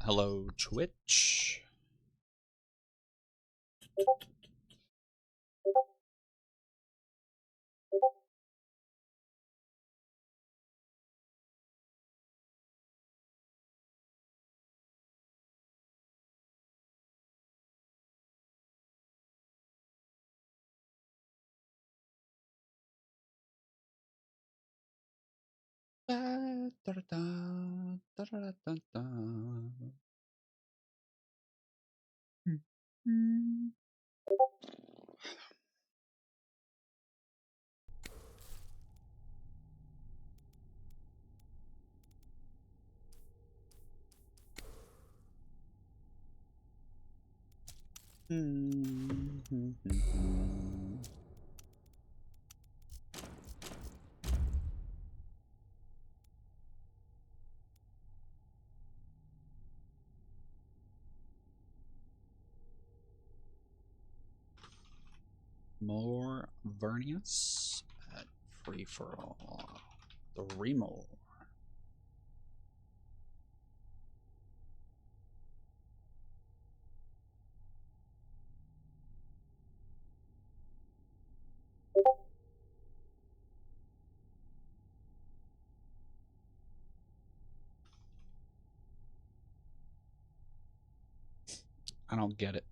Hello, Twitch. More Vernius at free for all. The Remo. I don't get it.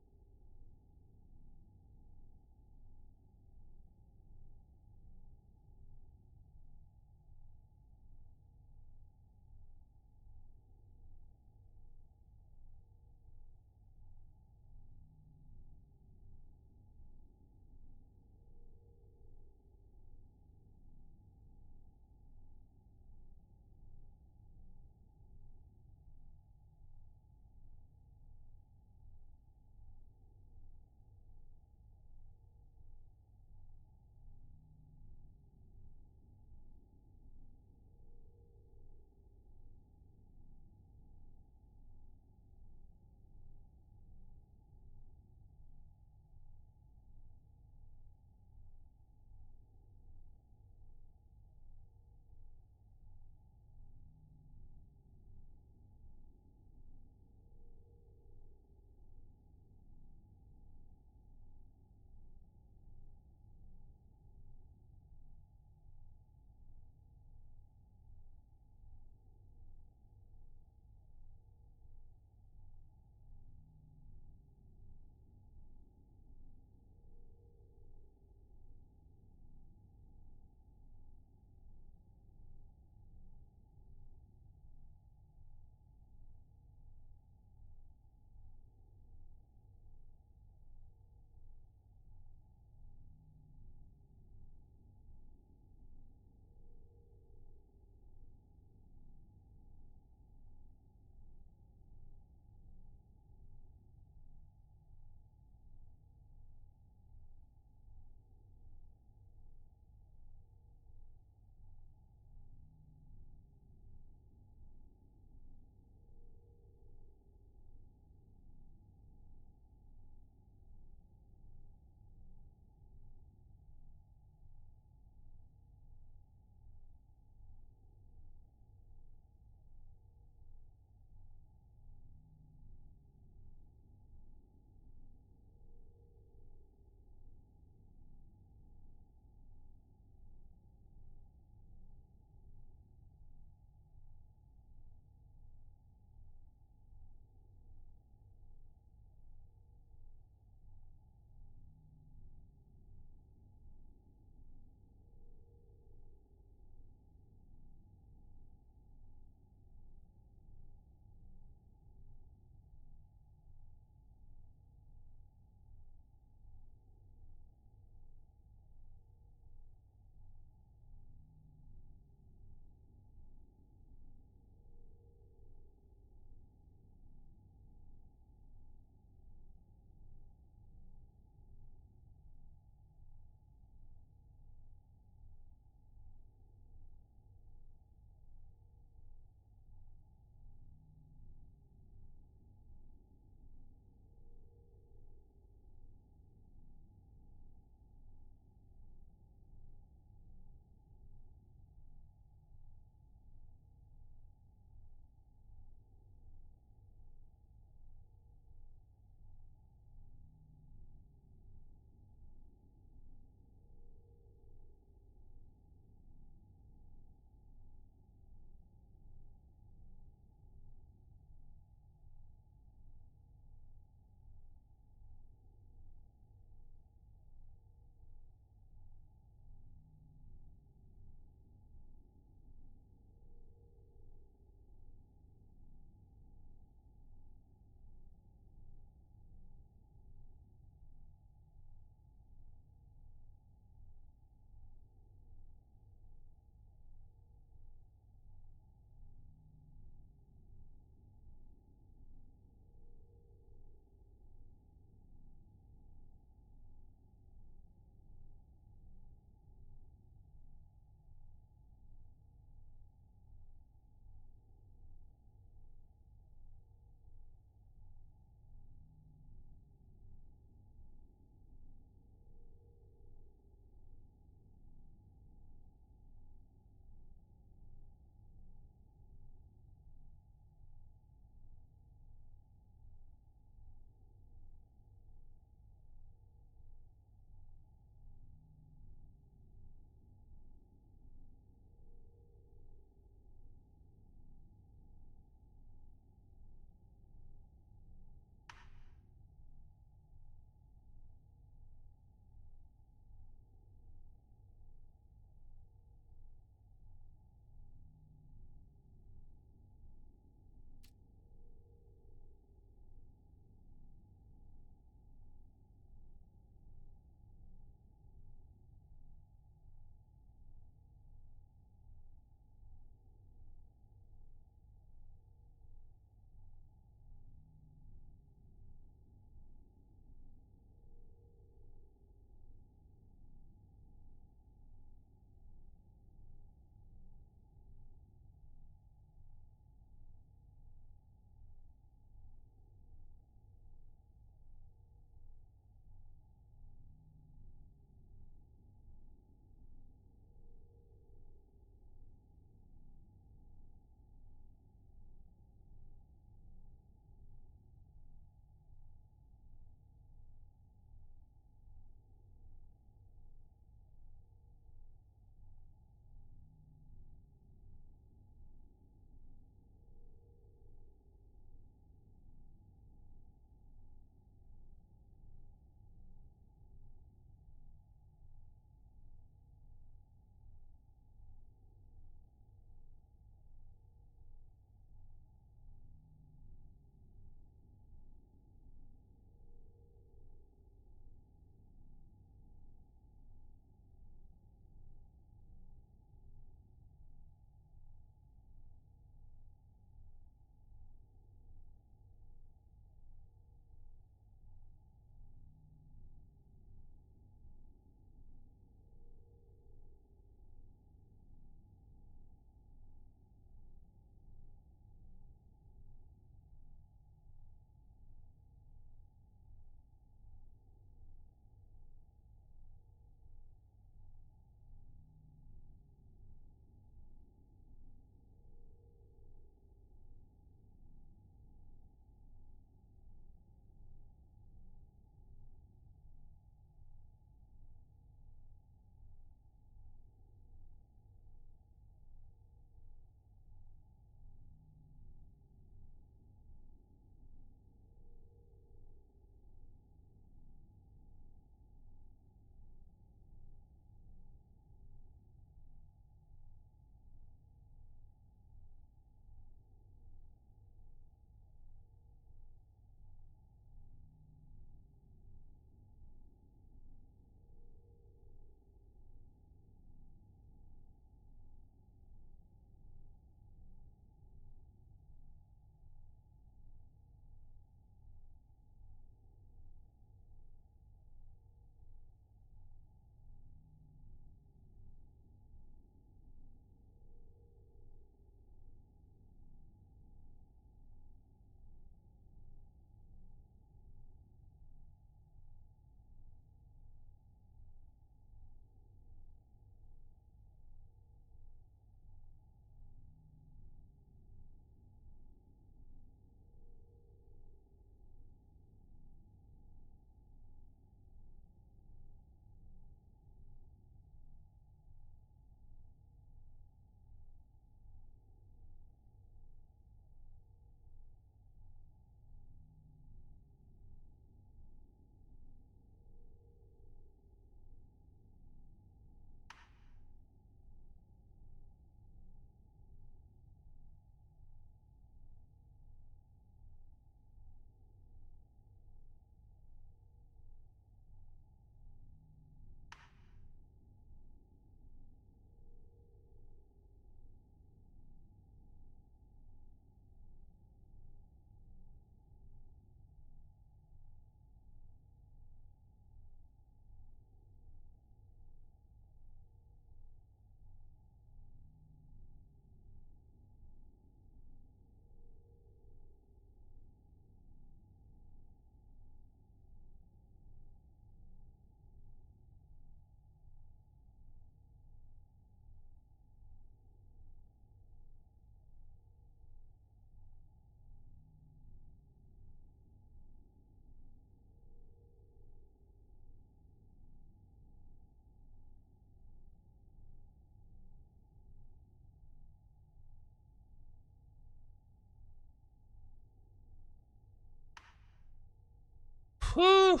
Whew.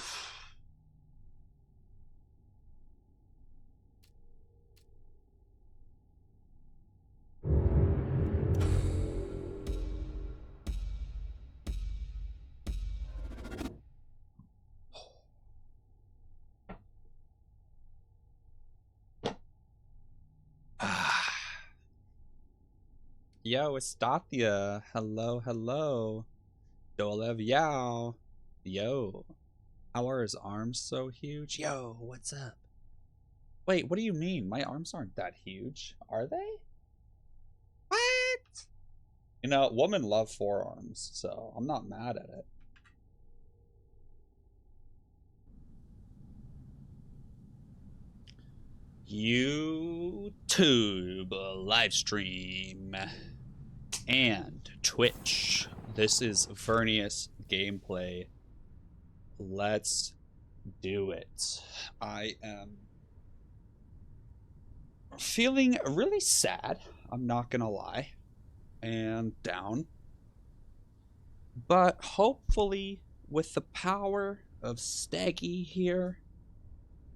Yo, it's Stathia. Hello, hello. Dolev Yao. Yo. How are his arms so huge? Yo, what's up? Wait, what do you mean? My arms aren't that huge. Are they? What? You know, women love forearms, so I'm not mad at it. YouTube live stream and Twitch. This is Vernius gameplay. Let's do it. I am feeling really sad, I'm not gonna lie, and down. But hopefully, with the power of Staggy here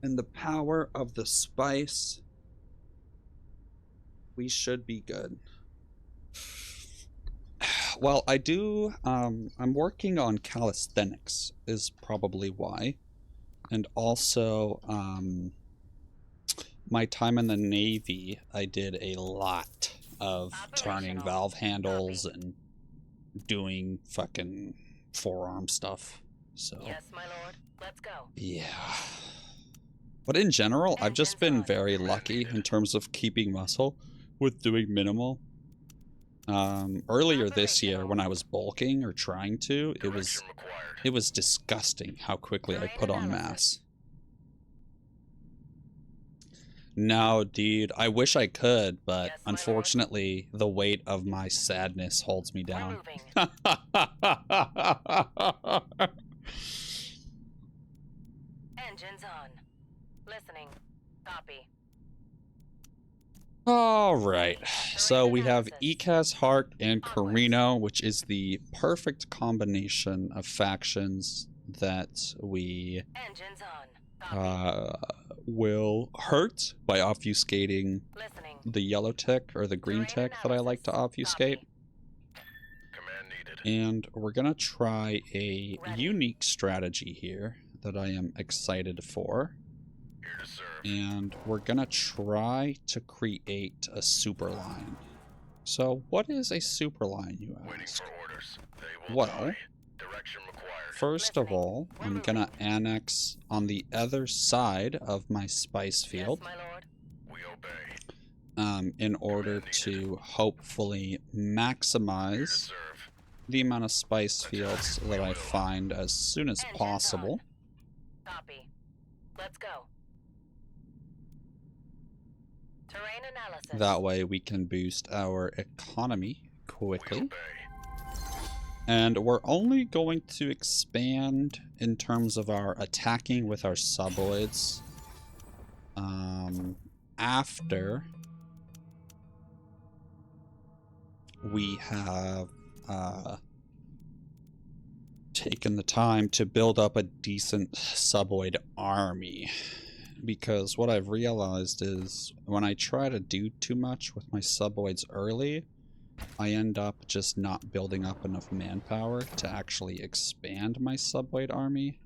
and the power of the spice, we should be good. Well, I do, I'm working on calisthenics, is probably why. And also, my time in the Navy, I did a lot of turning valve handles and doing fucking forearm stuff. So, yes, my lord. Let's go. Yeah. But in general, I've just been very lucky in terms of keeping muscle with doing minimal. Earlier this year when I was bulking or trying to, it was disgusting how quickly I put on mass. No, dude, I wish I could, but yes, unfortunately, the weight of my sadness holds me down. Engines on. Listening. Copy. All right, so we have Ikaz, Hart, and Carino, which is the perfect combination of factions that we will hurt by obfuscating the yellow tech or the green tech that I like to obfuscate. And we're gonna try a unique strategy here that I am excited for. And we're gonna try to create a super line. So what is a super line, you ask? Well, first of all, I'm gonna annex on the other side of my spice field in order to hopefully maximize the amount of spice fields that I find as soon as possible. Copy. Let's go. Terrain analysis. That way we can boost our economy quickly. And we're only going to expand in terms of our attacking with our suboids after we have taken the time to build up a decent suboid army. Because what I've realized is when I try to do too much with my suboids early, I end up just not building up enough manpower to actually expand my suboid army.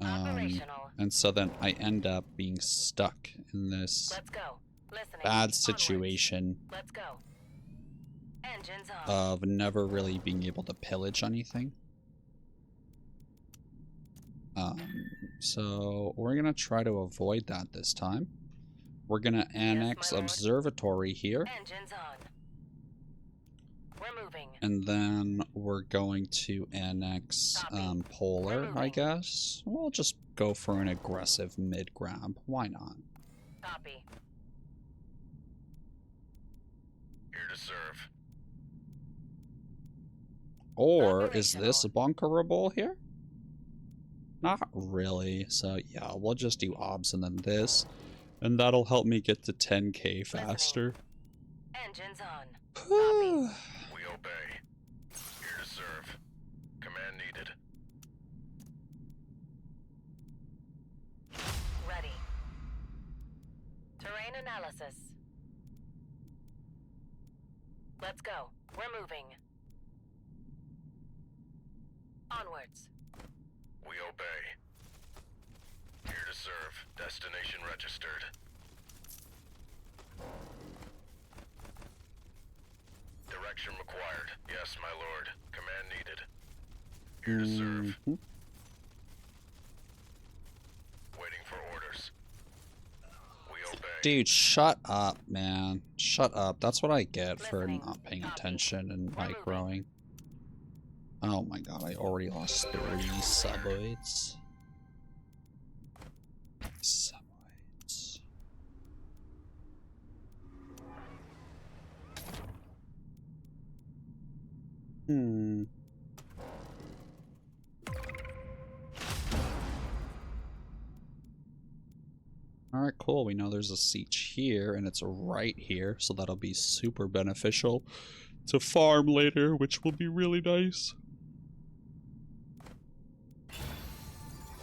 And so then I end up being stuck in this bad situation of never really being able to pillage anything. So we're gonna try to avoid that this time. We're gonna annex observatory here. And then we're going to annex polar, I guess. We'll just go for an aggressive mid-grab. Why not? Copy. Here to serve. Or is this bunkerable here? Not really. So yeah, we'll just do obs and then this. And that'll help me get to 10k faster. Engines on. We obey. Here to serve. Command needed. Terrain analysis. Let's go. We're moving. Onwards. We obey. Here to serve. Destination registered. Direction required. Yes, my lord. Command needed. Here to serve. Waiting for orders. We obey. Dude, shut up, man. Shut up. That's what I get for Listening. not paying Copy. attention and We're moving. microing. Oh my god, I already lost 3 suboids. Suboids. Alright, cool. We know there's a siege here, and it's right here, so that'll be super beneficial to farm later, which will be really nice.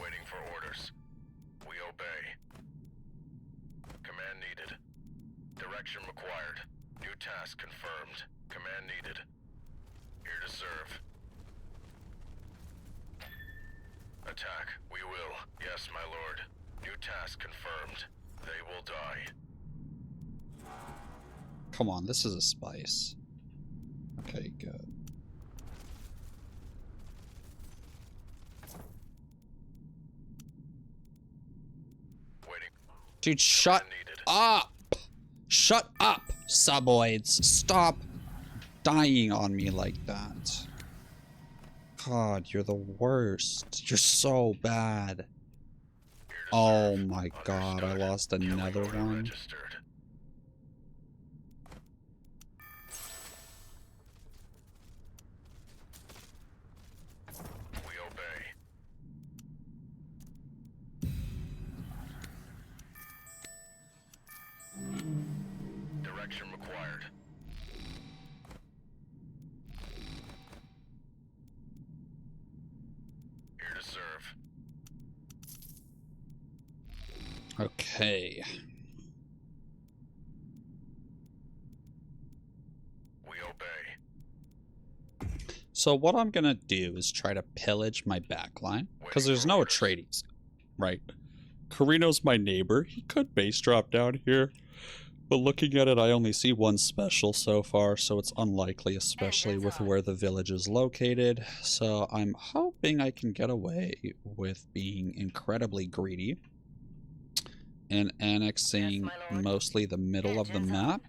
Waiting for orders. We obey. Command needed. Direction required. New task confirmed. Command needed. Here to serve. Attack. We will. Yes, my lord. New task confirmed. They will die. Come on, this is a spice. Okay, good. Waiting. Dude, shut Command needed. up! Shut up, suboids! Stop dying on me like that. God, you're the worst. You're so bad. Here to Oh serve. my god, I Understood. lost Killing another order one. registered. We obey. Direction required. Here to serve. Okay. We obey. So what I'm gonna do is try to pillage my backline, because there's no Atreides, right? Carino's my neighbor. He could base drop down here, but looking at it, I only see one special so far, so it's unlikely, especially with where the village is located. So I'm hoping I can get away with being incredibly greedy and annexing Yes, my lord. mostly the middle of the Engines map.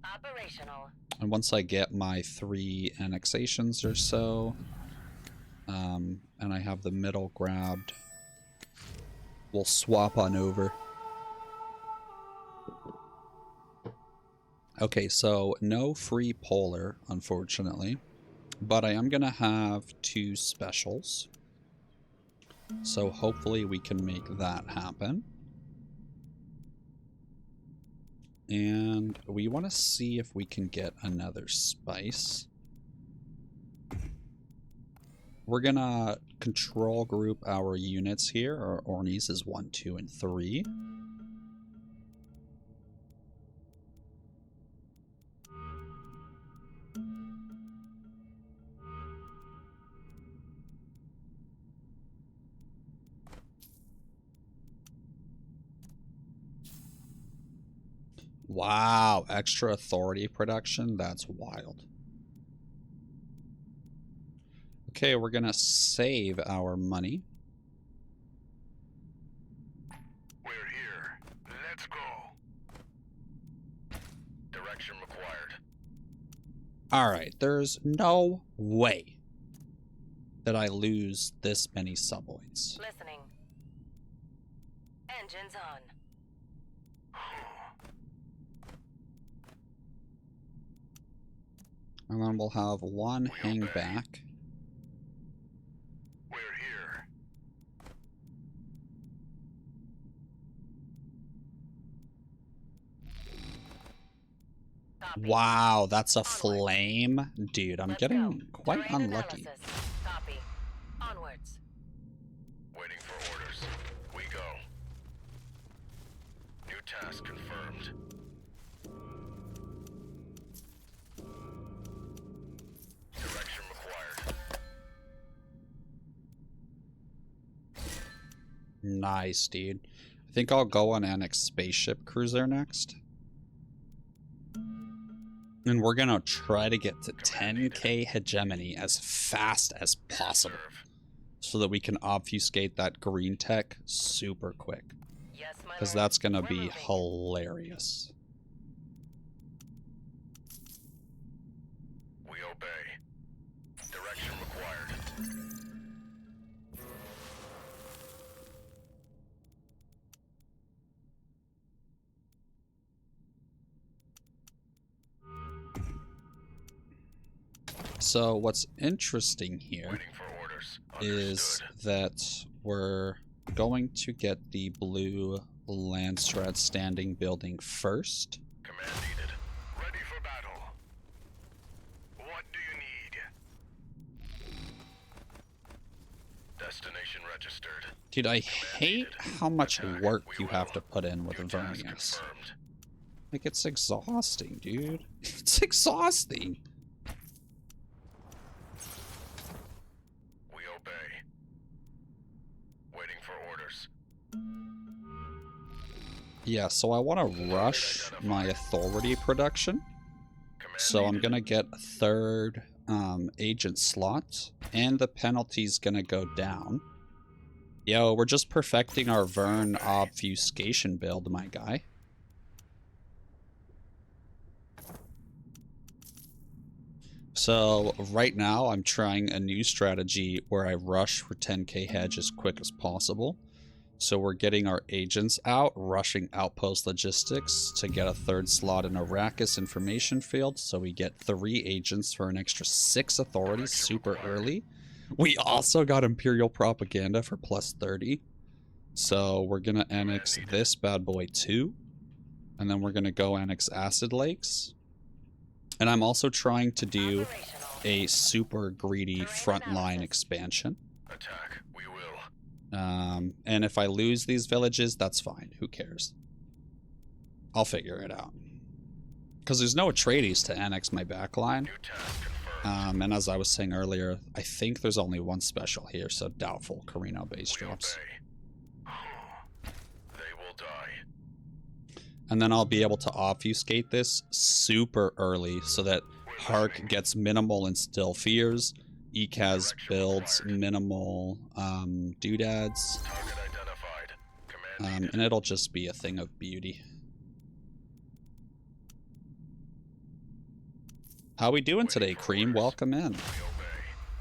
on. Operational. And once I get my 3 annexations or so, and I have the middle grabbed, we'll swap on over. Okay, so no free polar, unfortunately, but I am going to have 2 specials. So hopefully we can make that happen. And we want to see if we can get another spice. We're going to control group our units here. Our Ornies is 1, 2, and 3. Wow, extra authority production? That's wild. Okay, we're gonna save our money. We're here. Let's go. Direction required. Alright, there's no way that I lose this many suboids. Listening. Engines on. And then we'll have 1 hang obey. back. We're here. Copy. Wow, that's a Onward. flame? Dude, I'm Let's getting go. quite Terrain unlucky. analysis. Copy. Onwards. Waiting for orders. We go. New task confirmed. Direction required. Nice, dude. I think I'll go on Annex Spaceship Cruiser next. And we're gonna try to get to 10k hegemony as fast as possible, Serve. so that we can obfuscate that green tech super quick. Yes, my Because lord. that's gonna We're be moving. hilarious. We obey. Direction required. So what's interesting here Waiting for orders. is Understood. that we're going to get the blue Landstrat standing building first. Command needed. Ready for battle. What do you need? Destination registered. Dude, I hate how much work you have to put in with New task Vernius. confirmed. Like, it's exhausting, dude. It's exhausting. We obey. Waiting for orders. Yeah, so I want to rush my authority production. Command So I'm needed. gonna get a third agent slot, and the penalty's gonna go down. Yo, we're just perfecting our Vern obfuscation build, my guy. So right now I'm trying a new strategy where I rush for 10k hedge as quick as possible. So we're getting our agents out, rushing outpost logistics to get a third slot in Arrakis information field. So we get 3 agents for an extra 6 authorities super early. We also got Imperial Propaganda for plus 30. So we're going to annex this bad boy too. And then we're going to go annex Acid Lakes. And I'm also trying to do Operational. a super greedy frontline expansion. Attack. We will. And if I lose these villages, that's fine. Who cares? I'll figure it out. Because there's no Atreides to annex my backline. New task confirmed. And as I was saying earlier, I think there's only one special here, so doubtful Carino base We drops. obey. They will die. And then I'll be able to obfuscate this super early so that Hark gets minimal Instill Fears, Ekaz builds minimal doodads, Target identified. Command needed. and it'll just be a thing of beauty. How we doing today, Cream? Welcome in. We obey.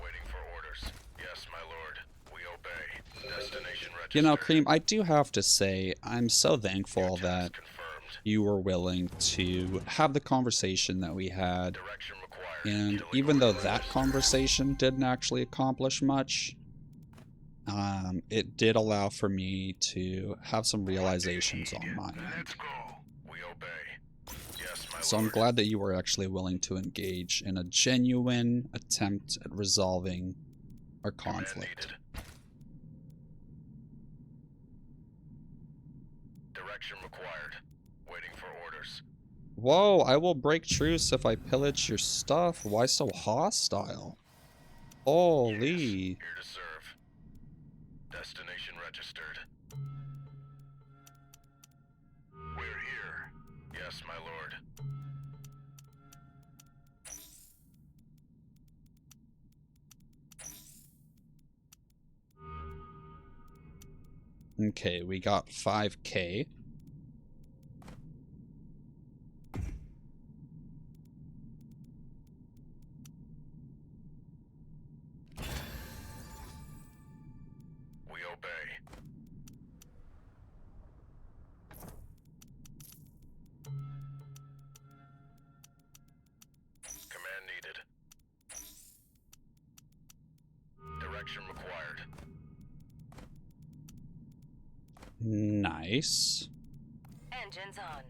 Waiting for orders. Yes, my lord. We obey. Destination registered. You know, Cream, I do have to say, I'm so thankful that Confirmed. you were willing to have the conversation that we had. Direction required. And Killing even though orders. that conversation didn't actually accomplish much, it did allow for me to have some realizations on my end. Let's go. We obey. Yes, my So I'm lord. glad that you were actually willing to engage in a genuine attempt at resolving our Command conflict. needed. Direction required. Waiting for orders. Whoa, I will break truce if I pillage your stuff. Why so hostile? Holy. Here to serve. Destination registered. We're here. Yes, my lord. Okay, we got 5k. We obey. Command needed. Direction required. Nice. Engines on.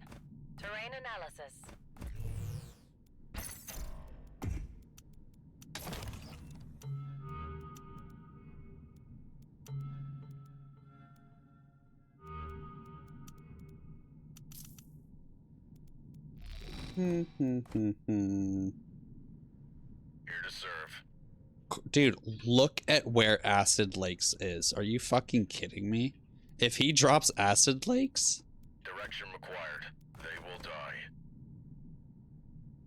Terrain analysis. Here to serve. Dude, look at where Acid Lakes is. Are you fucking kidding me? If he drops Acid Lakes... Direction required. They will die.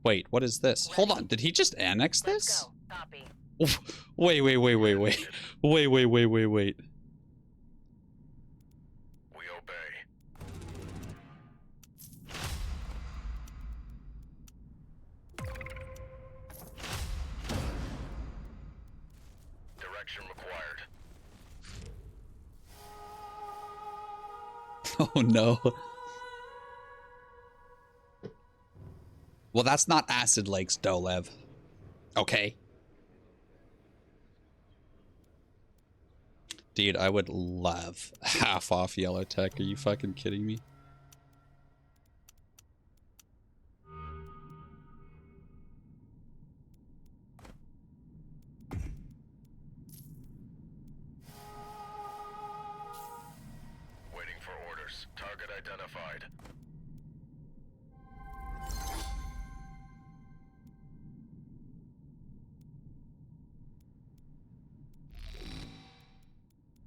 Wait, what is this? Hold on, did he just annex Let's this? go. Copy. Wait. Wait. Needed. We obey. Direction required. Oh no. Well, that's not Acid Lakes, Dolev. Okay. Dude, I would love half off Yellow Tech. Are you fucking kidding me? Waiting for orders. Target identified.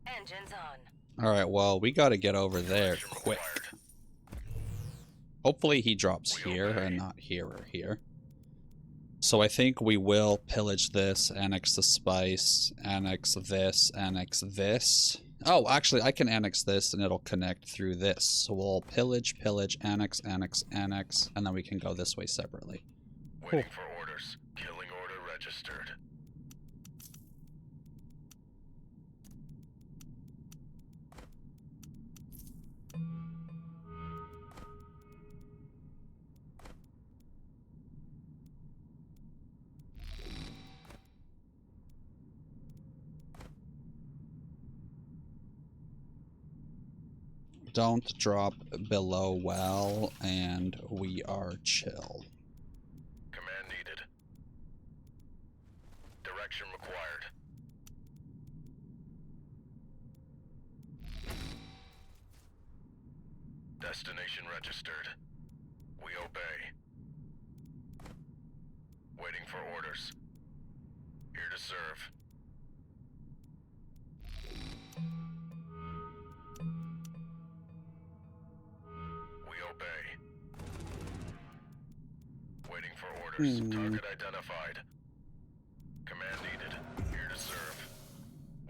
Engines on. Alright, well, we gotta get over there Direction quick. required. Hopefully he drops here and not here or here. So I think we will pillage this, annex the spice, annex this. Oh, actually, I can annex this and it'll connect through this. So we'll pillage, annex, and then we can go this way separately. Waiting for orders. Killing order registered. Don't drop below well, and we are chill. Command needed. Direction required. Destination registered. We obey. Waiting for orders. Here to serve. We obey. Waiting for orders. Target identified. Command needed. Here to serve.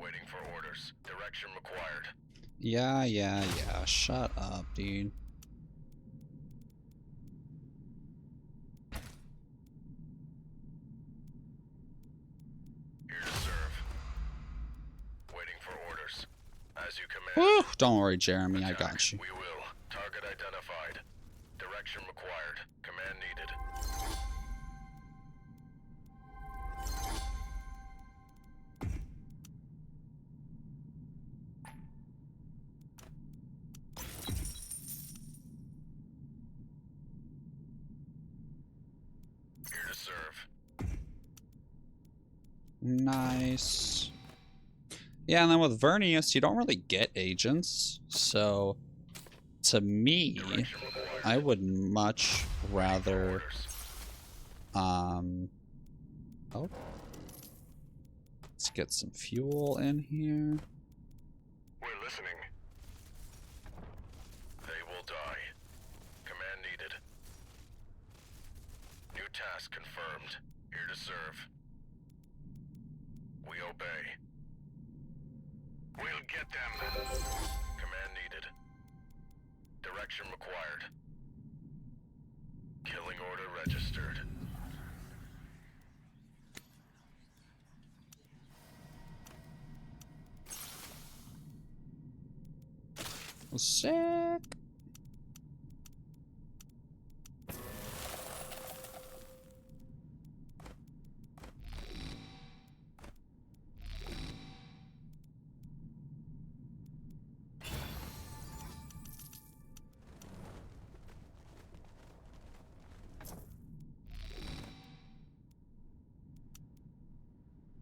Waiting for orders. Direction required. Yeah. Shut up, dude. Here to serve. Waiting for orders. As you command. Woo! Don't worry, Jeremy, I Attack. got you. We will. Target identified. Direction required. Command needed. Here to serve. Nice. Yeah, and then with Vernius, you don't really get agents. So, to me, Direction required. I would much rather, Orders. oh. Let's get some fuel in here. We're listening. They will die. Command needed. New task confirmed. Here to serve. We obey. We'll get them. Command needed. Direction required. Killing order registered. Sick.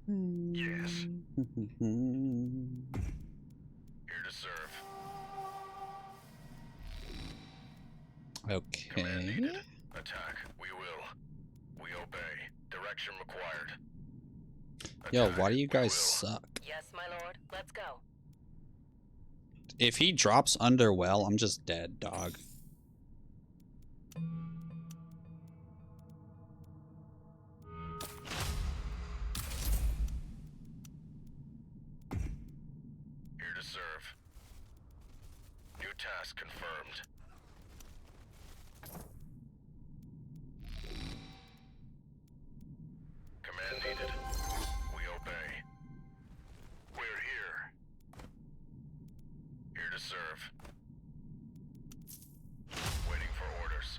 Yes. Here to serve. Command Okay. needed. Attack. We will. We obey. Direction required. Yo, Attack. why do you We guys will. suck? Yes, my lord. Let's go. If he drops under well, I'm just dead, dog. Here to serve. New task confirmed. Command needed. We obey. We're here. Here to serve. Waiting for orders.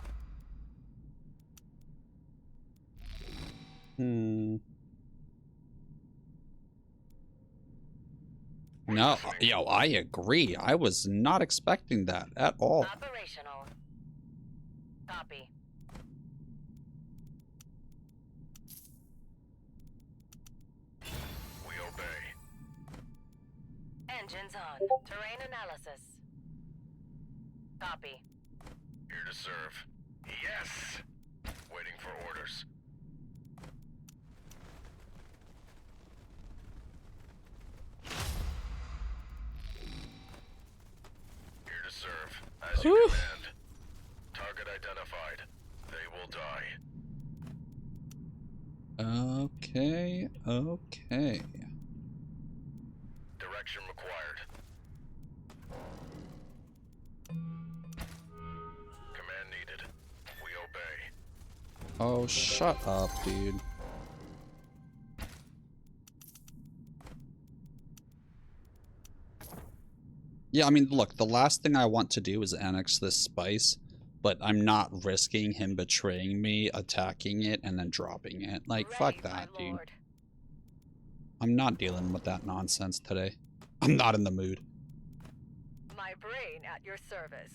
No, yo, I agree. I was not expecting that at all. Operational. Copy. We obey. Engines on. Terrain analysis. Copy. Here to serve. Yes! Waiting for orders. Here to serve. As you Whew. command. Target identified. They will die. Okay, okay. Direction required. Command needed. We obey. Oh, shut up, dude. Yeah, I mean, look, the last thing I want to do is annex this spice, but I'm not risking him betraying me, attacking it, and then dropping it. Like, fuck Ready, that, my dude. lord. I'm not dealing with that nonsense today. I'm not in the mood. My brain at your service.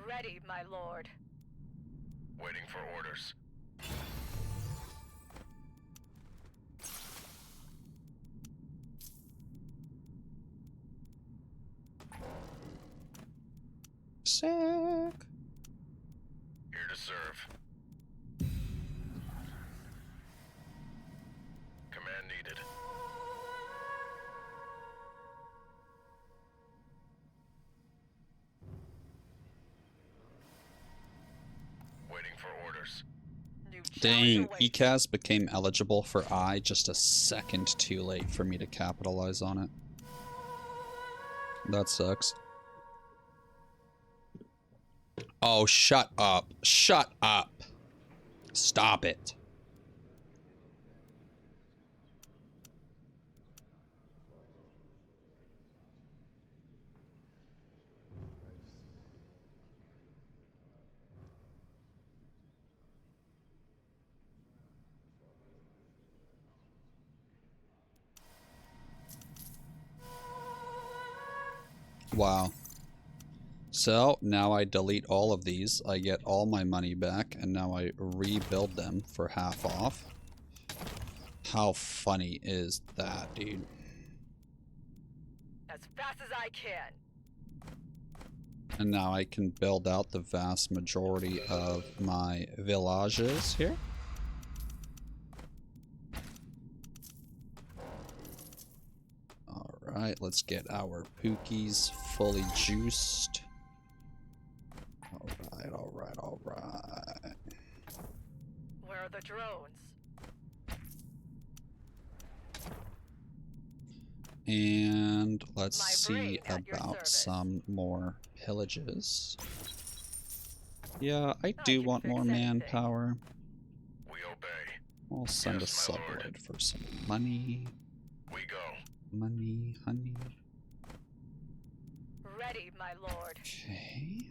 Ready, my lord. Waiting for orders. Sick. Here to serve. Command needed. Waiting for orders. New Dang, challenge awaits. ECAS became eligible for I just a second too late for me to capitalize on it. That sucks. Oh, shut up. Shut up. Stop it. Wow. So now I delete all of these, I get all my money back, and now I rebuild them for half off. How funny is that, dude? As fast as I can. And now I can build out the vast majority of my villages here. Alright, let's get our Pookies fully juiced. Alright, alright, alright. Where are the drones? And let's My see brain at your about service. some more pillages. Yeah, I do can want fix more anything. manpower. We obey. I'll send Yes, a my lord. subload for some money. We go. Money, honey. Ready, my lord. Okay.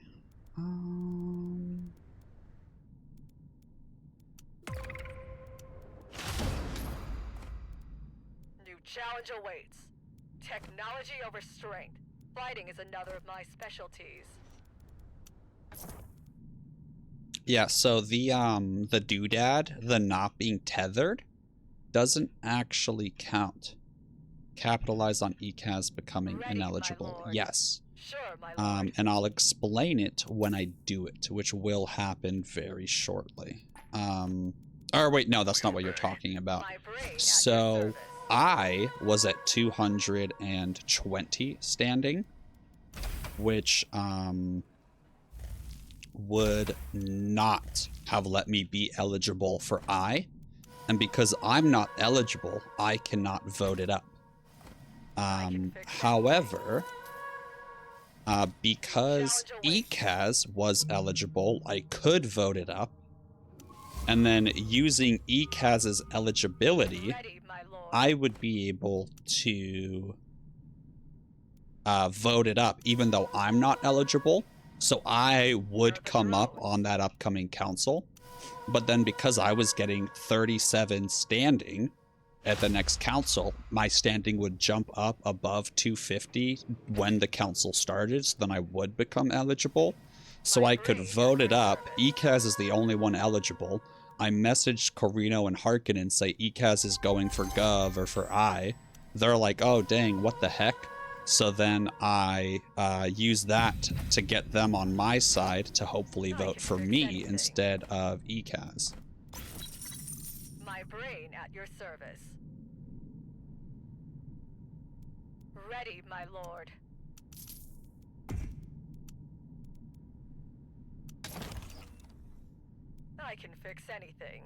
New challenge awaits. Technology over strength. Fighting is another of my specialties. Yeah, so the doodad, the not being tethered, doesn't actually count. Capitalize on ECAS becoming Ready, my ineligible. lord. Yes. Sure, my lord. And I'll explain it when I do it, which will happen very shortly. Or wait, no, that's not what you're talking about. My brain at your So service. I was at 220 standing, which would not have let me be eligible for I. And because I'm not eligible, I cannot vote it up. However, because ECAS was eligible, I could vote it up. And then using ECAS's eligibility, Ready, my lord. I would be able to vote it up, even though I'm not eligible. So I would come up on that upcoming council. But then because I was getting 37 standing at the next council, my standing would jump up above 250 when the council started. So then I would become eligible. So I could vote it up. ECAS is the only one eligible. I messaged Corino and Harkin and say ECAS is going for Gov or for I. They're like, oh, dang, what the heck? So then I use that to get them on my side to hopefully vote for me instead of ECAS. My brain at your service. Ready, my lord. I can fix anything.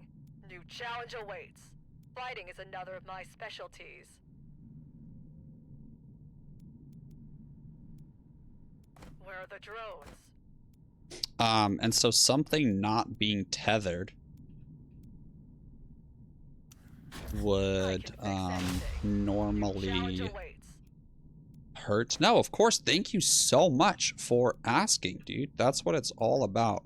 New challenge awaits. Fighting is another of my specialties. Where are the drones? And so something not being tethered would normally hurt. No, of course. Thank you so much for asking, dude. That's what it's all about.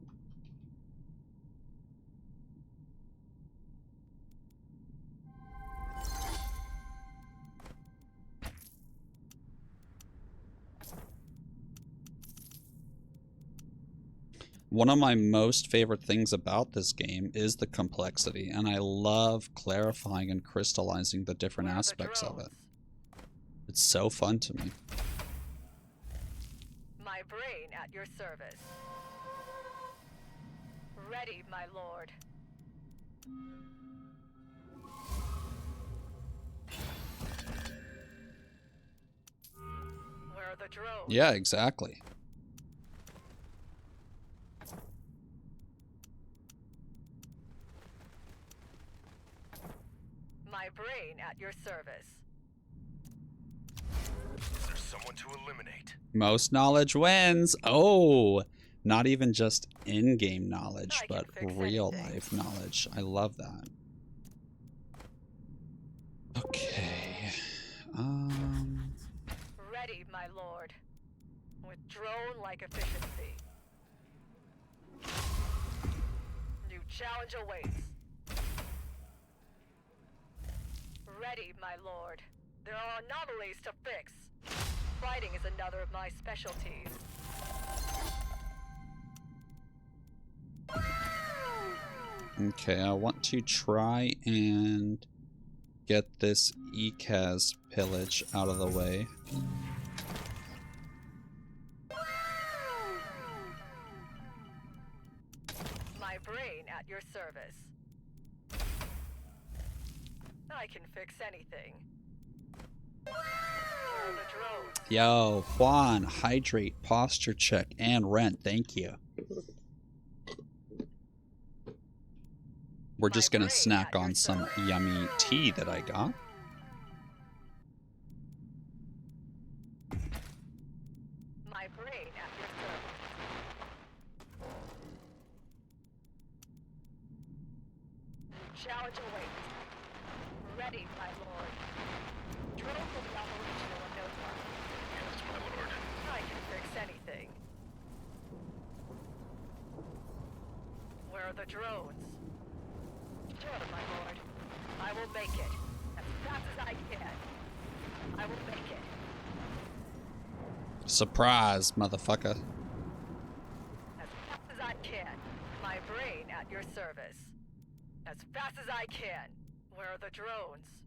One of my most favorite things about this game is the complexity, and I love clarifying and crystallizing the different aspects of it. It's so fun to me. My brain at your service. Ready, my lord. Where are the drones? Yeah, exactly. My brain at your service. Is there someone to eliminate? Most knowledge wins. Oh, not even just in-game knowledge, I can but fix real-life knowledge. I love that. Okay. Ready, my lord. With drone-like efficiency. New challenge awaits. Ready, my lord. There are anomalies to fix. Fighting is another of my specialties. Okay, I want to try and get this ECAS pillage out of the way. My brain at your service. I can fix anything. Where are the drones? Yo, Juan, hydrate, posture check, and rent. Thank you. We're just gonna snack on some yummy tea that I got. My brain at your service. Challenge awaits. Ready, my lord. Drones will be operational in no time. Yes, my lord. I can fix anything. Where are the drones? Sure, my lord. I will make it. As fast as I can. I will make it. Surprise, motherfucker. As fast as I can. My brain at your service. As fast as I can. Where are the drones?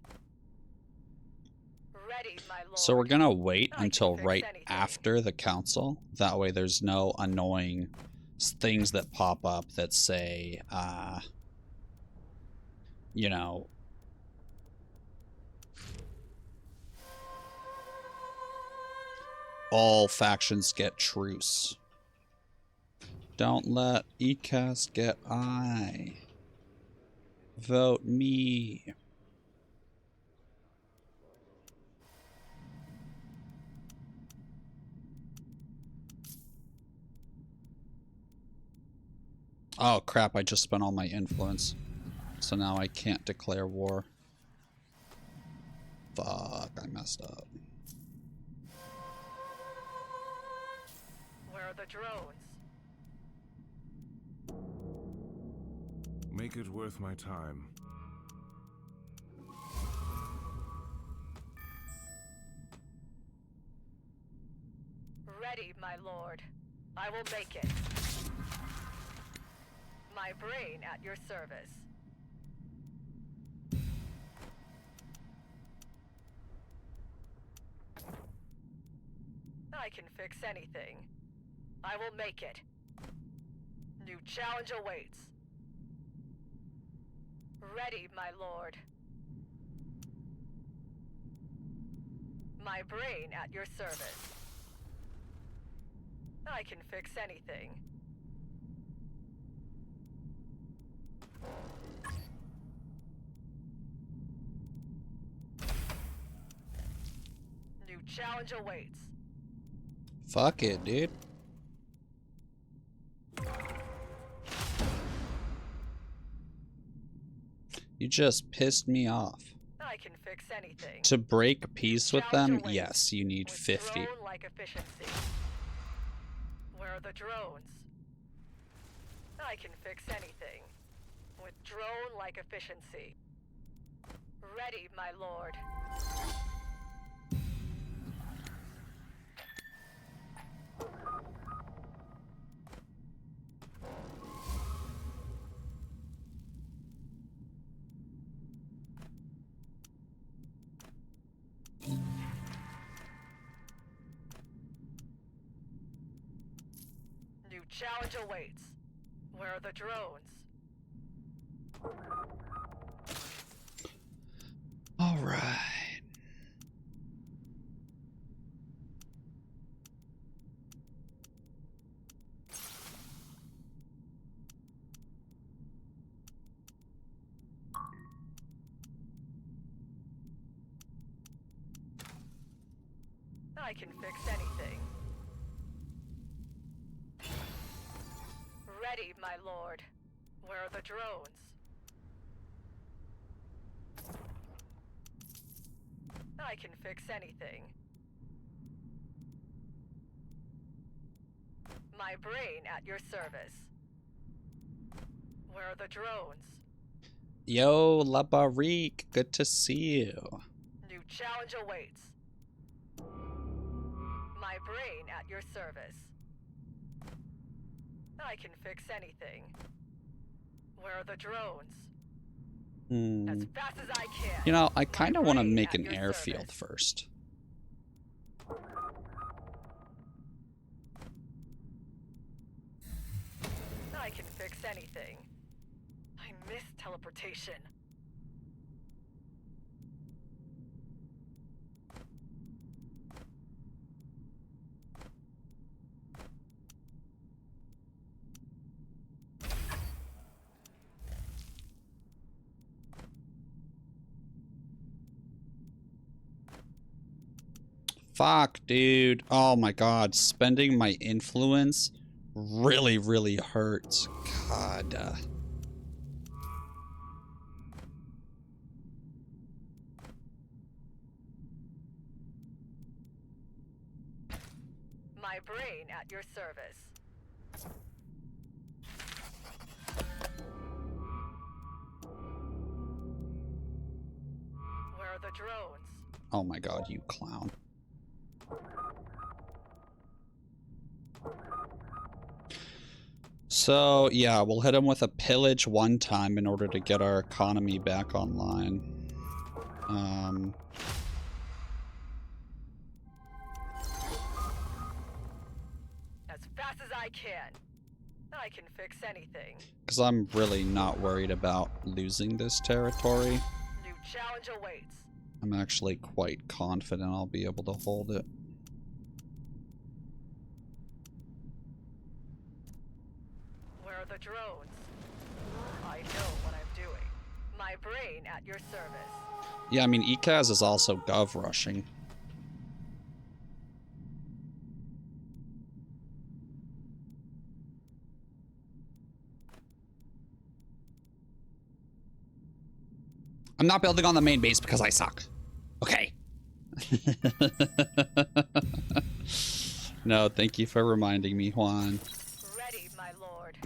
Ready, my lord. So we're gonna wait I can until fix right anything. after the council. That way there's no annoying things that pop up that say, you know, all factions get truce. Don't let ECAS get I. Vote me. Oh crap, I just spent all my influence. So now I can't declare war. Fuck, I messed up. Where are the drones? Make it worth my time. Ready, my lord. I will make it. My brain at your service. I can fix anything. I will make it. New challenge awaits. Ready, my lord. My brain at your service. I can fix anything. New challenge awaits. Fuck it, dude. You just pissed me off. I can fix anything. To break peace with them, Challenge awaits. yes, you need With 50. drone-like efficiency. Where are the drones? I can fix anything. With drone-like efficiency. Ready, my lord. New challenge awaits. Where are the drones? All right. I can fix anything. Ready, my lord. Where are the drones? I can fix anything. My brain at your service. Where are the drones? Yo, La Barrique, good to see you. New challenge awaits. My brain at your service. I can fix anything. Where are the drones? As fast as I can. You know, I kind of want to brain make at an your airfield service. first. I can fix anything. I miss teleportation. Fuck, dude. Oh my god, spending my influence really, really hurts. God. My brain at your service. Where are the drones? Oh my god, you clown. So, yeah, we'll hit him with a pillage one time in order to get our economy back online. I can. I can fix anything. Because I'm really not worried about losing this territory. New challenge awaits. I'm actually quite confident I'll be able to hold it. Where are the drones? I know what I'm doing. My brain at your service. Yeah, I mean, ECAS is also gov rushing. I'm not building on the main base because I suck. Okay. No, thank you for reminding me, Juan. Ready, my lord.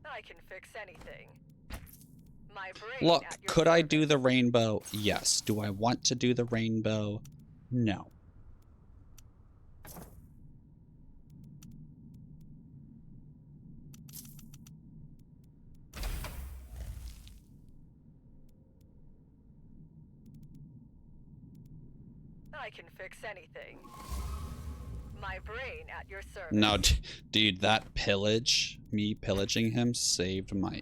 I can fix anything. My brain Look, at your could I service. do the rainbow? Yes. Do I want to do the rainbow? No. I can fix anything. My brain at your service. No, dude, that pillage, me pillaging him, saved my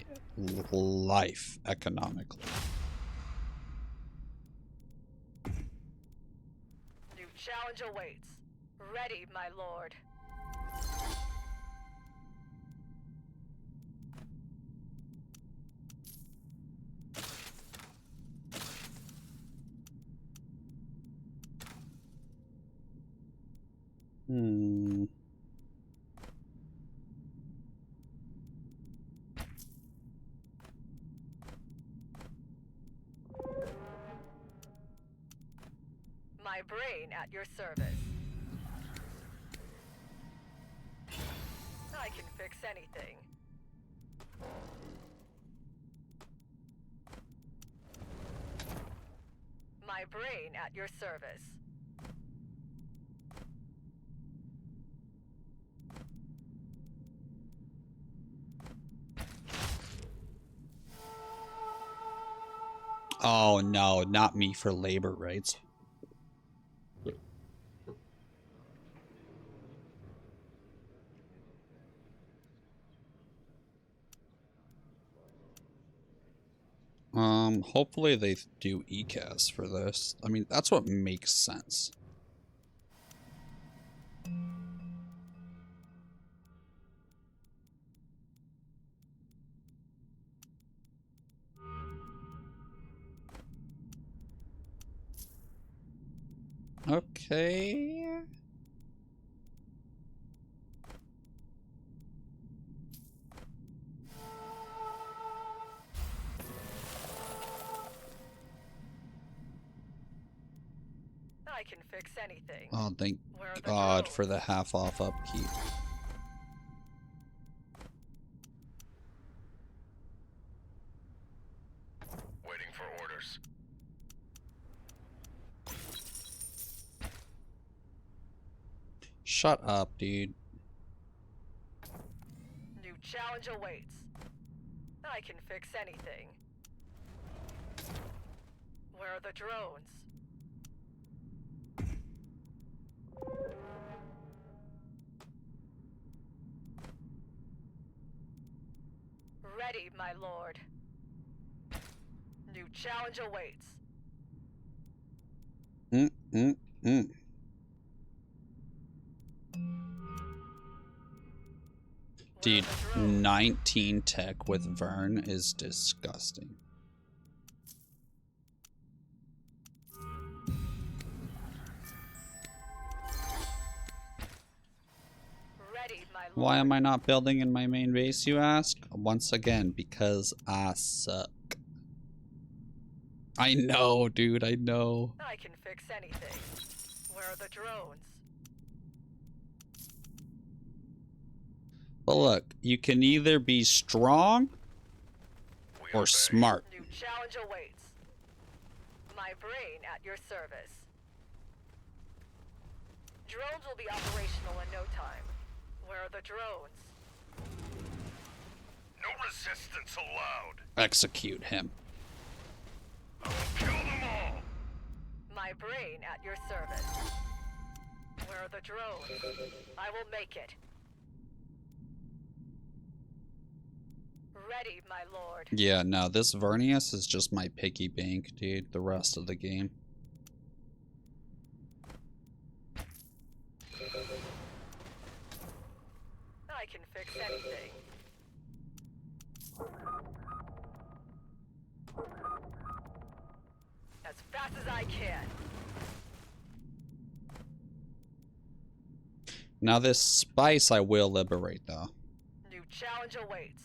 life economically. New challenge awaits. Ready, my lord. Hmm. My brain at your service. I can fix anything. My brain at your service. Oh no, not me for labor rights. Hopefully they do ECAS for this. I mean, that's what makes sense. Okay. I can fix anything. Oh, thank Where are the God drones? for the half-off upkeep. Waiting for orders. Shut up, dude. New challenge awaits. I can fix anything. Where are the drones? Ready, my lord. New challenge awaits. Mm. Where are Dude, the drones? 19 tech with Vern is disgusting. Ready, my lord. Why am I not building in my main base, you ask? Once again, because I suck. I know, dude, I know. I can fix anything. Where are the drones? But look, you can either be strong We or obey. smart. New challenge awaits. My brain at your service. Drones will be operational in no time. Where are the drones? No resistance allowed. Execute him. I will kill them all. My brain at your service. Where are the drones? I will make it. Ready, my lord. Yeah, no, this Vernius is just my piggy bank, dude, the rest of the game. I can fix anything. As fast as I can. Now this spice I will liberate, though. New challenge awaits.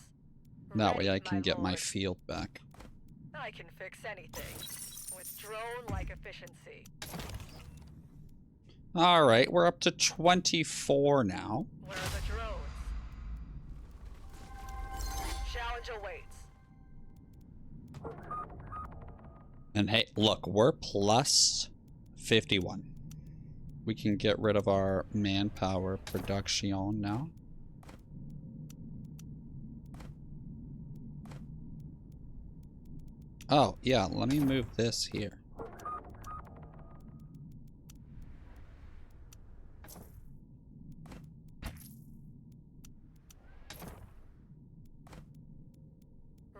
That way I Ready, can get my lord. field back. I can fix anything. With drone-like efficiency. Alright, we're up to 24 now. Where are the drones? Challenge awaits. And hey, look, we're plus 51. We can get rid of our manpower production now. Oh, yeah, let me move this here.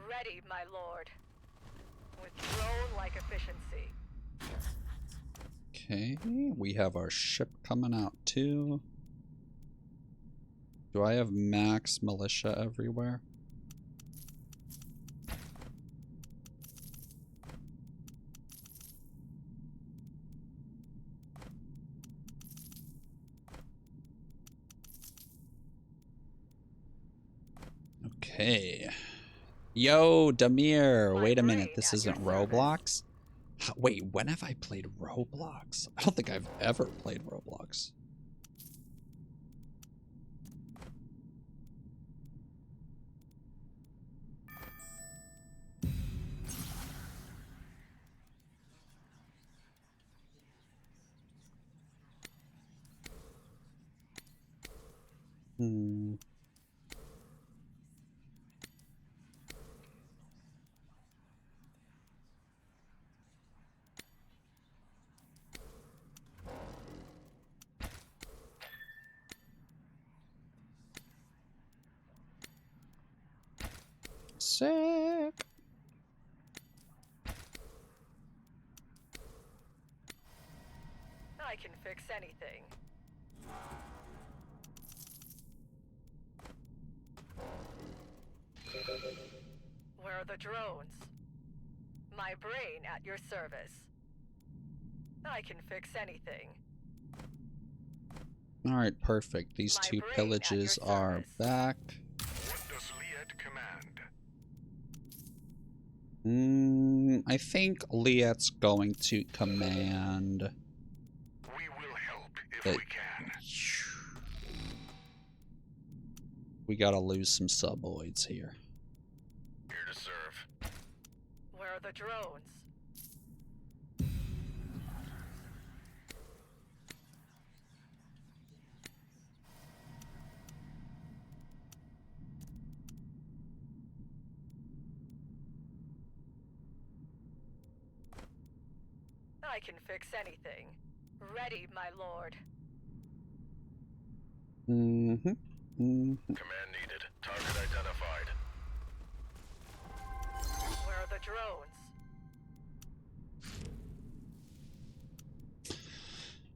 Ready, my lord. With drone-like efficiency. Okay, we have our ship coming out too. Do I have max militia everywhere? Okay. Yo, Damir, My wait a brain minute, this at isn't your service. Roblox? Wait, when have I played Roblox? I don't think I've ever played Roblox. Hmm. Sick. I can fix anything. Where are the drones? My brain at your service. I can fix anything. Alright, perfect. These My two brain at pillages your are service. back. What does Liet command? I think Liet's going to command... We will help if the- we can. We gotta lose some suboids here. Here to serve. Where are the drones? I can fix anything. Ready, my lord. Mm-hmm. Command needed. Target identified. Where are the drones?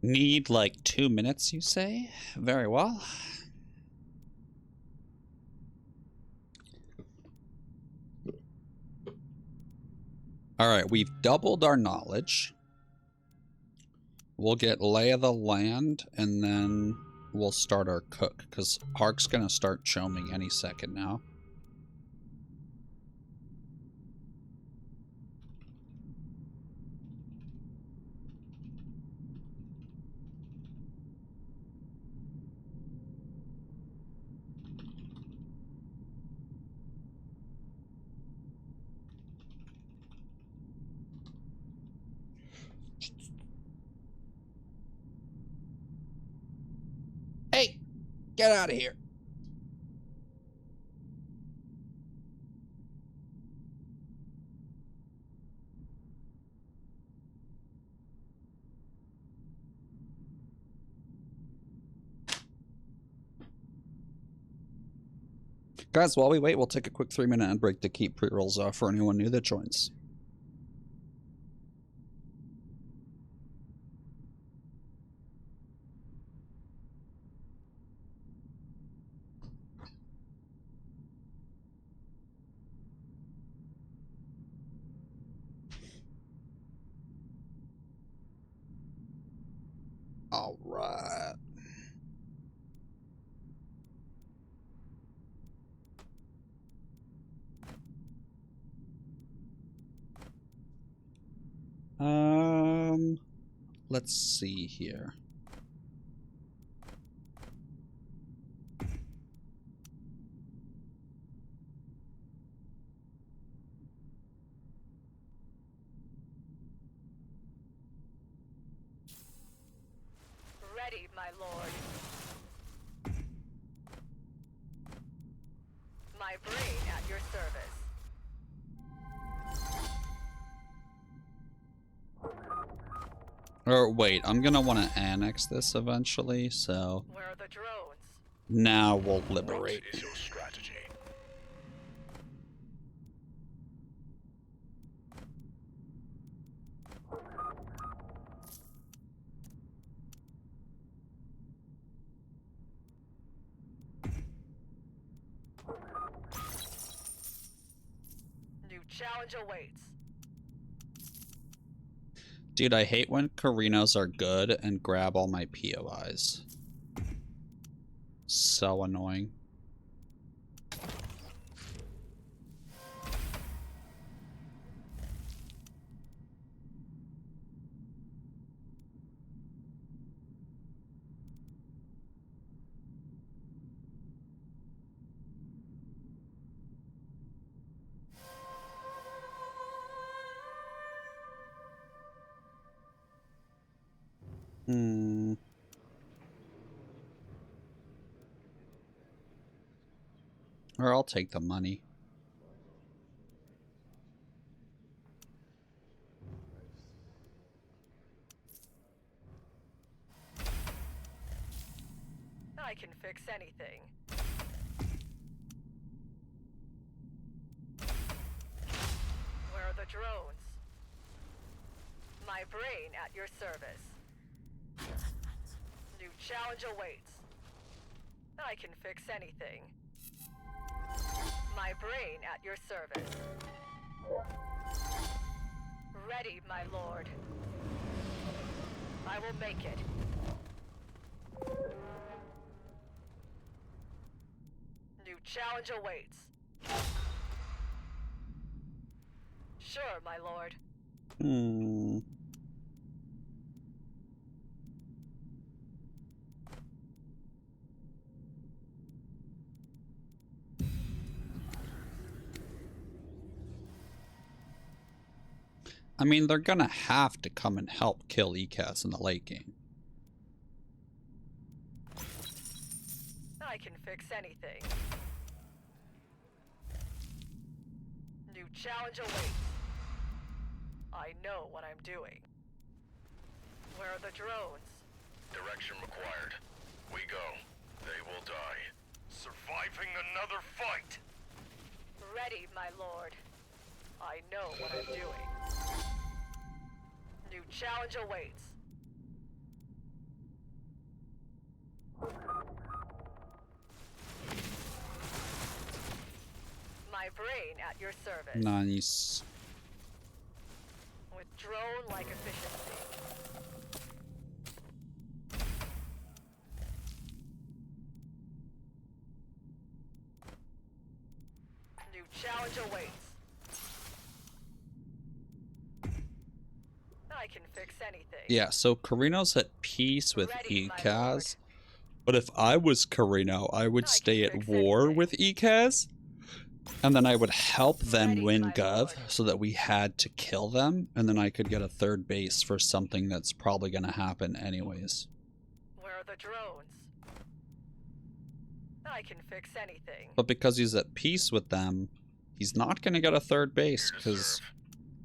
Need like 2 minutes, you say? Very well. Alright, we've doubled our knowledge. We'll get lay of the land, and then we'll start our cook, because Hark's gonna start choming any second now. Hey! Get out of here! Guys, while we wait, we'll take a quick 3-minute ad break to keep pre-rolls off for anyone new that joins. All right. Let's see here. Ready, my lord. My brain at your service. Or wait, I'm gonna want to annex this eventually, so Where are the drones? now we'll liberate. What is your strategy? New challenge awaits. Dude, I hate when Carinos are good and grab all my POIs. So annoying. Or I'll take the money. I can fix anything. Where are the drones? My brain at your service. New challenge awaits. I can fix anything. My brain at your service. Ready, my lord. I will make it. New challenge awaits. Sure, my lord. I mean, they're gonna have to come and help kill ECAS in the late game. I can fix anything. New challenge awaits. I know what I'm doing. Where are the drones? Direction required. We go. They will die. Surviving another fight! Ready, my lord. I know what I'm doing. New challenge awaits. My brain at your service. Nice. With drone-like efficiency. New challenge awaits. I can fix anything. Yeah, so Carino's at peace with ECAS. But if I was Carino, I would stay at war with ECAS. And then I would help them win Gov so that we had to kill them. And then I could get a third base for something that's probably going to happen anyways. Where are the drones? I can fix anything. But because he's at peace with them, he's not going to get a third base because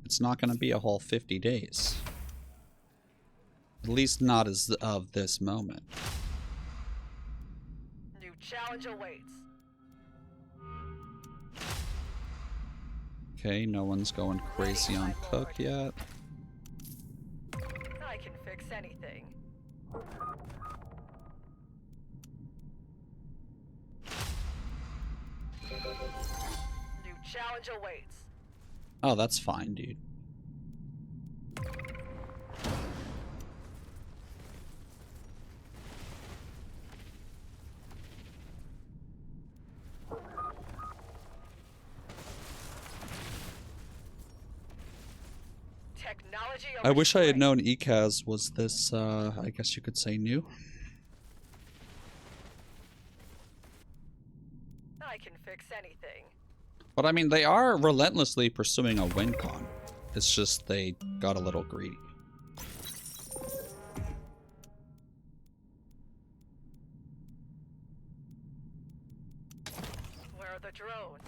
it's not going to be a whole 50 days. At least not as of this moment. New challenge awaits. Okay, no one's going crazy on Cook yet. I can fix anything. New challenge awaits. Oh, that's fine, dude. Technology I wish I had overstrength. known ECAS was this, I guess you could say new. I can fix anything. But I mean, they are relentlessly pursuing a win con. It's just they got a little greedy. Where are the drones?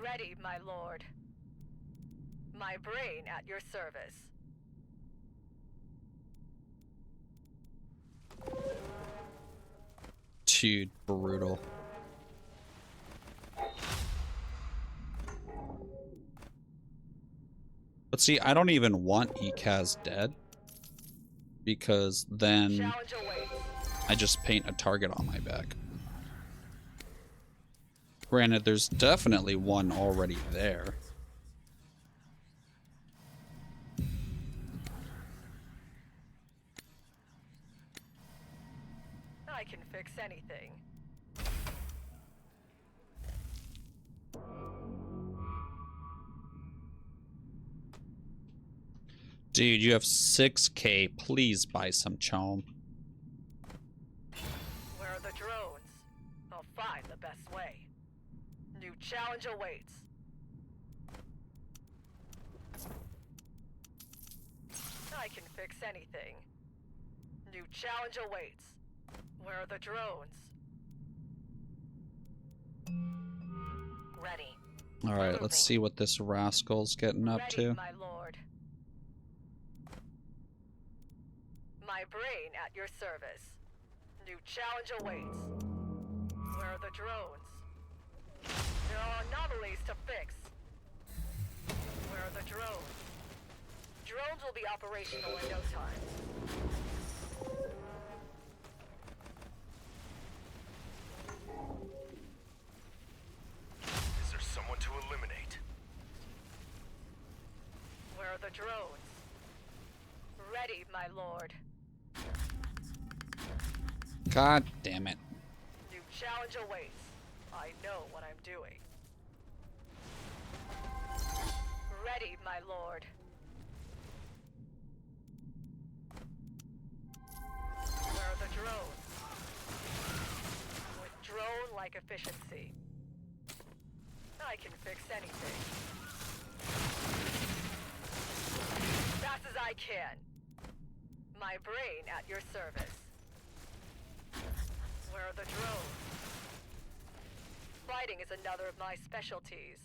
Ready, my lord. My brain at your service. Dude, brutal. But see, I don't even want ECAS dead. Because then Challenge awaits. I just paint a target on my back. Granted, there's definitely one already there. I can fix anything. Dude, you have 6K. Please buy some Chom. Where are the drones? I'll find the best way. New challenge awaits. I can fix anything. New challenge awaits. Where are the drones? Ready. Alright, let's see what this rascal's getting up Ready, to. my lord. My brain at your service. New challenge awaits. Where are the drones? There are anomalies to fix. Where are the drones? Drones will be operational in no time. Is there someone to eliminate? Where are the drones? Ready, my lord. God damn it. New challenge awaits. I know what I'm doing. Ready, my lord. Where are the drones? With drone-like efficiency. I can fix anything. Fast as I can. My brain at your service. Where are the drones? Fighting is another of my specialties.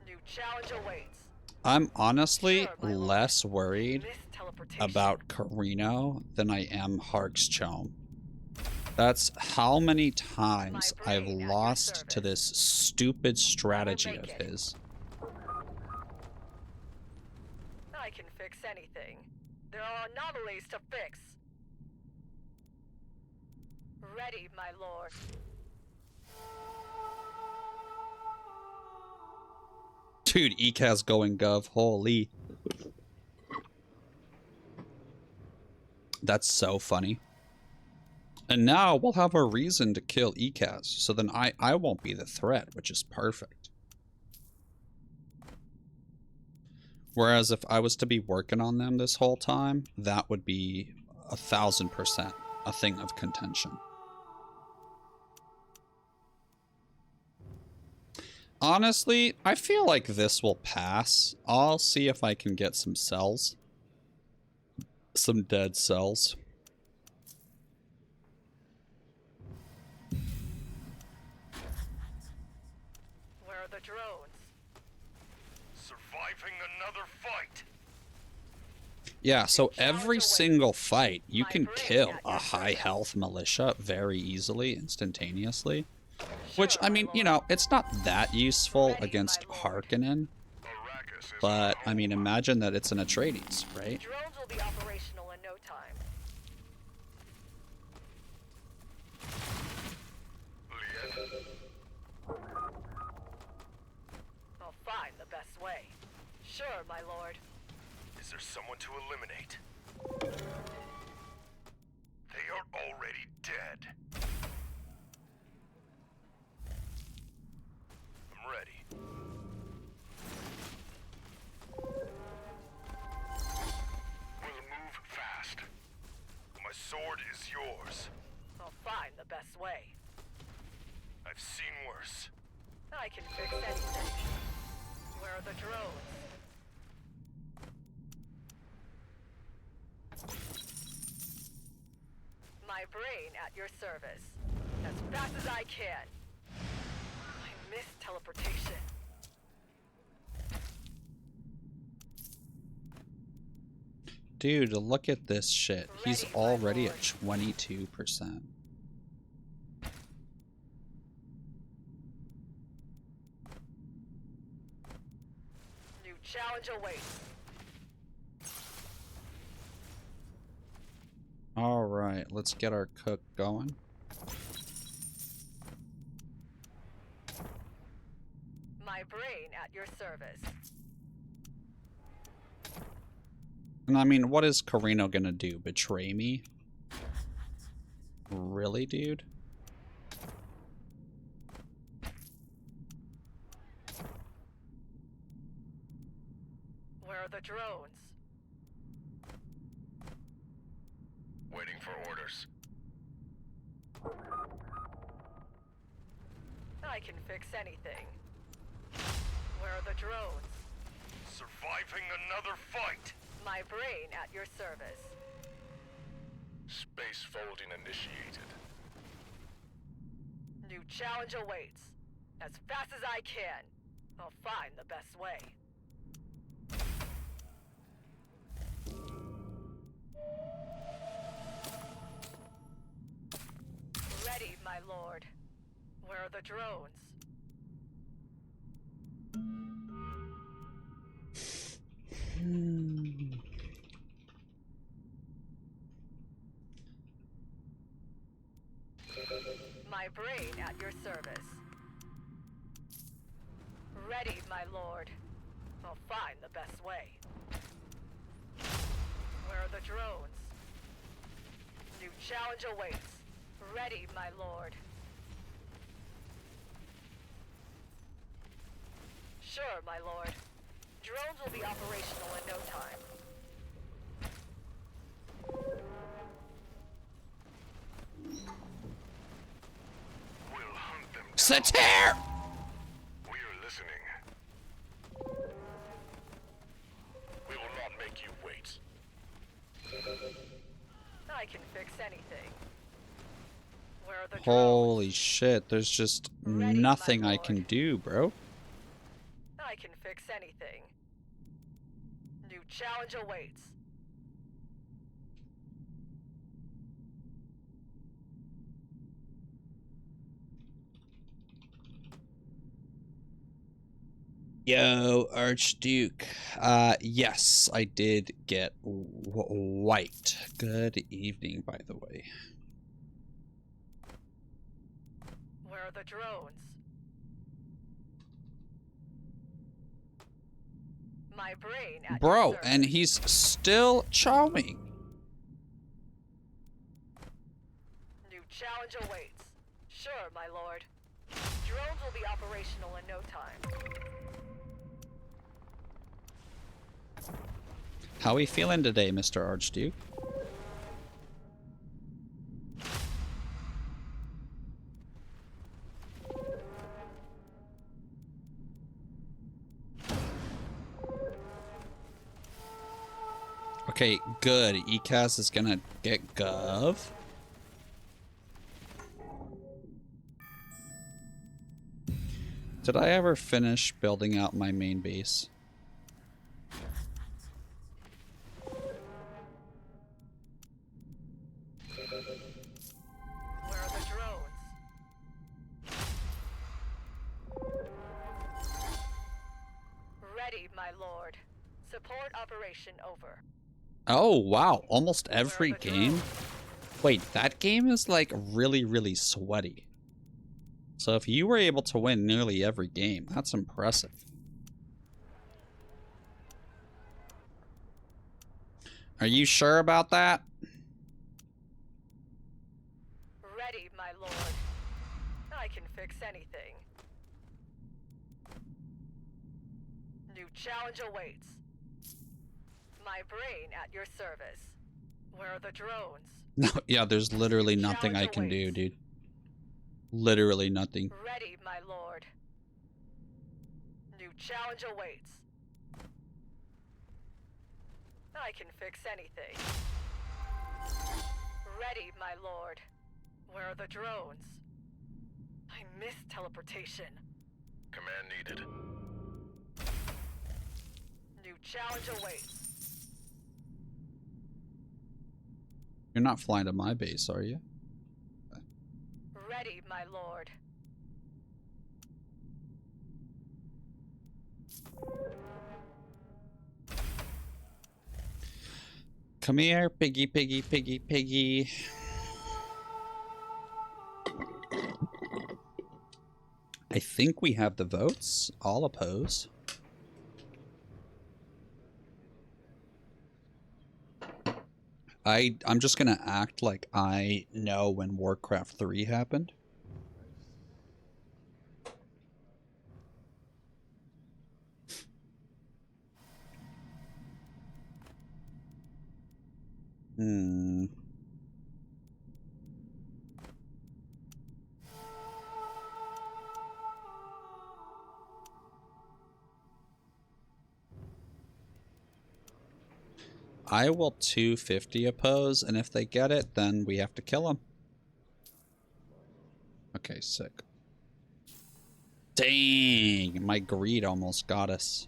New challenge awaits. I'm honestly Sure, my lord. less worried Missed teleportation. about Carino than I am Hark's Chom. That's how many times My I've brain at your lost to service. this stupid strategy make of it. his. I can fix anything. There are anomalies to fix. Ready, my lord. Dude, ECAS going gov. Holy. That's so funny. And now we'll have a reason to kill ECAS, so then I won't be the threat, which is perfect. Whereas if I was to be working on them this whole time, that would be 1000% a thing of contention. Honestly, I feel like this will pass. I'll see if I can get some cells. Some dead cells. Where are the drones? Surviving another fight. Yeah, so every single fight, you can kill a high health militia very easily, instantaneously. Which, I mean, you know, it's not that useful against Harkonnen. But, I mean, imagine that it's an Atreides, right? Drones will be operational in no time. I'll find the best way. Sure, my lord. Is there someone to eliminate? They are already dead. I'm ready. We'll move fast. My sword is yours. I'll find the best way. I've seen worse. I can fix anything. Where are the drones? My brain at your service. As fast as I can. I miss teleportation. Dude, look at this shit. He's Ready, my already lord. at 22%. New challenge awaits. Alright, let's get our cook going. My brain at your service. And I mean, what is Carino gonna do? Betray me? Really, dude? Where are the drones? Waiting for orders. I can fix anything. Where are the drones? Surviving another fight. My brain at your service. Space folding initiated. New challenge awaits. As fast as I can. I'll find the best way. Ready, my lord. Where are the drones? My brain at your service. Ready, my lord. I'll find the best way. Where are the drones? New challenge awaits. Ready, my lord. Sure, my lord. Drones will be operational in no time. We'll hunt them down. Satir! We're listening. We will not make you wait. I can fix anything. Where are the drones? Holy shit, there's just Ready, nothing my I can lord. do, bro. I can fix anything. New challenge awaits. Yo, Archduke. Yes, I did get white. Good evening, by the way. Where are the drones? My brain at your Bro, service. and he's still charming. New challenge awaits. Sure, my lord. Drones will be operational in no time. How we feeling today, Mr. Archduke? Okay, good. ECAS is gonna get Gov. Did I ever finish building out my main base? Ready, my lord. Support operation over. Oh, wow. Almost every Where are the game? drones? Wait, that game is like really, really sweaty. So if you were able to win nearly every game, that's impressive. Are you sure about that? Ready, my lord. I can fix anything. New challenge awaits. My brain at your service. Where are the drones? No, yeah, there's literally nothing I can do, dude. Literally nothing. Ready, my lord. New challenge awaits. I can fix anything. Ready, my lord. Where are the drones? I miss teleportation. Command needed. New challenge awaits. You're not flying to my base, are you? Ready, my lord. Come here, piggy, piggy, piggy, piggy. I think we have the votes. I'll oppose. I'm just gonna act like I know when Warcraft 3 happened. I will 250 oppose, and if they get it, then we have to kill them. Okay, sick. Dang, my greed almost got us.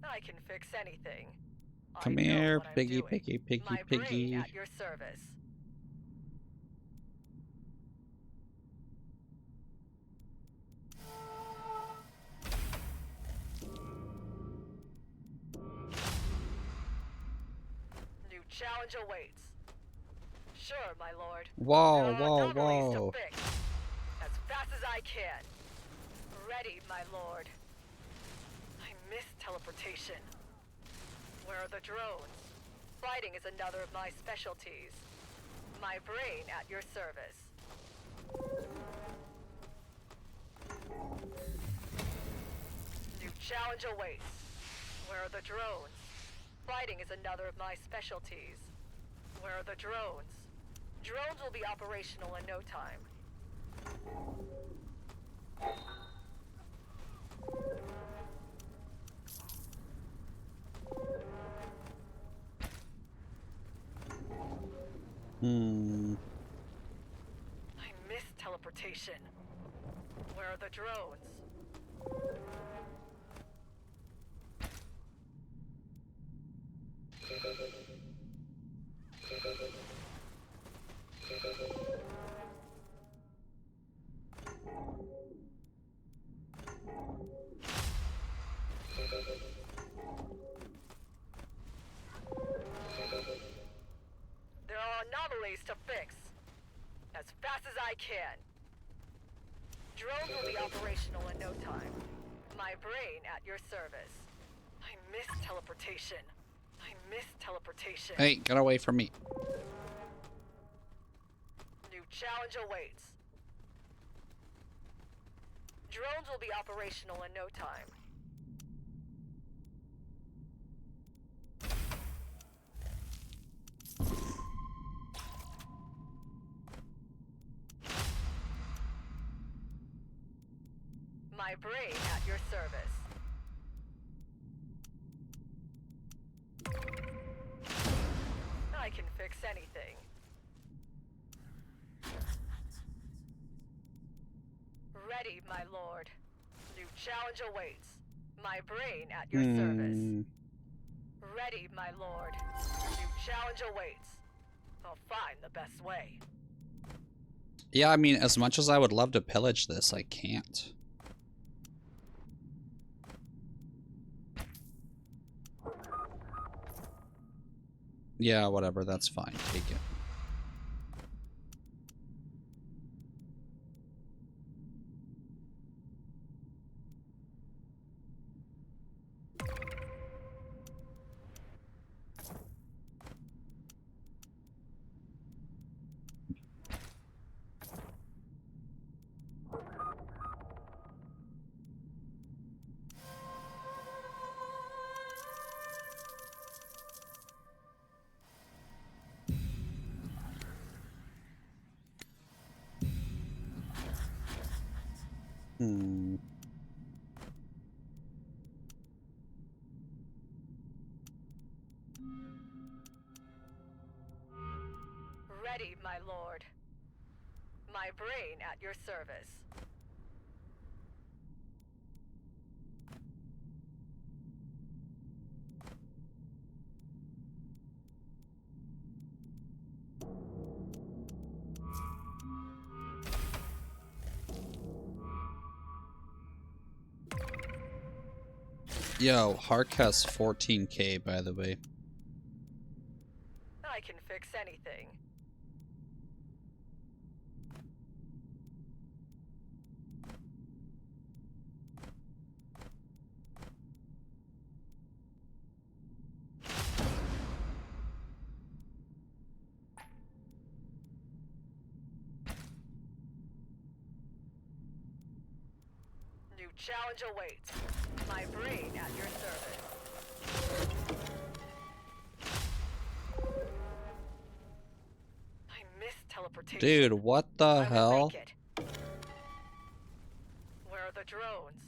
I can fix anything. Come I know here, what I'm piggy, doing. piggy, piggy, My brain piggy. at your service. New challenge awaits. Sure, my lord. Whoa, There are whoa, anomalies whoa. to fix. As fast as I can. Ready, my lord. I miss teleportation. Where are the drones? Fighting is another of my specialties. My brain at your service. New challenge awaits. Where are the drones? Fighting is another of my specialties. Where are the drones? Drones will be operational in no time. I miss teleportation. Where are the drones? There are anomalies to fix. As fast as I can. Drones will be operational in no time. My brain at your service. I miss teleportation. I miss teleportation. Hey, get away from me. New challenge awaits. Drones will be operational in no time. My brain at your service. I can fix anything. Ready, my lord. New challenge awaits. My brain at your service. Ready, my lord. New challenge awaits. I'll find the best way. Yeah, I mean, as much as I would love to pillage this, I can't. Yeah, whatever, that's fine. Take it. Ready, my lord. My brain at your service. Yo, Hark has 14k, by the way. I can fix anything. New challenge awaits. My brain at your service. I miss teleportation. Dude, what the I will hell? make it. Where are the drones?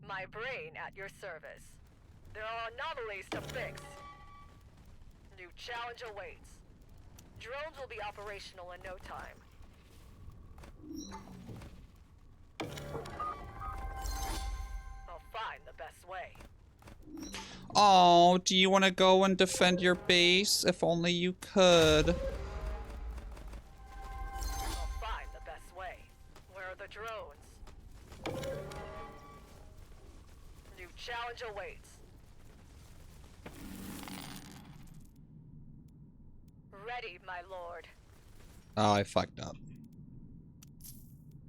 My brain at your service. There are anomalies to fix. New challenge awaits. Drones will be operational in no time. I'll find the best way. Oh, do you want to go and defend your base? If only you could. I'll find the best way. Where are the drones? New challenge awaits. Ready, my lord. Oh, I fucked up.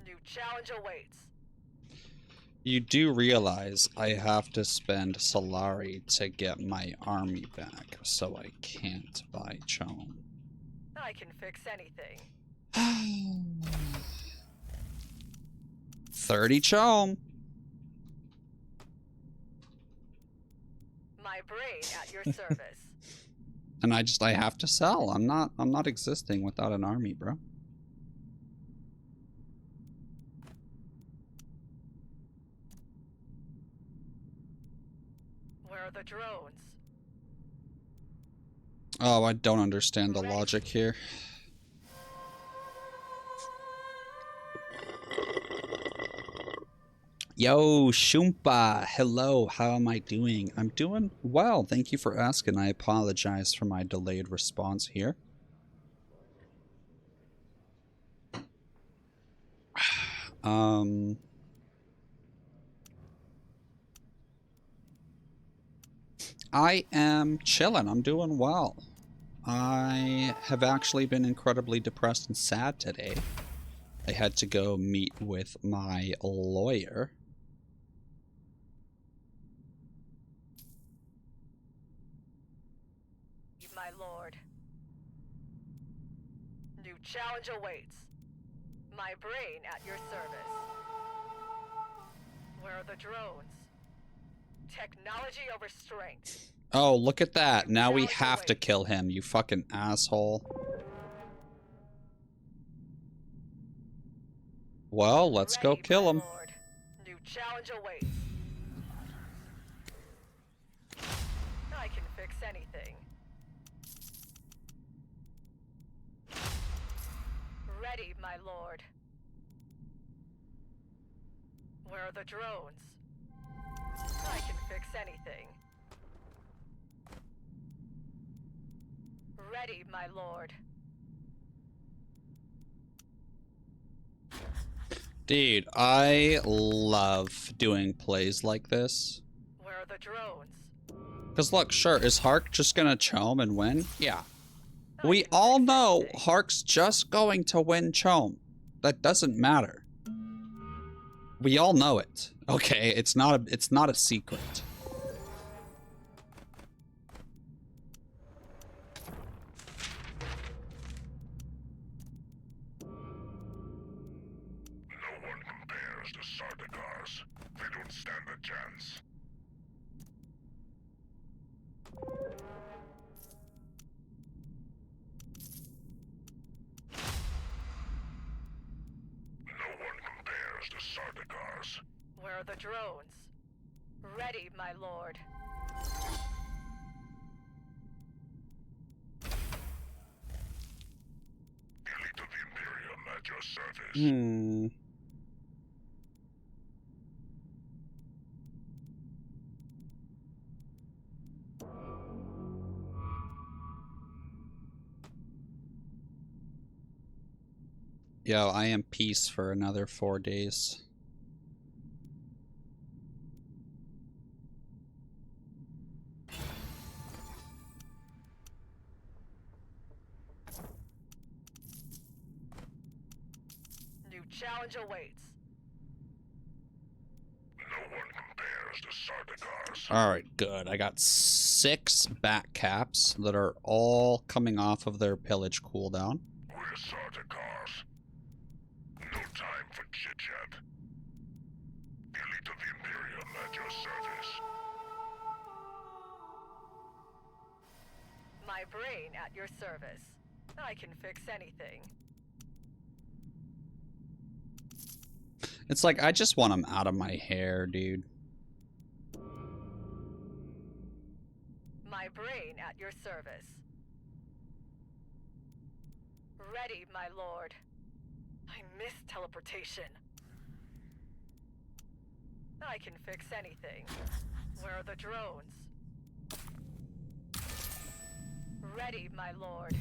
New challenge awaits. You do realize I have to spend Solari to get my army back, so I can't buy Chom. I can fix anything. 30 Chom. My brain at your service. And I have to sell. I'm not existing without an army, bro. Where are the drones? Oh, I don't understand the logic here. Yo, Shumpa, hello, how am I doing? I'm doing well, thank you for asking. I apologize for my delayed response here. I am chilling, I'm doing well. I have actually been incredibly depressed and sad today. I had to go meet with my lawyer. My lord. New challenge awaits. My brain at your service. Where are the drones? Technology over strength. Oh, look at that. Now we have to kill him, you fucking asshole. Well, let's go kill him. Lord. New challenge awaits. fix anything. Ready, my lord. Where are the drones? I can fix anything. Ready, my lord. Dude, I love doing plays like this. Where are the drones? Because look, sure, is Hark just gonna chome and win? Yeah. I We can all fix know anything. Hark's just going to win chome. That doesn't matter. We all know it. Okay, it's not a secret. No one compares to Sardaukars. They don't stand a chance. No one compares to Sardaukars. Where are the drones? Ready, my lord. Elite of the Imperium at your service. Hmm. Yo, I am peace for another 4 days. New challenge awaits. No one compares to Sardaukars. Alright, good. I got 6 back caps that are all coming off of their pillage cooldown. We're Sardaukars. No time for chit-chat. Elite of the Imperium at your service. My brain at your service. I can fix anything. It's like, I just want them out of my hair, dude. My brain at your service. Ready, my lord. I miss teleportation. I can fix anything. Where are the drones? Ready, my lord.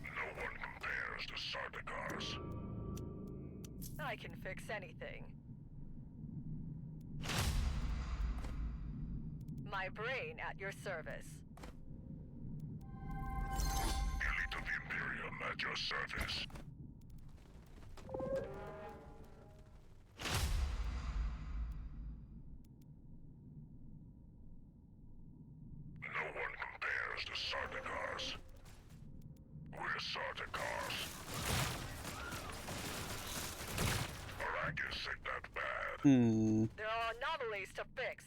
No one compares to Sardaukars. I can fix anything. My brain at your service. Elite of the Imperium at your service. No one compares to Sardaukars. We're Sardaukars. Arrakis ain't that bad. Hmm. There are anomalies to fix.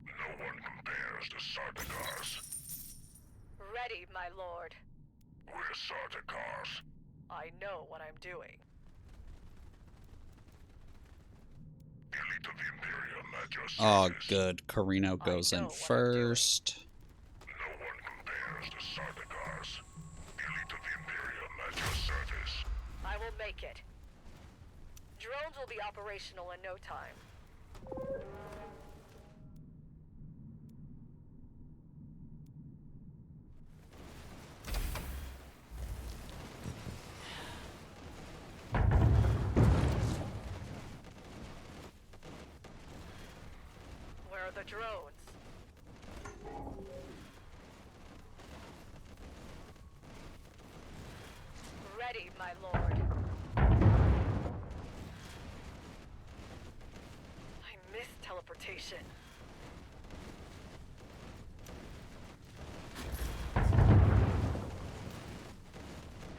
No one compares to Sardaukars. Ready, my lord. We're Sardaukars. I know what I'm doing. Elite of the Imperium at your Oh, service. good. Carino goes know in what I'm doing. first. No one compares to Sardaukars. Elite of the Imperium at your service. I will make it. Drones will be operational in no time. Where are the drones? Ready, my lord. I miss teleportation.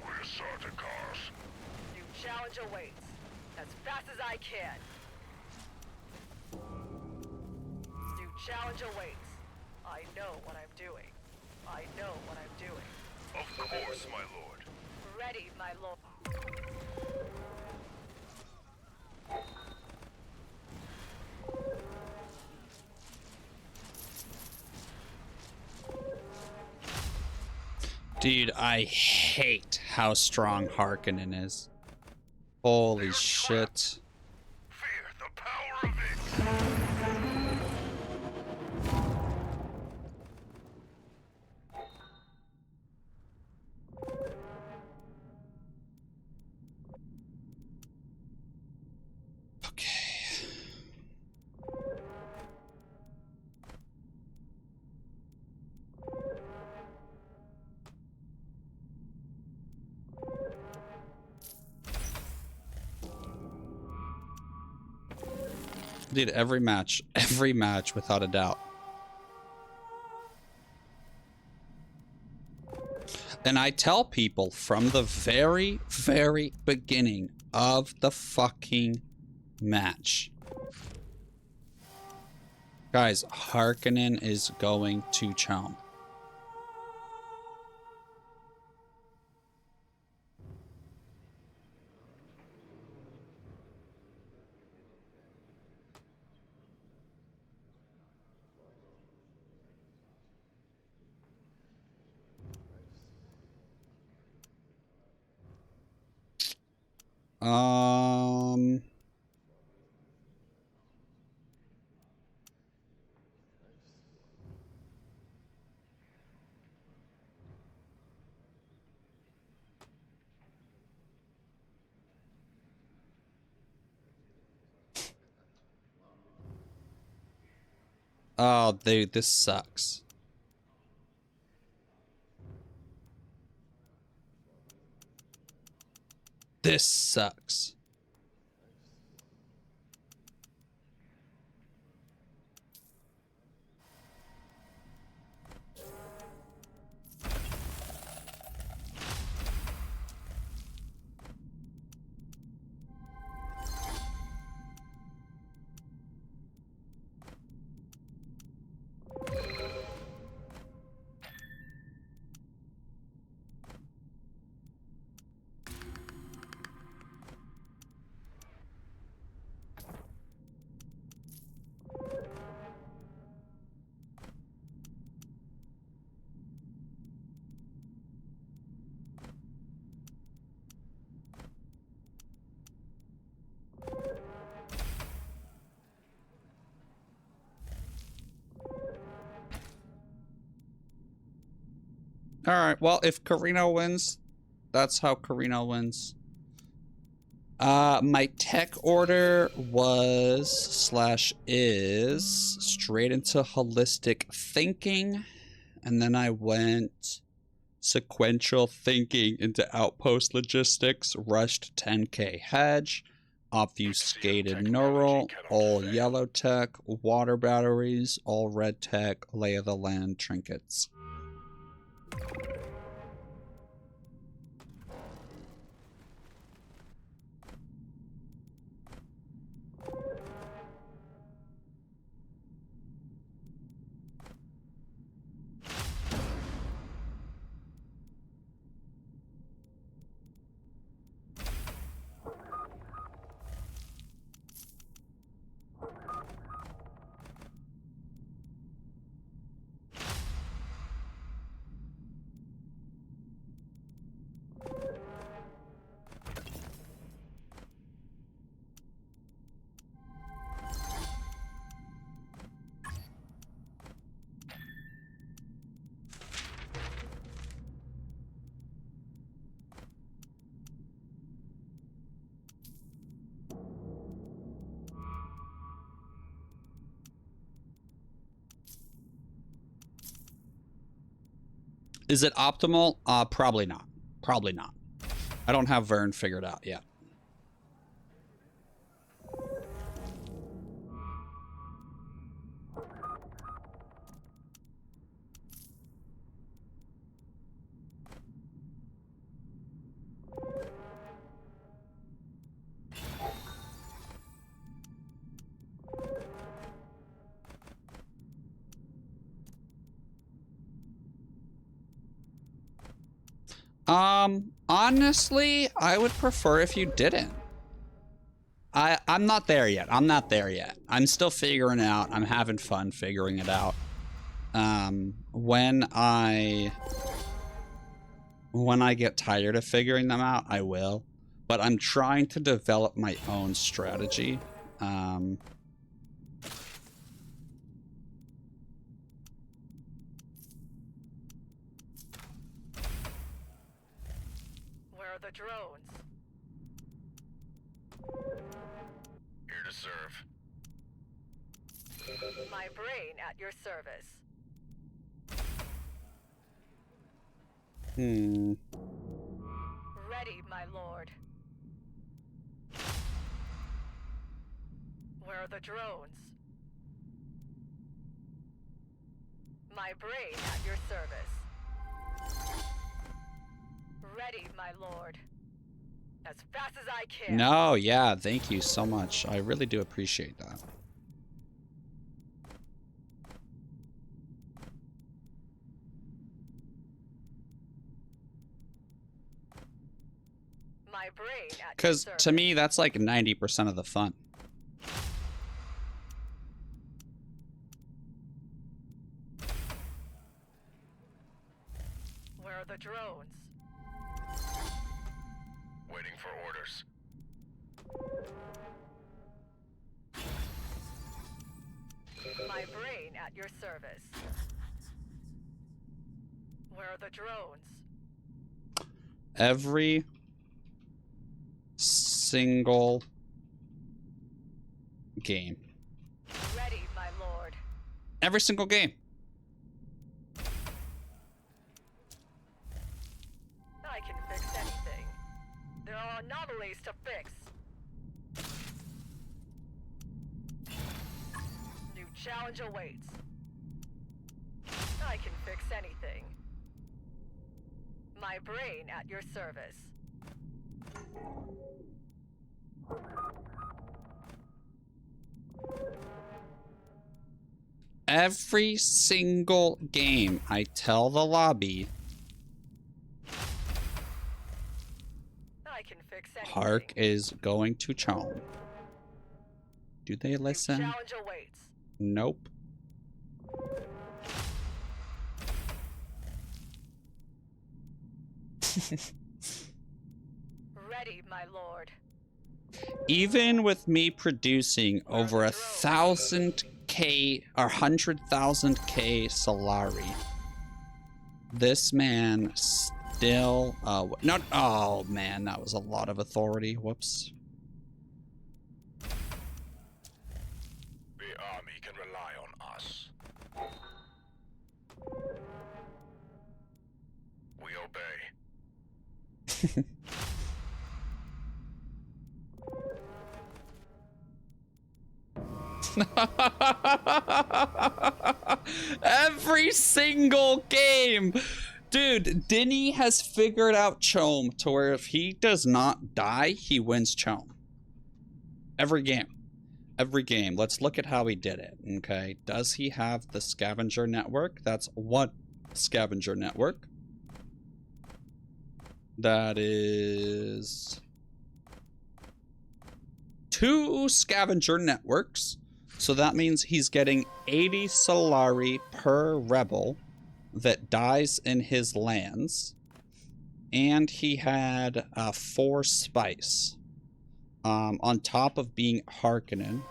We're Sardaukars. New challenge awaits. As fast as I can. New challenge awaits. I know what I'm doing. I know what I'm doing. Of course, my lord. Ready, my lord. Dude, I hate how strong Harkonnen is. Holy shit. Fear the power of it. Okay. Dude, every match without a doubt. And I tell people from the very, very beginning of the fucking match, guys, Harkonnen is going to chomp. Um... Oh, dude, this sucks. This sucks. All right, well, if Carino wins, that's how Carino wins. My tech order was / is straight into holistic thinking, and then I went sequential thinking into outpost logistics, rushed 10k hedge, obfuscated neural, all yellow tech, water batteries, all red tech, lay of the land trinkets. Is it optimal? Probably not. Probably not. I don't have Vern figured out yet. Honestly, I would prefer if you didn't. I'm not there yet. I'm not there yet. I'm still figuring it out. I'm having fun figuring it out. When I get tired of figuring them out, I will. But I'm trying to develop my own strategy. Where are the drones? Here to serve. My brain at your service. Ready, my lord. Where are the drones? My brain at your service. Ready, my lord. As fast as I can. No, yeah, thank you so much. I really do appreciate that. My brain at your Because service. to me, that's like 90% of the fun. Where are the drones? Waiting for orders. My brain at your service. Where are the drones? Every single game. Ready, my lord. Every single game. I can fix anything. There are anomalies to fix. New challenge awaits. I can fix anything. My brain at your service. Every single game, I tell the lobby, I can fix anything. Hark is going to Chome. Do they New listen? challenge awaits. Nope. Ready, my lord. Even with me producing over 1,000K or 100,000K Solari, this man still not. Oh man, that was a lot of authority. Whoops. The army can rely on us. We obey. Every single game. Dude, Denny has figured out Chome to where if he does not die, he wins Chome. Every game. Every game. Let's look at how he did it. Okay. Does he have the scavenger network? That's one scavenger network. That is 2 scavenger networks. So that means he's getting 80 Solari per rebel that dies in his lands. And he had 4 spice. On top of being Harkonnen.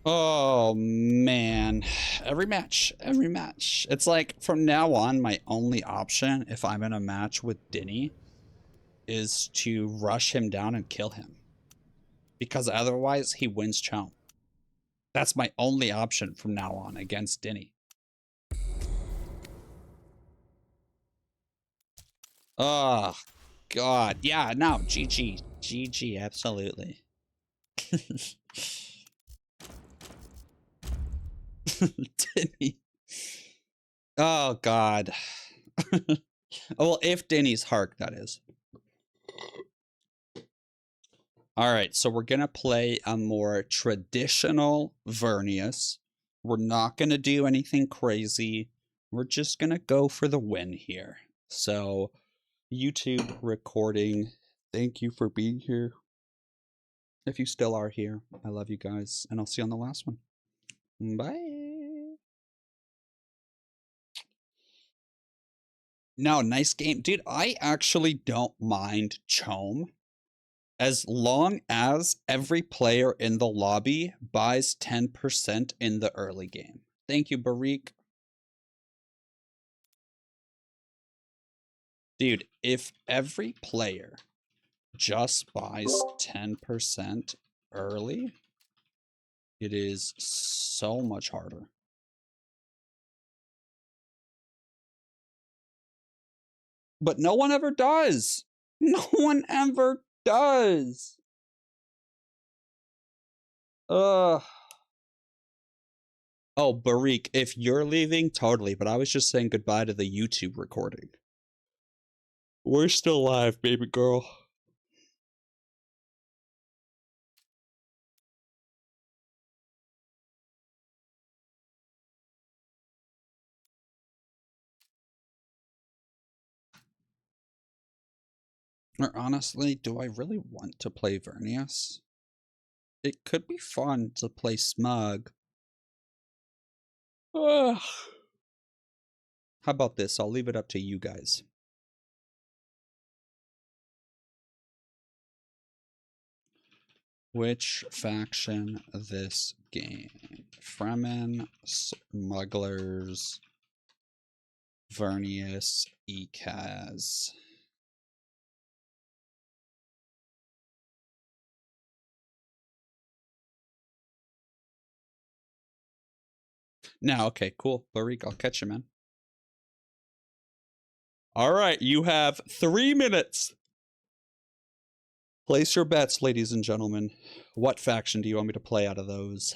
Oh man, every match. It's like from now on, my only option if I'm in a match with Denny is to rush him down and kill him, because otherwise he wins Chome. That's my only option from now on against Denny. Oh God, yeah, no, GG, absolutely. Denny. Oh God. Well, if Denny's Hark, that is. All right, so we're going to play a more traditional Vernius. We're not going to do anything crazy. We're just going to go for the win here. So, YouTube recording, thank you for being here. If you still are here, I love you guys, and I'll see you on the last one. Bye. No, nice game. Dude, I actually don't mind Chome as long as every player in the lobby buys 10% in the early game. Thank you, Barik. Dude, if every player just buys 10% early, it is so much harder. But no one ever does. No one ever does. Ugh. Oh, Barik, if you're leaving, totally. But I was just saying goodbye to the YouTube recording. We're still live, baby girl. Or honestly, do I really want to play Vernius? It could be fun to play Smug. Ugh. How about this? I'll leave it up to you guys. Which faction this game? Fremen, Smugglers, Vernius, Ekaz. Now, okay, cool. Barik, I'll catch you, man. All right, you have 3 minutes. Place your bets, ladies and gentlemen. What faction do you want me to play out of those?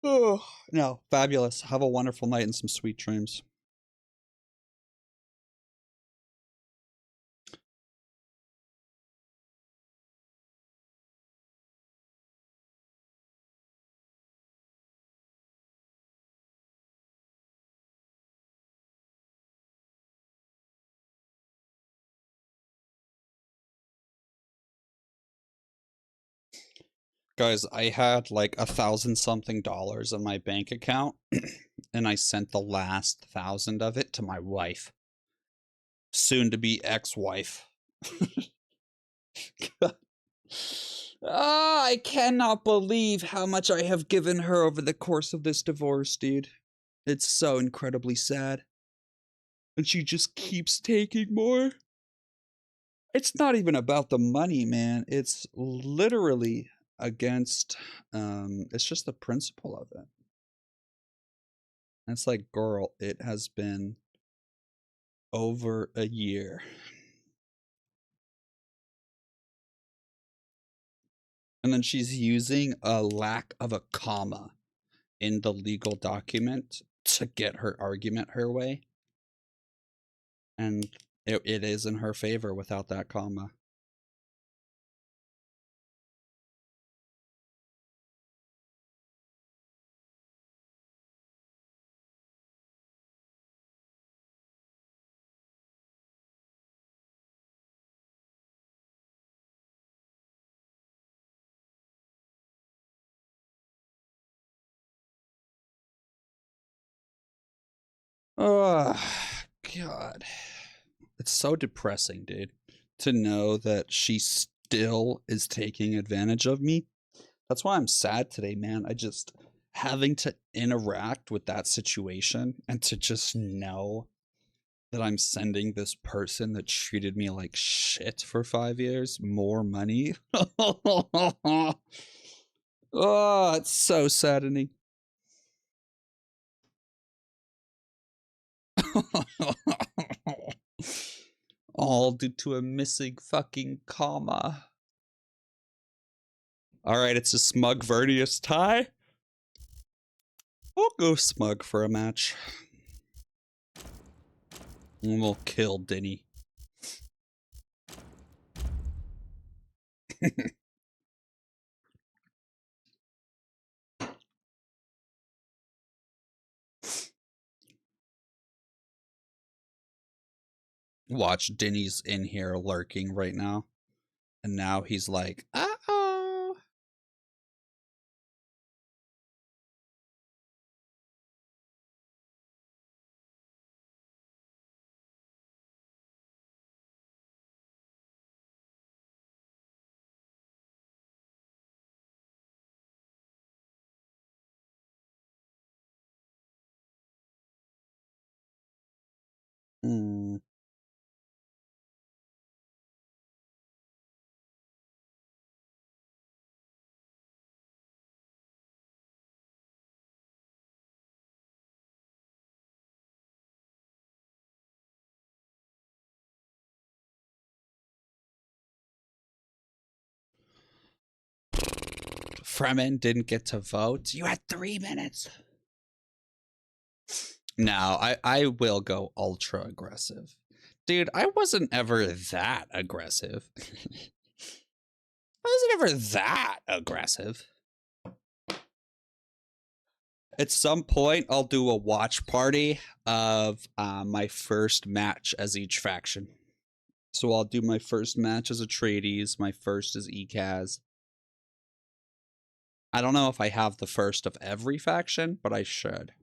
Oh, no, fabulous. Have a wonderful night and some sweet dreams. Guys, I had like $1,000-something in my bank account, and I sent the last 1,000 of it to my wife. Soon to be ex-wife. I cannot believe how much I have given her over the course of this divorce, dude. It's so incredibly sad. And she just keeps taking more. It's not even about the money, man. It's literally against, it's just the principle of it. And it's like, girl, it has been over a year. And then she's using a lack of a comma in the legal document to get her argument her way. And it is in her favor without that comma. Oh, God. It's so depressing, dude, to know that she still is taking advantage of me. That's why I'm sad today, man. I just having to interact with that situation and to just know that I'm sending this person that treated me like shit for 5 years more money. Oh, it's so saddening. All due to a missing fucking comma. Alright, it's a Smug Vernius tie. We'll go Smug for a match. And we'll kill Denny. Watch, Denny's in here lurking right now. And now he's like, uh-oh. Hmm. Fremen didn't get to vote. You had 3 minutes. No, I will go ultra aggressive. Dude, I wasn't ever that aggressive. I wasn't ever that aggressive. At some point, I'll do a watch party of my first match as each faction. So I'll do my first match as Atreides, my first as Ekaz. I don't know if I have the first of every faction, but I should.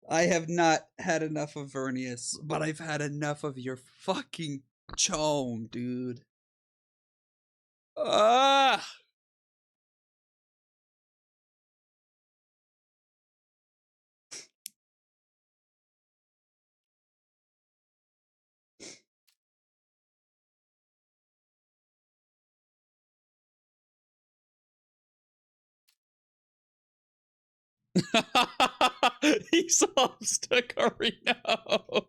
I have not had enough of Vernius, but I've had enough of your fucking chome, dude. Ah! He's lost a Carino.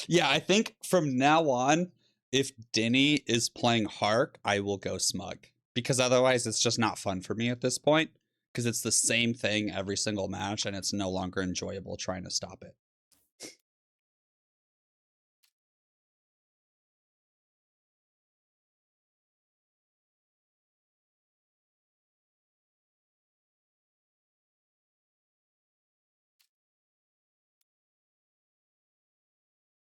Yeah, I think from now on, if Denny is playing Hark, I will go Smug. Because otherwise, it's just not fun for me at this point. Because it's the same thing every single match, and it's no longer enjoyable trying to stop it.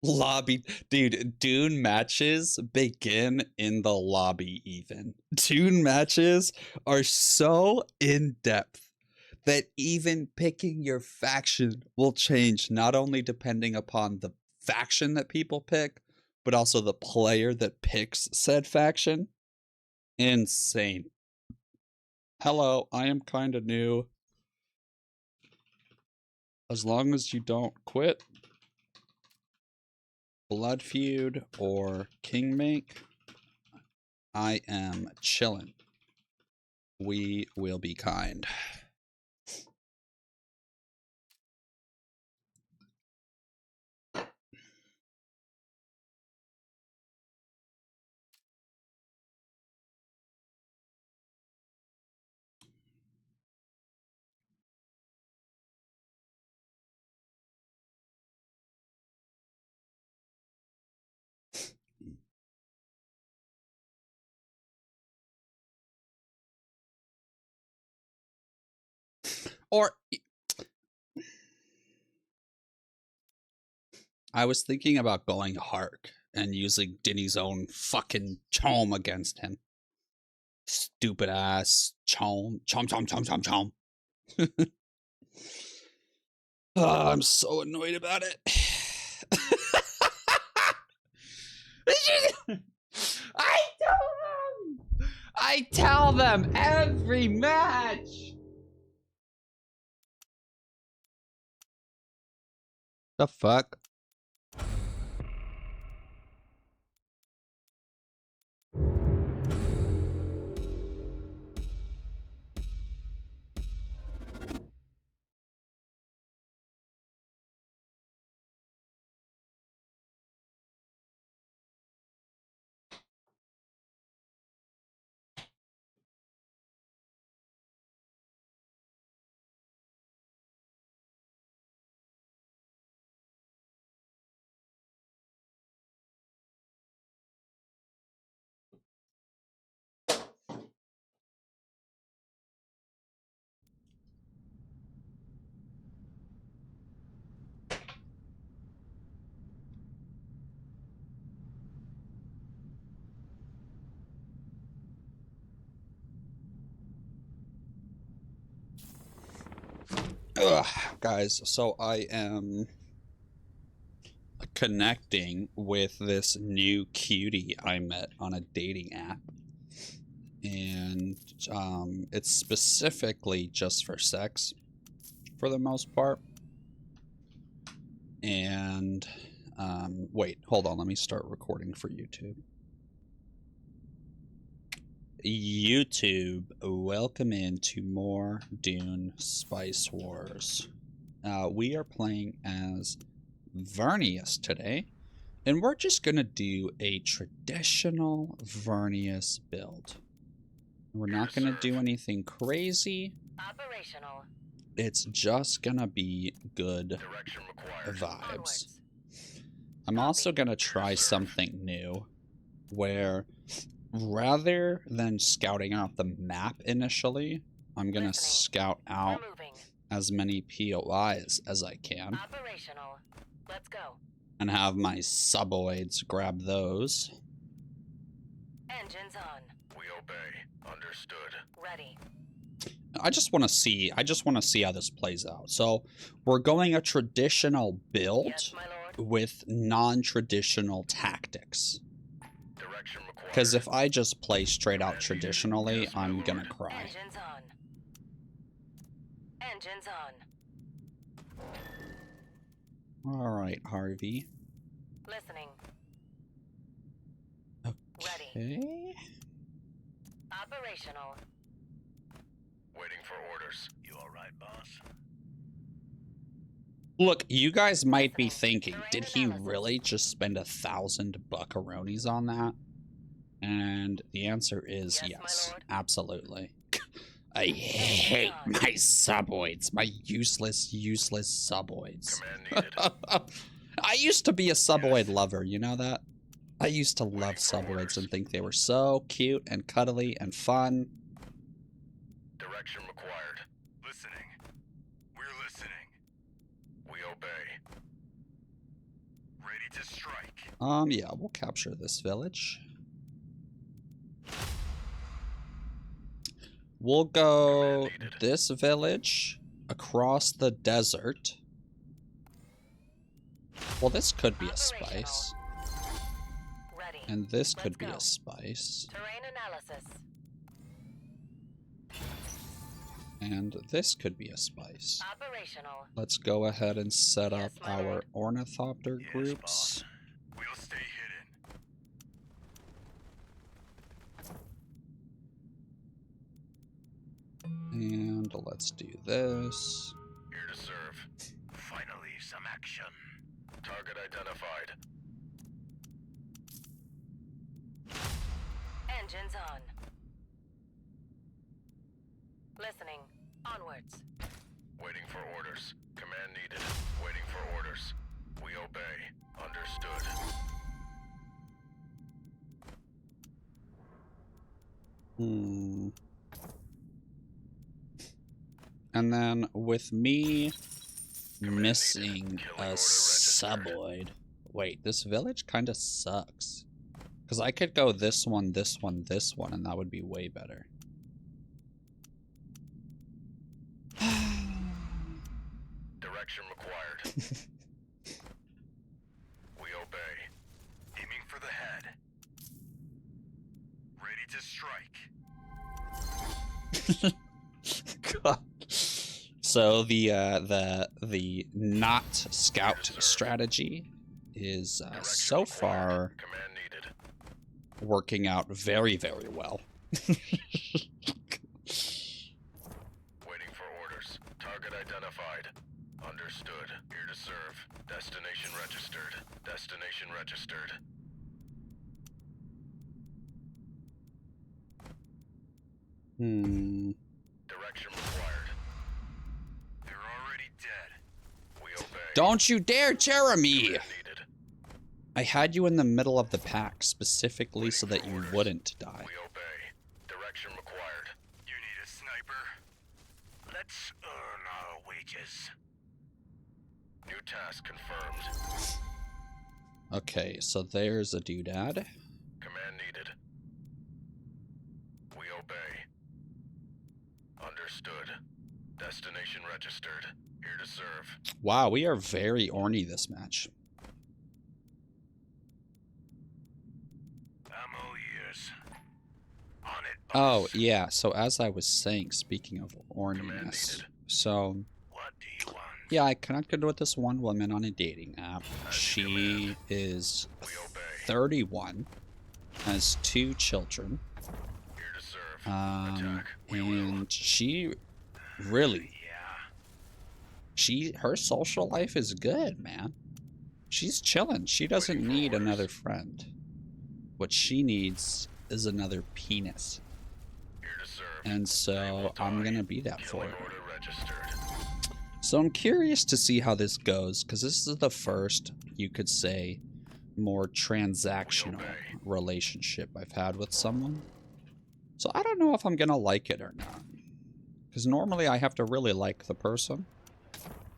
Lobby, dude, Dune matches begin in the lobby even. Dune matches are so in-depth that even picking your faction will change, not only depending upon the faction that people pick, but also the player that picks said faction. Insane. Hello, I am kinda new. As long as you don't quit Blood Feud or Kingmake, I am chillin'. We will be kind. Or I was thinking about going Hark and using Denny's own fucking chom against him. Stupid ass chom. Chom, chom, chom, chom, chom. Oh, I'm so annoyed about it. I tell them every match. The fuck? Ugh, guys, so I am connecting with this new cutie I met on a dating app. And it's specifically just for sex for the most part. And wait, hold on, let me start recording for YouTube. YouTube, welcome into more Dune Spice Wars. We are playing as Vernius today, and we're just gonna do a traditional Vernius build. We're not gonna do anything crazy. Operational. It's just gonna be good vibes. I'm also gonna try something new, where rather than scouting out the map initially, I'm gonna scout out as many POIs as I can. Operational. Let's go. And have my suboids grab those. Engines on. We obey. Understood. Ready. I just want to see how this plays out. So we're going a traditional build Yes, my lord. with non-traditional tactics. Direction required. Because if I just play straight out traditionally, I'm gonna cry. Engines on. Engines on. Alright, Harvey. Listening. Okay. Operational. Waiting for orders. You all right, boss? Look, you guys might be thinking, did he really just spend 1,000 buckaroonies on that? And the answer is Yes, my yes, lord. absolutely. I hate my suboids, my useless suboids. Command needed. I used to be a suboid lover, you know that? I used to love suboids and think they were so cute and cuddly and fun. Direction required. Listening. We're listening. We obey. Ready to strike. Yeah, we'll capture this village. We'll go this village across the desert. Well, this could be a spice. Ready. And this could Let's be go. a spice. Terrain analysis. And this could be a spice. Operational. Let's go ahead and set up Yes, my our lord. ornithopter Yes, groups. boss. We'll stay hidden. And let's do this. Here to serve. Finally, some action. Target identified. Engines on. Listening. Onwards. Waiting for orders. Command needed. Waiting for orders. We obey. Understood. And then with me Command missing needed. a Killing order registered. suboid. Wait, this village kind of sucks. Because I could go this one, this one, this one, and that would be way better. We obey. Aiming for the head. Ready to strike. God. So the not scout strategy is so far Command needed. working out very, very well. Waiting for orders. Target identified. Understood. Here to serve. Destination registered. Destination registered. Direction required. They're already dead. We obey. Don't you dare, Jeremy! Command needed. I had you in the middle of the pack specifically so that you wouldn't die. We obey. Direction required. You need a sniper? Let's earn our wages. New task confirmed. Okay, so there's a doodad. Command needed. We obey. Understood. Destination registered. Here to serve. Wow, we are very orny this match. Ammo years. On it. Oh, boss. yeah, so as I was saying, speaking of Command orniness, needed. so What do you want? yeah, I connected with this one woman on a dating app. She is We obey. 31, has 2 children, Here to serve. Attack. We will. and she really, Yeah. her social life is good, man. She's chilling. She doesn't Waiting for need orders. another friend. What she needs is another penis. Here to serve. And so I'm gonna be that for Killing her. order registered. So I'm curious to see how this goes, because this is the first, you could say, more transactional relationship I've had with someone. So I don't know if I'm gonna like it or not. Because normally I have to really like the person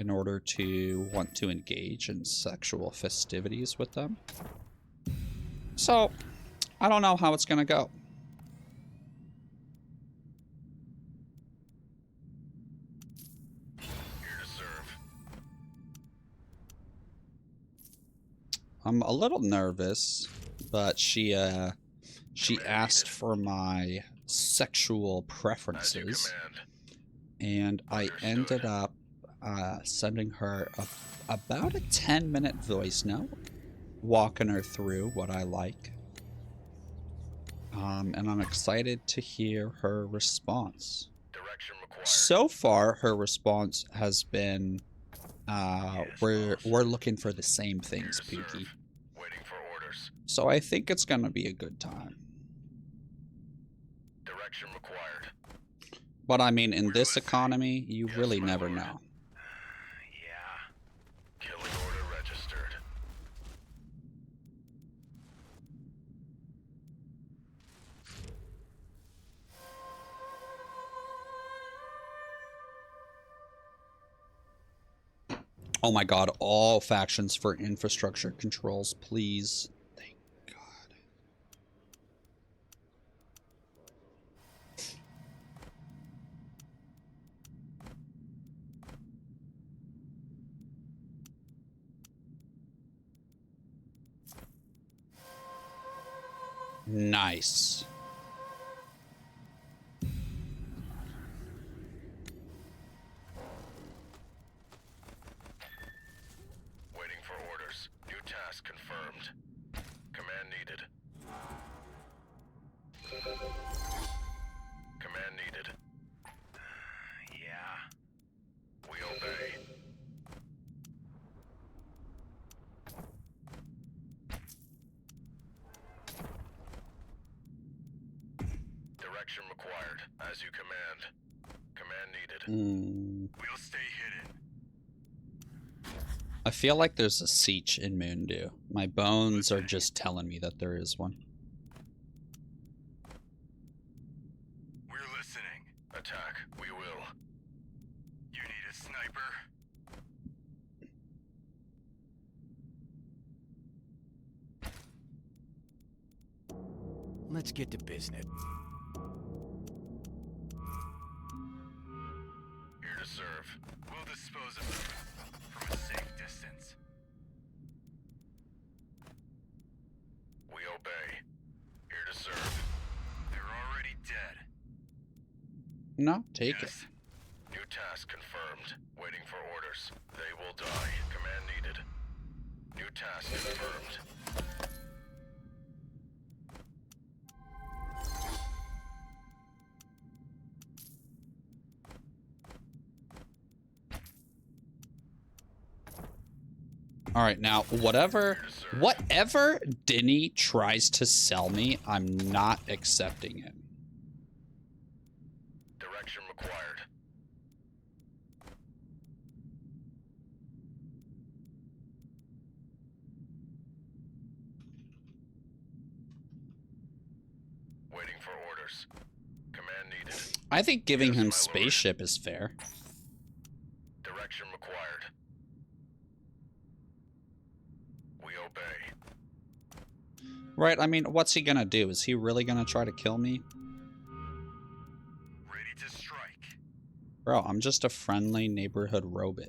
in order to want to engage in sexual festivities with them. So I don't know how it's gonna go. Here to serve. I'm a little nervous, but she asked for my sexual As you preferences, command. and I ended up sending her about a 10-minute voice note, walking her through what I like. And I'm excited to hear her response. Direction required. So far, her response has been, we're looking for the same Here things, to Pookie. serve. Waiting for orders. So I think it's gonna be a good time. Direction required. But I mean, in this economy, you really never know. Yeah. Killing order registered. Oh my god, all factions for infrastructure controls, please. Thank god. Nice. Waiting for orders. New task confirmed. Command needed. Command needed. Yeah. We obey. Direction required. As you command. Command needed. We'll stay hidden. I feel like there's a Siege in Moondew. My bones are just telling me that there is one. We're listening. Attack. We will. You need a sniper? Let's get to business. Here to serve. We'll dispose of them from a safe distance. distance. We obey. Here to serve. They're already dead. No, take it. New task confirmed. Waiting for orders. They will die. Command needed. New task confirmed. All right, now whatever Denny tries to sell me, I'm not accepting it. Direction required. Waiting for orders. Command needed. I think giving Yes, him my lord. spaceship is fair. Direction required. We obey. Right, I mean, what's he gonna do? Is he really gonna try to kill me? Ready to strike. Bro, I'm just a friendly neighborhood robot.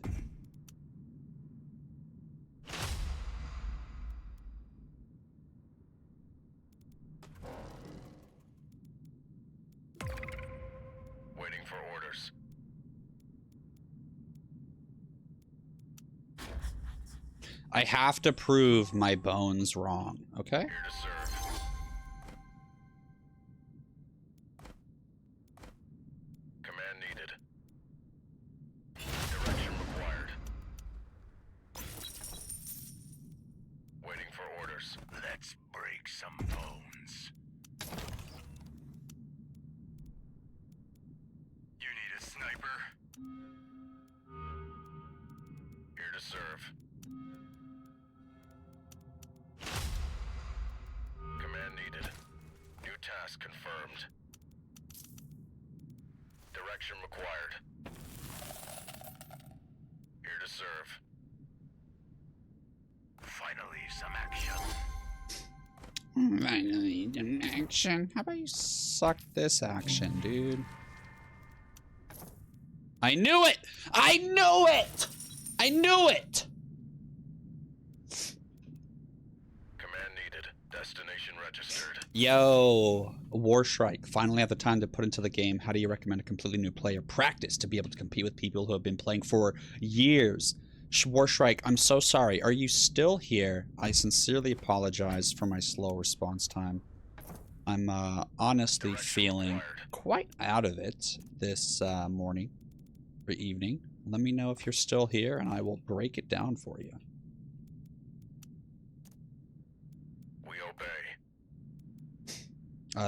Waiting for orders. I have to prove my bones wrong, okay? Here to serve. Command needed. Direction required. Waiting for orders. Let's break some bones. You need a sniper? Here to serve. Command needed. New task confirmed. Direction required. Here to serve. Finally, some action. Finally, an action. How about you suck this action, dude? I knew it! I knew it! I knew it! Command needed. Destination registered. Yo, Warstrike. Finally have the time to put into the game. How do you recommend a completely new player practice to be able to compete with people who have been playing for years? Warstrike, I'm so sorry. Are you still here? I sincerely apologize for my slow response time. I'm honestly feeling quite out of it this morning or evening. Let me know if you're still here and I will break it down for you. We obey.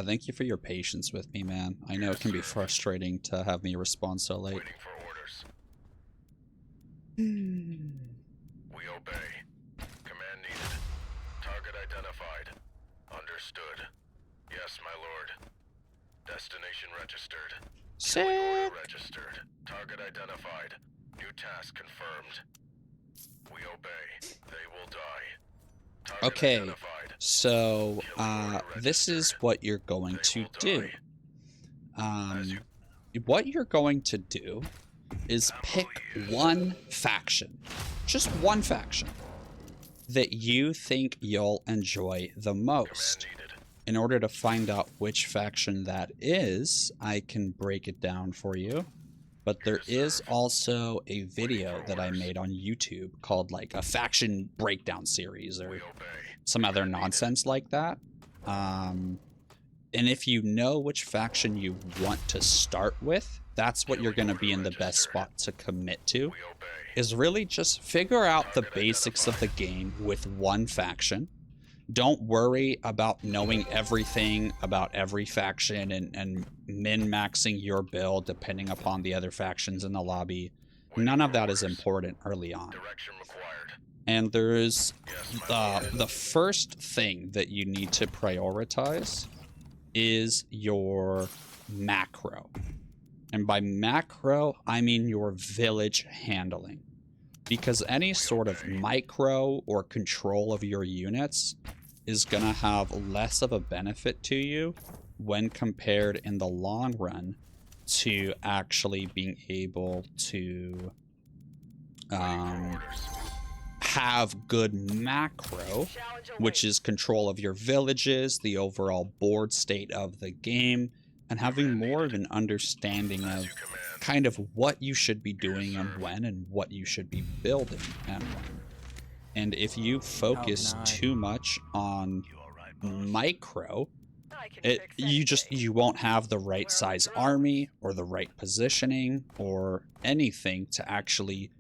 Thank you for your patience with me, man. I know it can be frustrating to have me respond so late. Waiting for orders. We obey. Command needed. Target identified. Understood. Yes, my lord. Destination registered. Sick. Order registered. Target identified. New task confirmed. We obey. They will die. Target Okay, identified. so this is what you're going They to will do. die. What you're going to do is pick one faction, just one faction, that you think you'll enjoy the most. Command needed. In order to find out which faction that is, I can break it down for you. But there is also a video that I made on YouTube called like a faction breakdown series or We obey. some other nonsense like that. And if you know which faction you want to start with, that's what you're going to be in the best spot to commit to. We obey. Is really just figure out the basics of the game with one faction. Don't worry about knowing everything about every faction and min-maxing your build depending upon the other factions in the lobby. None of that is important early on. Direction required. And there's Yes, my lord. the first thing that you need to prioritize is your macro. And by macro, I mean your village handling. Because any sort of micro or control of your units is going to have less of a benefit to you when compared in the long run to actually being able to Waiting for orders. have good macro, which is control of your villages, the overall board state of the game, and having more of an understanding of kind of what you should be doing and when, and what you should be building and when. And if you focus too much on micro, you won't have the right size army or the right positioning or anything to actually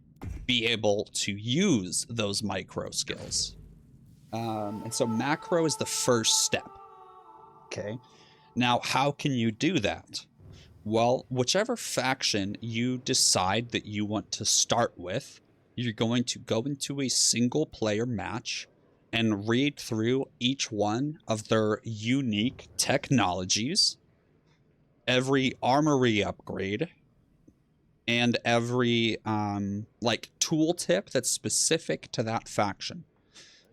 be able to use those micro skills. And so macro is the first step. Okay. Now, how can you do that? Well, whichever faction you decide that you want to start with, you're going to go into a single player match and read through each one of their unique technologies, every armory upgrade, and every like tooltip that's specific to that faction.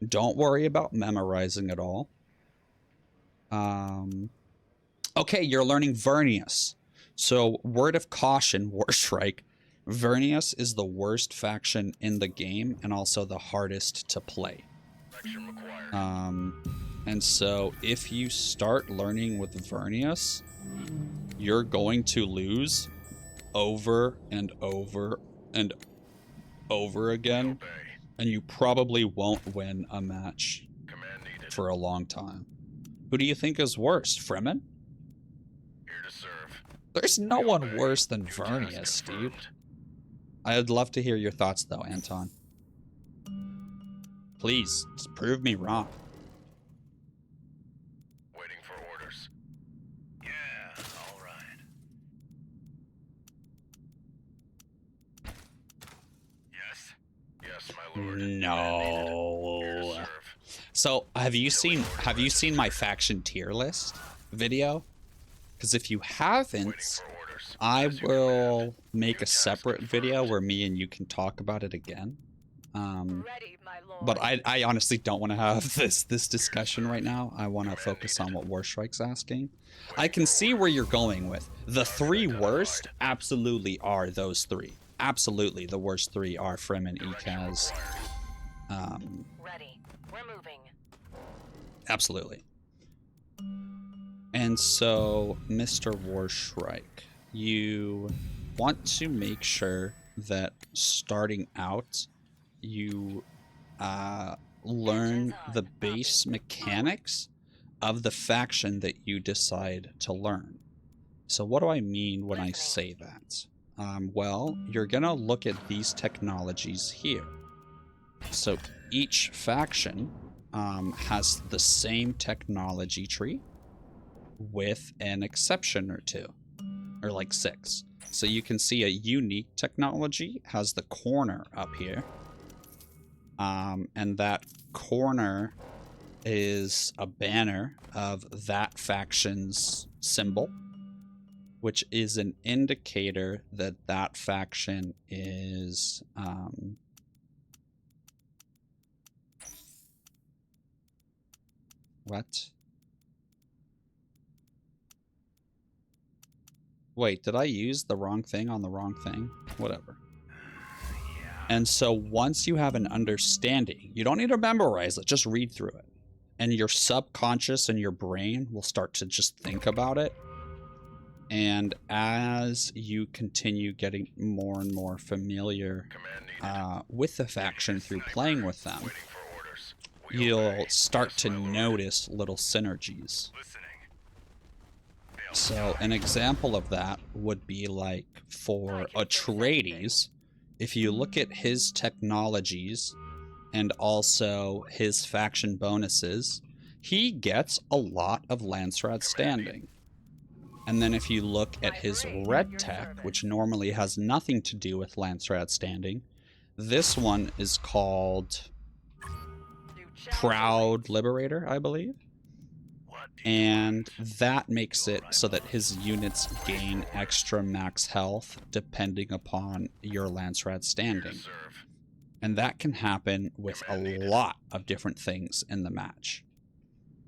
Don't worry about memorizing it all. Okay, you're learning Vernius. So, word of caution, Warstrike. Vernius is the worst faction in the game and also the hardest to play. And so if you start learning with Vernius, you're going to lose over and over and over again, and you probably won't win a match for a long time. Who do you think is worse, Fremen? There's no one worse than Vernius, dude. I'd love to hear your thoughts, though, Anton. Please, just prove me wrong. Waiting for orders. Yeah, all right. Yes. Yes, my lord. No. So, have you seen my faction tier list video? Because if you haven't, I will make a separate video where me and you can talk about it again. But I honestly don't want to have this discussion right now. I want to focus on what Warstrike's asking. I can see where you're going with. The three worst absolutely are those three. Absolutely, the worst three are Fremen, Ekaz. Ready. We're moving. Absolutely. And so, Mr. Warstrike, you want to make sure that starting out, you learn the base mechanics of the faction that you decide to learn. So what do I mean when I say that? Well, you're gonna look at these technologies here. So each faction has the same technology tree with an exception or two, or like 6. So you can see a unique technology has the corner up here. And that corner is a banner of that faction's symbol, which is an indicator that that faction is what? Wait, did I use the wrong thing on the wrong thing? Whatever. And so once you have an understanding, you don't need to memorize it, just read through it. And your subconscious and your brain will start to just think about it. And as you continue getting more and more familiar with the faction through playing with them, you'll start to notice little synergies. So an example of that would be like for Atreides. If you look at his technologies and also his faction bonuses, he gets a lot of Landsraad standing. And then if you look at his red tech, which normally has nothing to do with Landsraad standing, this one is called Proud Liberator, I believe. And that makes it so that his units gain extra max health depending upon your Landsraad standing. And that can happen with a lot of different things in the match.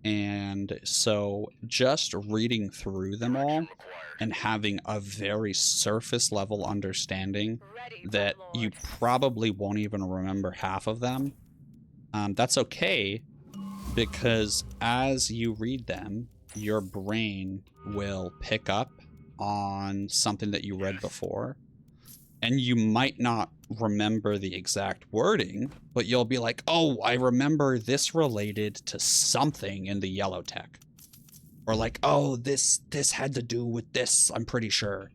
And so just reading through them all Required. and having a very surface level understanding Ready, that my you lord. probably won't even remember half of them, that's okay, because as you read them, your brain will pick up on something that you read before, and you might not remember the exact wording, but you'll be like, oh, I remember this related to something in the yellow tech. Or like, oh, this had to do with this, I'm pretty sure.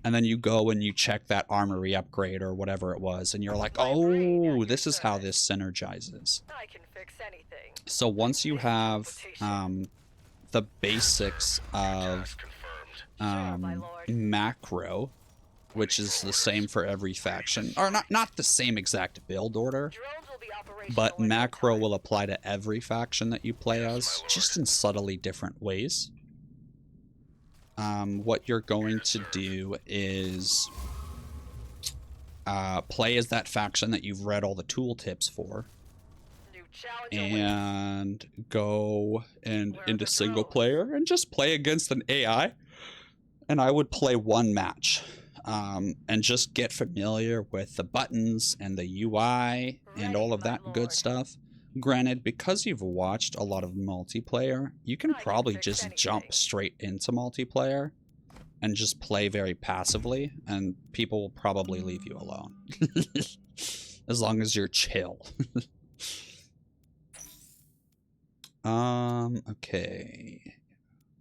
And then you go and you check that armory upgrade or whatever it was, and you're like, oh, this is how this synergizes. I can fix anything. So once you have Teleportation. the basics of Task confirmed. Sure, my lord. macro, which is the same for every faction, or not the same exact build order, Drones will be operational but in no macro time. will apply to every faction that you play as, just in subtly different ways. What you're going to do is play as that faction that you've read all the tooltips for, New challenge awaits. and go and Where are into the single drones? player and just play against an AI. And I would play one match, and just get familiar with the buttons and the UI and all of Ready, that my good lord. stuff. Granted, because you've watched a lot of multiplayer, you can I can probably fix just anything. jump straight into multiplayer and just play very passively, and people will probably leave you alone. As long as you're chill. Okay.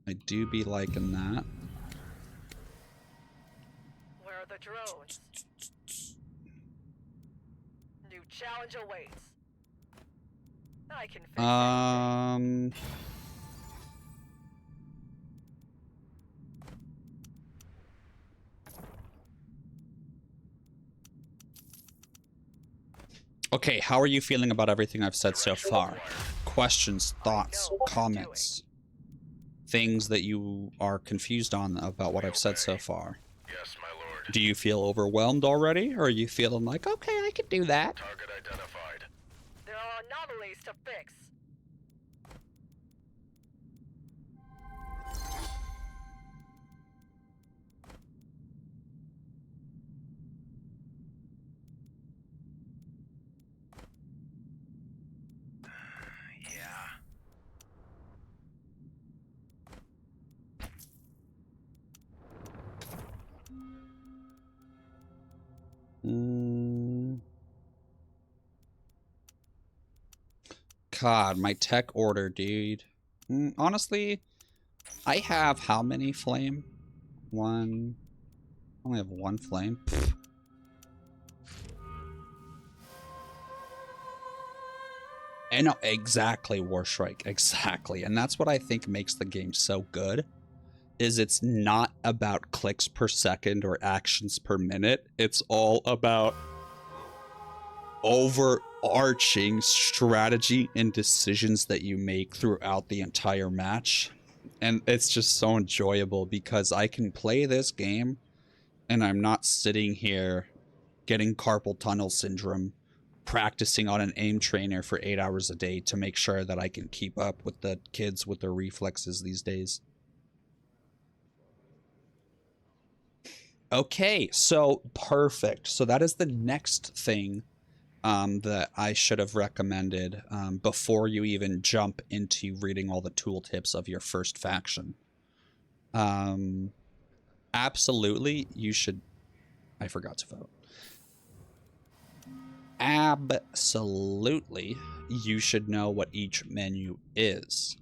I do be liking that. Where are the drones? New challenge awaits. I can fix anything. Okay, how are you feeling about everything I've said so far? Questions, thoughts, know what I'm comments, things that you are confused on about what I've said so far. Yes, my lord. Do you feel overwhelmed already, or are you feeling like, okay, I can do that? Target identified. There are anomalies to fix. Yeah. God, my tech order, dude. Honestly, I have how many flame? One. I only have one flame. Pfft. I know, exactly, Warstrike, exactly. And that's what I think makes the game so good, is it's not about clicks per second or actions per minute. It's all about overarching strategy and decisions that you make throughout the entire match. And it's just so enjoyable because I can play this game and I'm not sitting here getting carpal tunnel syndrome, practicing on an aim trainer for 8 hours a day to make sure that I can keep up with the kids with their reflexes these days. Okay, so perfect. So that is the next thing that I should have recommended before you even jump into reading all the tooltips of your first faction. Absolutely, you should... I forgot to vote. Absolutely, you should know what each menu is.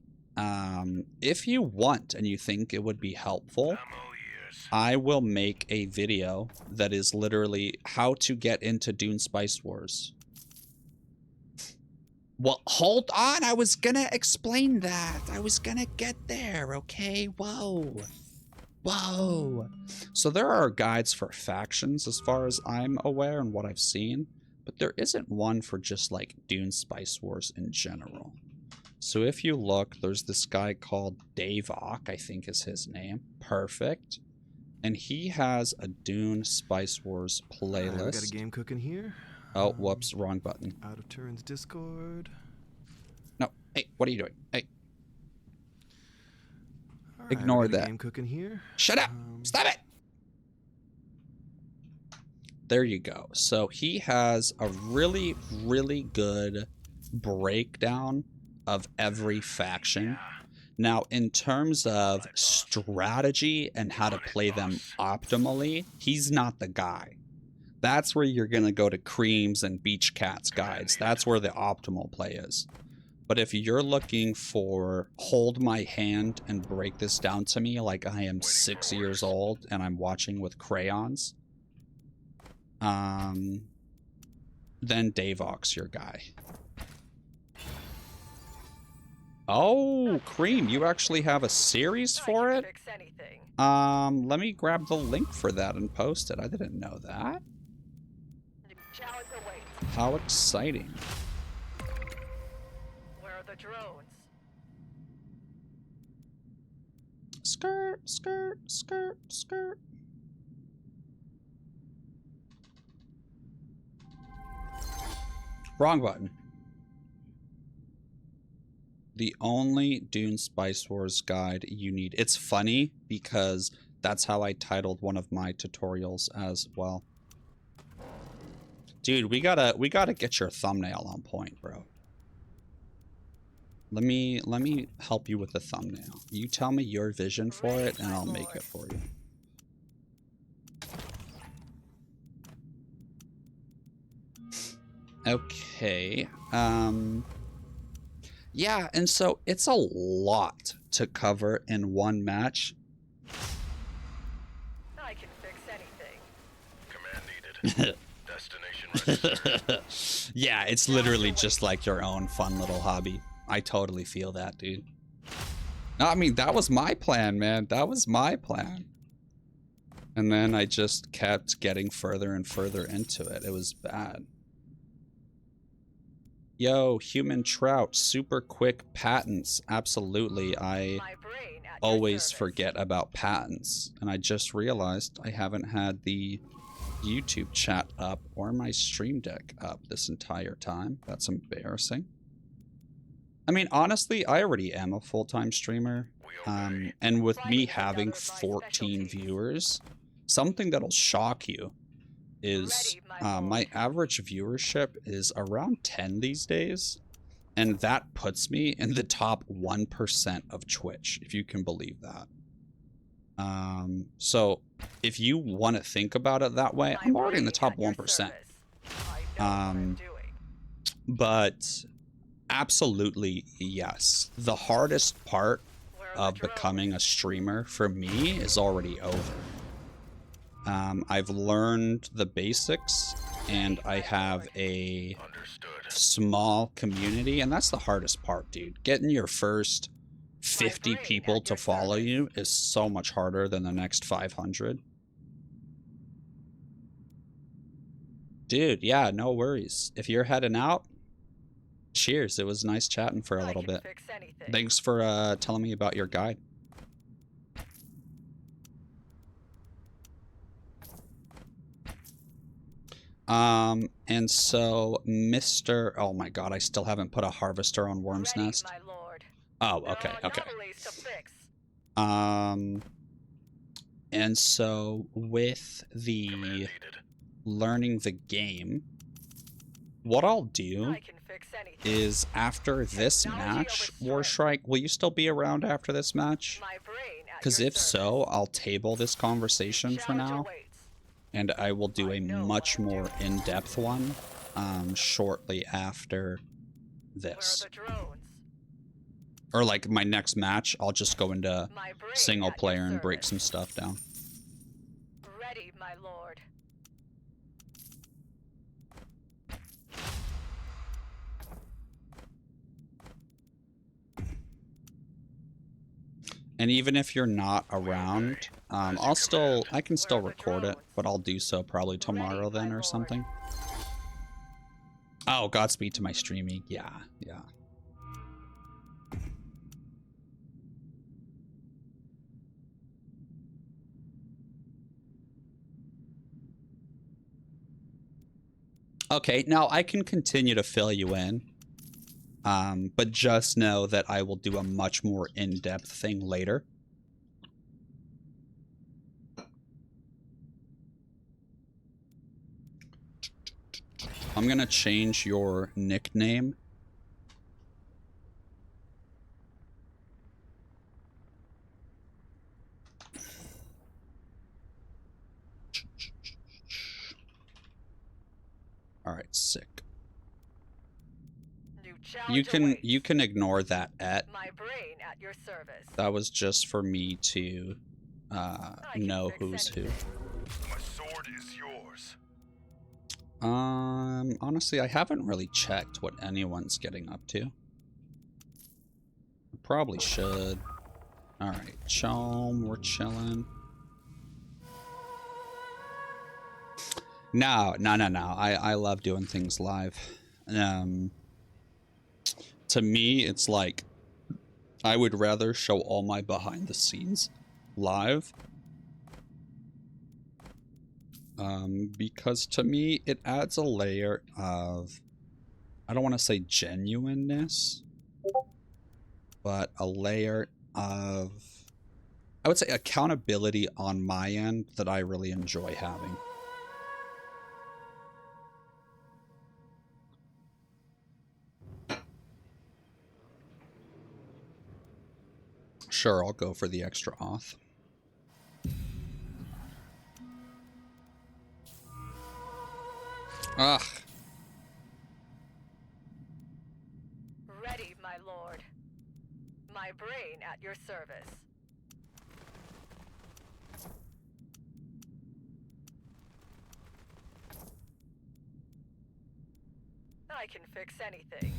If you want and you think it would be helpful, Ammo years. I will make a video that is literally how to get into Dune Spice Wars. Well, hold on. I was gonna explain that. I was gonna get there, okay? Whoa. Whoa. So there are guides for factions as far as I'm aware and what I've seen, but there isn't one for just like Dune Spice Wars in general. So if you look, there's this guy called Davok, I think is his name. Perfect. And he has a Dune Spice Wars Alright, we got a playlist. game cooking here. Oh, whoops, wrong button. Out of turns Discord. No, hey, what are you doing? Hey. Ignore I got a that. game cooking here. Shut up! Stop it! There you go. So he has a really, really good breakdown of every faction. Now, in terms of strategy and how to play them optimally, he's not the guy. That's where you're going to go to Creams and Beach Cats guides. That's where the optimal play is. But if you're looking for hold my hand and break this down to me like I am 6 years old and I'm watching with crayons, then Davok's your guy. Oh, Cream, you actually have a series for it? Fix anything. Let me grab the link for that and post it. I didn't know that. New challenge awaits. How exciting. Where are the drones? Skirt, skirt, skirt, skirt. Wrong button. The only Dune Spice Wars guide you need. It's funny because that's how I titled one of my tutorials as well. Dude, we gotta get your thumbnail on point, bro. Let me help you with the thumbnail. You tell me your vision for it and I'll make it for you. Okay. Yeah, and so it's a lot to cover in one match. I can fix anything. Command needed. Destination registered. Yeah, it's literally just like your own fun little hobby. I totally feel that, dude. No, I mean, that was my plan, man. That was my plan. And then I just kept getting further and further into it. It was bad. Yo, Human Trout, super quick patents. Absolutely. I My brain at your always service. forget about patents. And I just realized I haven't had the YouTube chat up or my stream deck up this entire time. That's embarrassing. I mean, honestly, I already am a full-time streamer. And with me having 14 viewers, something that'll shock you is my average viewership is around 10 these days, and that puts me in the top 1% of Twitch, if you can believe that. So if you want to think about it that way, I'm already in the top 1%. But absolutely, yes. The hardest part of becoming a streamer for me is already over. I've learned the basics, and I have a small community, and that's the hardest part, dude. Getting your first 50 people to follow you is so much harder than the next 500. Dude, yeah, no worries. If you're heading out, cheers. It was nice chatting for a little bit. Thanks for telling me about your guide. And so Mr. Oh my god, I still haven't put a harvester on Worm's Nest. Oh, okay, okay. And so with the learning the game, what I'll do is after this match, Warstrike, will you still be around after this match? Because if so, I'll table this conversation for now. And I will do a much more in-depth one shortly after this. Or like my next match, I'll just go into single player and break some stuff down. Ready, my lord. And even if you're not around, I can still record it, but I'll do so probably tomorrow then or something. Oh, Godspeed to my streaming. Yeah, yeah. Okay, now I can continue to fill you in. But just know that I will do a much more in-depth thing later. I'm gonna change your nickname. All right, sick. New challenge You can ignore that at. My brain at your service. That was just for me to know who's who. My sword is yours. Honestly, I haven't really checked what anyone's getting up to. I probably should. All right, Chom, we're chilling. No. I love doing things live. To me, it's like I would rather show all my behind the scenes live. Because to me, it adds a layer of, I don't want to say genuineness, but a layer of, I would say, accountability on my end that I really enjoy having. Sure, I'll go for the extra auth. Ugh. Ready, my lord. My brain at your service. I can fix anything.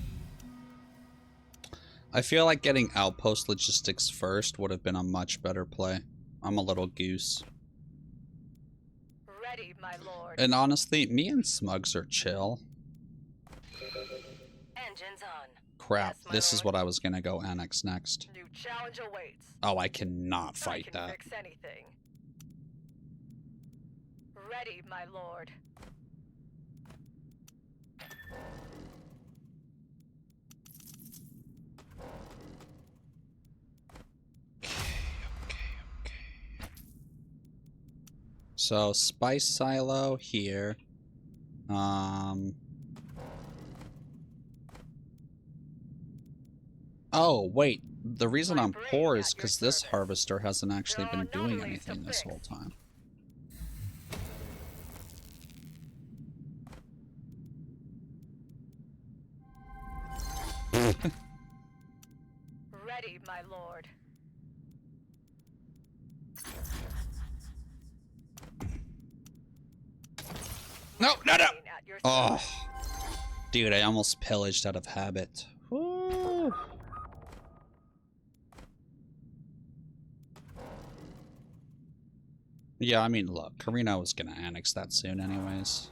I feel like getting outpost logistics first would have been a much better play. I'm a little goose. Ready, my lord. And honestly, me and Smugs are chill. Engines on. Crap, Yes, my this is lord. what I was gonna go annex next. New challenge awaits. Oh, I cannot fight I can that. fix anything. Ready, my lord. So, spice silo here. Oh, wait. The reason I'm poor is because this harvester hasn't actually been doing anything this whole time. Ready, my lord. No. Brain at your Oh. service. Dude, I almost pillaged out of habit. Woo. Yeah, I mean, look, Karina was gonna annex that soon anyways.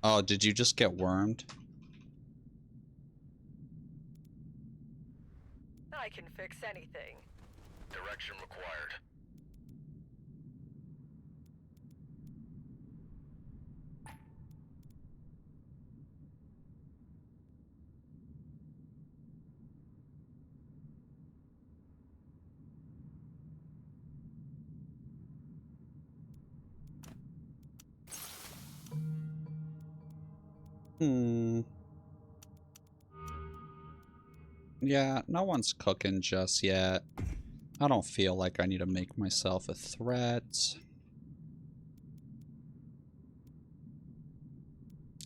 Oh, did you just get wormed? I can fix anything. Direction required. Yeah, no one's cooking just yet. I don't feel like I need to make myself a threat.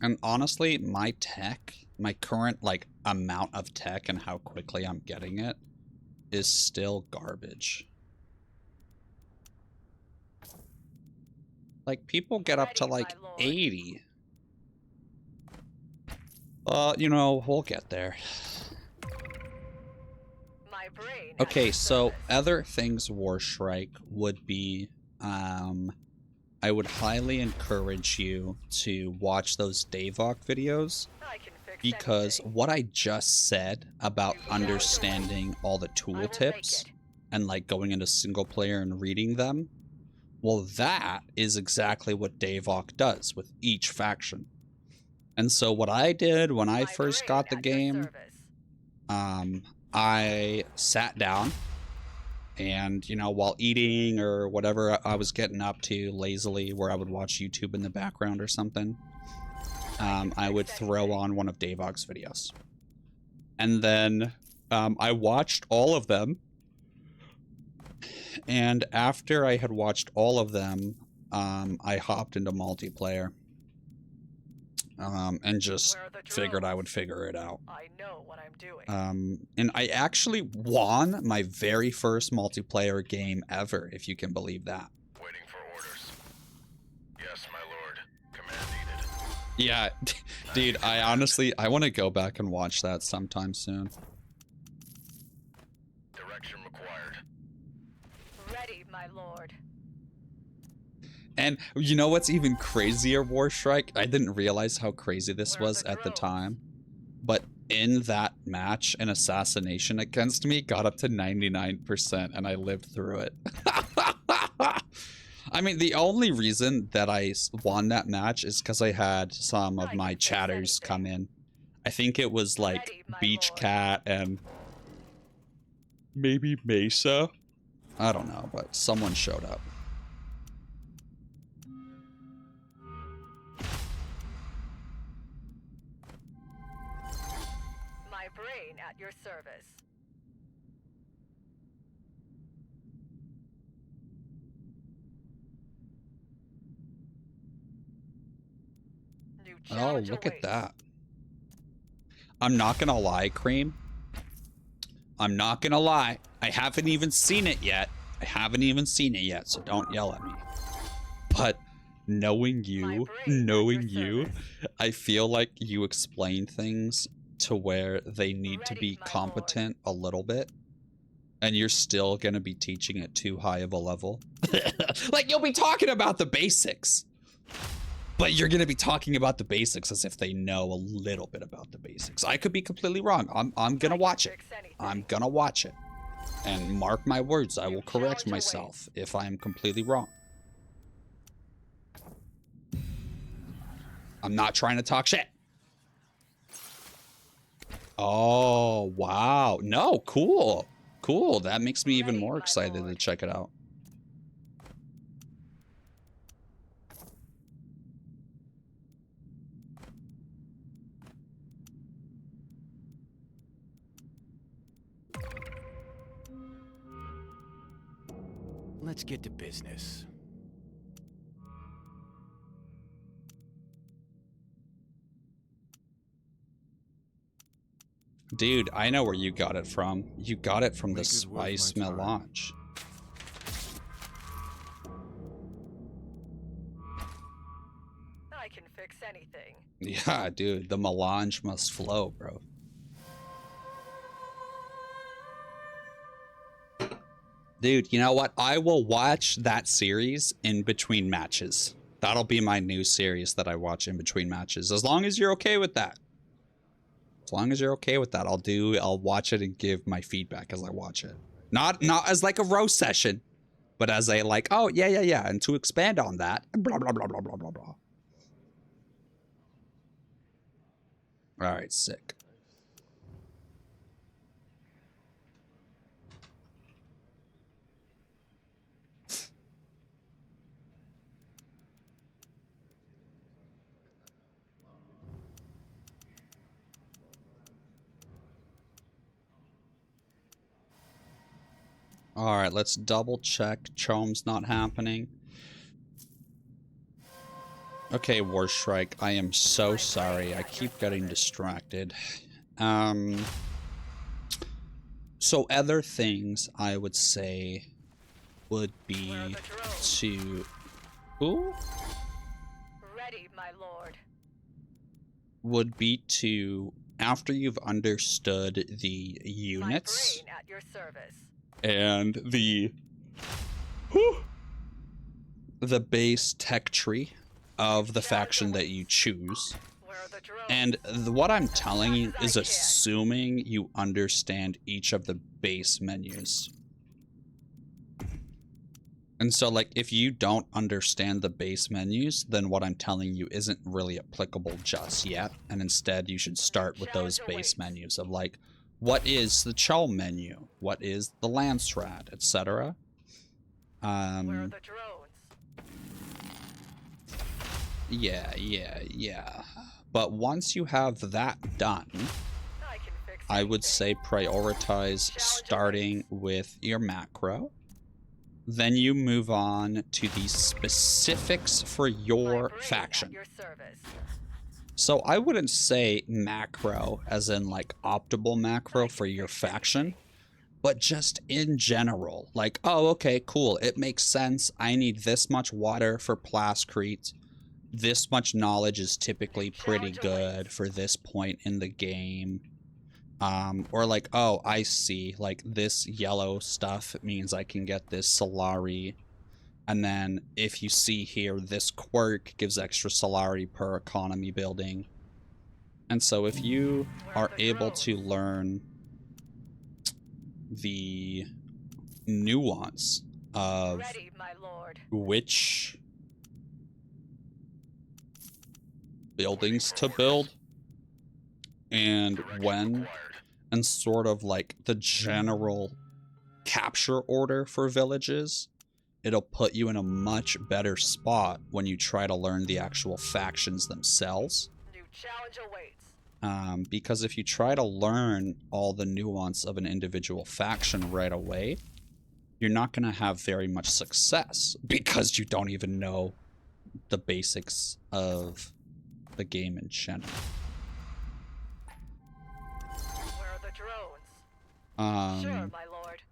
And honestly, my tech, my current, like, amount of tech and how quickly I'm getting it is still garbage. Like, people get up to, like, 80. You know, we'll get there. My brain. Okay, so other things Warstrike would be, I would highly encourage you to watch those Davok videos, because what I just said about understanding all the tooltips and like going into single player and reading them, well, that is exactly what Davok does with each faction. And so what I did when I first got the game, I sat down And, you know, while eating or whatever I was getting up to lazily, where I would watch YouTube in the background or something, I would throw on one of Davog's videos. And then I watched all of them. And after I had watched all of them, I hopped into multiplayer. And just figured I would figure it out. I know what I'm doing. And I actually won my very first multiplayer game ever, if you can believe that. Waiting for orders. Yes, my lord. Command needed. Yeah, dude, I want to go back and watch that sometime soon. Direction required. Ready, my lord. And you know what's even crazier, Warstrike? I didn't realize how crazy this Where are was the at the drones? time. But in that match, an assassination against me got up to 99%, and I lived through it. I mean, the only reason that I won that match is because I had some of my chatters come in. I think it was like Ready, my Beach lord. Cat and maybe Mesa. I don't know, but someone showed up. My brain at your service. New Oh, challenge look at awaits. that. I'm not gonna lie, Cream. I'm not gonna lie. I haven't even seen it yet. I haven't even seen it yet, so don't yell at me. But knowing you, I feel like you explain things to where they need to Ready, be my competent a little bit. And you're still gonna be teaching at too high of a level. Like, you'll be talking about the basics. But you're gonna be talking about the basics as if they know a little bit about the basics. I could be completely wrong. I'm gonna watch it. I'm gonna watch it. And mark my words, I will correct myself if I am completely wrong. I'm not trying to talk shit. Oh, wow. No, cool. Cool. That makes me even more excited to check it out. Let's get to business. Dude, I know where you got it from. You got it from the Make it worth my spice time. melange. I can fix anything. Yeah, dude, the melange must flow, bro. Dude, you know what? I will watch that series in between matches. That'll be my new series that I watch in between matches. As long as you're okay with that. As long as you're okay with that, I'll watch it and give my feedback as I watch it. Not as like a roast session, but as a like, oh yeah. And to expand on that, blah blah blah blah blah blah blah. Alright, sick. Alright, let's double check. Chome's not happening. Okay, Warstrike, I am so sorry. I keep getting distracted. So other things I would say would be Where are the drones? to... Ooh? Ready, my lord. Would be to, after you've understood the My units brain at your service. and the base tech tree of the faction that you choose. Where are the drones? And what I'm telling you is assuming you understand each of the base menus. And so, like, if you don't understand the base menus, then what I'm telling you isn't really applicable just yet. And instead, you should start with those base menus of, like, what is the Chell menu? What is the Lance Rad, etc.? Where are the drones? Yeah. But once you have that done, I can fix I would anything. say prioritize starting with your macro. Then you move on to the specifics for My your brain faction. At your service. So I wouldn't say macro as in like optimal macro for your faction, but just in general. Like, oh, okay, cool. It makes sense. I need this much water for Plascrete. This much knowledge is typically pretty good for this point in the game. Or like, oh, I see. Like, this yellow stuff means I can get this Solari. And then if you see here, this quirk gives extra Solari per economy building. And so if you are able to learn the nuance of Ready, my lord. which buildings to build and when, and sort of like the general capture order for villages, it'll put you in a much better spot when you try to learn the actual factions themselves. New challenge awaits. Because if you try to learn all the nuance of an individual faction right away, you're not going to have very much success because you don't even know the basics of the game in general. Where are the drones? Sure, my lord.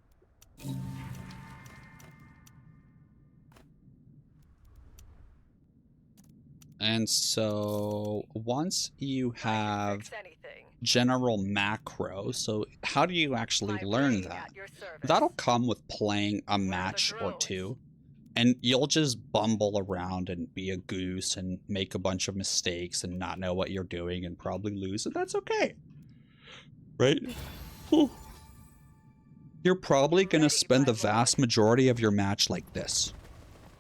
And so once you have Fix anything. general macro, so how do you actually My learn brain that? at your service. That'll come with playing a the match or drones? two, and you'll just bumble around and be a goose and make a bunch of mistakes and not know what you're doing and probably lose, and that's okay. Right? Whew. You're probably going to Ready, spend the my lord. vast majority of your match like this.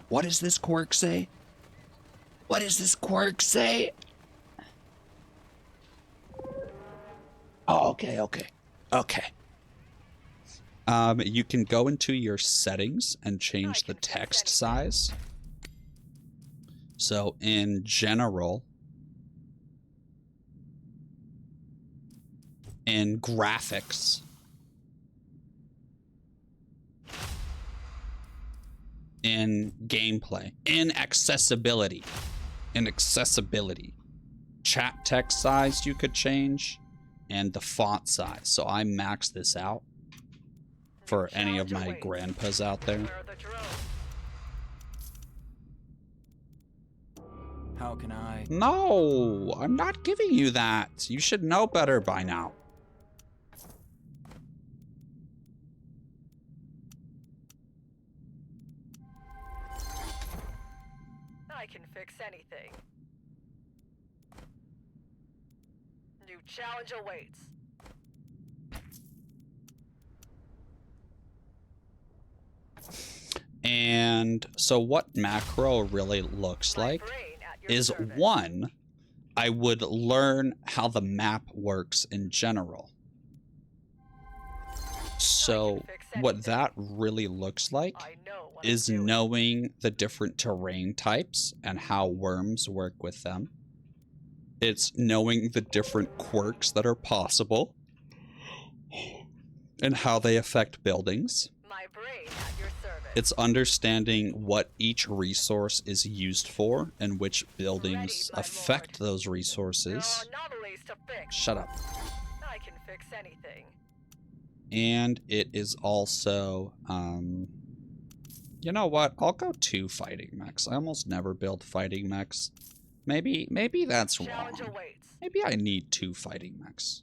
What does this quirk say? What does this quirk say? Oh, okay. You can go into your settings and change the text size. So in general, in graphics, in gameplay, in accessibility, chat text size you could change, and the font size. So I maxed this out for any of my grandpas out there. Where are the drones? How can I? No, I'm not giving you that. You should know better by now. I can fix anything. New challenge awaits. And so what macro really looks My like brain at your is service. one, I would learn how the map works in general. So what that really looks like I know what I'm is doing. knowing the different terrain types and how worms work with them. It's knowing the different quirks that are possible and how they affect buildings. My brain at your service. It's understanding what each resource is used for and which buildings Ready, my affect lord. those There resources. are anomalies to fix. Shut up. I can fix anything. And it is also, you know what? I'll go 2 fighting mechs. I almost never build fighting mechs. Maybe that's wrong. Challenge awaits. Maybe I need 2 fighting mechs.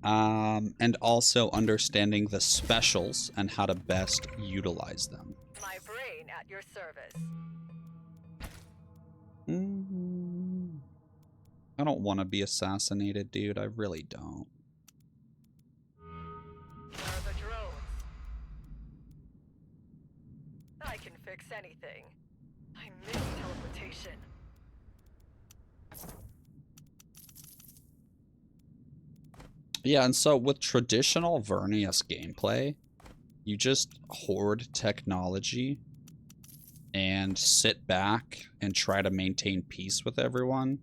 And also understanding the specials and how to best utilize them. My brain at your service. I don't want to be assassinated, dude. I really don't. Where are the drones? I can fix anything. I miss teleportation. Yeah, and so with traditional Vernius gameplay, you just hoard technology and sit back and try to maintain peace with everyone,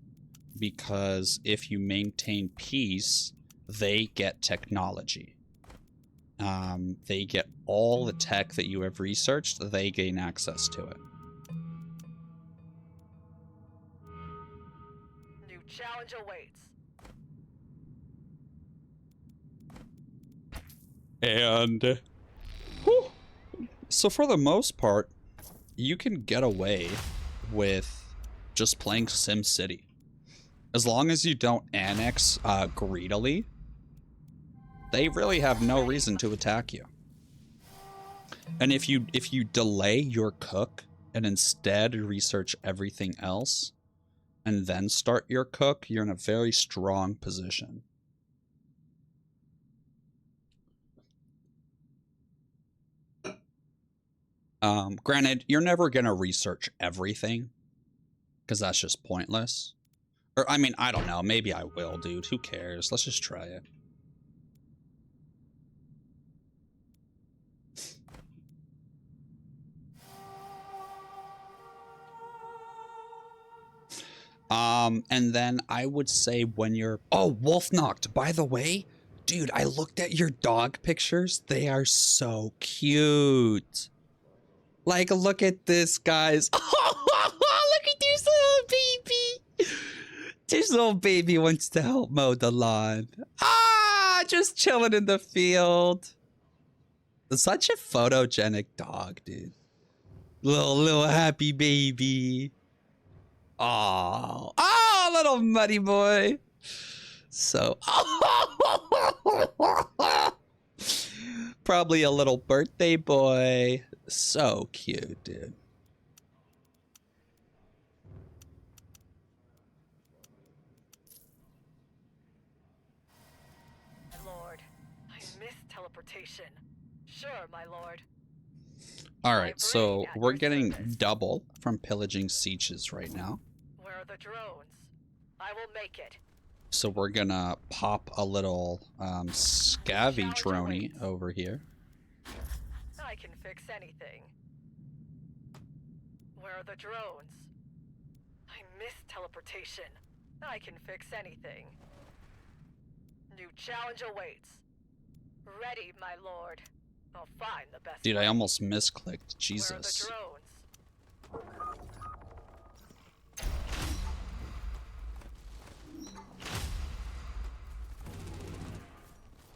because if you maintain peace, they get technology. They get all the tech that you have researched, they gain access to it. New challenge awaits. And whew, so for the most part, you can get away with just playing SimCity. As long as you don't annex greedily, they really have no reason to attack you. And if you delay your cook and instead research everything else and then start your cook, you're in a very strong position. Granted, you're never gonna research everything, because that's just pointless. Or, I mean, I don't know. Maybe I will, dude. Who cares? Let's just try it. And then I would say when you're... Oh, Wolf Knocked. By the way, dude, I looked at your dog pictures. They are so cute. Like, look at this, guys. Oh, look at this little baby. This little baby wants to help mow the lawn. Ah, just chilling in the field. Such a photogenic dog, dude. Little happy baby. Oh, little muddy boy. So, probably a little birthday boy. So cute, dude. Lord, I miss teleportation. Sure, my lord. Alright, so we're getting double from pillaging sieges right now. Where are the drones? I will make it. So we're gonna pop a little scavvy droney over here. I can fix anything. Where are the drones? I miss teleportation. I can fix anything. New challenge awaits. Ready, my lord. I'll find the best. Dude, I way. almost misclicked. Jesus. Where are the drones?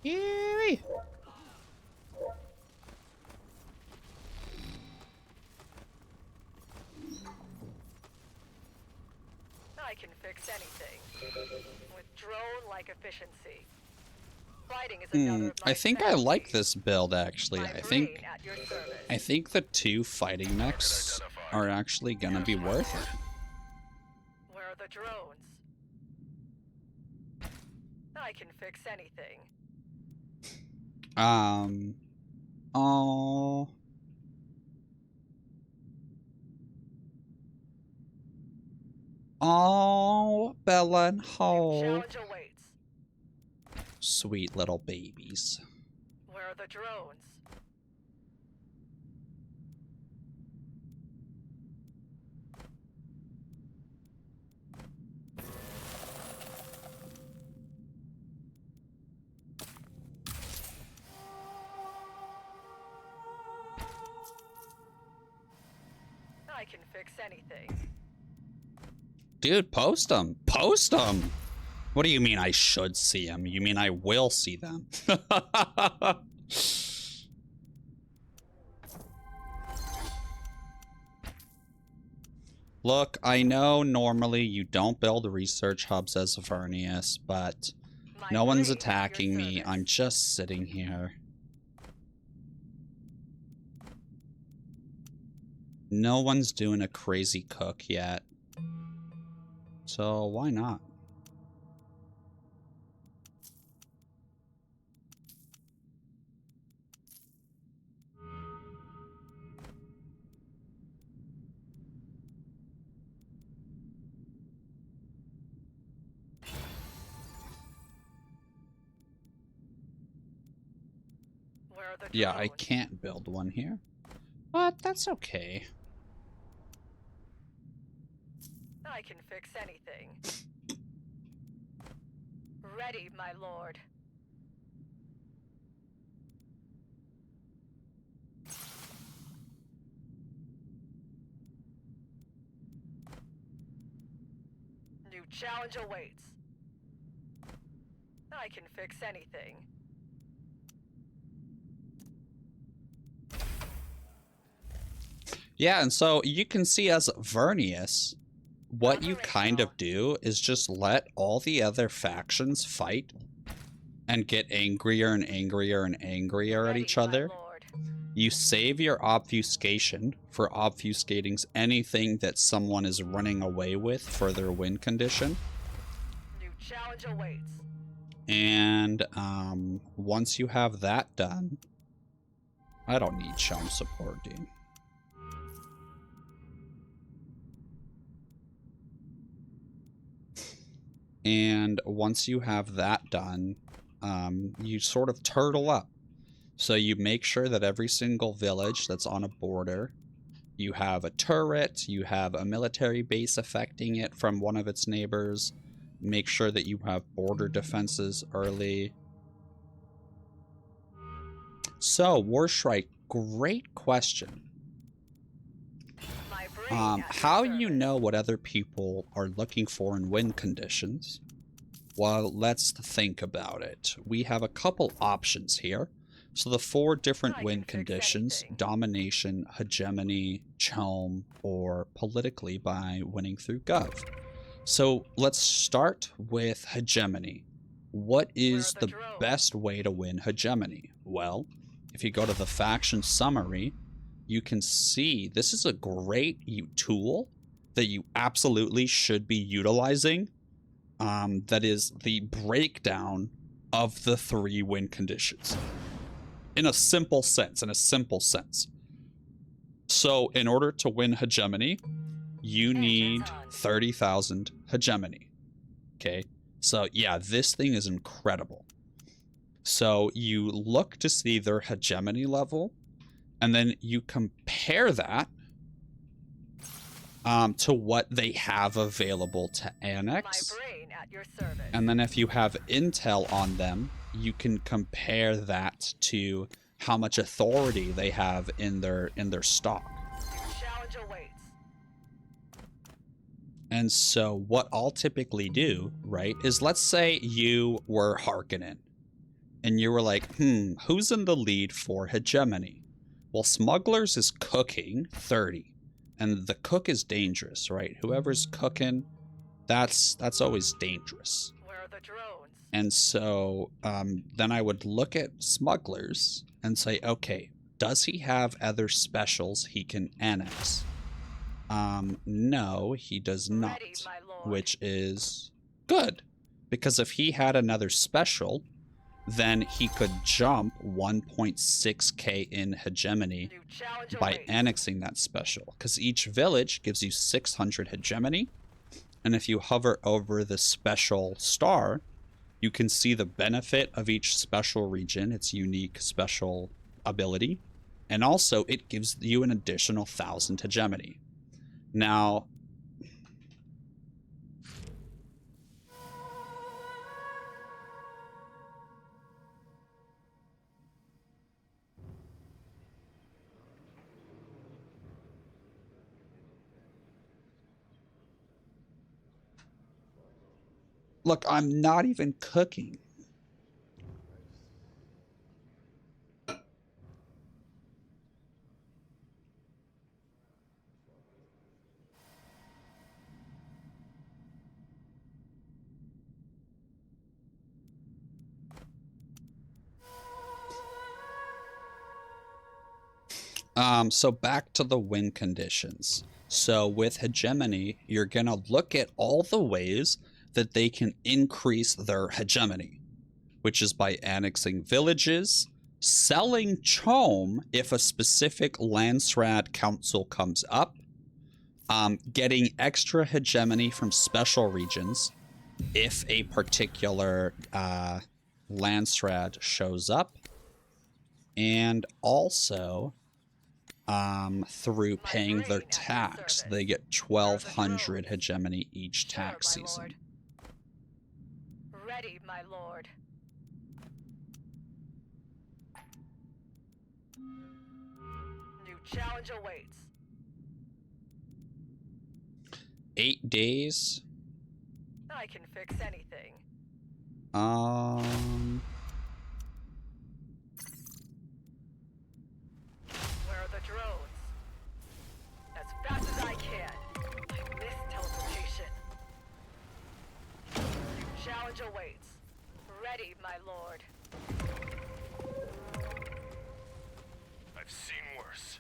Yay! I can fix anything. With drone-like efficiency. Fighting is another of my I think I like specialties. this build, actually. My I brain think at your service. the 2 fighting mechs are actually gonna be worth it. Where are the drones? I can fix anything. Oh. Oh, Bella and Hope. Challenge awaits. Sweet little babies. Where are the drones? I can fix anything. Dude, post them. Post them. What do you mean I should see them? You mean I will see them? Look, I know normally you don't build research hubs as Vernius, but My no one's brain at your attacking me. service. I'm just sitting here. No one's doing a crazy cook yet. So why not? Where are the Yeah, I drones? can't build one here. But that's okay. I can fix anything. Ready, my lord. New challenge awaits. I can fix anything. Yeah, and so you can see as Vernius, what you kind Operational. of do is just let all the other factions fight and get angrier and angrier and angrier at Ready, each my other. lord. You save your obfuscation for obfuscating anything that someone is running away with for their win condition. New challenge awaits. And once you have that done, I don't need Chum support, dude. And once you have that done, you sort of turtle up. So you make sure that every single village that's on a border, you have a turret, you have a military base affecting it from one of its neighbors. Make sure that you have border defenses early. So, Warshrike, great question. My brain at your How you service. know what other people are looking for in win conditions? Well, let's think about it. We have a couple options here. So the 4 different I can win fix conditions: anything. domination, hegemony, chome, or politically by winning through gov. So let's start with hegemony. What is the the drones? best way to win hegemony? Well, if you go to the faction summary, you can see this is a great tool that you absolutely should be utilizing. That is the breakdown of the 3 win conditions. In a simple sense, So in order to win hegemony, you need 30,000 hegemony. Okay, so yeah, this thing is incredible. So you look to see their hegemony level, and then you compare that to what they have available to annex. My brain at your service. And then if you have intel on them, you can compare that to how much authority they have in their stock. New challenge awaits. And so what I'll typically do, right, is let's say you were Harkonnen and you were like, who's in the lead for hegemony? Well, Smugglers is cooking 30, and the cook is dangerous, right? Whoever's cooking, that's always dangerous. Where are the drones? And so then I would look at Smugglers and say, okay, does he have other specials he can annex? No, he does not, Ready, my lord. which is good, because if he had another special, then he could jump 1.6k in hegemony New challenge by awaits. annexing that special, because each village gives you 600 hegemony, and if you hover over the special star, you can see the benefit of each special region, its unique special ability, and also it gives you an additional 1,000 hegemony. Now, look, I'm not even cooking. So back to the win conditions. So with hegemony, you're gonna look at all the ways that they can increase their hegemony, which is by annexing villages, selling Chome if a specific Landsraad council comes up, getting extra hegemony from special regions if a particular Landsraad shows up, And also, through paying their tax, they get 1,200 hegemony each tax season. Ready, my lord. New challenge awaits. 8 days. I can fix anything. Where are the drones? As fast as I can. I miss teleportation. New challenge awaits. Ready, my lord. I've seen worse.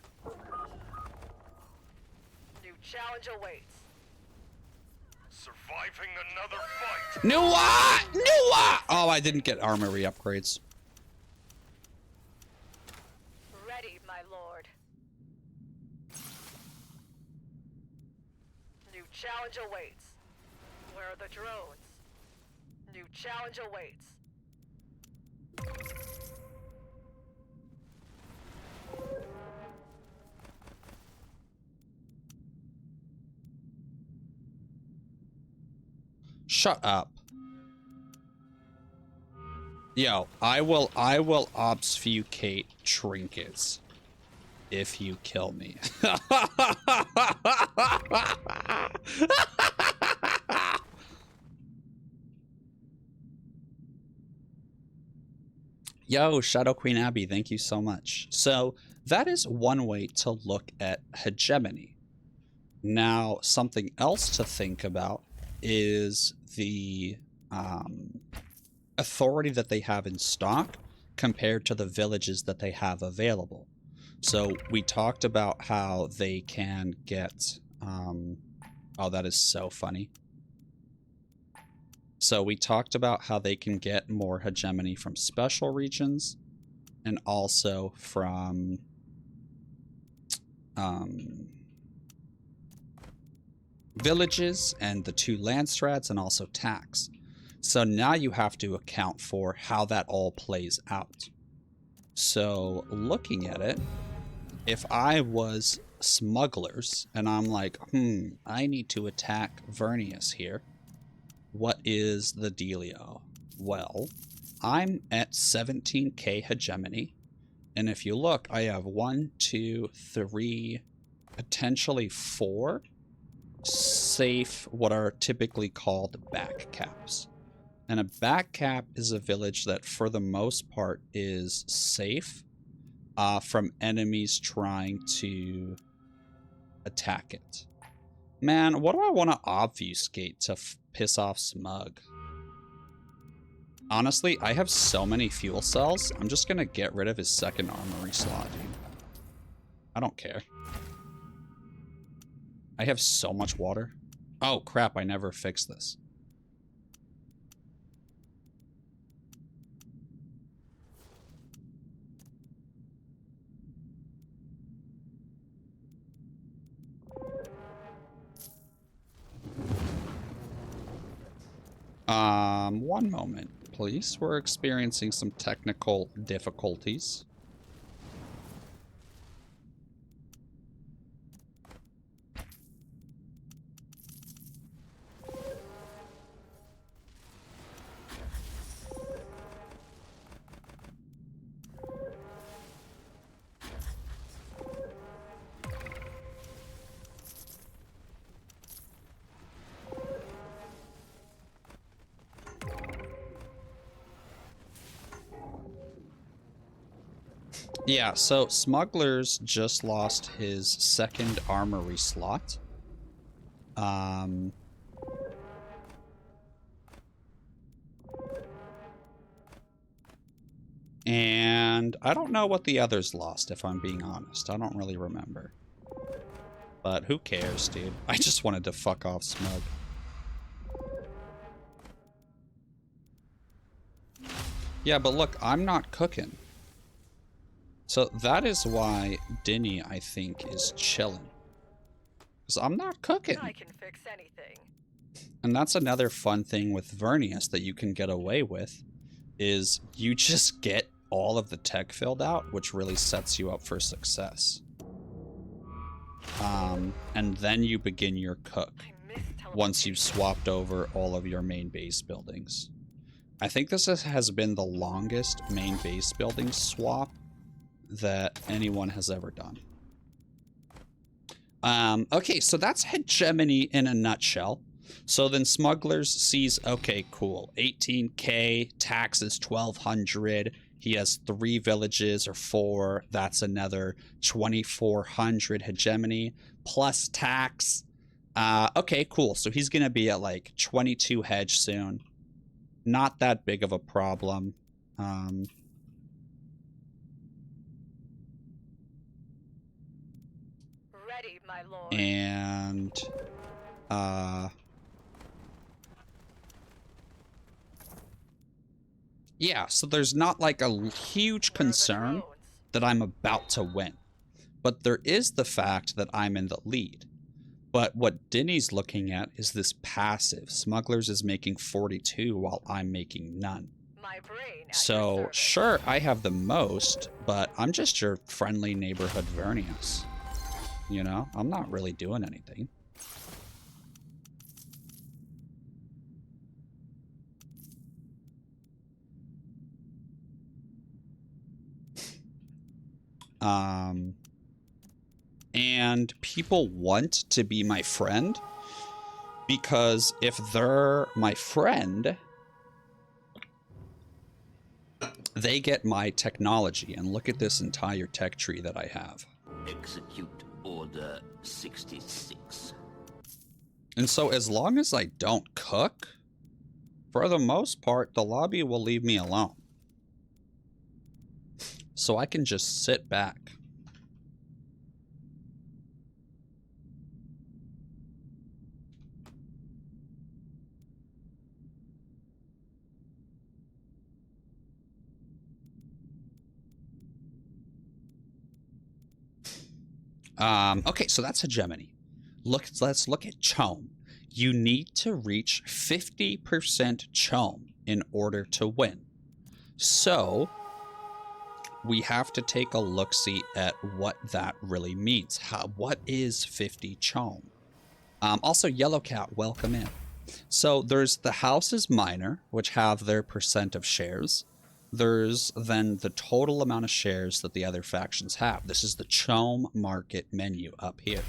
New challenge awaits. Surviving another fight. Nuwa! Oh, I didn't get armory upgrades. Ready, my lord. New challenge awaits. Where are the drones? New challenge awaits. Shut up. Yo, I will obfuscate trinkets if you kill me. Yo, Shadow Queen Abby, thank you so much. So that is one way to look at hegemony. Now, something else to think about is the authority that they have in stock compared to the villages that they have available. So we talked about how they can get oh, that is so funny. So we talked about how they can get more hegemony from special regions and also from villages and the 2 land strats and also tax. So now you have to account for how that all plays out. So looking at it, if I was smugglers and I'm like, I need to attack Vernius here, what is the dealio? Well, I'm at 17k hegemony, and if you look, I have 1, 2, 3, potentially 4 safe, what are typically called back caps. And a back cap is a village that for the most part is safe from enemies trying to attack it. Man, what do I want to obfuscate to piss off Smug? Honestly, I have so many fuel cells, I'm just gonna get rid of his 2nd armory slot, dude. I don't care. I have so much water. Oh crap, I never fixed this. One moment, please. We're experiencing some technical difficulties. Yeah, so Smugglers just lost his 2nd armory slot. And I don't know what the others lost, if I'm being honest. I don't really remember. But who cares, dude? I just wanted to fuck off Smug. Yeah, but look, I'm not cooking. So that is why Dinny, I think, is chilling. Because I'm not cooking. I can fix anything. And that's another fun thing with Vernius that you can get away with, is you just get all of the tech filled out, which really sets you up for success. And then you begin your cook once you've swapped over all of your main base buildings. I think this has been the longest main base building swap that anyone has ever done. Okay, so that's hegemony in a nutshell. So then Smugglers sees, okay, cool, 18k, tax is 1200. He has 3 villages or 4. That's another 2400 hegemony plus tax. Okay, cool. So he's going to be at like 22 hedge soon. Not that big of a problem. Ready, my lord. And yeah, so there's not like a huge concern that I'm about to win. But there is the fact that I'm in the lead. But what Dinny's looking at is this passive. Smugglers is making 42 while I'm making none. My brain at So, your service. sure, I have the most, but I'm just your friendly neighborhood Vernius. You know, I'm not really doing anything. And people want to be my friend because if they're my friend, they get my technology. And look at this entire tech tree that I have. Execute Order 66. And so as long as I don't cook, for the most part, the lobby will leave me alone. So I can just sit back. Okay, so that's hegemony. Let's look at Chom. You need to reach 50% Chom in order to win. So we have to take a look-see at what that really means. What is 50 Chom? Also, Yellow Cat, welcome in. So there's the houses minor, which have their percent of shares. There's then the total amount of shares that the other factions have. This is the Chom market menu up here.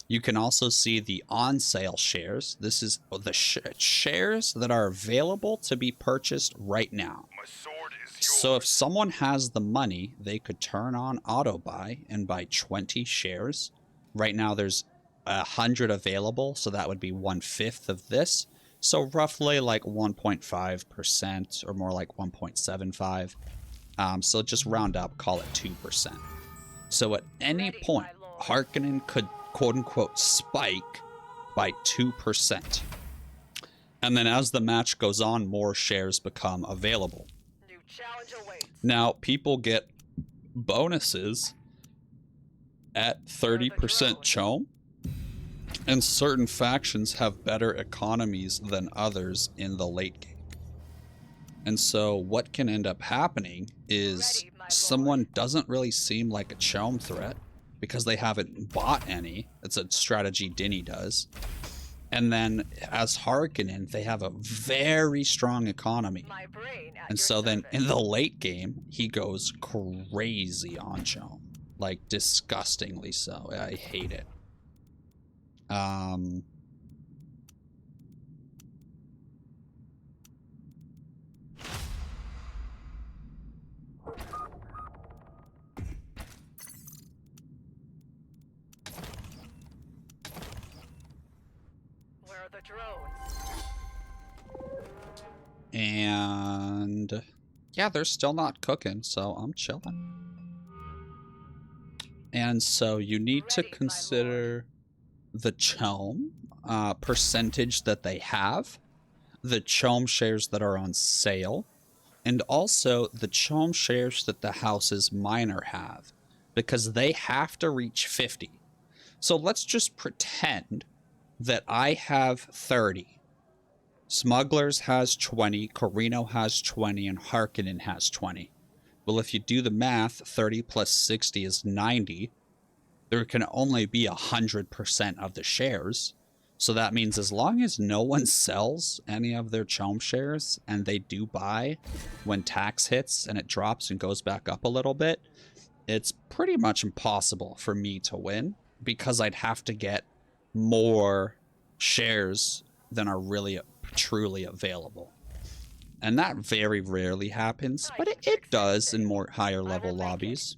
You can also see the on-sale shares. This is the shares that are available to be purchased right now. My sword is yours. So if someone has the money, they could turn on auto buy and buy 20 shares. Right now there's 100 available, so that would be 1/5 of this. So roughly like 1.5% or more like 1.75. So just round up, call it 2%. So at any Ready, point, my lord. Harkonnen could quote-unquote spike by 2%. And then as the match goes on, more shares become available. New challenge awaits. Now, people get bonuses at 30% Chom, and certain factions have better economies than others in the late game. And so what can end up happening is Ready, my lord. someone doesn't really seem like a Chom threat because they haven't bought any. It's a strategy Dinny does. And then as Harkonnen, they have a very strong economy. My brain at And your so then service. in the late game, he goes crazy on Chom. Like disgustingly so. I hate it. Where are the drones? And yeah, they're still not cooking, so I'm chilling. And so you need to Ready, my consider the Chom percentage that they have, the Chom shares that are on sale, and also the Chom shares that the houses minor have, because they have to reach 50. So let's just pretend that I have 30. Smugglers has 20, Corino has 20, and Harkonnen has 20. Well, if you do the math, 30 plus 60 is 90. There can only be 100% of the shares. So that means as long as no one sells any of their CHOAM shares and they do buy when tax hits and it drops and goes back up a little bit, it's pretty much impossible for me to win because I'd have to get more shares than are really truly available. And that very rarely happens, but it does in more higher level lobbies.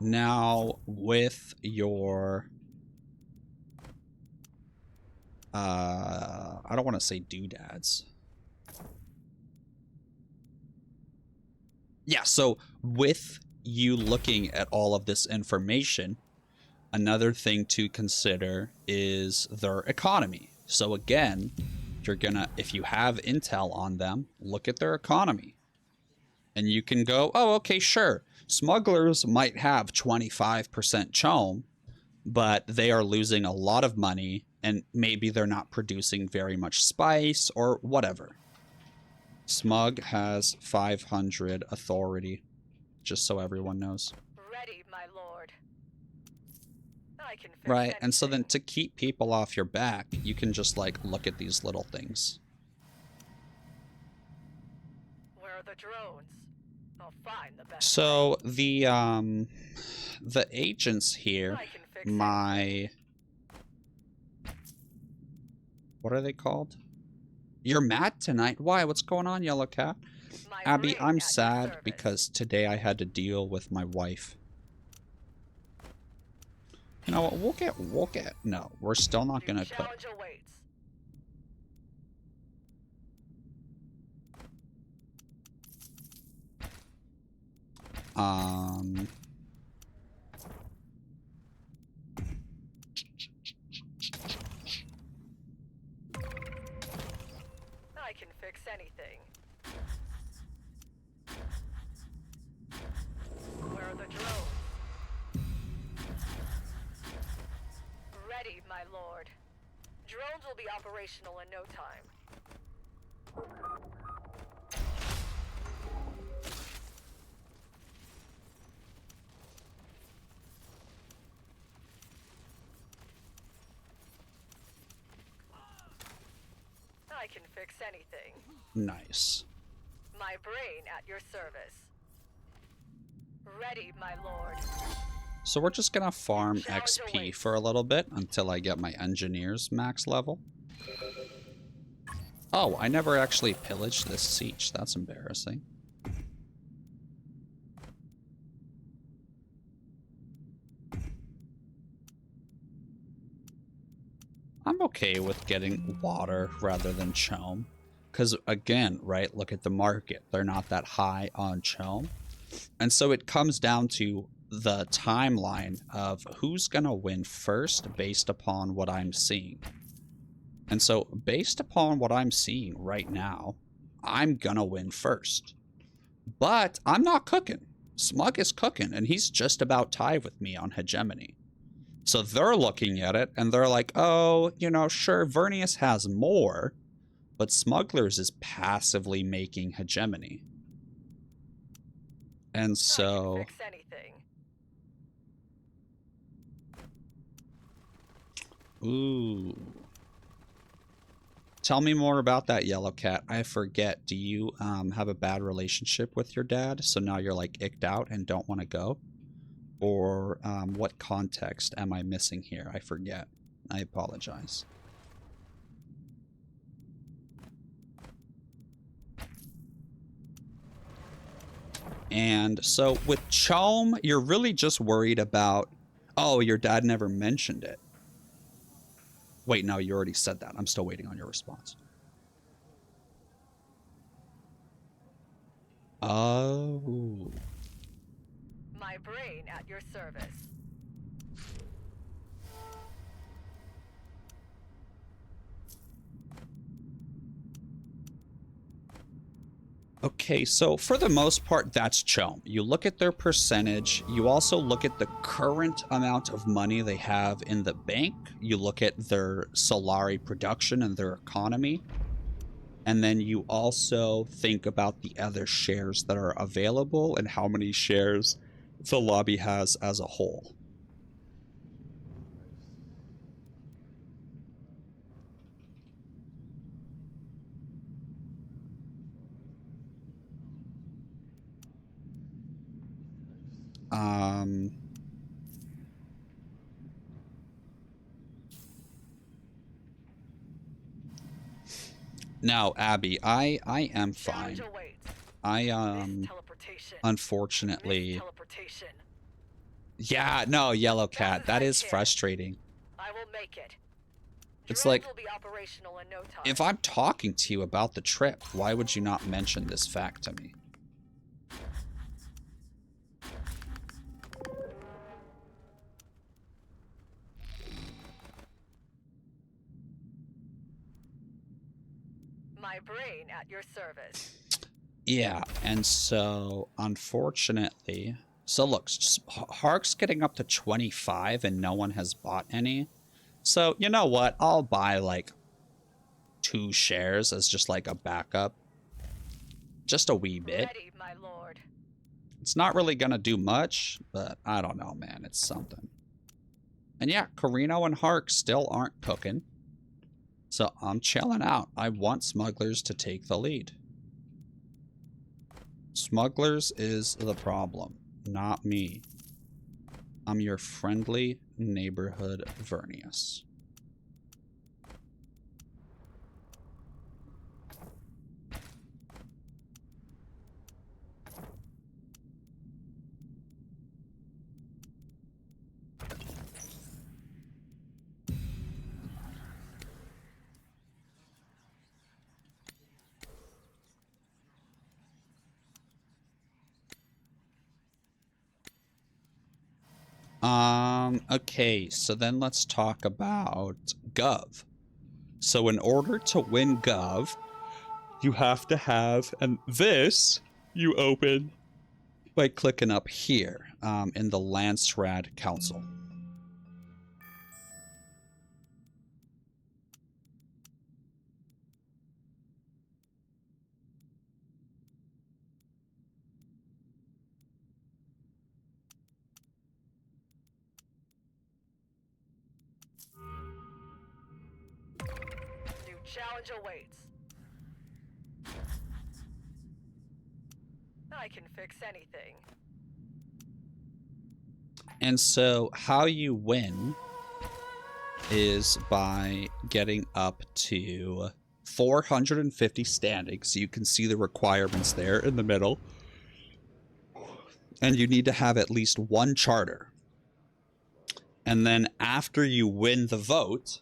Now, with your... I don't want to say doodads. Yeah, so with you looking at all of this information, another thing to consider is their economy. So again, you're gonna, if you have intel on them, look at their economy. And you can go, oh, okay, sure. Smugglers might have 25% CHOAM, but they are losing a lot of money and maybe they're not producing very much spice or whatever. Smug has 500 authority, just so everyone knows. Ready, my lord. I can fix Right, and so anything. then to keep people off your back, you can just like look at these little things. Where are the drones? I'll find the best. So the agents here, I can fix anything. what are they called? You're mad tonight? Why? What's going on, Yellow Cat? My Abby, brain I'm at your sad service. because today I had to deal with my wife. You know what? We'll get. No, we're still not New gonna cook. challenge awaits. I can fix anything. Where are the drones? Ready, my lord. Drones will be operational in no time. I can fix anything. Nice. My brain at your service. Ready, my lord. So we're just gonna farm Challenge XP awaits. for a little bit until I get my engineers max level. Oh, I never actually pillaged this siege. That's embarrassing. I'm okay with getting water rather than CHOAM. Because again, right, look at the market. They're not that high on CHOAM. And so it comes down to the timeline of who's going to win first based upon what I'm seeing. And so based upon what I'm seeing right now, I'm going to win first. But I'm not cooking. Smug is cooking, and he's just about tied with me on hegemony. So they're looking at it, and they're like, oh, you know, sure, Vernius has more, but Smugglers is passively making hegemony. And so... I can fix anything. Ooh. Tell me more about that, Yellow Cat. I forget. Do you have a bad relationship with your dad? So now you're like icked out and don't want to go? Or what context am I missing here? I forget. I apologize. And so with CHOAM, you're really just worried about, oh, your dad never mentioned it. Wait, no, you already said that. I'm still waiting on your response. Oh. My brain at your service. Okay, so for the most part, that's CHOAM. You look at their percentage. You also look at the current amount of money they have in the bank. You look at their Solari production and their economy. And then you also think about the other shares that are available and how many shares the lobby has as a whole. Now, Abby, I am fine. Challenge awaits. I Teleportation. unfortunately, Teleportation. yeah, no, Yellow Cat, that is Care. frustrating. I will make it. It's Drones like, will be operational in no time. if I'm talking to you about the trip, why would you not mention this fact to me? My brain at your service. Yeah, and so, unfortunately... So look, Hark's getting up to 25 and no one has bought any. So, you know what? I'll buy, like, 2 shares as just, like, a backup. Just a wee bit. Ready, my lord. It's not really gonna do much, but I don't know, man. It's something. And yeah, Carino and Hark still aren't cooking. So I'm chilling out. I want Smugglers to take the lead. Smugglers is the problem, not me. I'm your friendly neighborhood Vernius. Okay, so then let's talk about Gov. So in order to win Gov, you have to have, and this you open by clicking up here in the Landsraad Council. New challenge awaits. I can fix anything. And so how you win is by getting up to 450 standing. So you can see the requirements there in the middle. And you need to have at least 1 charter. And then after you win the vote,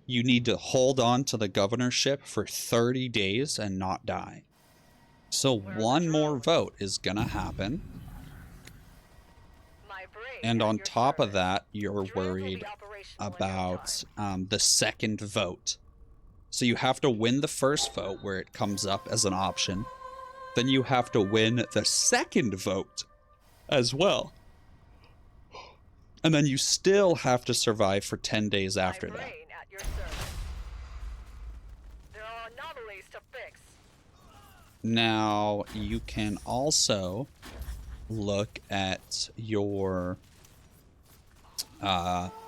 you need to hold on to the governorship for 30 days and not die. So one more vote is gonna happen. My brain And at on your top of service. that, you're Drones will be worried operational in no about time. the second vote. So you have to win the first vote where it comes up as an option. Then you have to win the second vote as well. And then you still have to survive for 10 days after My that. brain at your service. There are anomalies to fix. Now, you can also look at your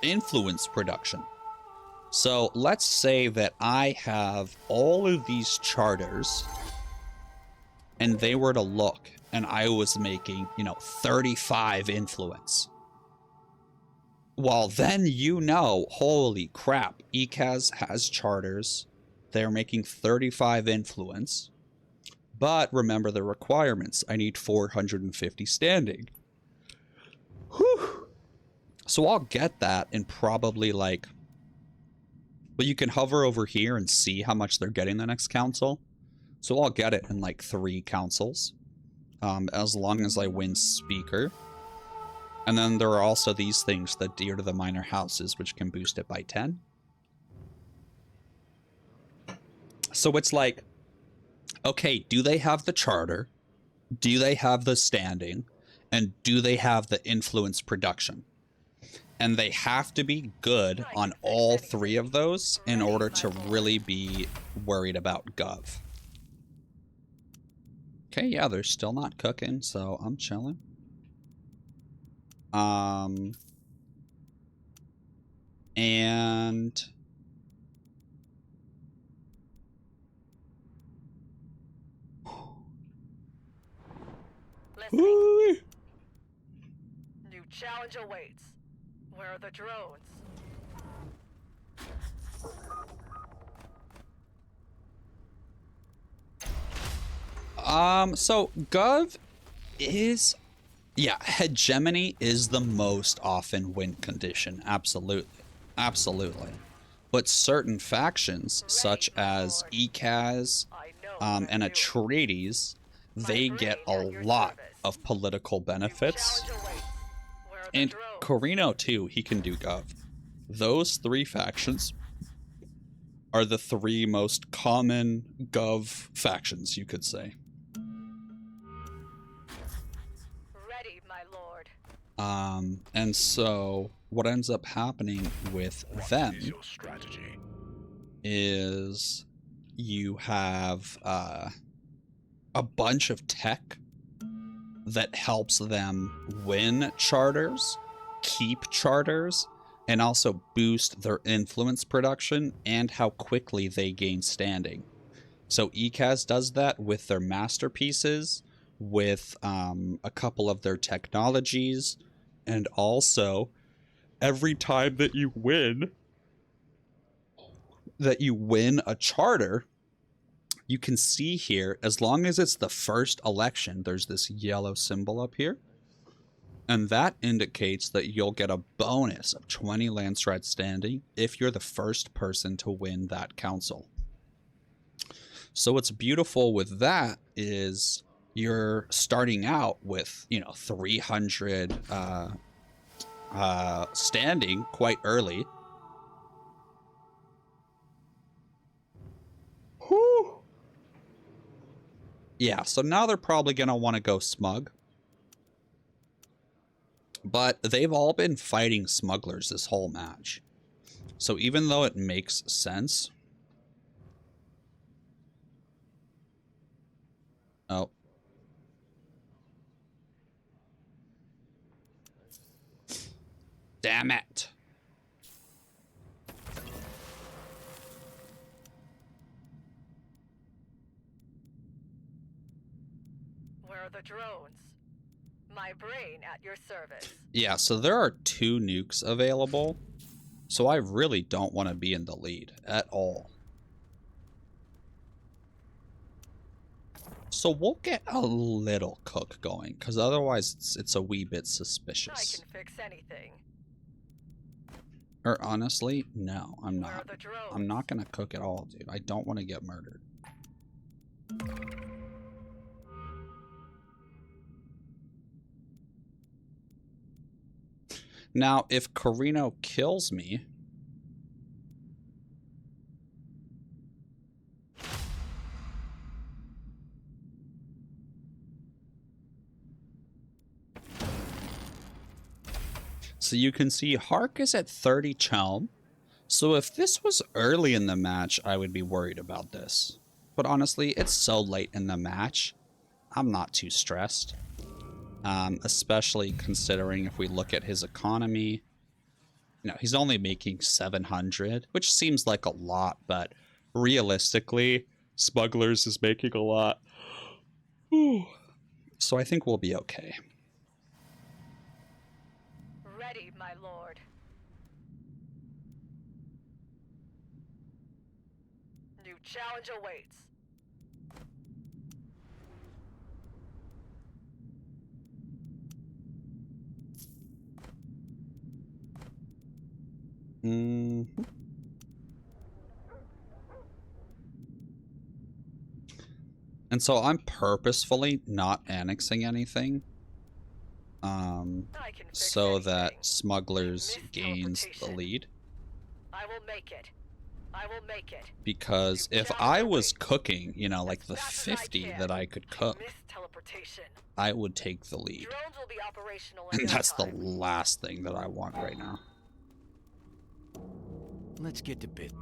influence production. So let's say that I have all of these charters and they were to look and I was making, 35 influence. Well, then holy crap, Ekaz has charters. They're making 35 influence. But remember the requirements. I need 450 standing. Whew. So I'll get that in probably but you can hover over here and see how much they're getting the next council. So I'll get it in 3 councils. As long as I win Speaker. And then there are also these things that dear to the minor houses, which can boost it by 10. So it's like, okay, do they have the charter? Do they have the standing? And do they have the influence production? And they have to be good on all 3 of those in order to really be worried about Gov. Okay, yeah, they're still not cooking, so I'm chilling. And Listening. Ooh. New challenge awaits. Where are the drones? So Gov is, yeah, hegemony is the most often win condition. Absolutely. Absolutely. But certain factions, such as ECAS, I know what and I'm doing. Atreides, they get a lot of political benefits. Challenge awaits. Where are the And drones? Corino, too, he can do Gov. Those three factions are the three most common Gov factions, you could say. Ready, my lord. And so what ends up happening with them Is your strategy? is you have a bunch of tech that helps them win charters, keep charters, and also boost their influence production and how quickly they gain standing. So ECAS does that with their masterpieces, with a couple of their technologies, and also every time that you win a charter, you can see here, as long as it's the first election, there's this yellow symbol up here, and that indicates that you'll get a bonus of 20 Landstrat standing if you're the first person to win that council. So what's beautiful with that is you're starting out with, 300 standing quite early. Whew. Yeah, so now they're probably going to want to go smug. But they've all been fighting smugglers this whole match. So even though it makes sense... Oh. Damn it. Where are the drones? My brain at your service. Yeah, so there are 2 nukes available. So I really don't want to be in the lead at all. So we'll get a little cook going, because otherwise it's a wee bit I suspicious. can fix anything. Or honestly, no, I'm Where are not. the drones? I'm not going to cook at all, dude. I don't want to get murdered. Now, if Corino kills me... So you can see Hark is at 30 Chelm. So if this was early in the match, I would be worried about this. But honestly, it's so late in the match, I'm not too stressed. Especially considering if we look at his economy, he's only making 700, which seems like a lot, but realistically, Smugglers is making a lot. So I think we'll be okay. Ready, my lord. New challenge awaits. Mm-hmm. And so I'm purposefully not annexing anything. I can fix So that anything. Smugglers Missed gains the teleportation. lead. I will make it. I will make it. Because if I was cooking, like the 50 that I could cook, Missed teleportation. I would take the lead. Drones will be operational in And no that's the time. last thing that I want right now. Let's get to business.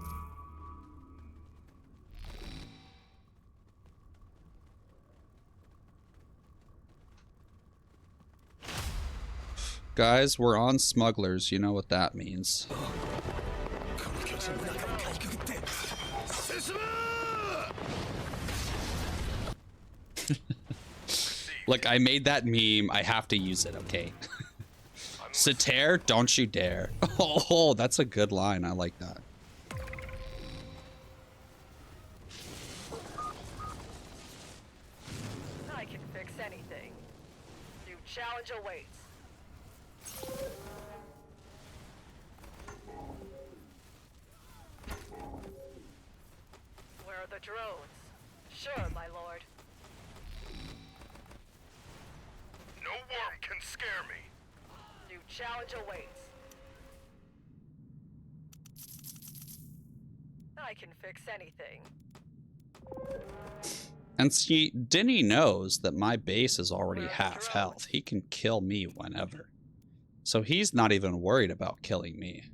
Guys, we're on smugglers. You know what that means. Look, I made that meme. I have to use it, okay? Sater, don't you dare. Oh, that's a good line. I like that. I can fix anything. New challenge awaits. Where are the drones? Sure, my lord. No worm can scare me. New challenge awaits. I can fix anything. And see, Denny knows that my base is already Where are the half drones? health. He can kill me whenever. So he's not even worried about killing me.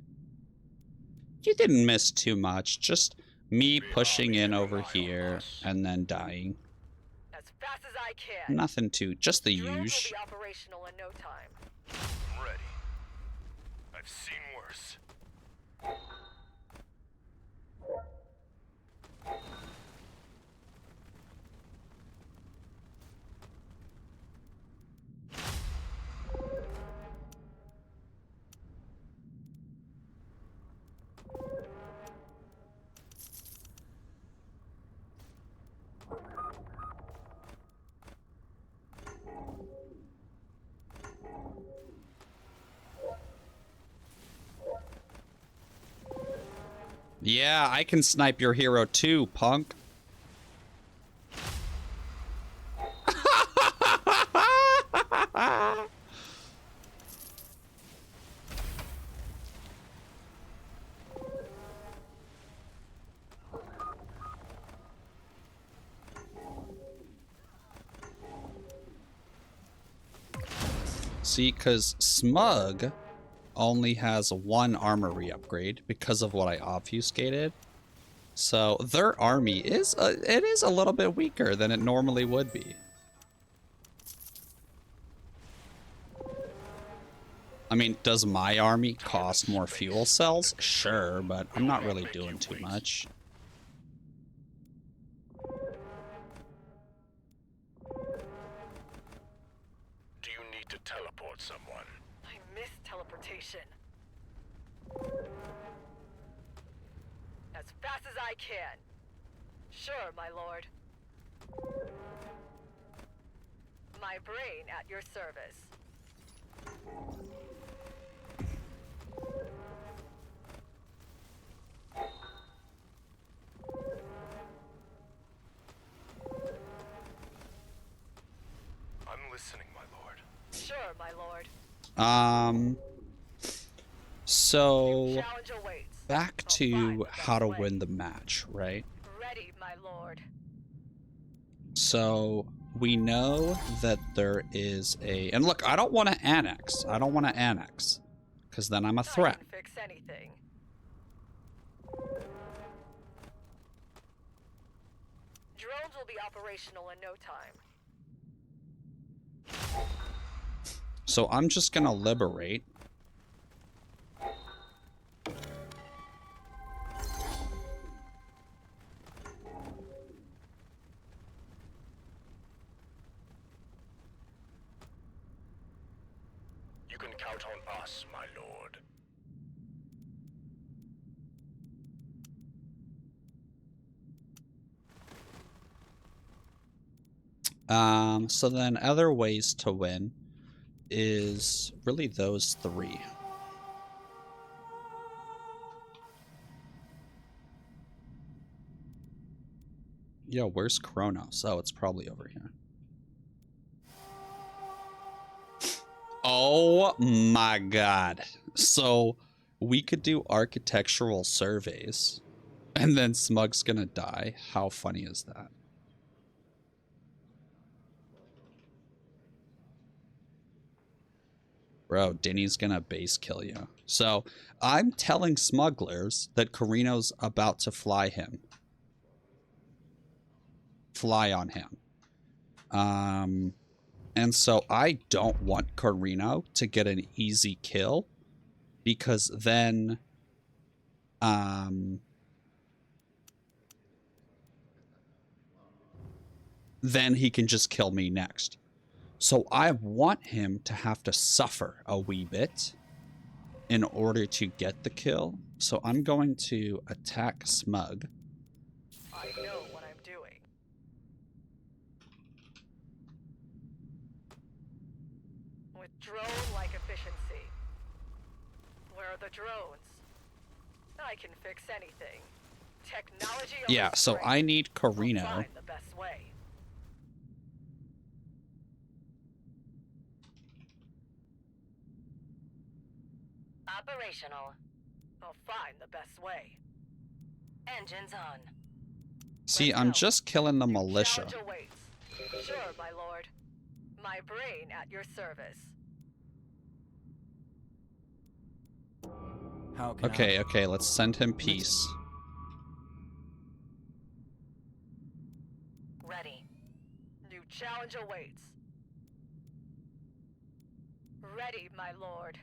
You didn't miss too much. Just me pushing in over here and then dying. As fast as I can. Nothing too, just the Drones will usual. be operational in no time. I'm ready. I've seen worse. Yeah, I can snipe your hero too, punk. See, because Smug only has one armory upgrade because of what I obfuscated. So their army is it is a little bit weaker than it normally would be. I mean, does my army cost more fuel cells? Sure, but I'm not really doing too much. Do you need to teleport someone? I miss teleportation. As fast as I can. Sure, my lord. My brain at your service. I'm listening, my lord. Sure, my lord. So Challenge awaits. back I'll find to the how best to way. win the match, right? Ready, my lord. So we know that there is a, and look, I don't want to annex. I don't want to annex because then I'm a I threat. can fix anything. Drones will be operational in no time. So I'm just gonna liberate. You can count on us, my lord. So then other ways to win is really those three. Yo, where's Kronos? Oh, it's probably over here. Oh my god. So we could do architectural surveys and then Smug's gonna die. How funny is that? Bro, Denny's gonna base kill you. So I'm telling smugglers that Carino's about to fly on him. And so I don't want Carino to get an easy kill, because then he can just kill me next. So I want him to have to suffer a wee bit in order to get the kill. So I'm going to attack Smug. I know what I'm doing. With drone-like efficiency. Where are the drones? I can fix anything. Technology. Yeah, so I need Carino. Find the best way. Operational. I'll find the best way. Engines on. See, I'm just killing the militia. Challenge awaits. Sure, my lord. My brain at your service. How can Okay, okay, let's send him peace. Ready. New challenge awaits. Ready, my lord.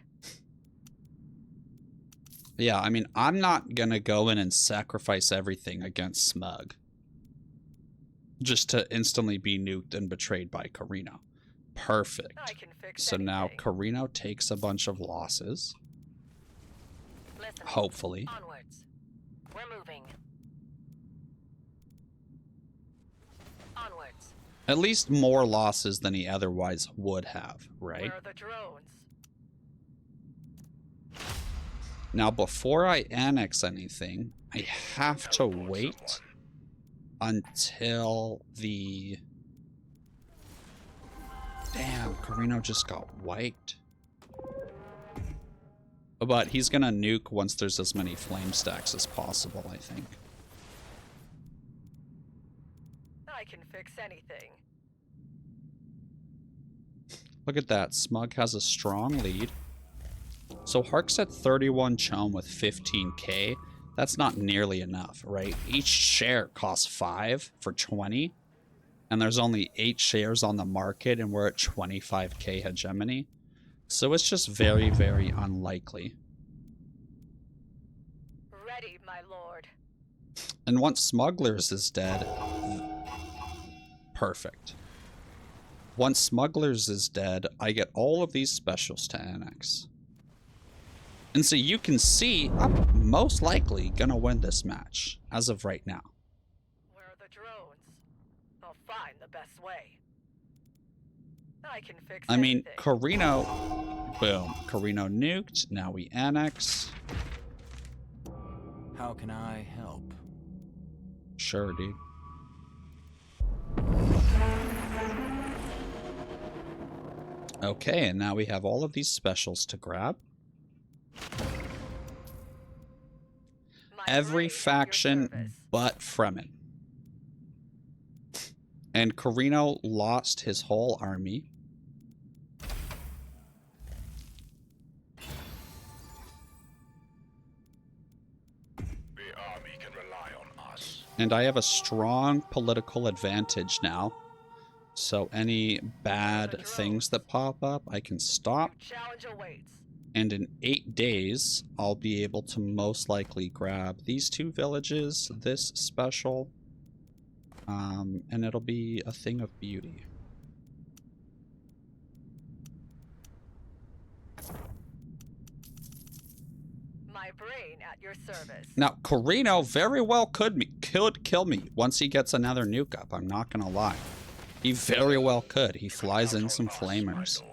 Yeah, I mean, I'm not gonna go in and sacrifice everything against Smug. Just to instantly be nuked and betrayed by Carino. Perfect. I can fix So now anything. Carino takes a bunch of losses. Listen. Hopefully. Onwards. We're moving. Onwards. At least more losses than he otherwise would have, right? Where are the drones? Now, before I annex anything, I have to wait until the... Damn, Carino just got wiped. But he's gonna nuke once there's as many flame stacks as possible, I think. I can fix anything. Look at that, Smug has a strong lead. So Hark's at 31 chum with 15k. That's not nearly enough, right? Each share costs 5 for 20. And there's only 8 shares on the market, and we're at 25k hegemony. So it's just very, very unlikely. Ready, my lord. And once Smugglers is dead... Perfect. Once Smugglers is dead, I get all of these specials to annex. And so you can see, I'm most likely gonna win this match, as of right now. Where are the drones? I'll find the best way. I can fix I mean, anything. Carino... Boom. Carino nuked, now we annex. How can I help? Sure, dude. Okay, and now we have all of these specials to grab. My Every brain at your faction service. but Fremen. And Carino lost his whole army. The army can rely on us. And I have a strong political advantage now. So any bad things that pop up, I can stop. Challenge awaits. And in 8 days, I'll be able to most likely grab these 2 villages, this special, and it'll be a thing of beauty. My brain at your service. Now, Carino very well could kill me once he gets another nuke up, I'm not gonna lie. He very well could. He flies in some flamers.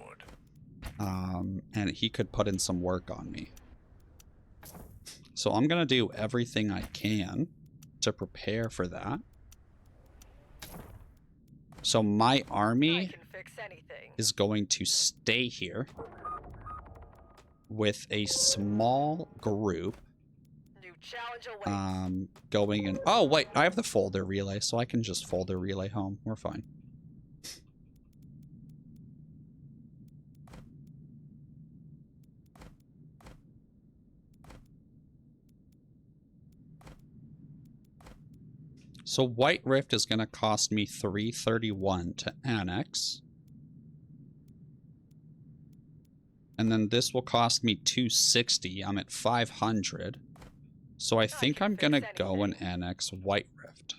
And he could put in some work on me. So I'm gonna do everything I can to prepare for that. So my I army can fix anything. is going to stay here with a small group New challenge awaits. going in. Oh wait, I have the folder relay, so I can just folder relay home. We're fine. So White Rift is going to cost me 331 to annex. And then this will cost me 260. I'm at 500. So I think I'm gonna go and annex White Rift.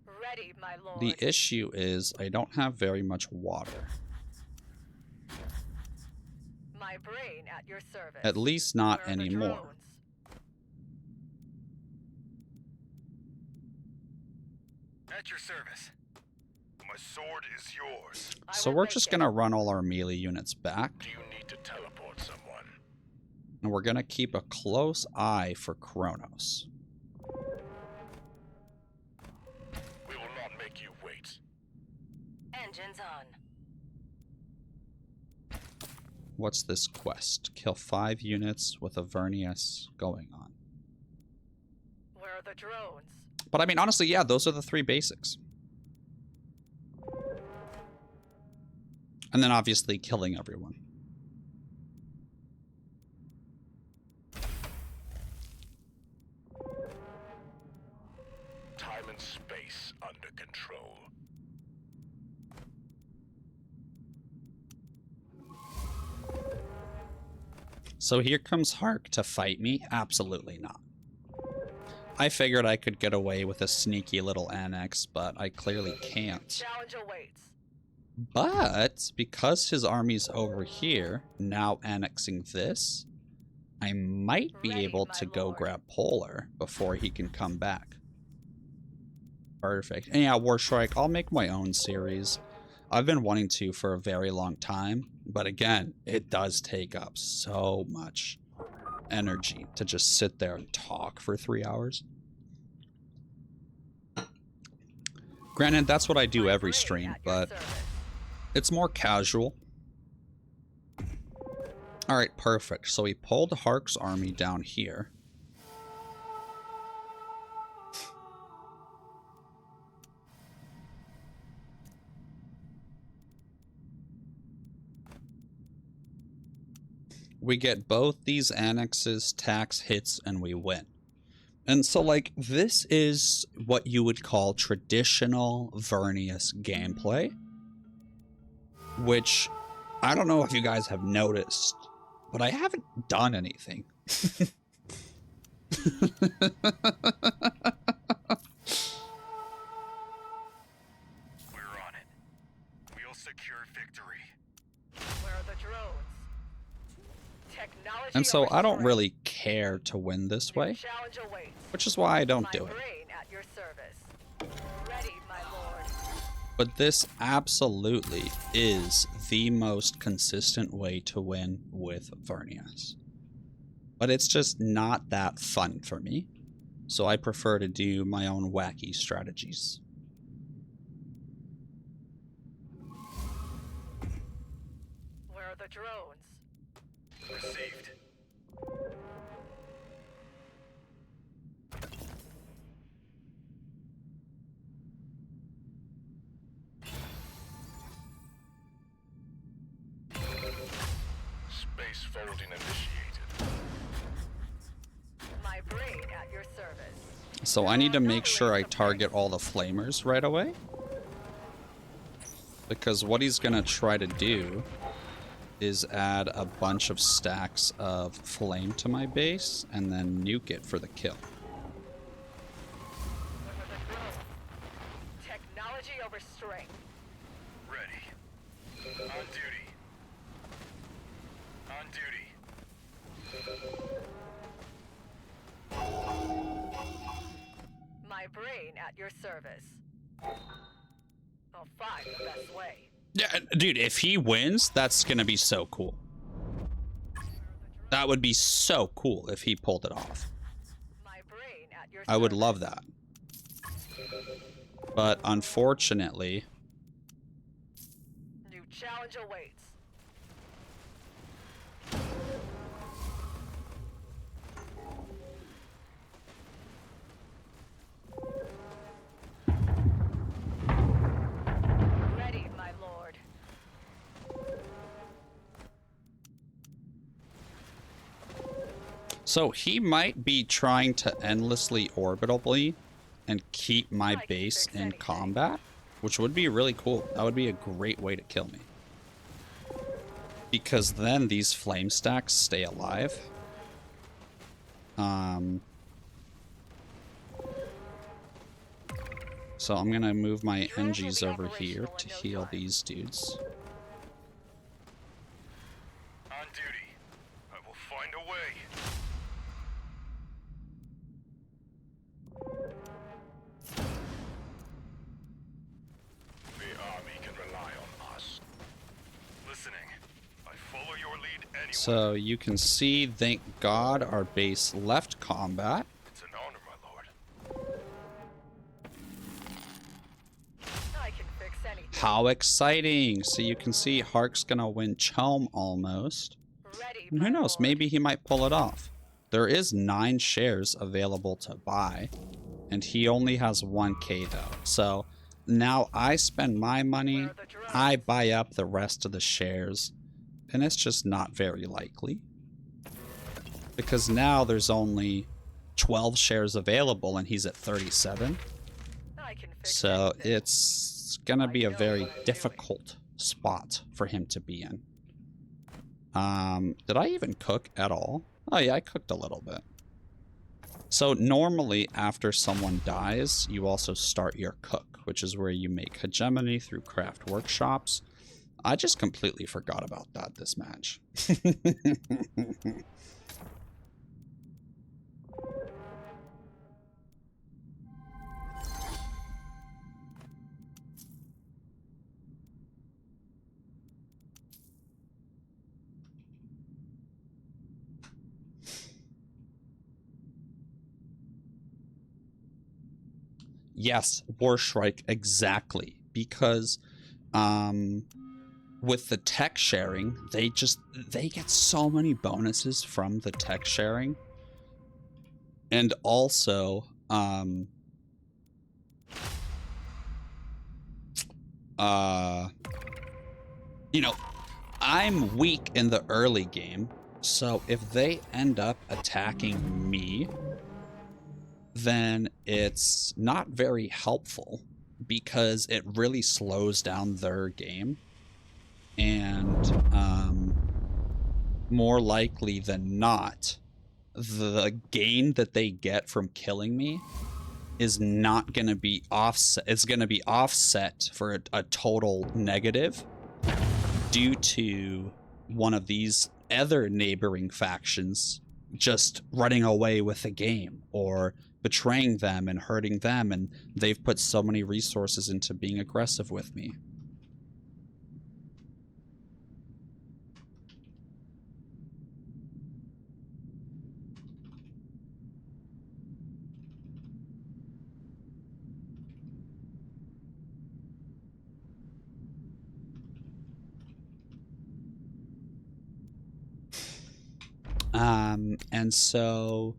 Ready, my lord. The issue is I don't have very much water. My brain at your service. At least not Where are the anymore. drones? At your service. My sword is yours. I So will we're make just it. gonna run all our melee units back. Do you need to teleport someone? And we're gonna keep a close eye for Kronos. We will not make you wait. Engines on. What's this quest? Kill 5 units with a Vernius going on. Where are the drones? But I mean, honestly, yeah, those are the 3 basics. And then obviously killing everyone. Time and space under control. So here comes Hark to fight me? Absolutely not. I figured I could get away with a sneaky little annex, but I clearly can't. Challenge awaits. But because his army's over here, now annexing this, I might be Ready, able my to go lord. grab Polar before he can come back. Perfect. And yeah, Warstrike, I'll make my own series. I've been wanting to for a very long time, but again, it does take up so much energy to just sit there and talk for 3 hours. Granted, that's what I do My every brain stream, at your but service. it's more casual. Alright, perfect. So we pulled Hark's army down here. We get both these annexes, tax hits, and we win. And so, like, this is what you would call traditional Vernius gameplay. Which, I don't know if you guys have noticed, but I haven't done anything. We're on it. We'll secure victory. Where are the drones? Technology And so over I don't strength. really care to win this New way, challenge awaits. which is why I don't My do it. brain at your service. Ready, my lord. But this absolutely is the most consistent way to win with Vernius. But it's just not that fun for me, so I prefer to do my own wacky strategies. Where are the drones? Received. Space folding initiated. My brain at your service. So I need to make sure I target all the flamers right away. Because what he's going to try to do is add a bunch of stacks of flame to my base and then nuke it for the kill. Where are the drones? Technology over strength. Ready. On duty. On duty. My brain at your service. I'll find the best way. Yeah, dude, if he wins, that's going to be so cool. That would be so cool if he pulled it off. My brain at your I would service. love that. But unfortunately, New challenge awaits. Ready, my lord. so he might be trying to endlessly orbitally and keep my I can base fix in anything. combat, which would be really cool. That would be a great way to kill me. because then these flame stacks stay alive. So I'm gonna move my NGs over here to heal these dudes. On duty. I will find a way. The army can rely on us. Listening. I follow your lead anyway. So you can see, thank God, our base left combat. It's an honor, my lord. I can fix anything. How exciting! So you can see Hark's gonna win Chelm almost. Ready, And who my knows, lord. maybe he might pull it off. There is 9 shares available to buy, and he only has 1k though. So now I spend my money, I buy up the rest of the shares, and it's just not very likely. Because now there's only 12 shares available and he's at 37. I can fix So anything. it's gonna be a very difficult spot for him to be in. Did I even cook at all? Oh yeah, I cooked a little bit. So normally after someone dies, you also start your cook, which is where you make hegemony through craft workshops. I just completely forgot about that this match. Yes, Warstrike, exactly. Because with the tech sharing, they get so many bonuses from the tech sharing. And also, you know, I'm weak in the early game, so if they end up attacking me, then it's not very helpful because it really slows down their game. And more likely than not, the gain that they get from killing me is not going to be offset. It's going to be offset for a total negative due to one of these other neighboring factions just running away with the game or betraying them and hurting them, and they've put so many resources into being aggressive with me. And so,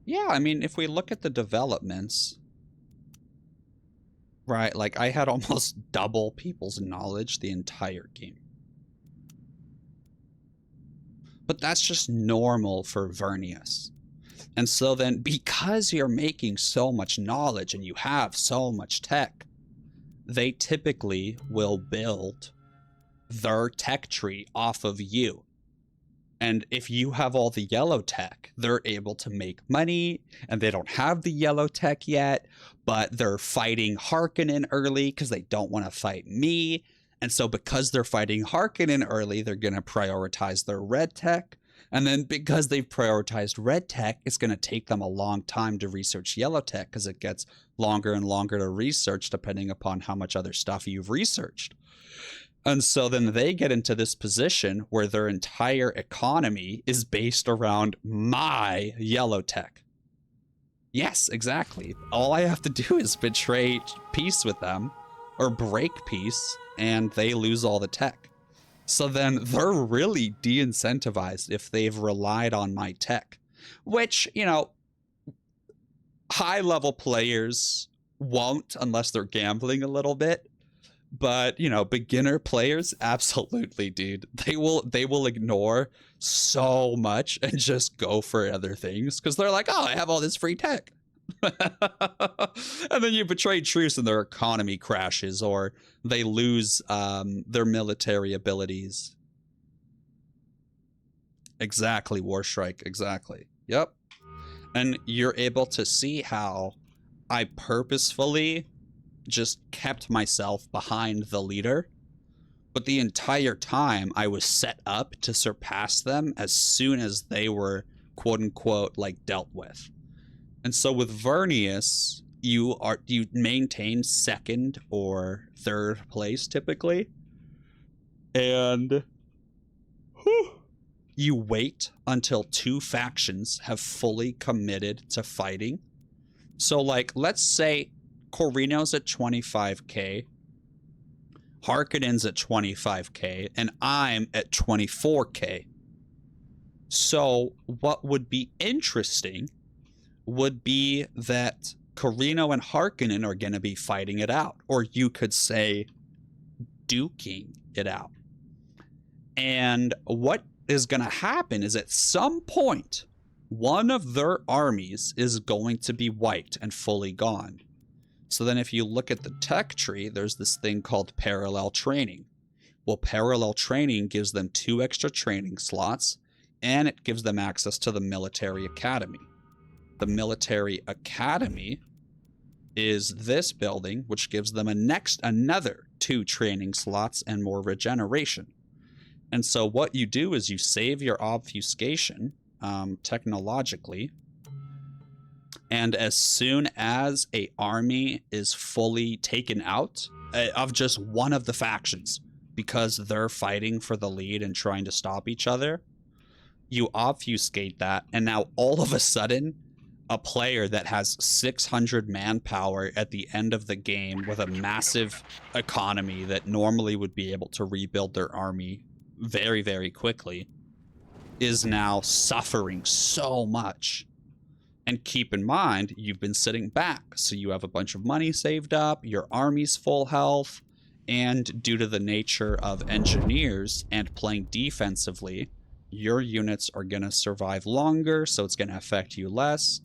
yeah, I mean, if we look at the developments, right, like I had almost double people's knowledge the entire game. But that's just normal for Vernius. And so then, because you're making so much knowledge and you have so much tech, they typically will build their tech tree off of you. And if you have all the yellow tech, they're able to make money, and they don't have the yellow tech yet, but they're fighting Harkonnen early because they don't want to fight me. And so because they're fighting Harkonnen early, they're going to prioritize their red tech. And then because they've prioritized red tech, it's going to take them a long time to research yellow tech because it gets longer and longer to research depending upon how much other stuff you've researched. And so then they get into this position where their entire economy is based around my yellow tech. Yes, exactly. All I have to do is betray peace with them or break peace, and they lose all the tech. So then they're really de-incentivized if they've relied on my tech, which, you know, high-level players won't unless they're gambling a little bit. But, you know, beginner players, absolutely, dude. They will ignore so much and just go for other things because they're like, oh, I have all this free tech. And then you betray truce and their economy crashes or they lose their military abilities. Exactly, Warstrike, exactly. Yep. And you're able to see how I purposefully just kept myself behind the leader, but the entire time I was set up to surpass them as soon as they were quote unquote like dealt with. And so with Vernius, you maintain second or third place typically, and you wait until two factions have fully committed to fighting. So like, let's say Corino's at 25k, Harkonnen's at 25k, and I'm at 24k. So what would be interesting would be that Corino and Harkonnen are going to be fighting it out, or you could say duking it out. And what is going to happen is at some point, one of their armies is going to be wiped and fully gone. So then if you look at the tech tree, there's this thing called parallel training. Well, parallel training gives them 2 extra training slots, and it gives them access to the military academy. The military academy is this building, which gives them another 2 training slots and more regeneration. And so what you do is you save your obfuscation technologically, and as soon as a army is fully taken out of just one of the factions, because they're fighting for the lead and trying to stop each other, you obfuscate that, and now all of a sudden, a player that has 600 manpower at the end of the game with a massive economy that normally would be able to rebuild their army very, very quickly is now suffering so much. And keep in mind, you've been sitting back, so you have a bunch of money saved up, your army's full health, and due to the nature of engineers and playing defensively, your units are going to survive longer, so it's going to affect you less.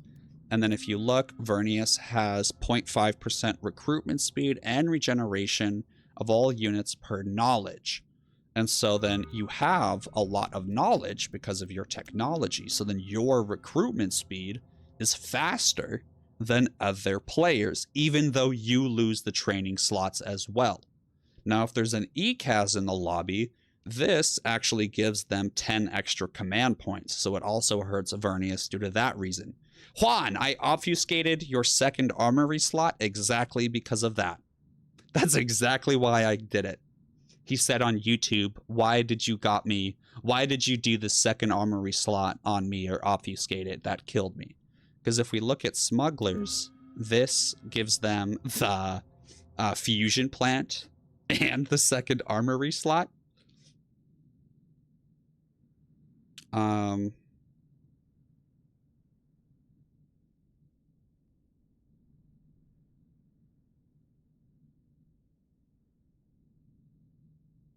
And then if you look, Vernius has 0.5% recruitment speed and regeneration of all units per knowledge. And so then you have a lot of knowledge because of your technology. So then your recruitment speed is faster than other players, even though you lose the training slots as well. Now, if there's an ECAS in the lobby, this actually gives them 10 extra command points. So it also hurts Vernius due to that reason. Juan, I obfuscated your second armory slot exactly because of that. That's exactly why I did it. He said on YouTube, why did you got me? Why did you do the second armory slot on me or obfuscate it? That killed me. Because if we look at smugglers, this gives them the fusion plant and the second armory slot.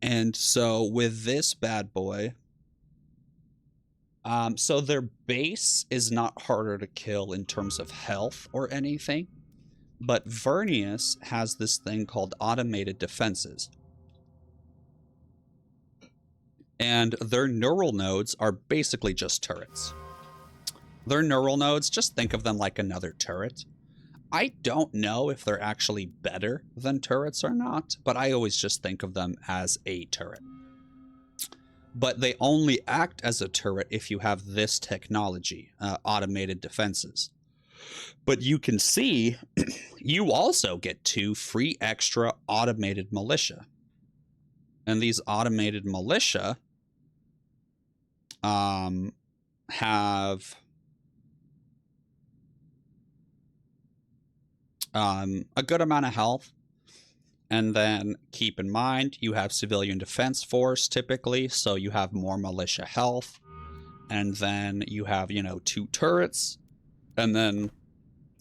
And so with this bad boy, so their base is not harder to kill in terms of health or anything, but Vernius has this thing called automated defenses. And their neural nodes are basically just turrets. Their neural nodes, just think of them like another turret. I don't know if they're actually better than turrets or not, but I always just think of them as a turret. But they only act as a turret if you have this technology, automated defenses. But you can see, you also get 2 free extra automated militia. And these automated militia have a good amount of health. And then keep in mind, you have civilian defense force typically, so you have more militia health. And then you have, 2 turrets. And then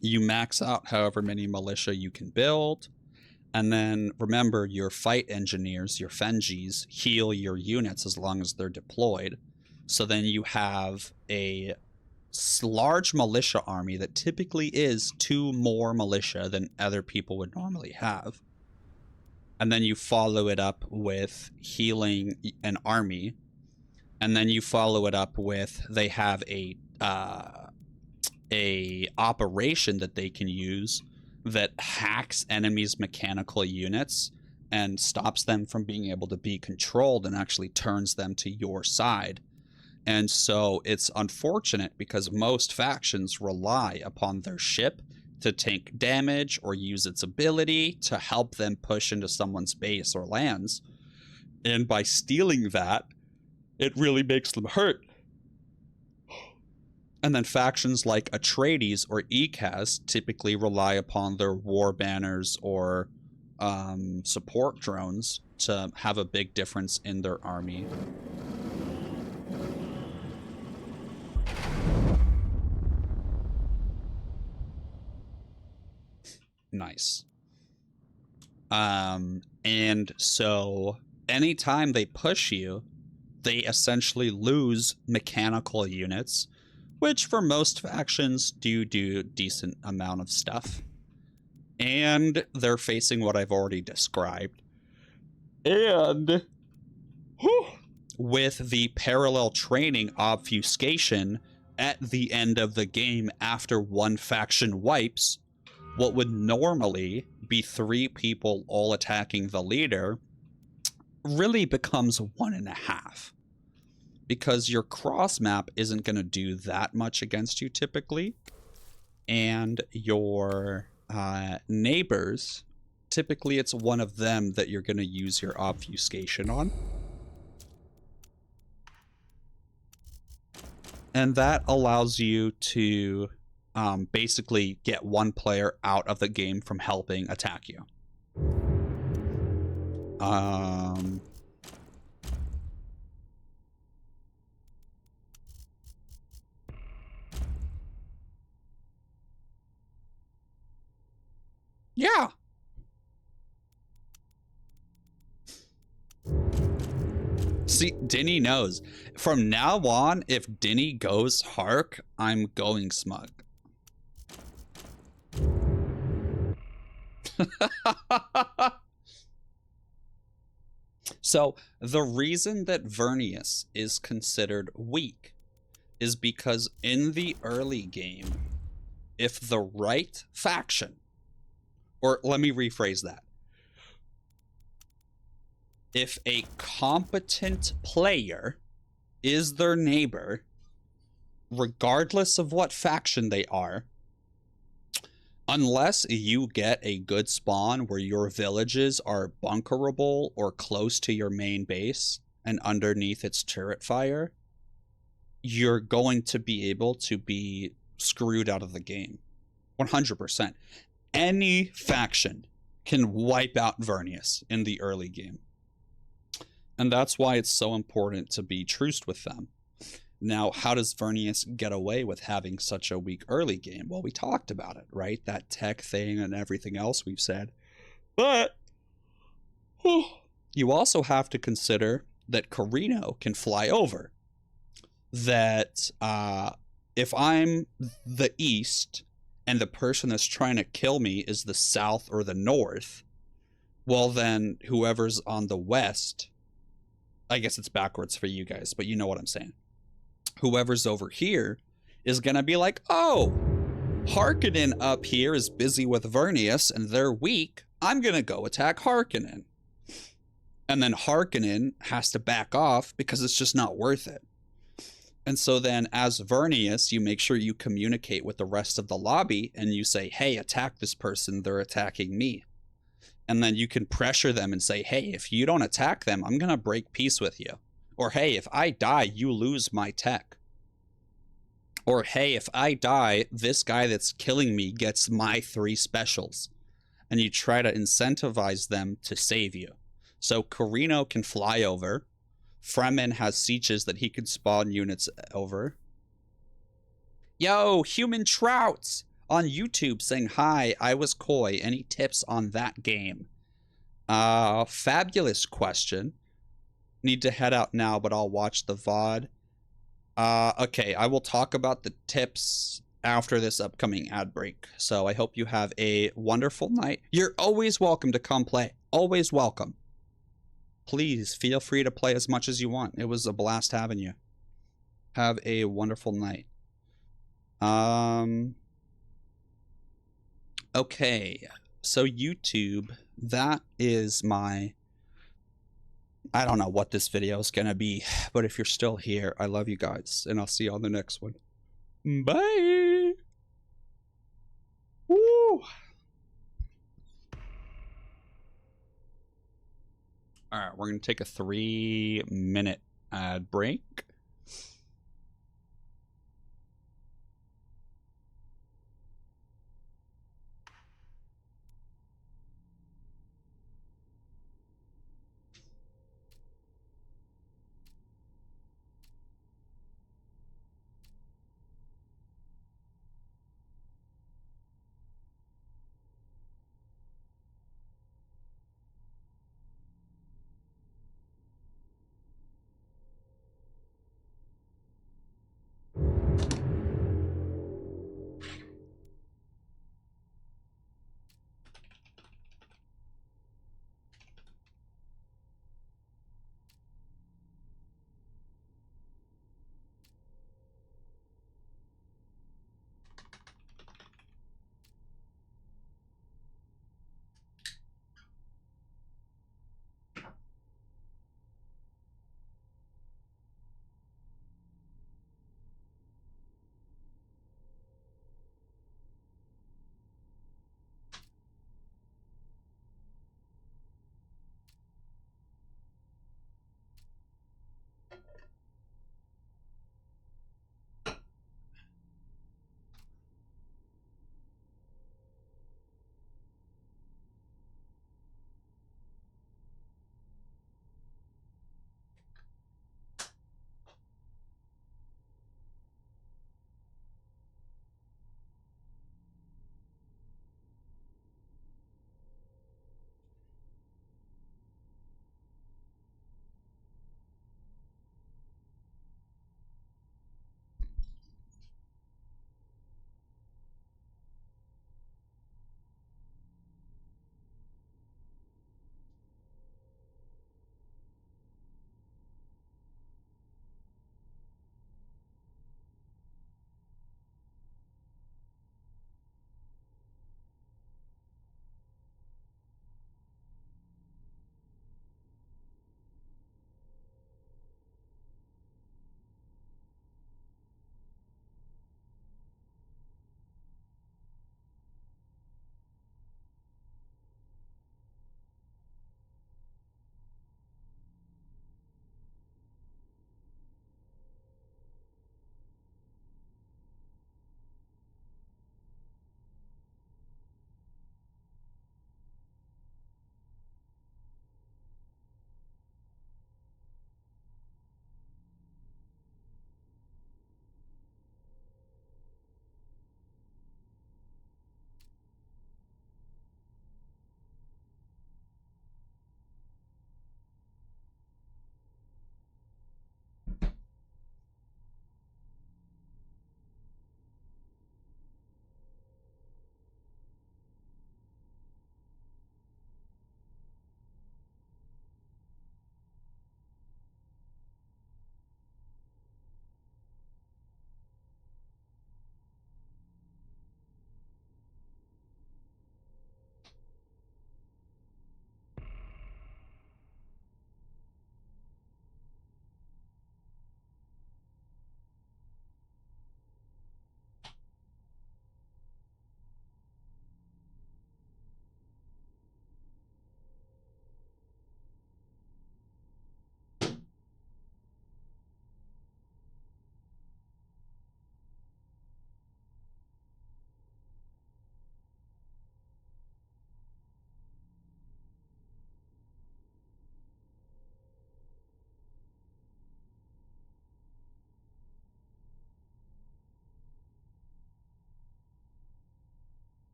you max out however many militia you can build. And then remember, your fight engineers, your Fengis, heal your units as long as they're deployed. So then you have a large militia army that typically is 2 more militia than other people would normally have. And then you follow it up with healing an army And then you follow it up with they have a operation that they can use that hacks enemies' mechanical units and stops them from being able to be controlled and actually turns them to your side. And so it's unfortunate because most factions rely upon their ship to take damage or use its ability to help them push into someone's base or lands. And by stealing that, it really makes them hurt. And then factions like Atreides or ECAS typically rely upon their war banners or support drones to have a big difference in their army. Nice. And so anytime they push you, they essentially lose mechanical units, which for most factions do a decent amount of stuff. And they're facing what I've already described. And with the parallel training obfuscation at the end of the game after one faction wipes, what would normally be 3 people all attacking the leader really becomes 1.5. Because your cross map isn't going to do that much against you typically. And your neighbors, typically it's one of them that you're going to use your obfuscation on. And that allows you to basically get one player out of the game from helping attack you. Yeah. See, Dinny knows. From now on, if Dinny goes Hark, I'm going smug. So, the reason that Vernius is considered weak is because in the early game, if the right faction, or let me rephrase that, if a competent player is their neighbor, regardless of what faction they are, unless you get a good spawn where your villages are bunkerable or close to your main base and underneath its turret fire, you're going to be able to be screwed out of the game. 100%. Any faction can wipe out Vernius in the early game. And that's why it's so important to be truced with them. Now, how does Vernius get away with having such a weak early game? Well, we talked about it, right? That tech thing and everything else we've said. But you also have to consider that Corrino can fly over. That if I'm the east and the person that's trying to kill me is the south or the north, well then whoever's on the west, I guess it's backwards for you guys, but you know what I'm saying. Whoever's over here is going to be like, oh, Harkonnen up here is busy with Vernius and they're weak. I'm going to go attack Harkonnen. And then Harkonnen has to back off because it's just not worth it. And so then as Vernius, you make sure you communicate with the rest of the lobby and you say, hey, attack this person. They're attacking me. And then you can pressure them and say, hey, if you don't attack them, I'm going to break peace with you. Or, hey, if I die, you lose my tech. Or, hey, if I die, this guy that's killing me gets my 3 specials. And you try to incentivize them to save you. So Corrino can fly over. Fremen has sieges that he can spawn units over. Yo, Human Trouts on YouTube saying, hi, I was coy. Any tips on that game? Fabulous question. Need to head out now, but I'll watch the VOD. Okay, I will talk about the tips after this upcoming ad break. So I hope you have a wonderful night. You're always welcome to come play. Always welcome. please feel free to play as much as you want. It was a blast having you. Have a wonderful night. Okay, so YouTube, that is my... I don't know what this video is gonna be, but if you're still here, I love you guys, and I'll see you on the next one. Bye! Woo! Alright, we're gonna take a 3-minute ad break.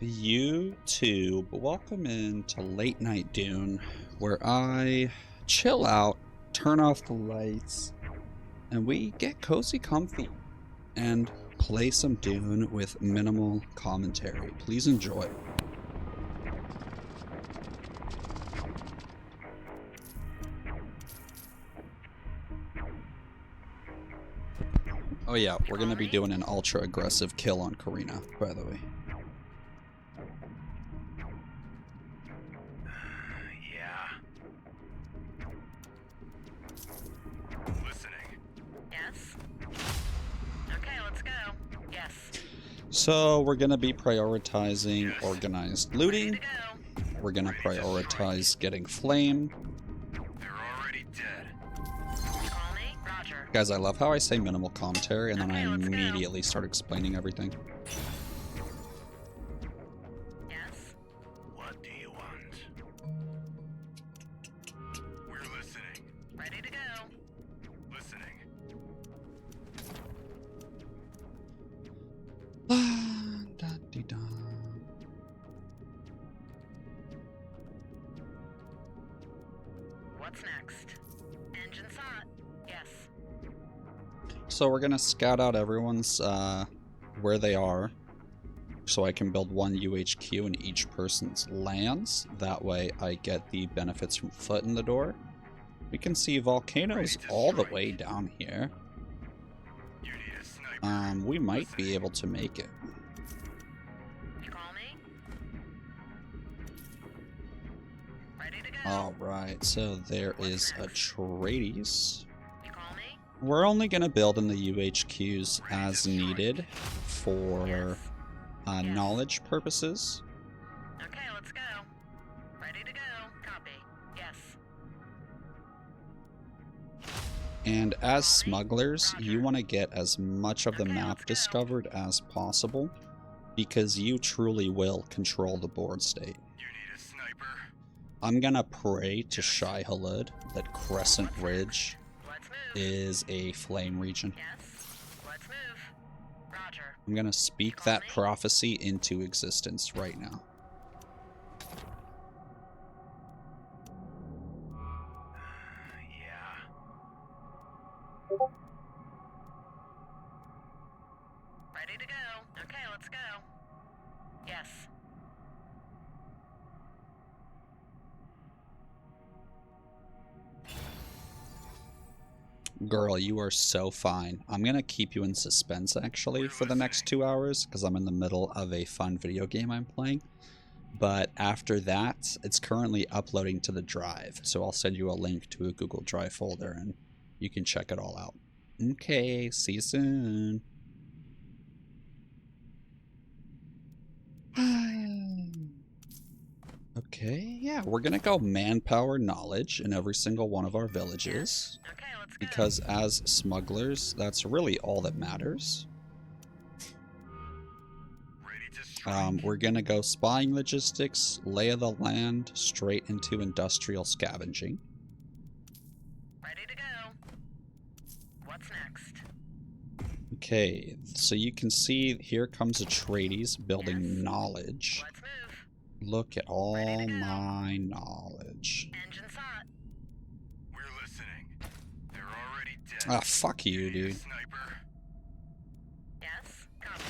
YouTube, welcome into Late Night Dune, where I chill out, turn off the lights, and we get cozy comfy and play some Dune with minimal commentary. Please enjoy. Oh yeah, we're gonna be doing an ultra aggressive kill on Karina, by the way. Yeah. Listening. Yes? Okay, let's go. Yes. So we're gonna be prioritizing organized Ready looting. to go. We're gonna prioritize getting flame. They're already dead. Call me? Roger. Guys, I love how I say minimal commentary and then I Okay, let's go. immediately start explaining everything. Yes? What do you want? We're listening. Ready to go. Listening. Da-dee-da. What's next? Engine's hot. Yes. So we're gonna scout out everyone's where they are, so I can build one UHQ in each person's lands. That way I get the benefits from foot in the door. We can see volcanoes all the way down here. You need a sniper. We might be able to make it. You call me? Ready to go. Alright, so there is Atreides. You call me? We're only going to build in the UHQs as needed for knowledge purposes. Okay, let's go. Ready to go. Copy. Yes. And as smugglers, you want to get as much of the map discovered as possible, because you truly will control the board state. You need a sniper. I'm going to pray to Shai Hulud that Crescent Ridge Let's move. is a flame region. Yes. Let's move. Roger. I'm going to speak that prophecy into existence right now. Yeah. Ready to go. Okay, let's go. Yes. Girl, you are so fine. I'm gonna keep you in suspense actually for the next 2 hours because I'm in the middle of a fun video game I'm playing. But after that, it's currently uploading to the drive. So I'll send you a link to a Google Drive folder and you can check it all out. Okay, see you soon. Okay, yeah, we're gonna go manpower knowledge in every single one of our villages. Okay, let's go. Because as smugglers, that's really all that matters. Ready to strike. We're gonna go spying logistics, lay of the land, straight into industrial scavenging. Ready to go. What's next? Okay, so you can see here comes Atreides building Yes. knowledge. Let's move. Look at all Ready to go. my knowledge. Engine's hot. We're listening. They're already dead. Ah, fuck you, Need a dude. sniper. Yes. Copy.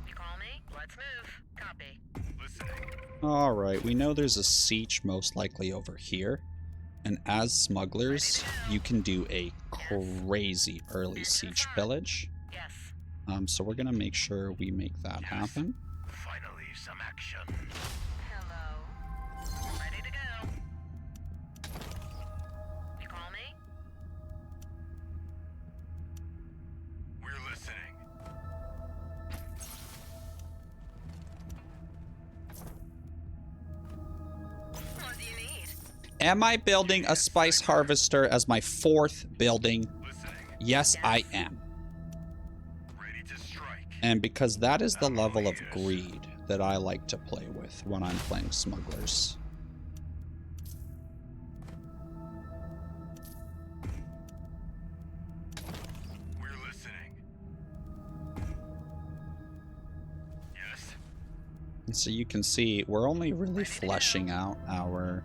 You call me? Let's move. Copy. Listening. Alright, we know there's a siege most likely over here. And as smugglers, you can do a crazy early siege pillage. Yes. So we're gonna make sure we make that happen. Finally, some action. Hello. Ready to go. You call me? We're listening. What do you need? Am I building a spice harvester as my 4th building? Listening. Yes, I am. Ready to strike. And because that is the level of greed that I like to play with when I'm playing smugglers. We're listening. Yes. And so you can see we're only really fleshing out our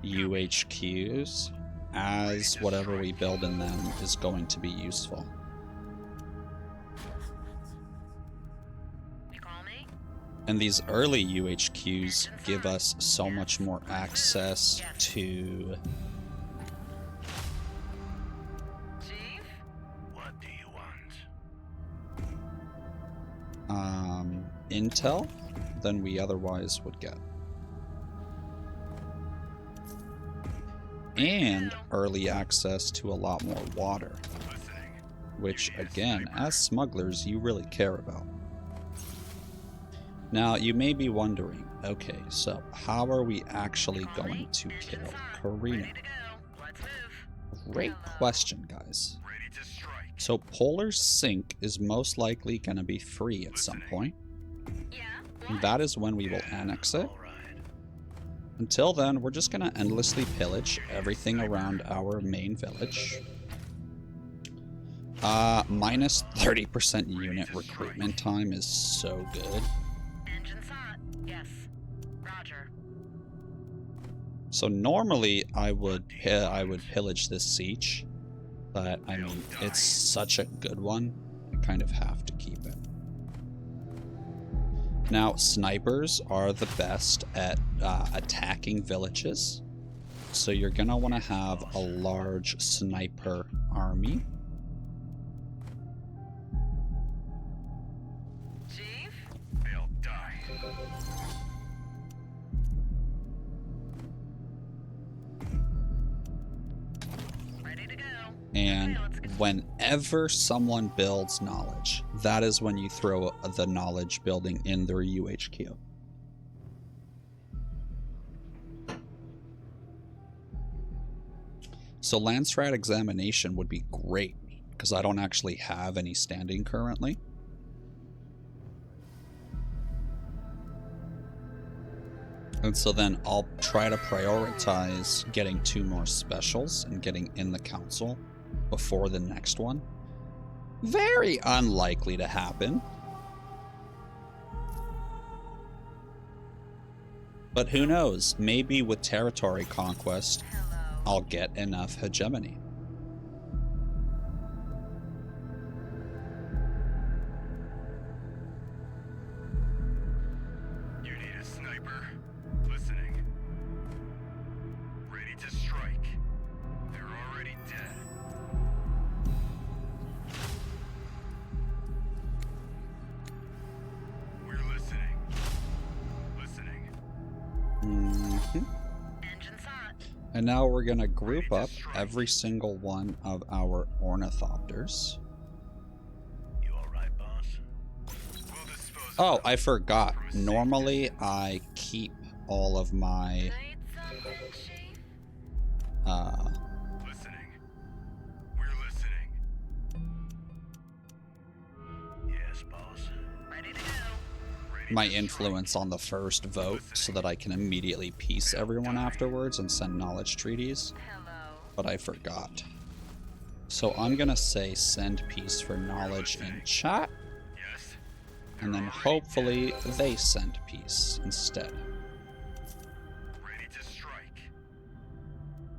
UHQs as whatever we build in them is going to be useful. You call me? And these early UHQs give us so much more access to Chief? What do you want? intel than we otherwise would get. And early access to a lot more water, Listening. which again, as smugglers, you really care about. Now, you may be wondering, okay, so how are we actually going to kill Karina? Ready to go. Let's move. Great question, guys. Ready to strike. So Polar Sink is most likely going to be free at some point. Yeah? And that is when we will annex it. All right. Until then, we're just going to endlessly pillage everything around our main village. Minus 30% unit recruitment time is so good. Engine hot. Yes. Roger. So normally I would pillage this siege, but I mean it's such a good one, I kind of have to keep it. Now snipers are the best at attacking villages, so you're gonna want to have a large sniper army. Chief? They'll die. Ready to go. And whenever someone builds knowledge, that is when you throw the knowledge building in their UHQ. So Landstrat examination would be great, because I don't actually have any standing currently. And so then I'll try to prioritize getting 2 more specials and getting in the council before the next one. Very unlikely to happen. But who knows? Maybe with territory conquest, Hello. I'll get enough hegemony. You need a sniper. Listening. Ready to strike. They're already dead. We're listening. Listening. Engine's hot. And now we're going to group up every single one of our ornithopters. You alright, boss? We'll dispose of Oh, them I forgot. from a safe Normally, distance. I keep all of my Need something, Chief? Listening. We're listening. Yes, boss. Ready to go. Ready my to strike. influence on the first vote so that I can immediately peace everyone afterwards and send knowledge treaties, Hello. but I forgot. So I'm gonna say send peace for knowledge in chat, Yes. and then hopefully they send peace instead. Ready to strike.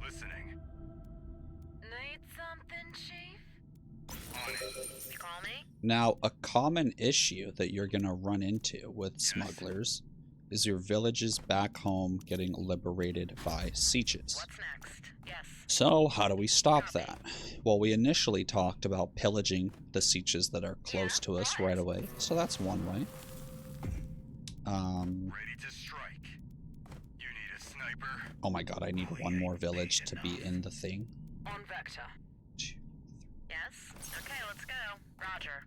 Listening. Need something, Chief? On it. You call me? Now, a common issue that you're gonna run into with smugglers is your villages back home getting liberated by sieges. What's next? Yes. So, how do we stop that? Well, we initially talked about pillaging the sieges that are close to us right away, so that's one way. Ready to strike. You need a sniper. Oh my god, I need one more village to be in the thing. On Vector. Yes? Okay, let's go. Roger.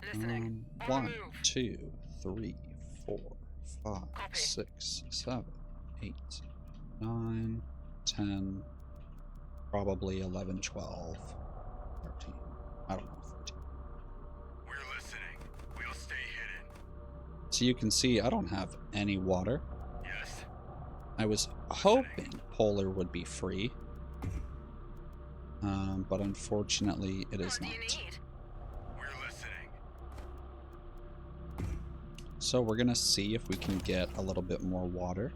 Listening. On the 1, move. 2, 3, 4, 5, Copy. 6, 7, 8, 9, 10, probably 11, 12, 13. I don't know, 14. We're listening. We'll stay hidden. So you can see I don't have any water. Yes. I was hoping Polar would be free. but unfortunately it is What do you not. need? We're listening. So we're gonna see if we can get a little bit more water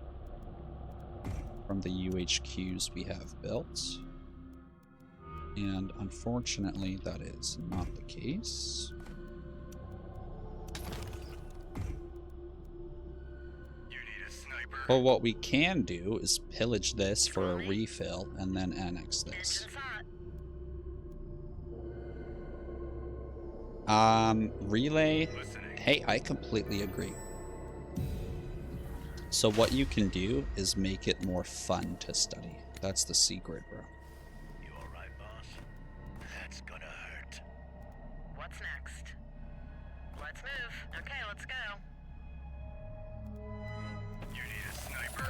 from the UHQs we have built. And unfortunately that is not the case. You need a sniper. But what we can do is pillage this for a refill and then annex this. Engine's hot. Relay. Listening. Hey, I completely agree. So what you can do is make it more fun to study. That's the secret, bro. You alright, boss? That's gonna hurt. What's next? Let's move. Okay, let's go. You need a sniper.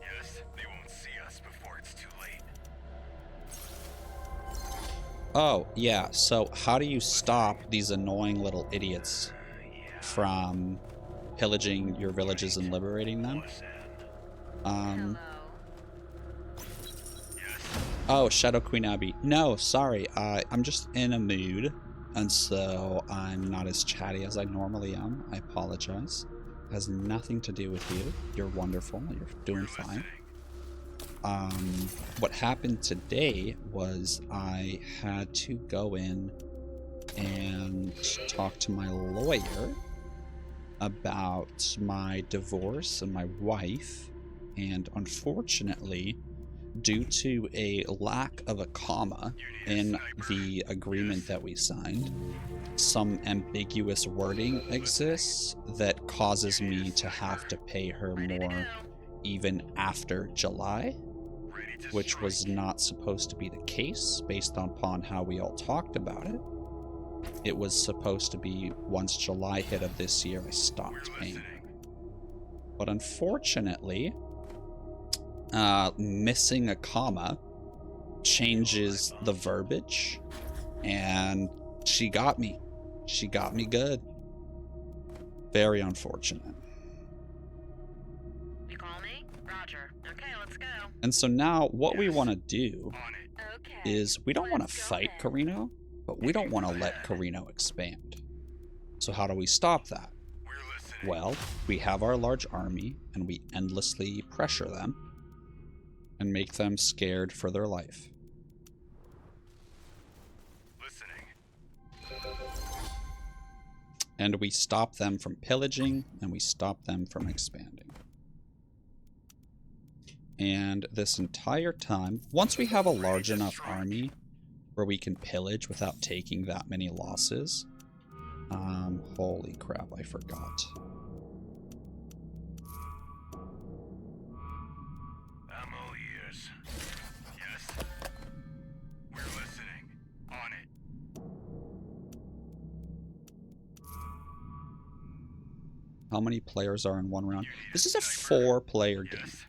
Yes, they won't see us before it's too late. Oh, yeah. So how do you stop these annoying little idiots from pillaging your villages and liberating them? Hello. Oh, Shadow Queen Abby. No, sorry. I'm just in a mood, and so I'm not as chatty as I normally am. I apologize. It has nothing to do with you. You're wonderful. You're doing fine. What happened today was I had to go in and talk to my lawyer about my divorce and my wife, and unfortunately, due to a lack of a comma in the agreement that we signed, some ambiguous wording exists that causes me to have to pay her Ready to more go. even after July, which was not supposed to be the case based upon how we all talked about it. It was supposed to be once July hit of this year, I stopped paying. But unfortunately, missing a comma changes the verbiage, and she got me. She got me good. Very unfortunate. You call me? Roger. Okay, let's go. And so now what we want to do On it. Okay. is we don't want to Let's go fight then. Carino, but we don't want to let Carino expand. So how do we stop that? We're listening. Well, we have our large army and we endlessly pressure them and make them scared for their life. Listening. And we stop them from pillaging and we stop them from expanding. And this entire time, once we have a large enough army where we can pillage without taking that many losses, holy crap, I forgot. I'm all ears. Yes. We're listening. On it. How many players are in one round? This is a 4-player game. Yes.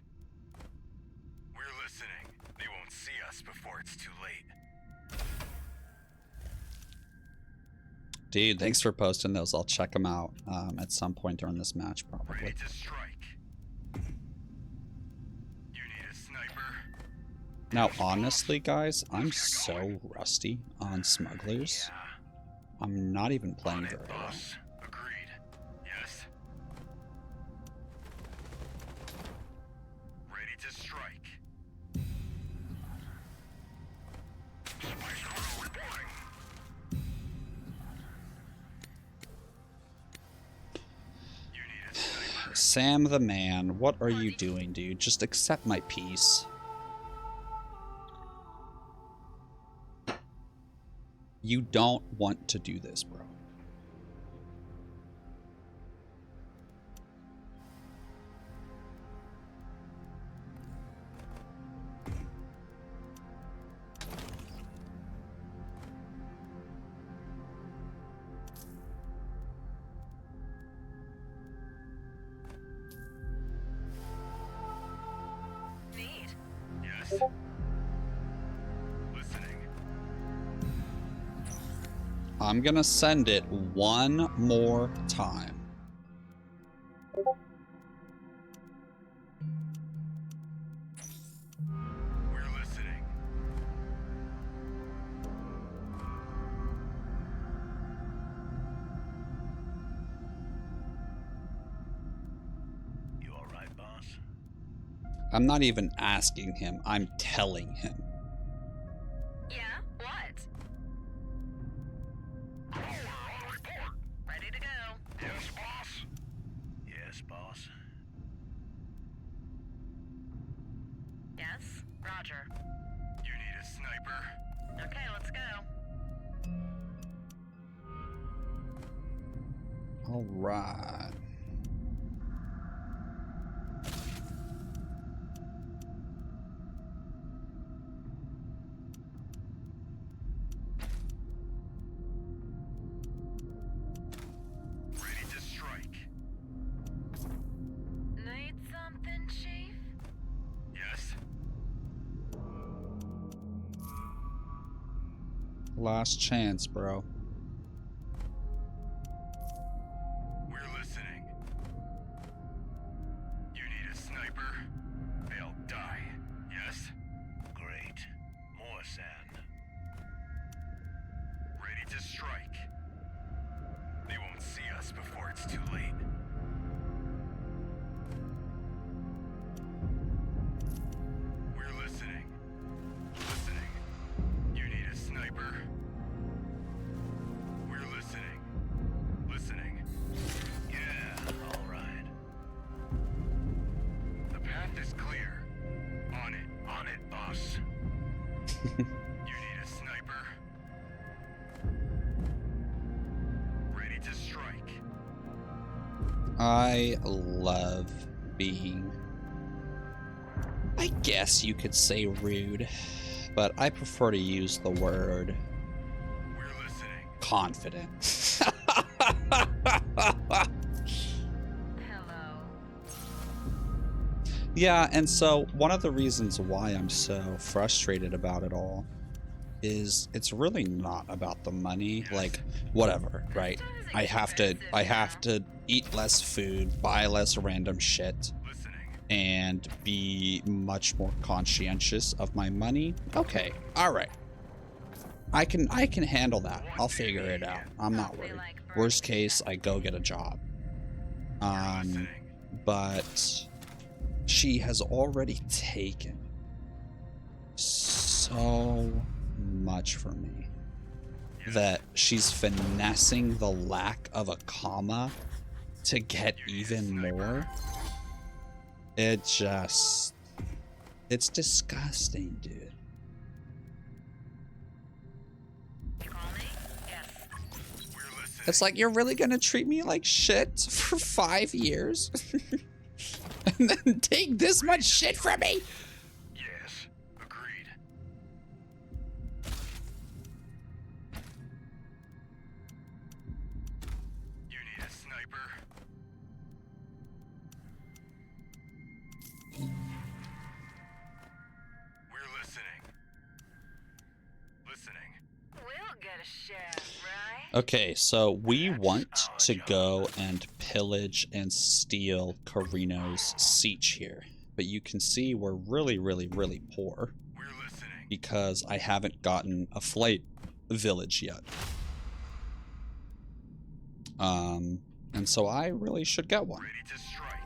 We're listening. They won't see us before it's too late. Dude, thanks for posting those. I'll check them out at some point during this match, Ready probably. to strike. You need a sniper. Now, honestly, guys, I'm so rusty on smugglers. I'm not even playing On very it, well. boss. Agreed. Yes. Ready to strike. Spice crew reporting. You need a sniper. Sam the man, what are you doing, dude? Just accept my peace. You don't want to do this, bro. Need. Yes. Listening. I'm gonna send it one more time. I'm not even asking him, I'm telling him. Yeah? What? Ready to go. Yes, boss. Yes, boss. Yes? Roger. You need a sniper? Okay, let's go. All right. Ready to strike. Need something, Chief? Yes. Last chance, bro. We're listening. You need a sniper? They'll die. Yes? Great. More sand. Ready to strike. They won't see us before it's too late. We're listening. Listening. You need a sniper? We're listening. Listening. Yeah, all right. The path is clear. On it, boss. You need a sniper? Ready to strike. I love being, I guess you could say rude, but I prefer to use the word We're listening. confident. Hello. Yeah, and so one of the reasons why I'm so frustrated about it all is it's really not about the money. Like, whatever, right? I have to eat less food, buy less random shit, Listening. and be much more conscientious of my money. Okay, all right. I can handle that. I'll figure it out. I'm not worried. Worst case, I go get a job. Listening. But she has already taken so much from me that she's finessing the lack of a comma to get even more. It's disgusting, dude. You call me? Yes. We're listening. It's like, you're really gonna treat me like shit for 5 years? And then take this much shit from me? Yes. Agreed. You need a sniper? We're listening. Listening. We'll get a share, right? Okay, so we want to go and pillage and steal Carino's siege here. But you can see we're really, really, really poor We're listening. because I haven't gotten a flight village yet. And so I really should get one. Ready to strike.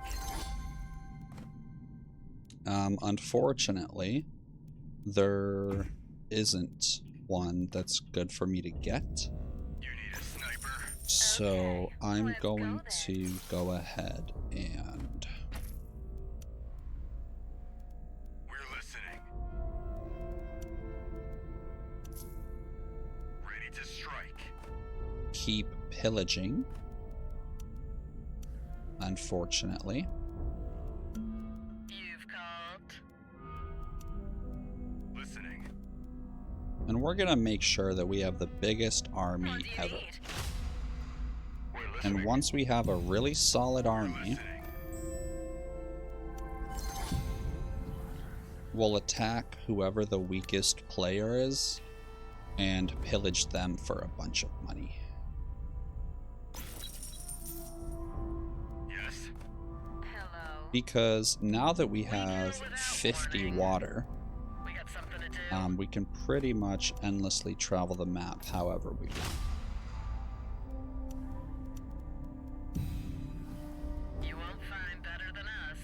Unfortunately, there isn't one that's good for me to get. You need a sniper? So Okay, I'm let's go going then. to go ahead and We're listening. Ready to strike. keep pillaging. Unfortunately. You've called. Listening. And we're gonna make sure that we have the biggest What army do you ever. need? We're listening. And once we have a really solid army, Listening. we'll attack whoever the weakest player is and pillage them for a bunch of money. Yes. Hello. Because now that we have 50 water, We got something to do. we can pretty much endlessly travel the map however we want. You won't find better than us.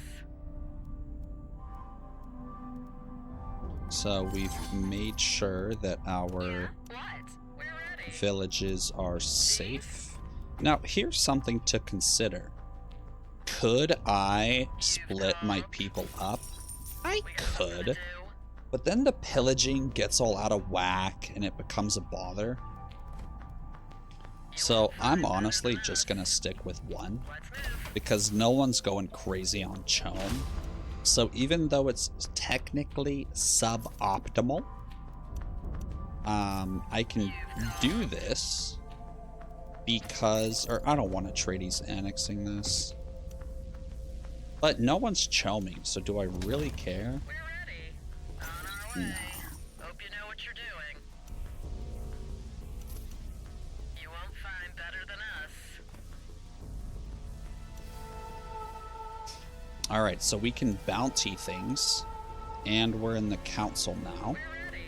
So we've made sure that our What? We're ready. villages are safe. Now, here's something to consider. Could I split my people up? I could. But then the pillaging gets all out of whack and it becomes a bother. So I'm honestly just gonna stick with one, because no one's going crazy on Chome. So even though it's technically suboptimal, I can do this because, or I don't want Atreides annexing this. But no one's choming, so do I really care? We're ready. On our way. Hope you know what you're doing. You won't find better than us. Alright, so we can bounty things, and we're in the council now. We're ready.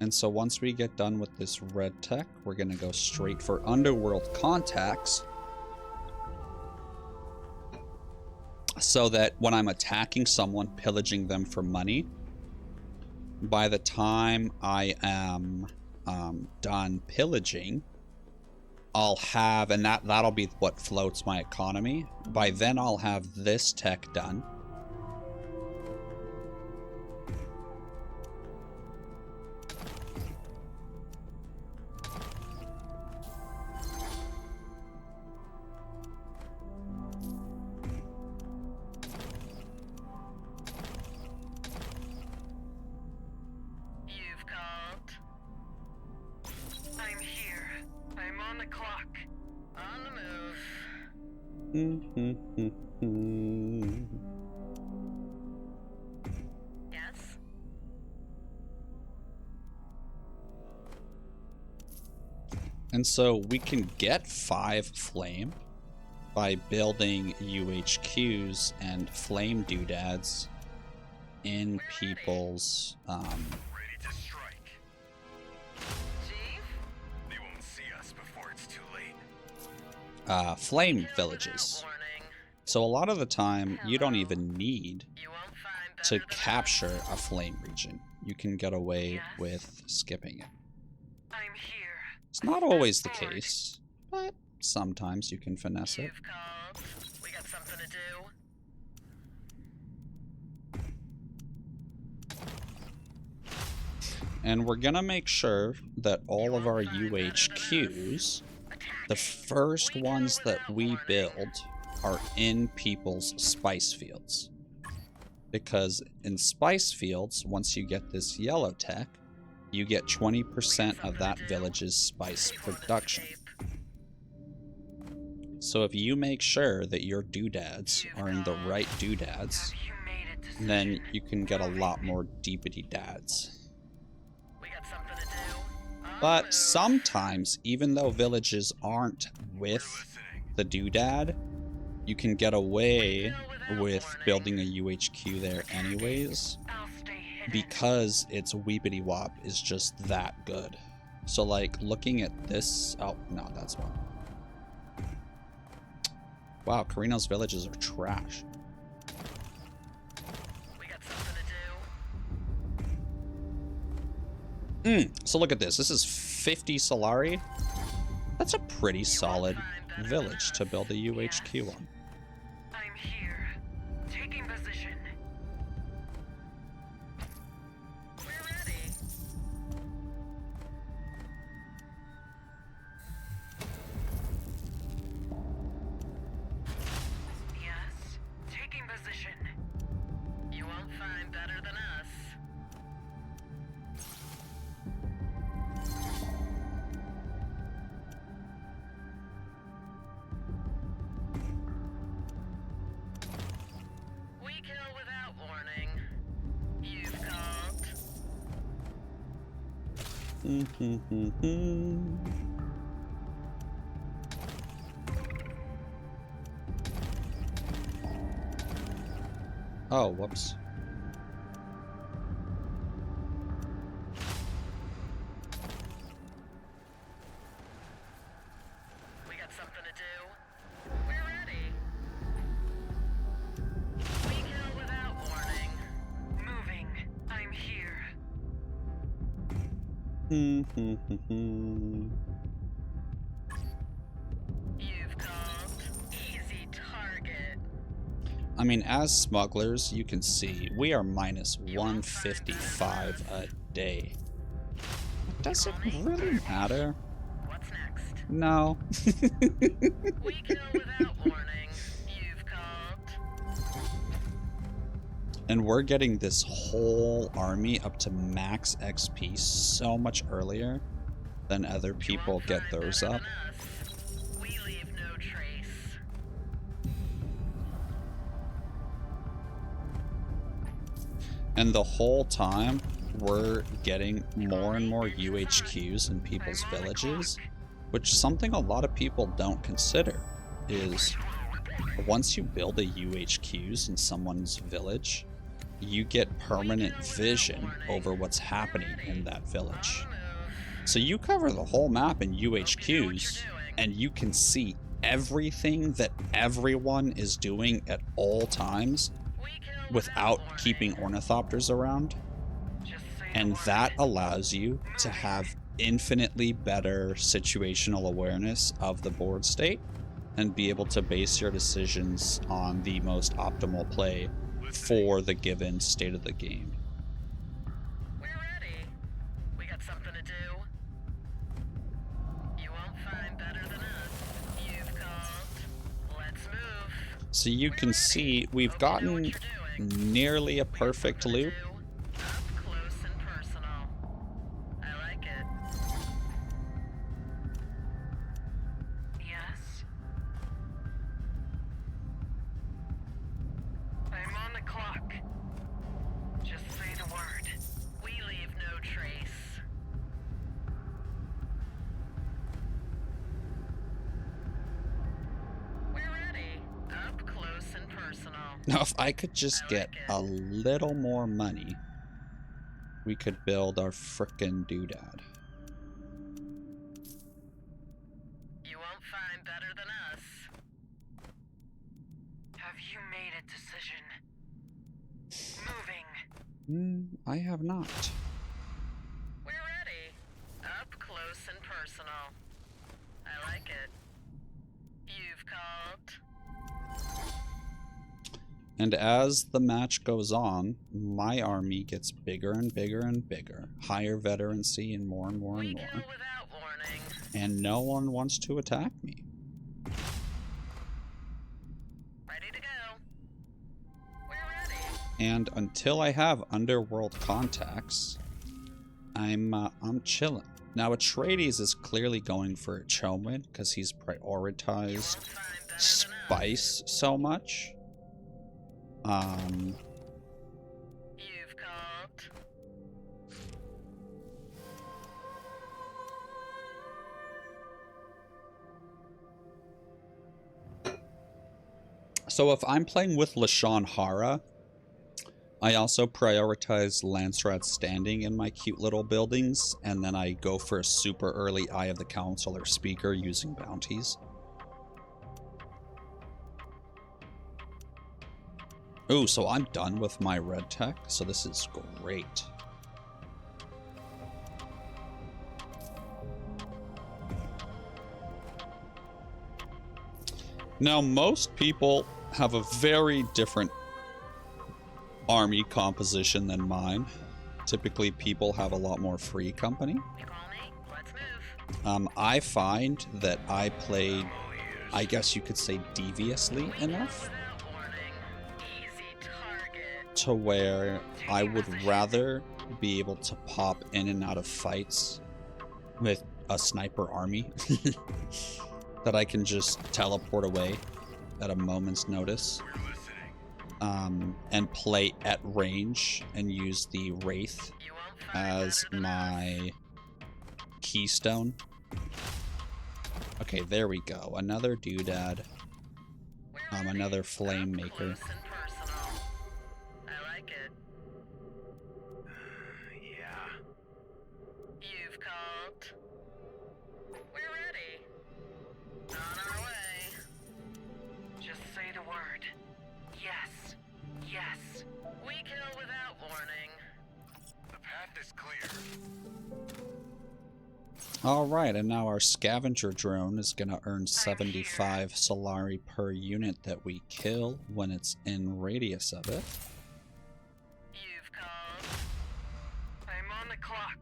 And so once we get done with this red tech, we're gonna go straight for underworld contacts, so that when I'm attacking someone, pillaging them for money, by the time I am done pillaging, I'll have, and that'll be what floats my economy. By then I'll have this tech done. You've called. I'm here. I'm on the clock. On the move. Yes? And so we can get 5 flame by building UHQs and flame doodads in people's Ready to strike. Chief? They won't see us before it's too late. flame villages. Warning. So a lot of the time you don't even need You won't find better to than capture a flame region. You can get away with skipping it. I'm here. It's not always the case, but sometimes you can finesse it. You've called. We got something to do. And we're gonna make sure that all of our UHQs, the first ones that we build, are in people's spice fields. Because in spice fields, once you get this yellow tech, you get 20% of that village's spice production. So if you make sure that your doodads are in the right doodads, You made it to then you can get a lot more deepity dads. We got something to do. On the But move. sometimes, even though villages aren't with the doodad, you can get away with building a UHQ there anyways, I'll stay hidden. because its Weebity Wop is just that good. So like, looking at this, oh no, that's one. Wow, Carino's villages are trash. We got something to do. So look at this, this is 50 Solari. That's a pretty solid village to build a UHQ on. I'm here. Taking position. We're ready. Yes. Taking position. You won't find better than us. We kill without warning. You've called. Oh, whoops. We got something to do. We're ready. You've called easy target. I mean, as smugglers, you can see we are minus 155 a day. Does it really matter? What's next? No. We kill without warning. You've called. And we're getting this whole army up to max XP so much earlier than other people get theirs up. We leave no trace. And the whole time, we're getting more and more UHQs in people's villages, which is something a lot of people don't consider, is once you build a UHQs in someone's village, you get permanent vision over what's happening in that village. So you cover the whole map in UHQs, and you can see everything that everyone is doing at all times without keeping ornithopters around. And that allows you to have infinitely better situational awareness of the board state and be able to base your decisions on the most optimal play for the given state of the game. We're ready. We got something to do. You won't find better than us. You've called. Let's move. So you can see we've gotten nearly a perfect loop. Up close and personal. I like it. Yes. I'm on the clock. Just say the word. We leave no trace. We're ready. Up close and personal. Now, if I could just get a little more money, we could build our frickin' doodad. You won't find better than us. Have you made a decision? Moving. I have not. We're ready. Up close and personal. I like it. You've called. And as the match goes on, my army gets bigger and bigger and bigger, higher veterancy and more and more and We more, kill without warning. and no one wants to attack me. Ready to go. We're ready. And until I have underworld contacts, I'm chilling. Now Atreides is clearly going for a Chomin because he's prioritized Won't find better than us. spice so much. You've called. So if I'm playing with Lashawn Hara, I also prioritize Lancerat standing in my cute little buildings, and then I go for a super early Eye of the Council or Speaker using bounties. Ooh, so I'm done with my red tech, so this is great. Now, most people have a very different army composition than mine. Typically, people have a lot more free company. You call me? Let's move. I find that I played, I guess you could say, deviously enough Without warning. Easy target. to where I would rather be able to pop in and out of fights with a sniper army that I can just teleport away at a moment's notice, and play at range and use the Wraith You won't find as better than us. my keystone. Okay, there we go. Another doodad. We're ready. Another flame Up maker. close and personal. I like it. Yeah. You've called. We're ready. On our way. Just say the word. Yes. Yes. We kill without warning. The path is clear. Alright, and now our scavenger drone is going to earn 75 Solari per unit that we kill when it's in radius of it. You've called. I'm on the clock.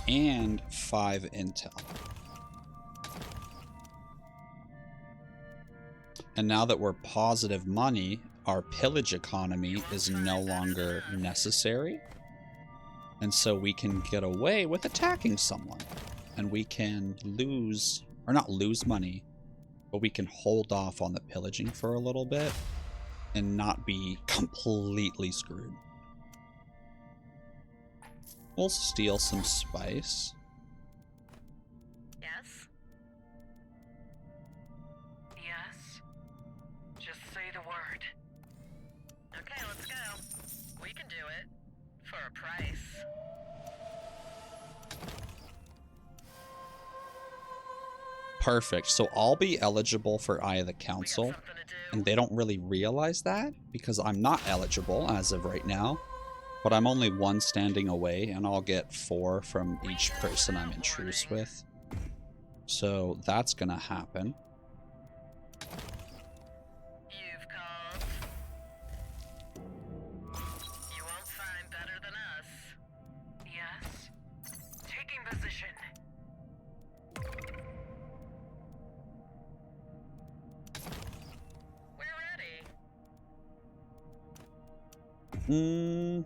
And 5 intel. And now that we're positive money, our pillage economy is no longer necessary. And so we can get away with attacking someone. And we can lose, or not lose money, but we can hold off on the pillaging for a little bit and not be completely screwed. We'll steal some spice. Yes? Yes? Just say the word. Okay, let's go. We can do it. For a price. Perfect. So I'll be eligible for Eye of the We got Council, something to do. and they don't really realize that because I'm not eligible as of right now, but I'm only 1 standing away, and I'll get 4 from each person I'm in truce with. So that's gonna happen. You've called. You won't find better than us. Yes? Taking position. We're ready.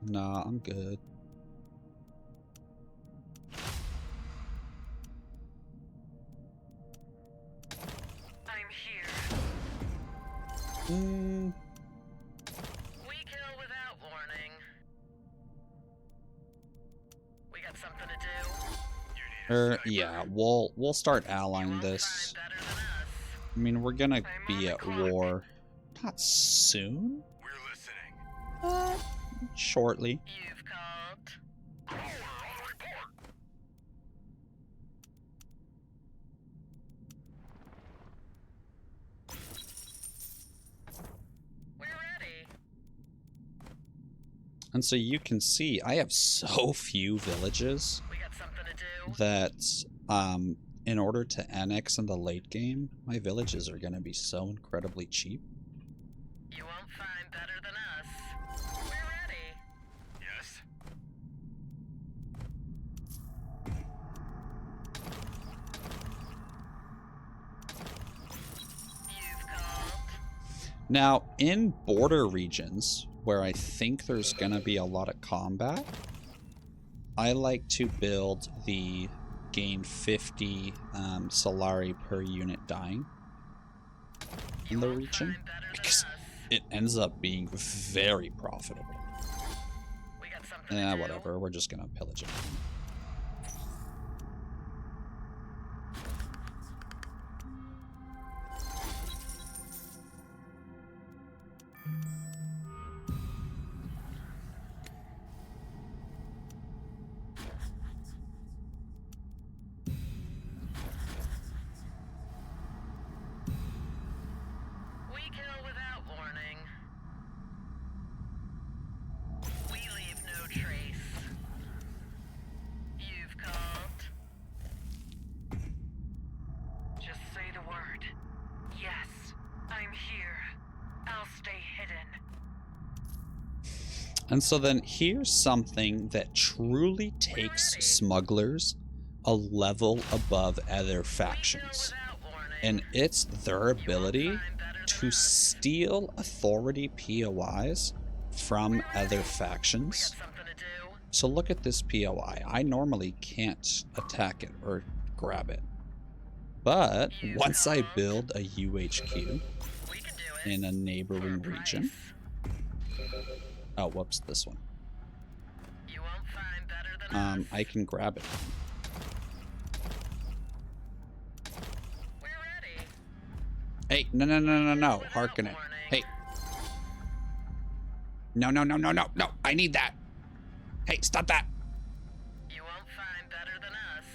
Nah, I'm good. I'm here. We kill without warning. We got something to do. Yeah, we'll start allying this. Find better than us. I mean, we're gonna be at war. Not soon, We're listening. but shortly. You've called. We're on report. We're ready. And so you can see I have so few villages We got something to do. that in order to annex in the late game, my villages are gonna be so incredibly cheap. You won't find better than us. We're ready. Yes. You've called. Now, in border regions where I think there's gonna be a lot of combat, I like to build the gain 50 Solari per unit dying in the region, Find better than because us. it ends up being very profitable. We got something to do. Whatever, we're just gonna pillage it. We kill without warning. We leave no trace. You've called. Just say the word. Yes, I'm here. I'll stay hidden. And so then here's something that truly takes smugglers a level above other factions. Without warning. And it's their ability Find better than to us. steal authority POIs from other We factions. got something to do. So look at this POI. I normally can't attack it or grab it. But once I build a UHQ We can do it. in a neighboring For a region. price. Oh, whoops, this one. You won't find better than us. I can grab it. We're ready. Hey, no. Harken it. Hey. No. I need that. Hey, stop that. You won't find better than us.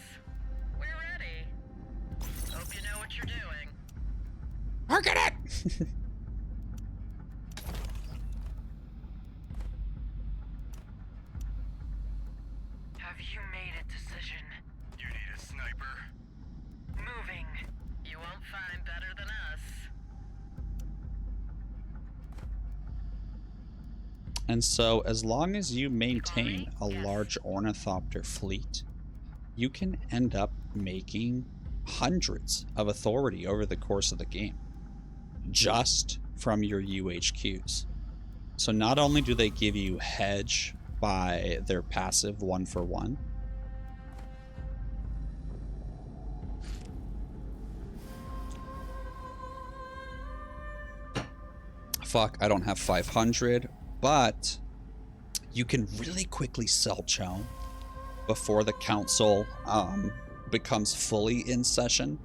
We're ready. Hope you know what you're doing. Harken it! Have you made a decision? And so as long as you maintain a large ornithopter fleet, you can end up making hundreds of authority over the course of the game, just from your UHQs. So not only do they give you hedge by their passive 1-for-1, fuck, I don't have 500, but you can really quickly sell Chome before the council becomes fully in session,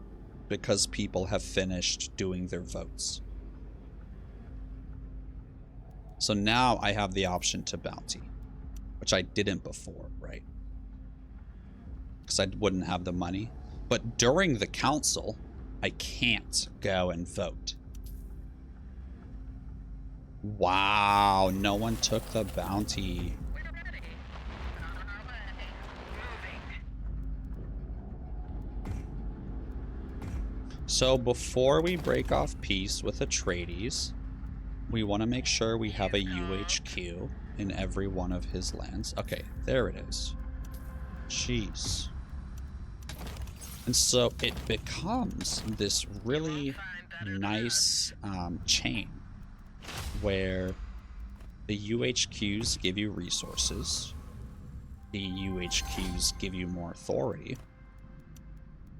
because people have finished doing their votes. So now I have the option to bounty, which I didn't before, right? Because I wouldn't have the money. But during the council, I can't go and vote. Wow, no one took the bounty. We're ready. On our way. Moving. So before we break off peace with Atreides, we want to make sure we have a UHQ in every one of his lands. Okay, there it is. Jeez. And so it becomes this really nice chain where the UHQs give you resources, the UHQs give you more authority,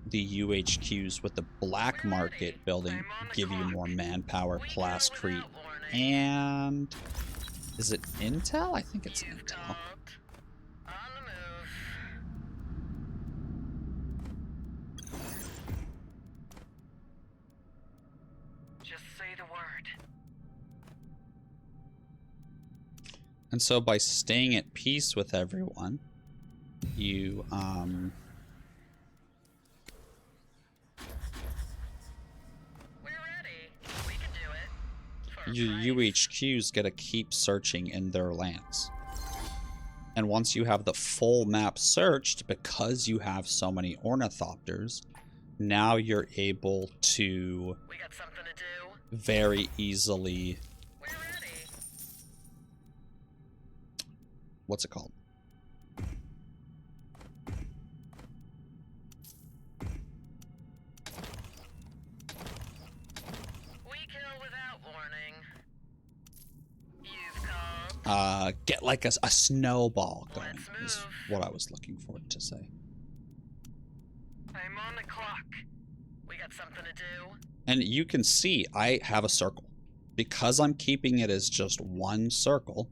the UHQs with the black market building give you more manpower, class creep, and is it intel? I think it's intel. On the move. Just say the word. And so by staying at peace with everyone, you We're ready. We can do it. For a your price. UHQs get to keep searching in their lands. And once you have the full map searched, because you have so many ornithopters, now you're able to We got something to do. very easily, We're ready. what's it called? We kill without warning. You've called. Get like a snowball going Let's is move. what I was looking for it to say. I'm on the clock. We got something to do. And you can see I have a circle. Because I'm keeping it as just one circle,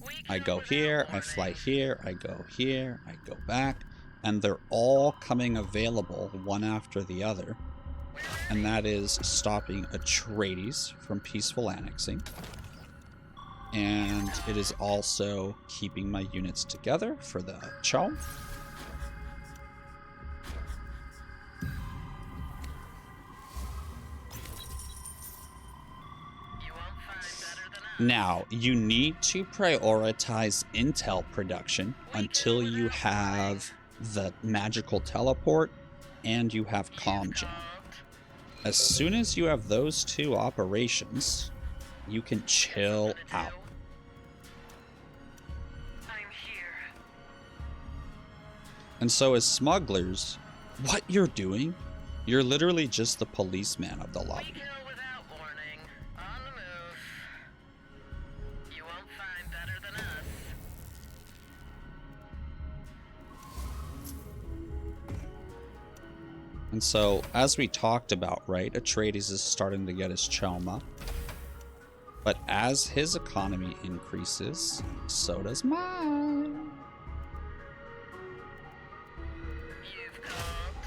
We I kill go without here, I warning. fly here, I go here, I go back, and they're all coming available one after the other. We're And that is stopping Atreides from peaceful annexing. And it is also keeping my units together for the Chome. You won't find better than us. Now, you need to prioritize intel production until you have the magical teleport and you have Calm Jam. As soon as you have those two operations, you can chill out. I'm here. And so as smugglers, what you're doing, you're literally just the policeman of the We lobby. kill without warning. On the move. You won't find better than us. And so, as we talked about, right, Atreides is starting to get his Chome up. But as his economy increases, so does mine. You've called.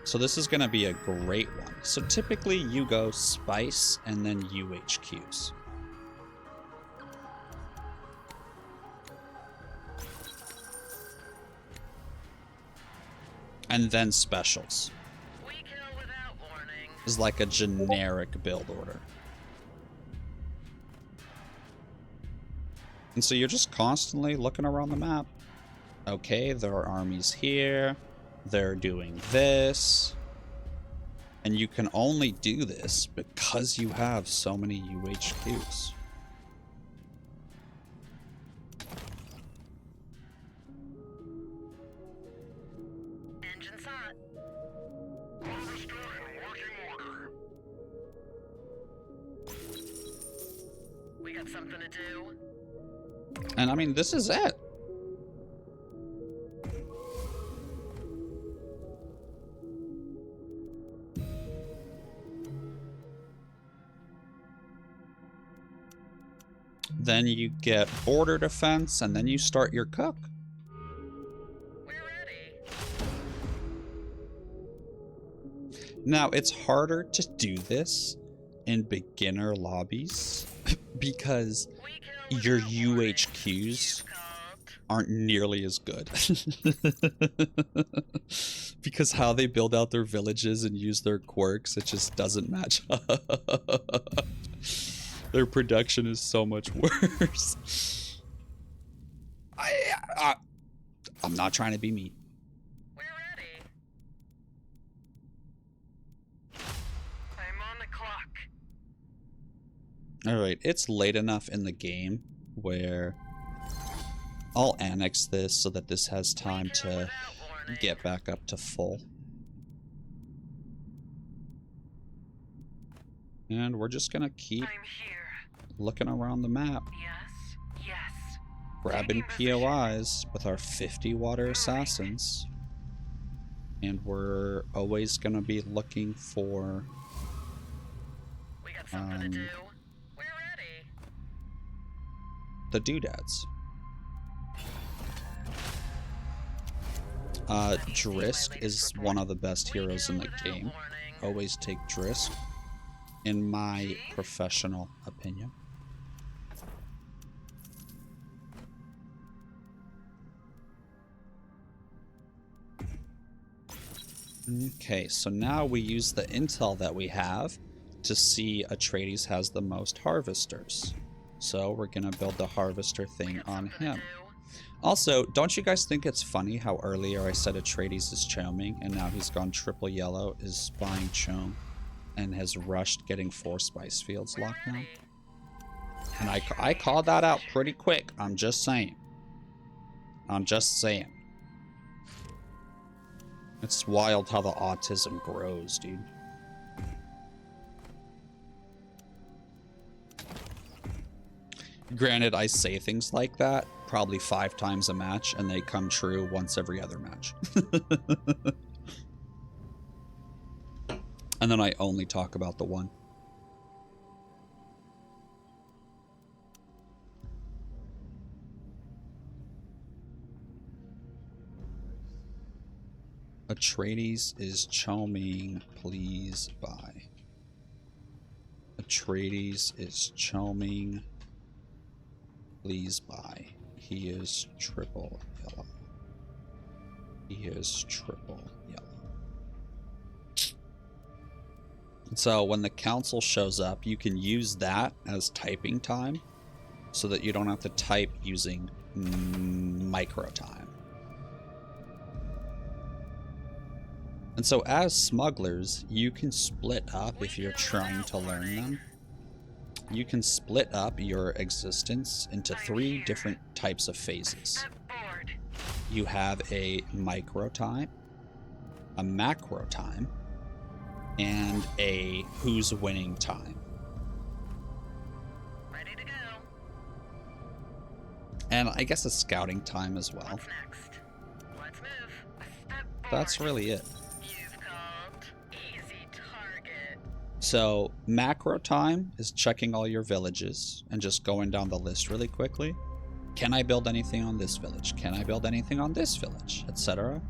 So this is going to be a great one. So typically you go spice and then UHQs. And then specials. We kill without warning. Is like a generic build order. And so you're just constantly looking around the map. Okay, there are armies here. They're doing this. And you can only do this because you have so many UHQs. Engine's hot. Harvester in working order. We got something to do. And I mean, this is it. Then you get border defense, and then you start your cook. We're ready. Now, it's harder to do this in beginner lobbies because We kill your without warning. UHQs You've called. aren't nearly as good. Because how they build out their villages and use their quirks, it just doesn't match up. Their production is so much worse. I'm not trying to be mean. We're ready. I'm on the clock. Alright, it's late enough in the game where I'll annex this so that this has time Kill to without warning. get back up to full. And we're just gonna keep I'm here. looking around the map, Yes. Yes. grabbing Taking position. POIs with our 50 water assassins. And we're always gonna be looking for We got something to Um, do. We're ready. the doodads. Drisk is one of the best We heroes kill in the without game. warning. Always take Drisk, in my professional opinion. Okay, so now we use the intel that we have to see Atreides has the most harvesters. So we're gonna build the harvester We thing got on something to him. do. Also, don't you guys think it's funny how earlier I said Atreides is choaming and now he's gone triple yellow, is buying chom, and has rushed getting 4 spice fields We're locked down? ready. And I called that out pretty quick. I'm just saying. I'm just saying. It's wild how the autism grows, dude. Granted, I say things like that probably 5 times a match, and they come true once every other match. And then I only talk about the one. Atreides is choaming, please buy. Atreides is choaming, please buy. He is triple yellow. He is triple yellow. So when the council shows up, you can use that as typing time so that you don't have to type using micro time. And so as smugglers, you can split up if you're trying to learn them. You can split up your existence into 3 different types of phases. Step forward. You have a micro time, a macro time, and a who's winning time. Ready to go. And I guess a scouting time as well. What's next? Let's move. A step forward. That's really it. You've called. Easy target. So macro time is checking all your villages and just going down the list really quickly. Can I build anything on this village? Can I build anything on this village? Etc.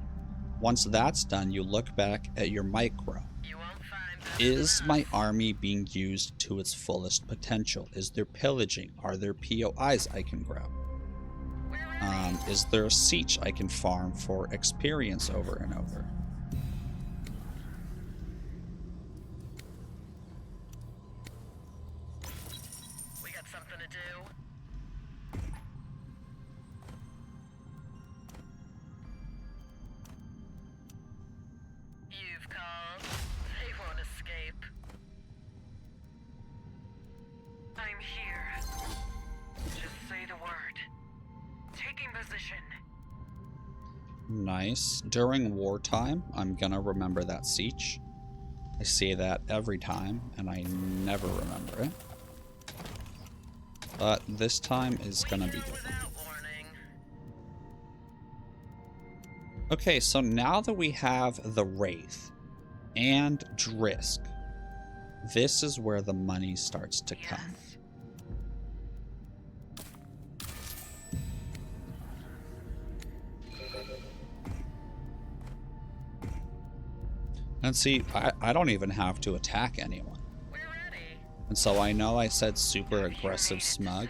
Once that's done, you look back at your micro. You won't find them. Is my army being used to its fullest potential? Is there pillaging? Are there POIs I can grab? We're ready. Is there a siege I can farm for experience over and over? We got something to do. You've called. They won't Nice. During wartime, I'm gonna remember that siege. I say that every time, and I never remember it. But this time is gonna be different. Okay, so now that we have the Wraith and Drisk, this is where the money starts to come. And see, I don't even have to attack anyone. And so I know I said super aggressive smug.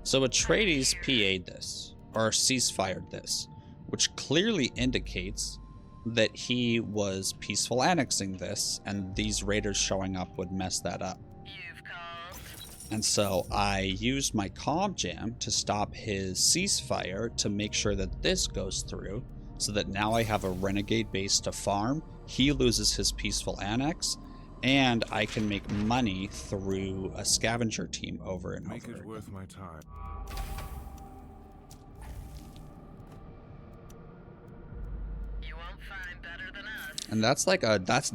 So Atreides PA'd this, or ceasefired this, which clearly indicates that he was peaceful annexing this, and these raiders showing up would mess that up. And so I used my comm jam to stop his ceasefire to make sure that this goes through, so that now I have a renegade base to farm, he loses his peaceful annex, and I can make money through a scavenger team over and over. Make it worth my time. And that's like a that's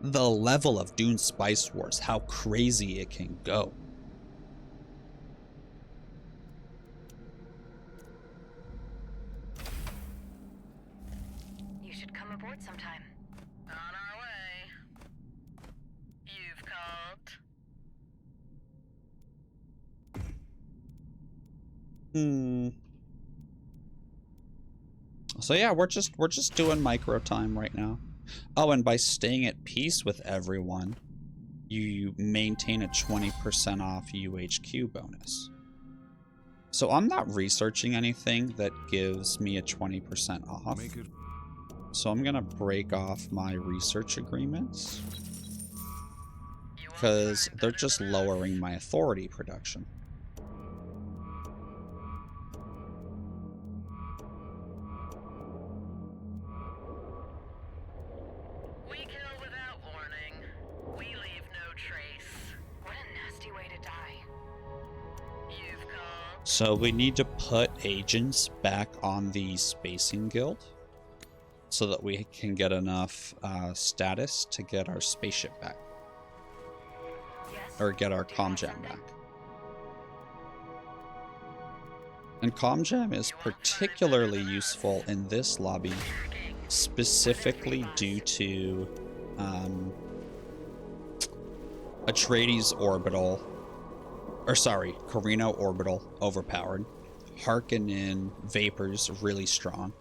the level of Dune Spice Wars, how crazy it can go. You should come aboard sometime. On our way. You've called. So yeah, we're just doing micro time right now. Oh, and by staying at peace with everyone, you maintain a 20% off UHQ bonus. So I'm not researching anything that gives me a 20% off. So I'm gonna break off my research agreements because they're just lowering my authority production. So we need to put agents back on the Spacing Guild so that we can get enough status to get our spaceship back. Or get our comm jam back. And comm jam is particularly useful in this lobby, specifically due to Atreides orbital. Or sorry, Carino orbital overpowered, Harkonnen vapors really strong,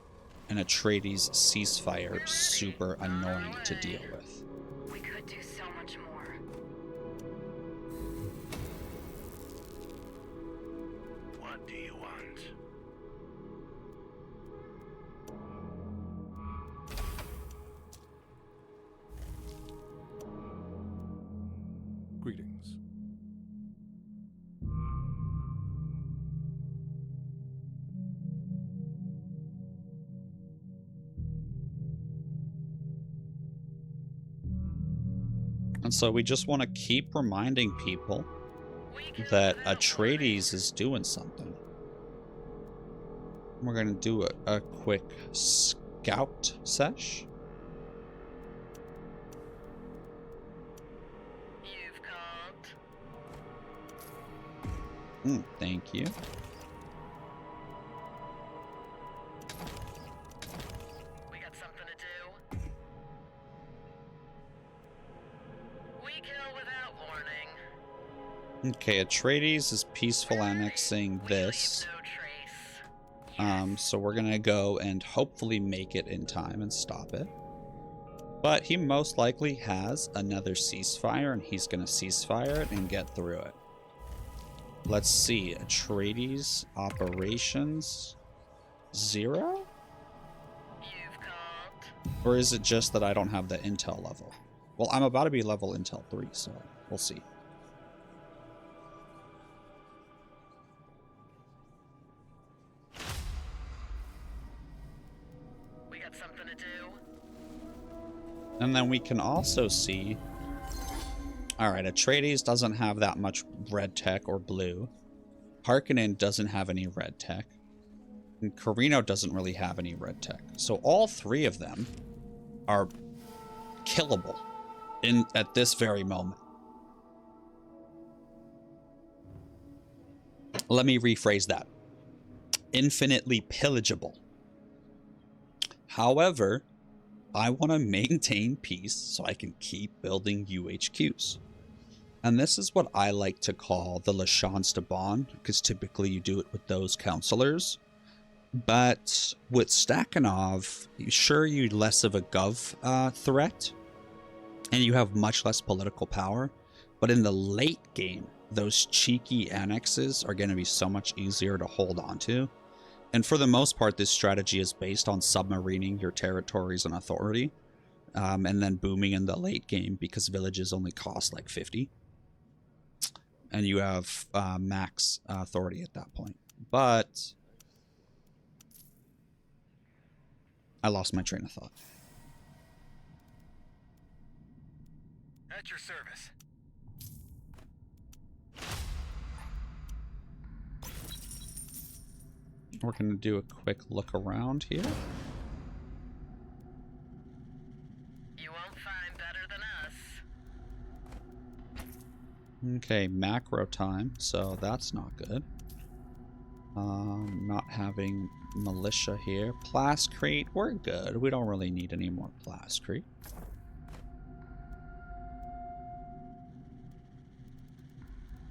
and Atreides ceasefire super annoying to deal with. We could do so much more. What do you want? Greetings. And so we just want to keep reminding people that Atreides is doing something. We're going to do a quick scout sesh. You've called. Thank you. We got something to do. We kill without warning. Okay, Atreides is peaceful annexing this. So we're gonna go and hopefully make it in time and stop it. But he most likely has another ceasefire, and he's gonna ceasefire it and get through it. Let's see, Atreides operations 0? You've called. Or is it just that I don't have the intel level? Well, I'm about to be level intel 3, so we'll see. We got something to do. And then we can also see... Alright, Atreides doesn't have that much red tech or blue. Harkonnen doesn't have any red tech. And Carino doesn't really have any red tech. So all three of them are killable at this very moment. Let me rephrase that. Infinitely pillageable. However, I want to maintain peace so I can keep building UHQs. And this is what I like to call the Lachance de Bon, because typically you do it with those counselors. But with Stakhanov, sure, you're less of a gov threat, and you have much less political power. But in the late game, those cheeky annexes are going to be so much easier to hold on to. And for the most part, this strategy is based on submarining your territories and authority, and then booming in the late game because villages only cost like 50. And you have max authority at that point. But I lost my train of thought. At your service. We're going to do a quick look around here. You won't find better than us. Okay, macro time, so that's not good. Not having militia here. Plascrete, we're good. We don't really need any more Plascrete.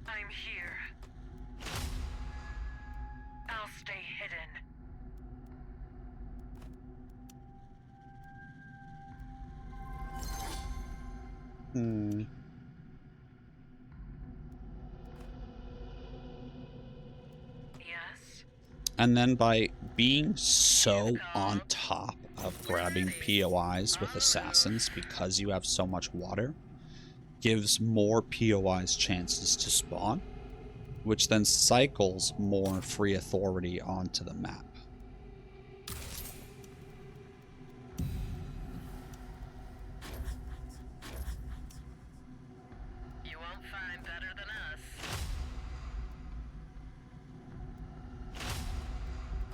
I'm here. I'll stay hidden. Yes. And then by being so on top of grabbing POIs with assassins because you have so much water, gives more POIs chances to spawn, which then cycles more free authority onto the map. You won't find better than us.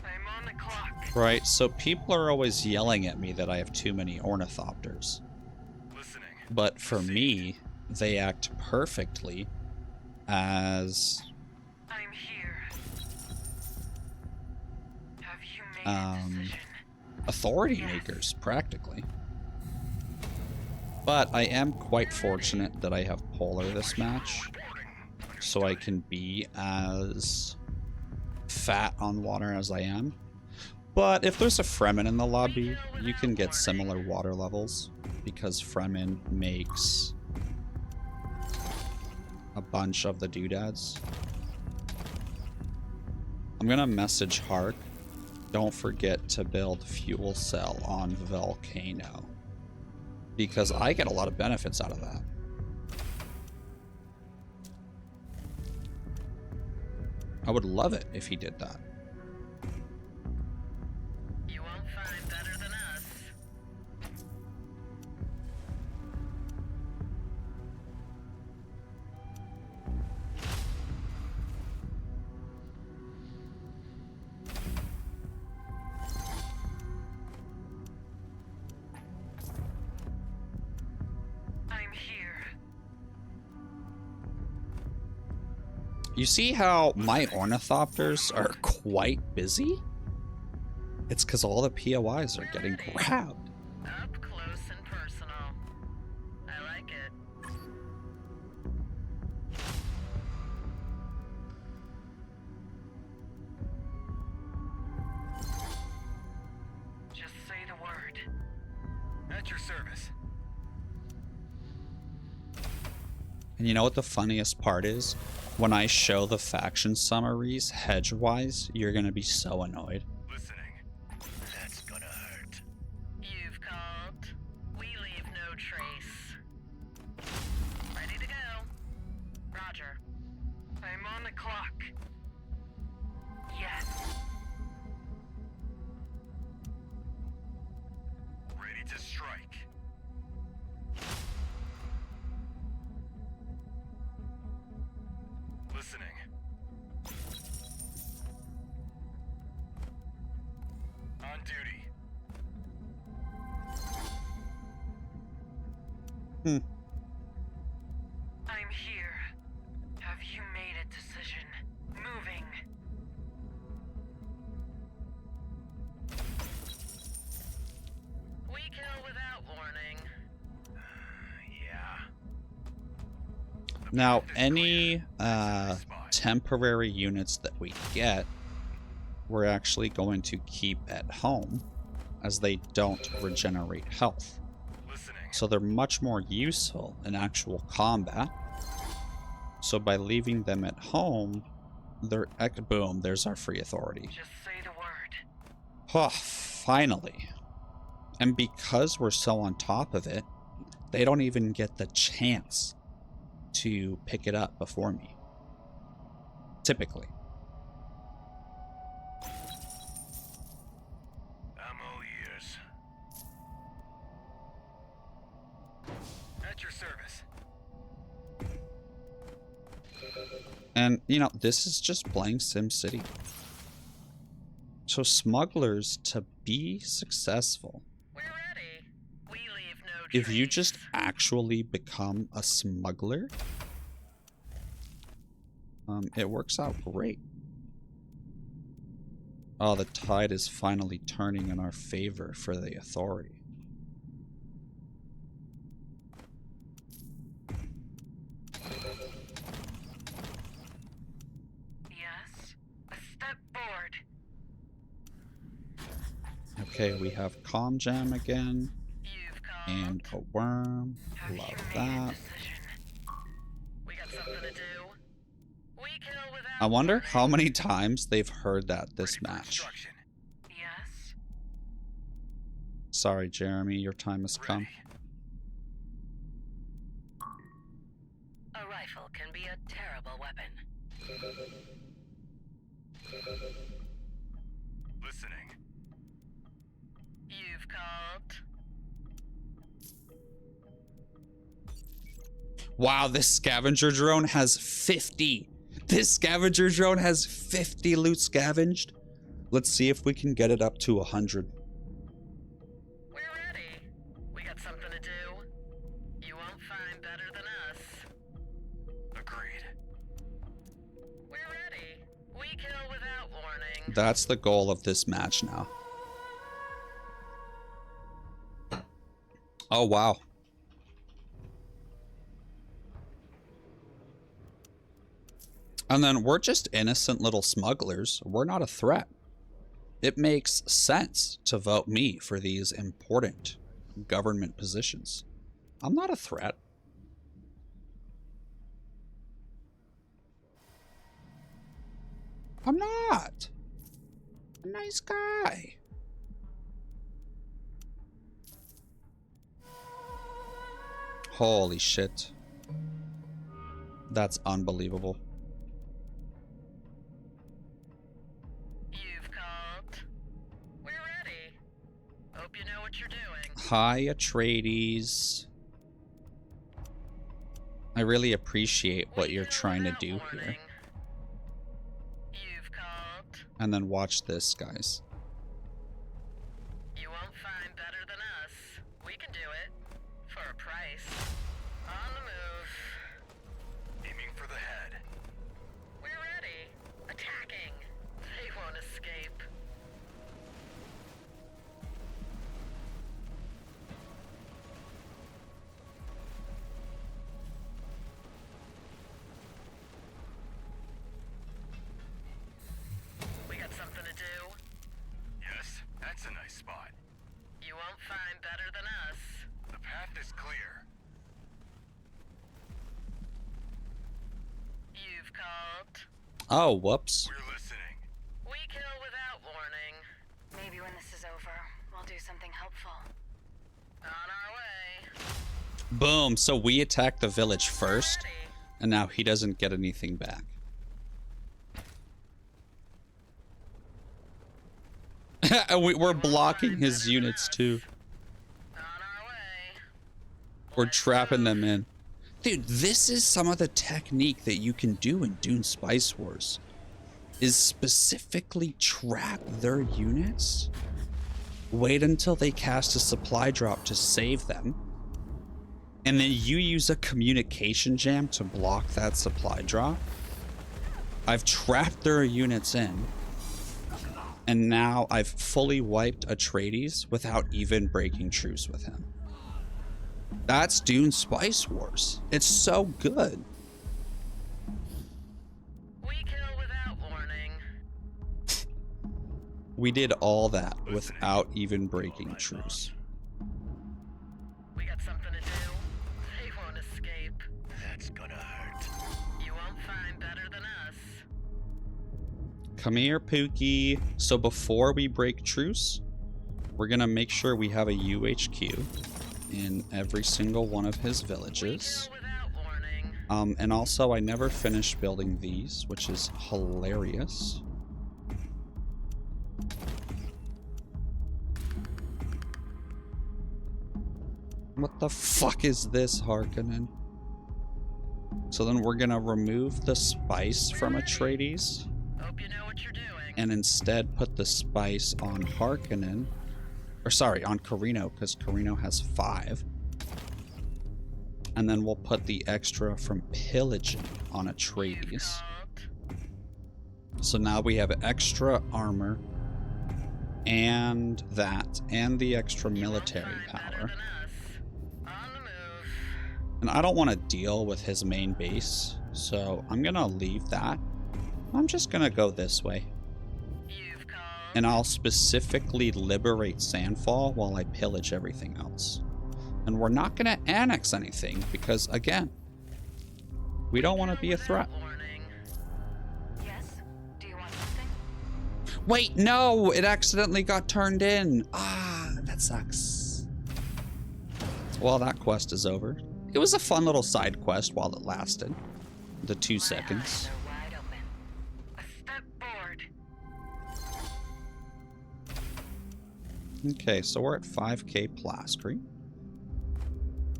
I'm on the clock. Right, so people are always yelling at me that I have too many ornithopters. Listening. But for me, they act perfectly as I'm here. Have you made a decision? authority makers, practically. But I am quite fortunate that I have Polar this match, so I can be as fat on water as I am. But if there's a Fremen in the lobby, you can get similar water levels, because Fremen makes a bunch of the doodads. I'm gonna message Hark. Don't forget to build fuel cell on Volcano, because I get a lot of benefits out of that. I would love it if he did that. You won't find better than us. I'm here. You see how my ornithopters are quite busy? It's because all the POIs are getting grabbed. Up close and personal. I like it. Just say the word. At your service. And you know what the funniest part is? When I show the faction summaries hedge-wise, you're gonna be so annoyed. Listening. That's gonna hurt. You've called. We leave no trace. Ready to go. Roger. I'm on the clock. Yes. Ready to strike. Listening. I'm here. Have you made a decision? Moving. We kill without warning. Yeah. Now, any temporary units that we get, we're actually going to keep at home, as they don't regenerate health. Listening. So they're much more useful in actual combat. So by leaving them at home, they're boom, there's our free authority. Just say the word. Oh, finally. And because we're so on top of it, they don't even get the chance to pick it up before me. Typically. I'm all ears. At your service. And, you know, this is just playing SimCity. So smugglers, to be successful, We're ready. We leave no if you trace. just actually become a smuggler, it works out great. Oh, the tide is finally turning in our favor for the authority. Yes. A step forward. Okay, we have Calm Jam again, You've called. and a worm. Have Love you made a that. decision? We got something to do. We kill without I wonder warning. how many times they've heard that this Ready for match. instruction. Yes. Sorry, Jeremy, your time has come. Ready. A rifle can be a terrible weapon. Listening. You've called. Wow, this scavenger drone has 50. This scavenger drone has 50 loot scavenged. Let's see if we can get it up to 100. We're ready. We got something to do. You won't find better than us. Agreed. We're ready. We kill without warning. That's the goal of this match now. Oh, wow. And then we're just innocent little smugglers. We're not a threat. It makes sense to vote me for these important government positions. I'm not a threat. I'm not. A nice guy. Holy shit. That's unbelievable. You've called. We're ready. Hope you know what you're doing. Hi, Atreides. I really appreciate what We you're kill trying to without do here. warning. You've called. And then watch this, guys. You won't find better than us. We can do it. For a price. On the move. Aiming for the head. We're ready. Attacking. They won't escape. We got something to do. Yes, that's a nice spot. You won't find better than us. The path is clear. You've called. Oh, whoops. We're listening. We kill without warning. Maybe when this is over, we'll do something helpful. On our way. Boom. So we attack the village first, Ready. and now he doesn't get anything back. And we're blocking his units too. On our way. We're Let's trapping move. them in. Dude, this is some of the technique that you can do in Dune Spice Wars. Is specifically trap their units. Wait until they cast a supply drop to save them. and then you use a communication jam to block that supply drop. I've trapped their units in, and now I've fully wiped Atreides without even breaking truce with him. That's Dune Spice Wars. It's so good. We kill without warning. We did all that without even breaking truce. We got something to do. They won't escape. That's gonna hurt. You won't find better than us. Come here, Pookie. So before we break truce, we're gonna make sure we have a UHQ in every single one of his villages. Kill without warning. And also, I never finished building these, which is hilarious. What the fuck is this, Harkonnen? So then we're gonna remove the spice from Atreides Hope you know what you're doing. and instead put the spice on Harkonnen. Or sorry, on Carino, because Carino has 5. And then we'll put the extra from pillaging on Atreides. So now we have extra armor and that, and the extra military power. On the move. And I don't want to deal with his main base, so I'm gonna leave that. I'm just gonna go this way. You've called. And I'll specifically liberate Sandfall while I pillage everything else. And we're not going to annex anything because, again, we don't want to be a threat. Warning. Yes? Do you want something? Wait, no! It accidentally got turned in. Ah, that sucks. Well, that quest is over. It was a fun little side quest while it lasted. The 2 seconds. My eyes are wide open. A step forward. Okay, so we're at 5k Plaskry.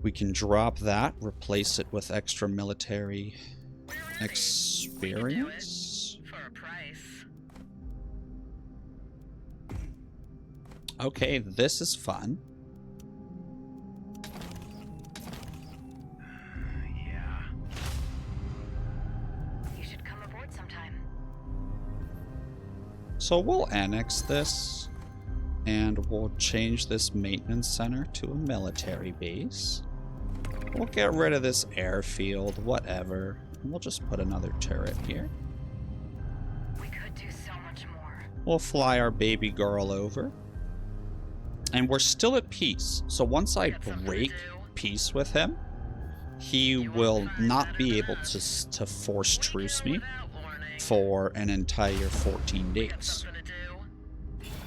We can drop that, replace it with extra military experience. For a price. Okay, this is fun. Yeah. You should come aboard sometime. So we'll annex this, and we'll change this maintenance center to a military base. We'll get rid of this airfield, whatever. And we'll just put another turret here. We could do so much more. We'll fly our baby girl over. And we're still at peace. So once I break peace with him, he will not be able to force truce me Without warning. for an entire 14 days. Something to do.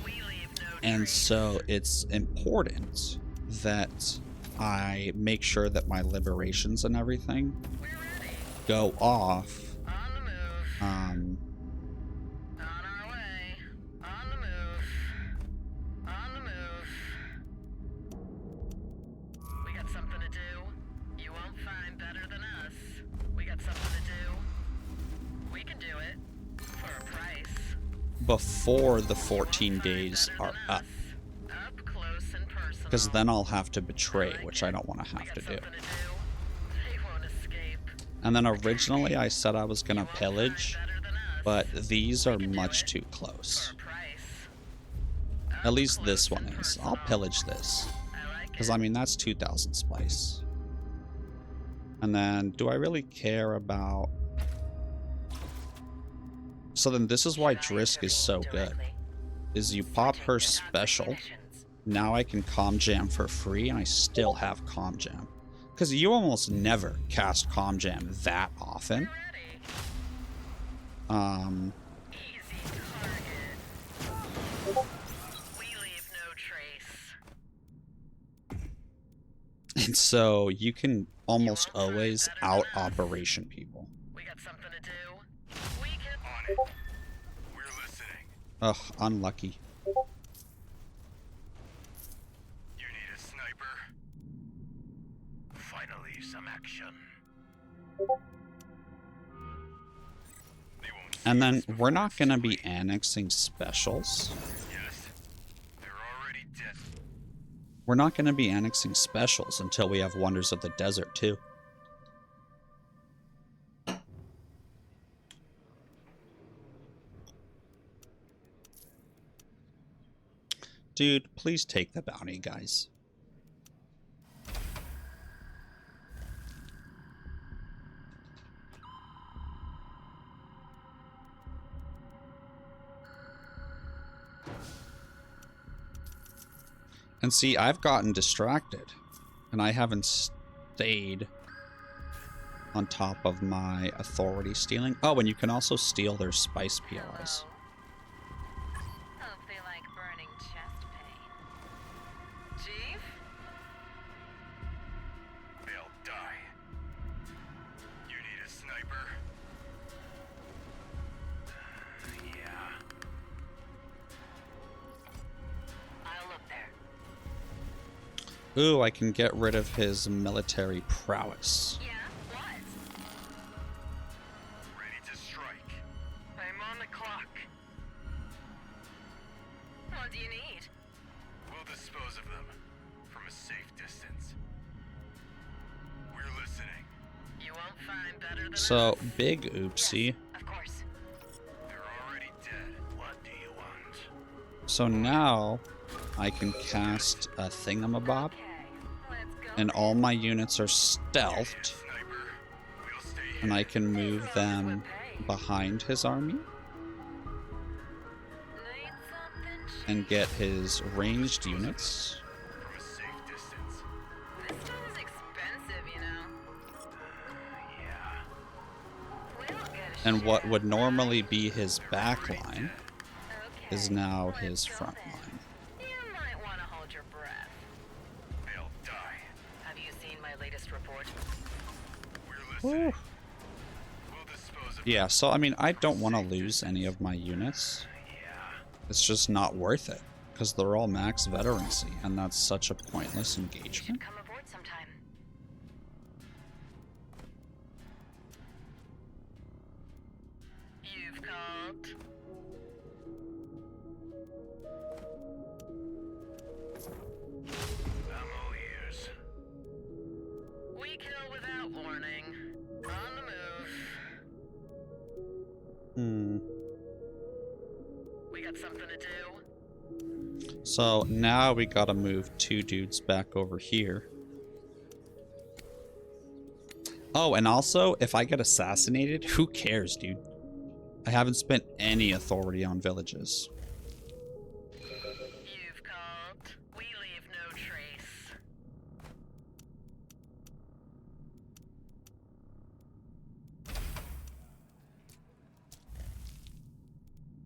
We leave no And trace. so it's important that I make sure that my liberations and everything We're ready. go off. On the move. On our way. On the move. On the move. We got something to do. You won't find better than us. We got something to do. We can do it. For a price. before the 14 days are up. Up close and personal. Because then I'll have to betray, which I don't want to have to do. They won't escape. And then originally I said I was going to pillage, Better than us. but these are much too close. For a price. At least this one is. I'll pillage this. I like Because, I mean, that's 2,000 spice. And then, do I really care about... So then this is why Drisk is so good. Is you pop her special. Now I can Calm Jam for free, and I still have Calm Jam. Because you almost never cast Calm Jam that often. Easy target. We leave no trace. And so you can almost always out-operation people. We got something to do. We can. On it. We're listening. Ugh, unlucky. You need a sniper? Finally, some action. They won't see And then us before we're not it's going to too be late. annexing specials. Yes. They're already dead. We're not going to be annexing specials until we have Wonders of the Desert, too. Dude, please take the bounty, guys. And see, I've gotten distracted, and I haven't stayed on top of my authority stealing. Oh, and you can also steal their spice PLIs. Hope they like burning chest pain. Chief? They'll die. You need a sniper? Yeah. I'll look there. Ooh, I can get rid of his military prowess. Yeah, what? Ready to strike. I'm on the clock. What do you need? We'll dispose of them from a safe distance. We're listening. You won't find better than So, us. big oopsie. Of course. They're already dead. What do you want? So now I can cast a thingamabob, Okay, let's go. and all my units are stealthed, Sniper. We'll stay here. and I can move them behind his army Need something, and get his ranged units. From a safe distance. This stuff is expensive, you know. Yeah. We don't get a And what shit. would normally be his back line Okay, is now let's his go front then. line. You might want to hold your breath. They'll die. Have you seen my latest report? We're listening. Woo. We'll dispose of Yeah, so I mean, I don't want to lose any of my units. Yeah. It's just not worth it, because they're all max veterancy, and that's such a pointless You engagement. should come aboard sometime. You've called. I'm all ears. We kill without warning. On the move. Hmm. We got something to do. So now we gotta move 2 dudes back over here. Oh, and also, if I get assassinated, who cares, dude? I haven't spent any authority on villages. You've called. We leave no trace.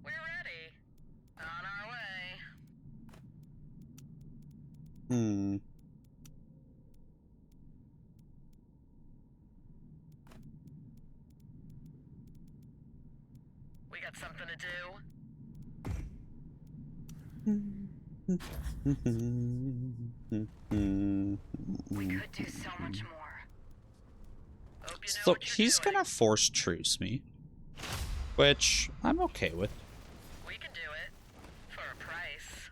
We're ready. On our way. Hmm. We got something to do. We could do so much more. Hope you know So what you're he's doing. gonna force truce me, which I'm okay with. We can do it. For a price.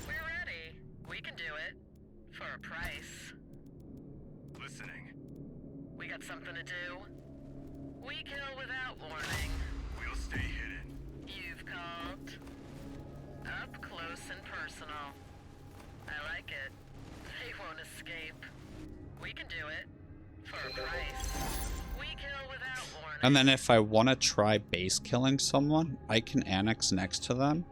We're ready. We can do it. For a price. Listening. We got something to do. We kill without warning. We'll stay hidden. You've called. Up close and personal. I like it. They won't escape. We can do it. For a price. We kill without warning. And then if I want to try base killing someone, I can annex next to them.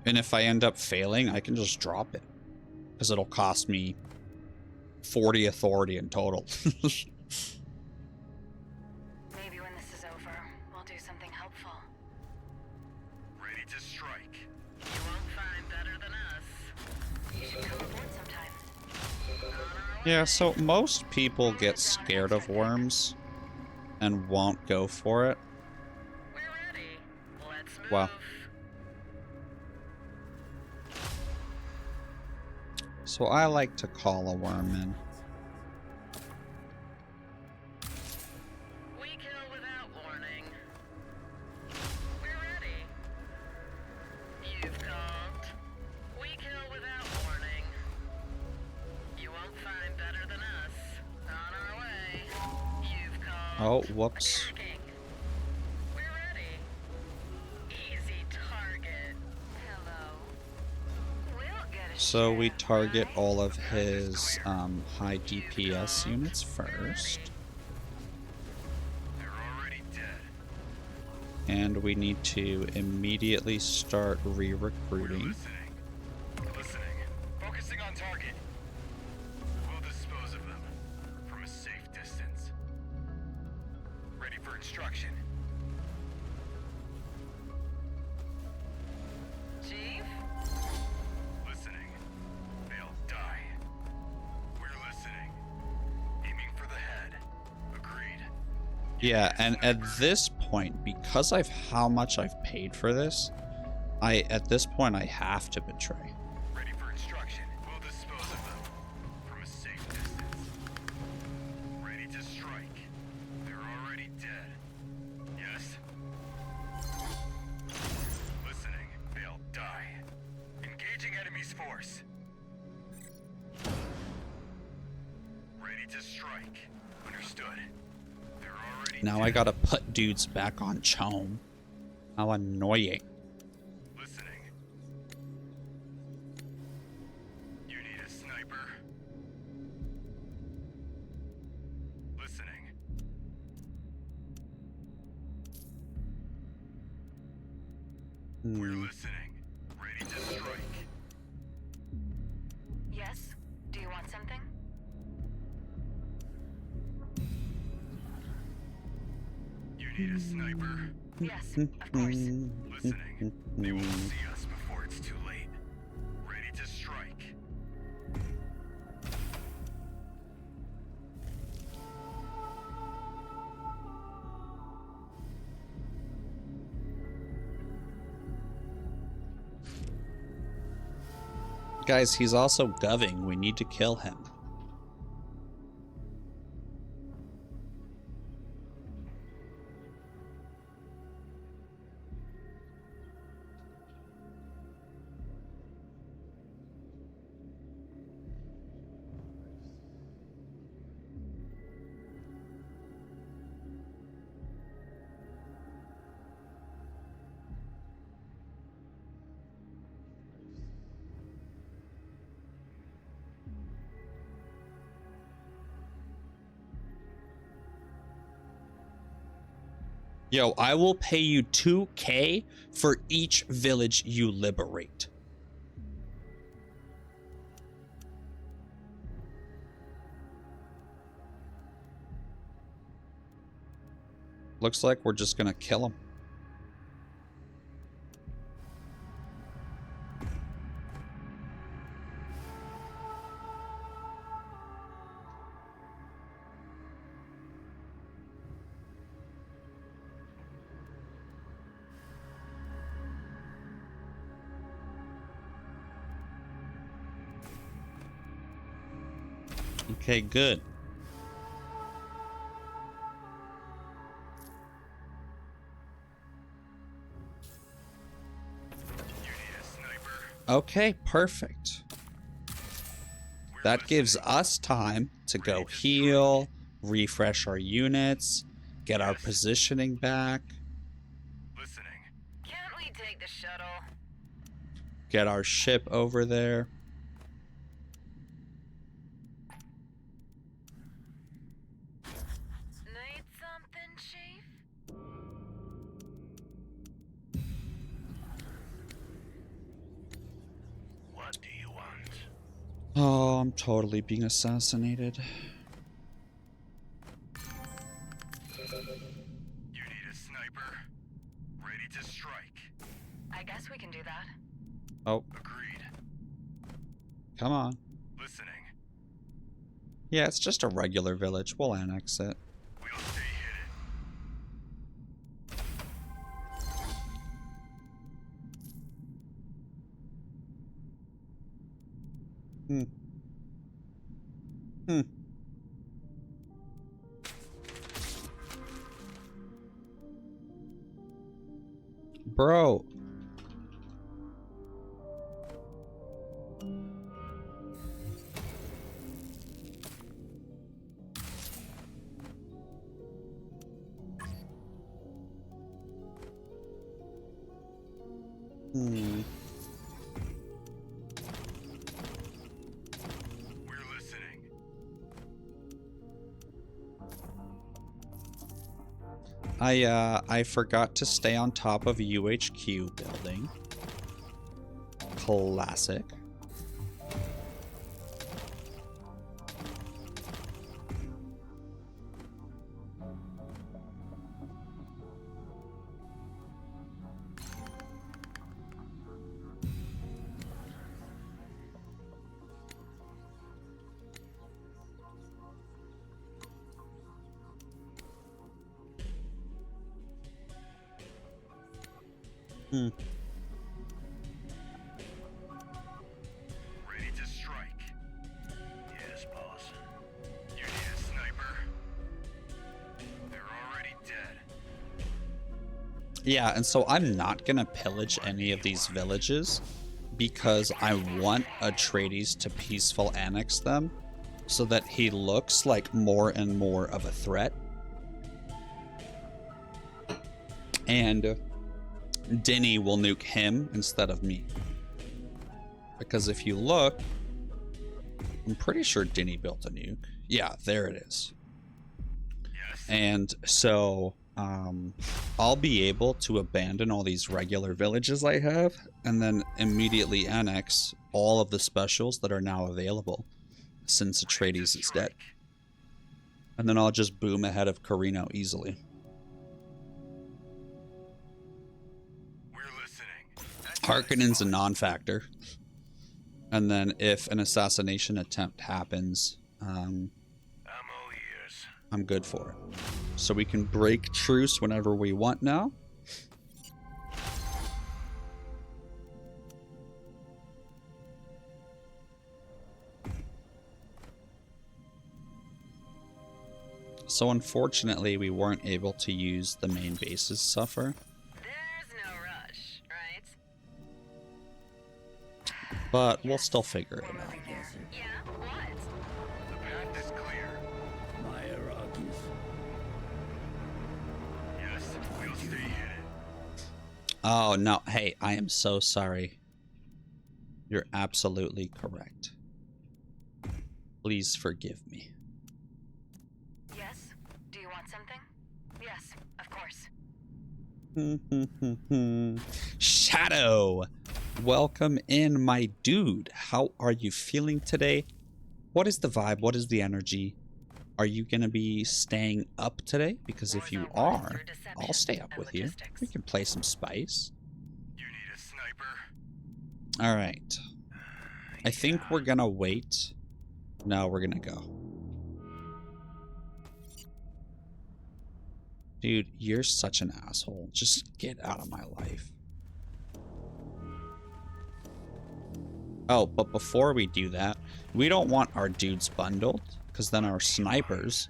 And if I end up failing, I can just drop it. Because it'll cost me 40 authority in total. Maybe when this is over, we'll do something helpful. Ready to strike. You won't find better than us. You should come aboard sometime. On our Yeah, way. so most people get scared of worms and won't go for it. We're ready. Let's move. Wow. So I like to call a worm in. We kill without warning. We're ready. You've called. Oh, whoops. Attacking. We're ready. Easy target. Hello. We'll get a So we shot, target right? all of his high DPS units first. They're already dead. And we need to immediately start re-recruiting. Listening. Focusing on target. We'll dispose of them from a safe distance. Ready for instruction. Chief? Listening. They'll die. We're listening. Aiming for the head. Agreed. Yeah, and at this point, because of how much I've paid for this, at this point I have to betray. Ready for instruction. We'll dispose of them from a safe distance. Ready to strike. They're already dead. Yes? Listening. They'll die. Engaging enemy's force. Ready to strike. Understood. They're already Now dead. I gotta put dudes back on Chome. How annoying. Listening. You need a sniper? Listening. We're listening. Ready to strike. Yes? Do you want something? You need a sniper? Yes, of course. Listening. They won't see us before it's too late. Ready to strike. Guys, he's also goving. We need to kill him. Yo, I will pay you 2K for each village you liberate. Looks like we're just gonna kill him. Okay, good. You need a sniper? Okay, perfect. That gives us time to go heal, refresh our units, get our positioning back, Listening. Can't we take the shuttle? get our ship over there. Need something, Chief? What do you want? Oh, I'm totally being assassinated. You need a sniper? Ready to strike. I guess we can do that. Oh, Agreed. come on. Listening. Yeah, it's just a regular village. We'll annex it. We'll stay hidden. Hmm. Hmm. Bro. Hmm. We're listening. I forgot to stay on top of UHQ building. Classic. Hmm. Ready to strike. Yes, boss. You need a sniper? They're already dead. Yeah, and so I'm not gonna pillage any of these villages because I want Atreides to peaceful annex them so that he looks like more and more of a threat. And Denny will nuke him instead of me. Because if you look, I'm pretty sure Denny built a nuke. Yeah, there it is. Yes. And so I'll be able to abandon all these regular villages I have and then immediately annex all of the specials that are now available since Atreides is dead. And then I'll just boom ahead of Carino easily. We're listening. Harkonnen's a non-factor. And then if an assassination attempt happens, I'm all ears. I'm good for it. So we can break truce whenever we want now. So unfortunately, we weren't able to use the main base's suffer. There's no rush, right? But we'll still figure it out. Moving there. Yeah, what? The path is clear. My Iraqis. Yes, we'll stay hidden. Oh, no. Hey, I am so sorry. You're absolutely correct. Please forgive me. Yes? Do you want something? Yes, of course. Shadow! Welcome in, my dude. How are you feeling today? What is the vibe? What is the energy? Are you going to be staying up today? Because if you are, I'll stay up with you. We can play some Spice. You need a sniper? All right. I think we're going to wait. No, we're going to go. Dude, you're such an asshole. Just get out of my life. Oh, but before we do that, we don't want our dudes bundled, because then our snipers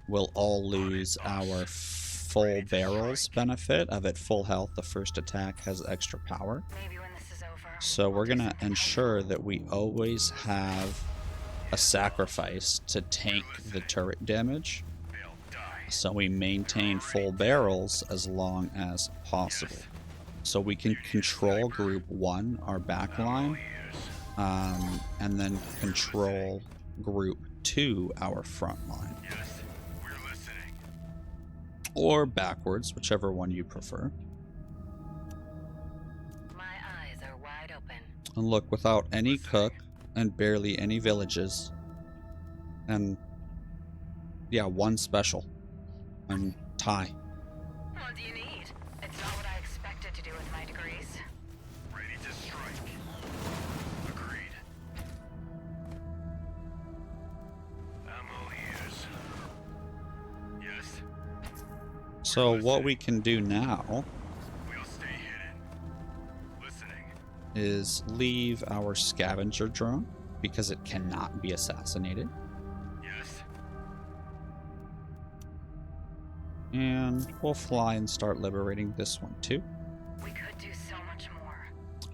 will all lose our full barrels benefit of at full health. The first attack has extra power. Maybe when this is over. So we're going to ensure that we always have a sacrifice to tank the turret damage. They'll die. So we maintain full barrels as long as possible. So we can control group 1, our back line, and then control group 2, our front line. Yes, we're listening. Or backwards, whichever one you prefer. My eyes are wide open. And look, without any cook and barely any villages, and yeah, 1 special, and tie. What do you need? It's not what I expected to do with my degrees. Ready to strike. Agreed. I'm all ears. Yes, So what we can do now we'll stay hidden. Listening. is leave our scavenger drone because it cannot be assassinated. Yes. And we'll fly and start liberating this one too. We could do so much more.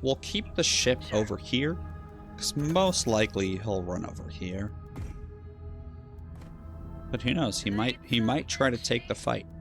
We'll keep the ship over here, because most likely he'll run over here. But who knows? He might try to take the fight. Maybe.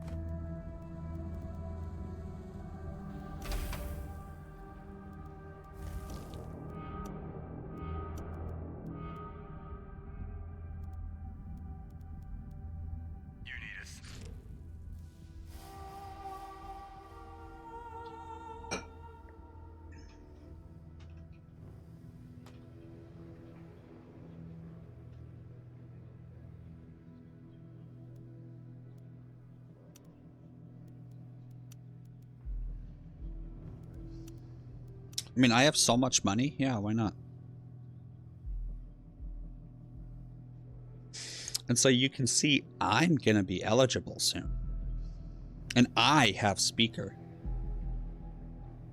I mean, I have so much money. Yeah, why not? And so you can see I'm gonna be eligible soon. And I have speaker.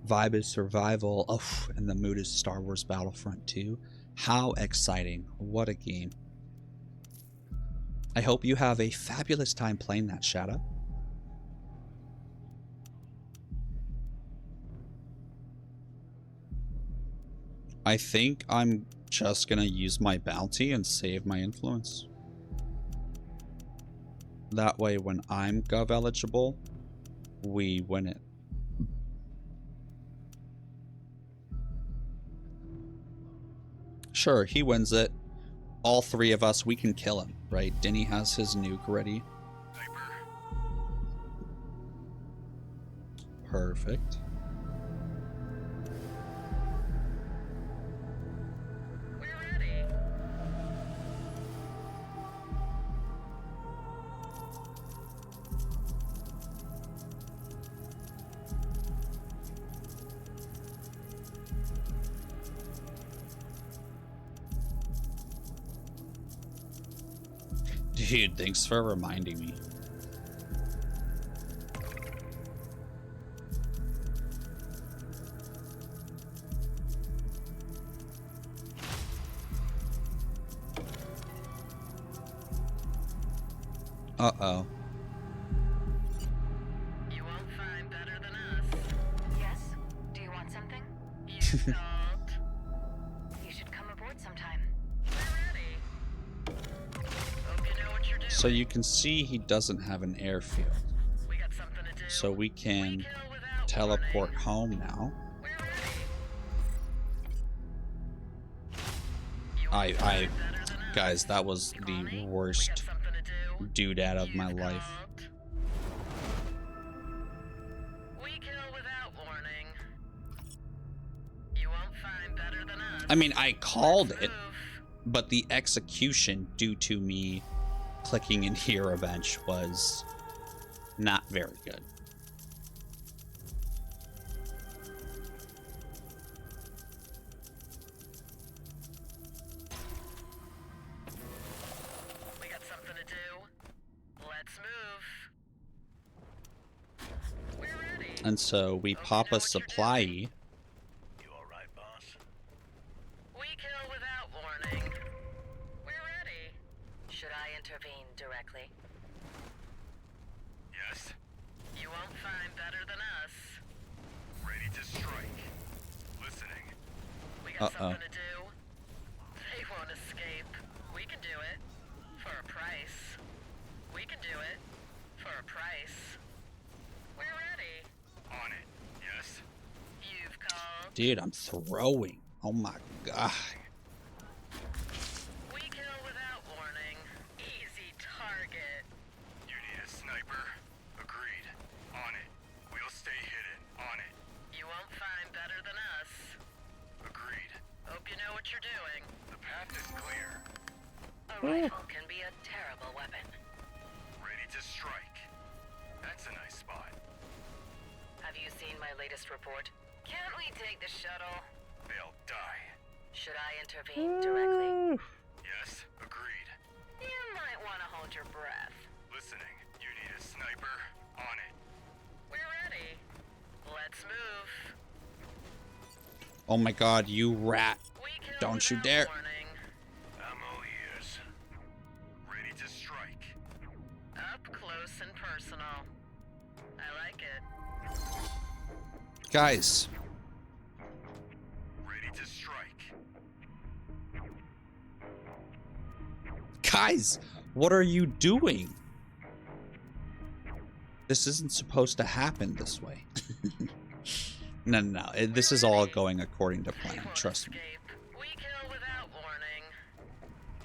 Vibe is survival. Oh, and the mood is Star Wars Battlefront 2. How exciting. What a game. I hope you have a fabulous time playing that, Shadow. I think I'm just gonna use my bounty and save my influence. That way, when I'm Gov eligible, we win it. Sure, he wins it. All three of us, we can kill him, right? Denny has his nuke ready. Perfect. We're ready. Dude, thanks for reminding me. Uh-oh. You won't find better than us. Yes? Do you want something? You called. You should come aboard sometime. We're ready. Hope you know what you're doing. So you can see he doesn't have an airfield. We got something to do. So we can Kill without teleport warning. home now. We're ready. You won't I find better than us. guys, that was the We got worst something to do. doodad of my You've life. called. We kill without warning. You won't find better than us. I mean, I called it, Move. but the execution due to me clicking in here a bench was not very good. We got something to do. Let's move. We're ready. And so we pop a supply. You alright, boss? We kill without warning. We're ready. Should I intervene directly? Yes. You won't find better than us. Ready to strike. Listening. We got Uh-oh. something to do. They won't escape. We can do it. For a price. We can do it. For a price. We're ready. On it. Yes. You've called. Dude, I'm throwing. Oh my god. We kill without warning. Easy target. You need a sniper? Agreed. On it. We'll stay hidden. On it. You won't find better than us. Agreed. Hope you know what you're doing. The path is clear. A rifle can be a terrible weapon. Ready to strike. That's a nice spot. Have you seen my latest report? Can't we take the shuttle? They'll die. Should I intervene directly? Yes. Agreed. You might want to hold your breath. Listening. You need a sniper? On it. We're ready. Let's move. Oh my god, you rat. We kill Don't you without dare. warning. I'm all ears. Ready to strike. Up close and personal. I like it. Guys, Ready to strike. guys, what are you doing? This isn't supposed to happen this way. No. This is all going according to They plan. won't Trust me. escape. We kill without warning.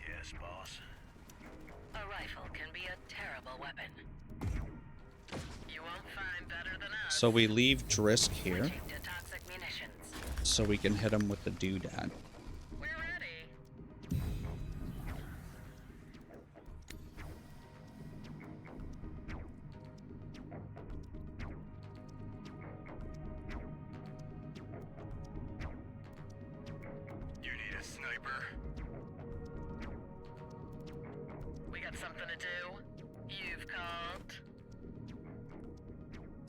Yes, boss. A rifle can be a terrible weapon. You won't find better than us. So we leave Drisk here Switching to toxic munitions. so we can hit him with the doodad. We're ready. sniper? We got something to do? You've called?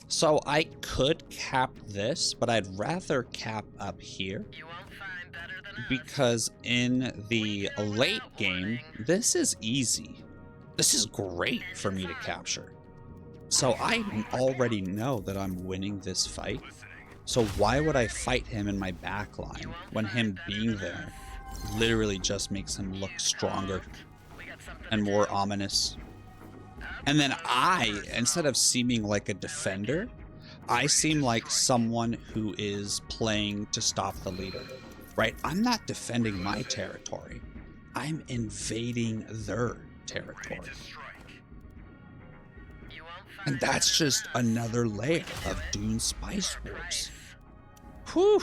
So I could cap this, but I'd rather cap up here. You won't find better than us. Because in the late game, this is easy. This is great for me to capture. So I already know that I'm winning this fight. Listening. So why would I fight him in my back line when him being there literally just makes him look stronger We got something and to more do. ominous? And then I, instead of seeming like a defender, I seem like someone who is playing to stop the leader, right? I'm not defending my territory. I'm invading their territory. Ready to strike. You won't find And that's better just than us. another layer We can do of it Dune Spice for a Wars. price. Whew.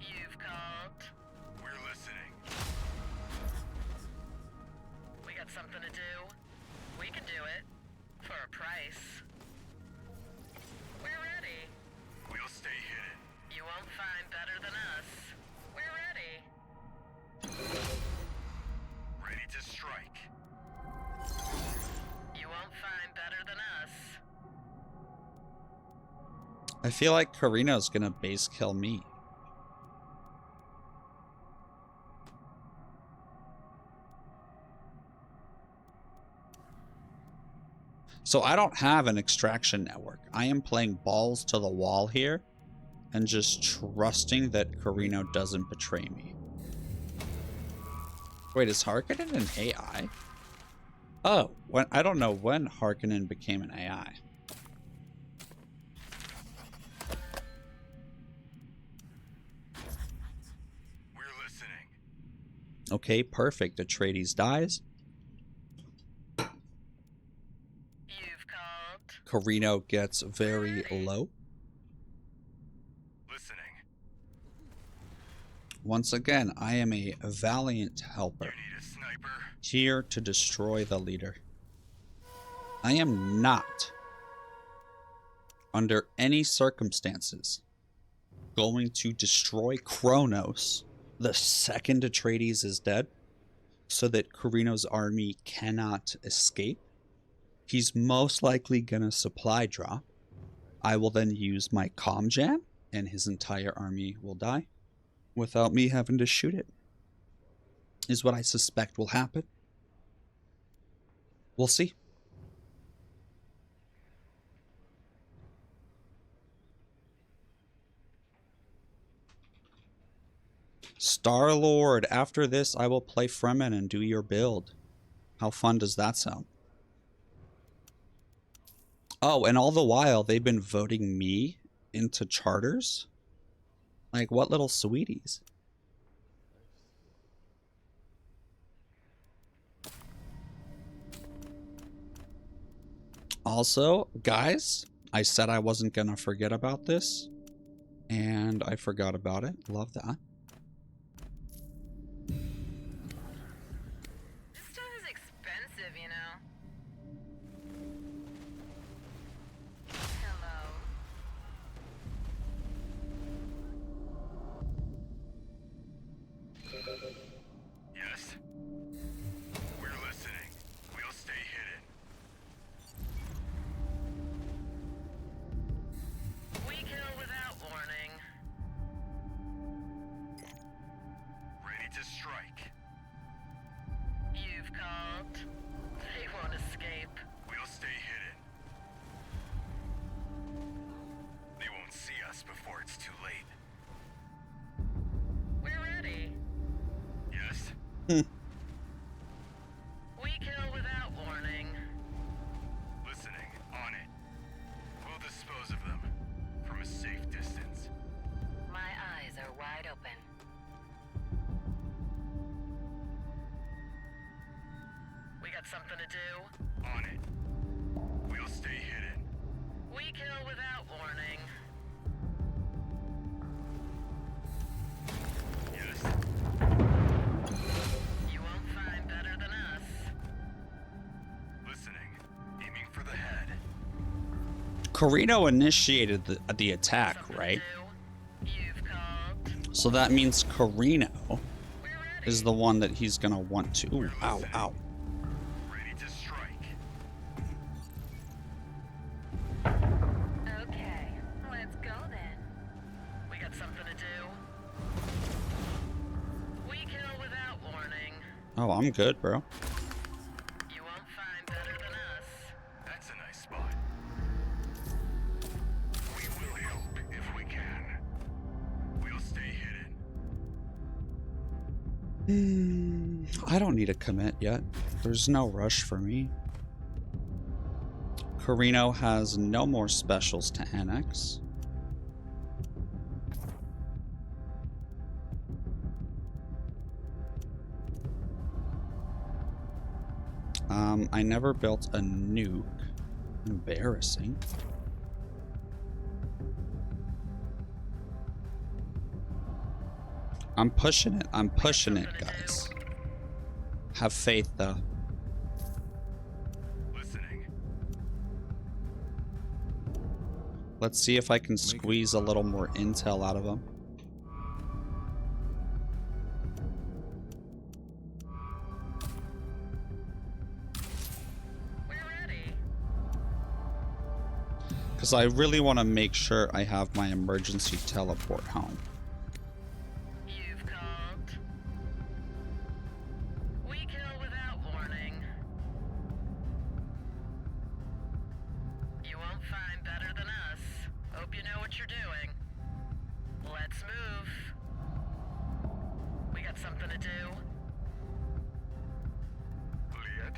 You've called? We're listening. We got something to do? We can do it. For a price. We're ready. We'll stay hidden. You won't find better than us. We're ready. Ready to strike. You won't find better than us. I feel like Karina's gonna base kill me. So I don't have an extraction network. I am playing balls to the wall here and just trusting that Carino doesn't betray me. Wait, is Harkonnen an AI? Oh, I don't know when Harkonnen became an AI. We're listening. Okay, perfect. Atreides dies. You've called? Carino gets very low. Listening. Once again, I am a valiant helper, You need a sniper? here to destroy the leader. I am not, under any circumstances, going to destroy Kronos the second Atreides is dead, so that Carino's army cannot escape. He's most likely gonna supply drop. I will then use my comm jam, and his entire army will die without me having to shoot it, is what I suspect will happen. We'll see. Star-Lord, after this I will play Fremen and do your build. How fun does that sound? Oh, and all the while they've been voting me into charters? Like, what little sweeties? Also, guys, I said I wasn't gonna forget about this, and I forgot about it. Love that. This stuff is expensive, you know. Hello. Yes. We're listening. We'll stay hidden. We kill without warning. Ready to strike. You've called. They won't escape. We'll stay hidden. They won't see us before it's too late. We're ready. Yes? We kill without warning. Listening. On it. We'll dispose of them. From a safe distance. My eyes are wide open. We got something to do. On it. We'll stay hidden. We kill without warning. Yes? You won't find better Carino initiated the attack, right? You've called. So that means Carino is the one that he's gonna want to. Ooh, ow, ow. Ready to strike. Okay, let's go then. We got something to do. We kill without warning. Oh, I'm good, bro. You won't find better than us. That's a nice spot. We will help if we can. We'll stay hidden. I don't need a commit yet. There's no rush for me. Carino has no more specials to annex. I never built a nuke. Embarrassing. I'm pushing it. I'm pushing it, guys. Have faith, though. Listening. Let's see if I can squeeze a little more intel out of him. We're ready. Because I really want to make sure I have my emergency teleport home. You've called. We kill without warning. You won't find better than us. Hope you know what you're doing. Let's move. We got something to do. Liet.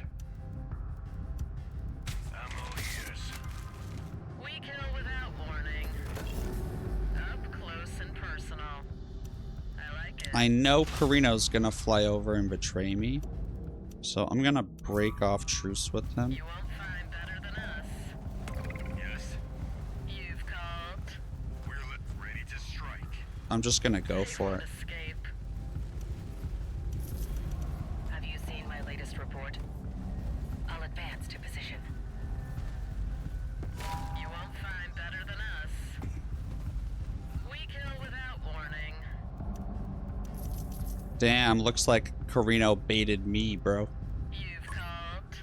I'm all ears. We kill without warning. Up close and personal. I like it. I know Carino's gonna fly over and betray me. So I'm gonna break off truce with him. You won't find better than us. Yes. You've called. We're ready to strike. I'm just gonna go They for won't it. escape. Have you seen my latest report? I'll advance to position. You won't find better than us. We kill without warning. Damn, looks like Carino baited me, bro. You've called.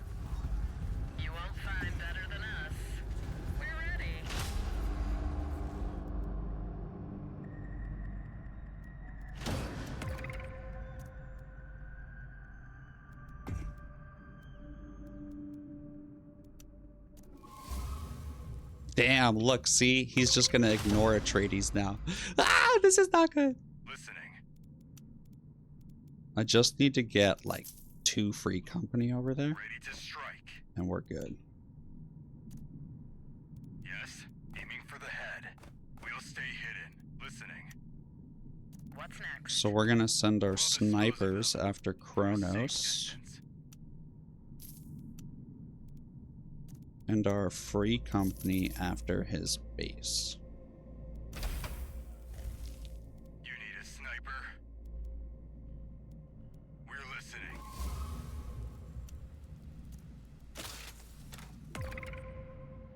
You won't find better than us. We're ready. Damn, look, see? He's just gonna ignore Atreides now. Ah, this is not good. Listening. I just need to get, like, 2 free company over there, Ready to strike. and we're good. Yes. Aiming for the head. We'll stay hidden. Listening. What's next? So we're gonna send our We'll dispose of snipers them. after Safe Kronos, distance. and our free company after his base. You need a sniper? We're listening.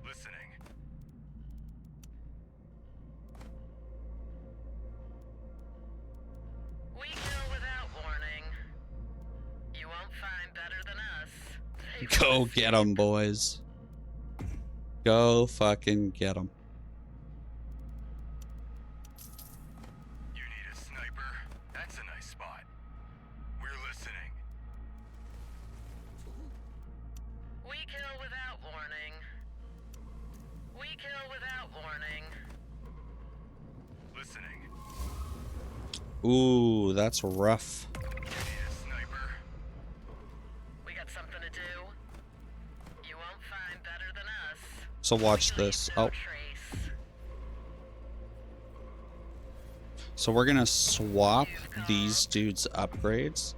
Listening. We kill without warning. You won't find better than us. They Go won't get 'em, boys. Go fucking get 'em. You need a sniper? That's a nice spot. We're listening. We kill without warning. We kill without warning. Listening. Ooh, that's rough. You need a sniper? We got something to do. You won't find better than us. So watch We leave this. no Oh, trace. so we're gonna swap these dudes' upgrades,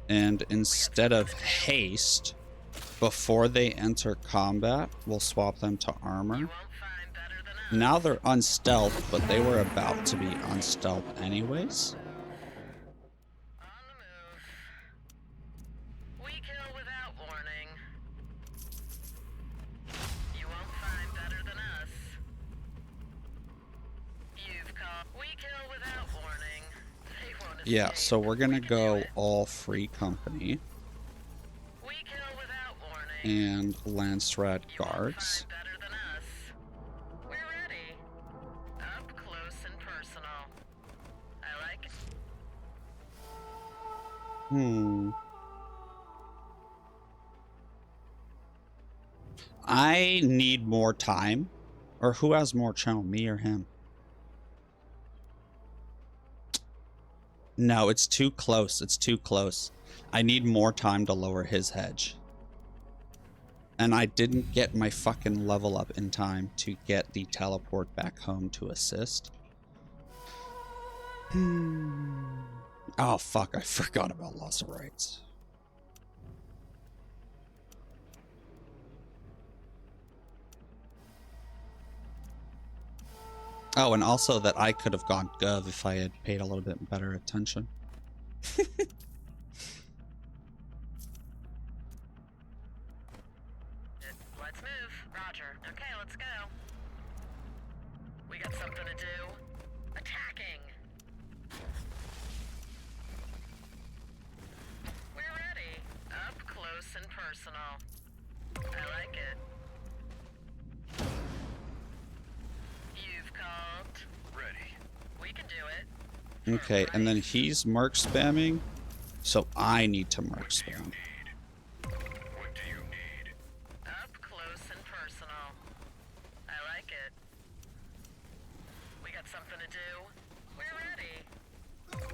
and instead of haste, before they enter combat, we'll swap them to armor. You won't find better than us. Now they're unstealth, but they were about to be unstealth anyways. On the move. We kill without warning. You won't find better than us. We kill without warning. They won't Yeah, escape. so we're gonna We can do go it. all free company We kill without warning. and Landsrat You won't guards. find better than us. We're ready. Up close and personal. I like it. I need more time. Or who has more channel, me or him? No, it's too close. It's too close. I need more time to lower his hedge. And I didn't get my fucking level up in time to get the teleport back home to assist. Oh, fuck. I forgot about loss of rights. Oh, and also that I could have gone Gov if I had paid a little bit better attention. Let's move. Roger. Okay, let's go. We got something to do. Attacking. We're ready. Up close and personal. I like it. You've called. Ready. We can do it. Okay, and then he's merc spamming, so I need to merc spam. What do you need? Up close and personal. I like it. We got something to do. We're ready.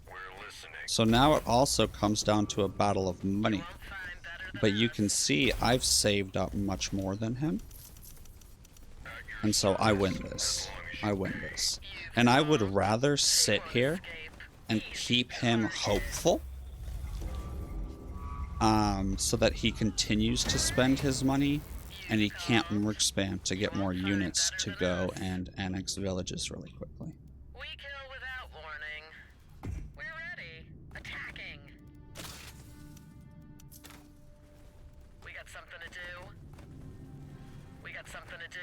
We're listening. So now it also comes down to a battle of money. Won't find better than But you us. can see I've saved up much more than him. And so I win this. I win this. And I would rather sit here Escape. and keep him hopeful. So that he continues to spend his money and he can't merc spam to get more units to go and annex villages really quickly. We kill without warning. We're ready. Attacking. We got something to do. We got something to do.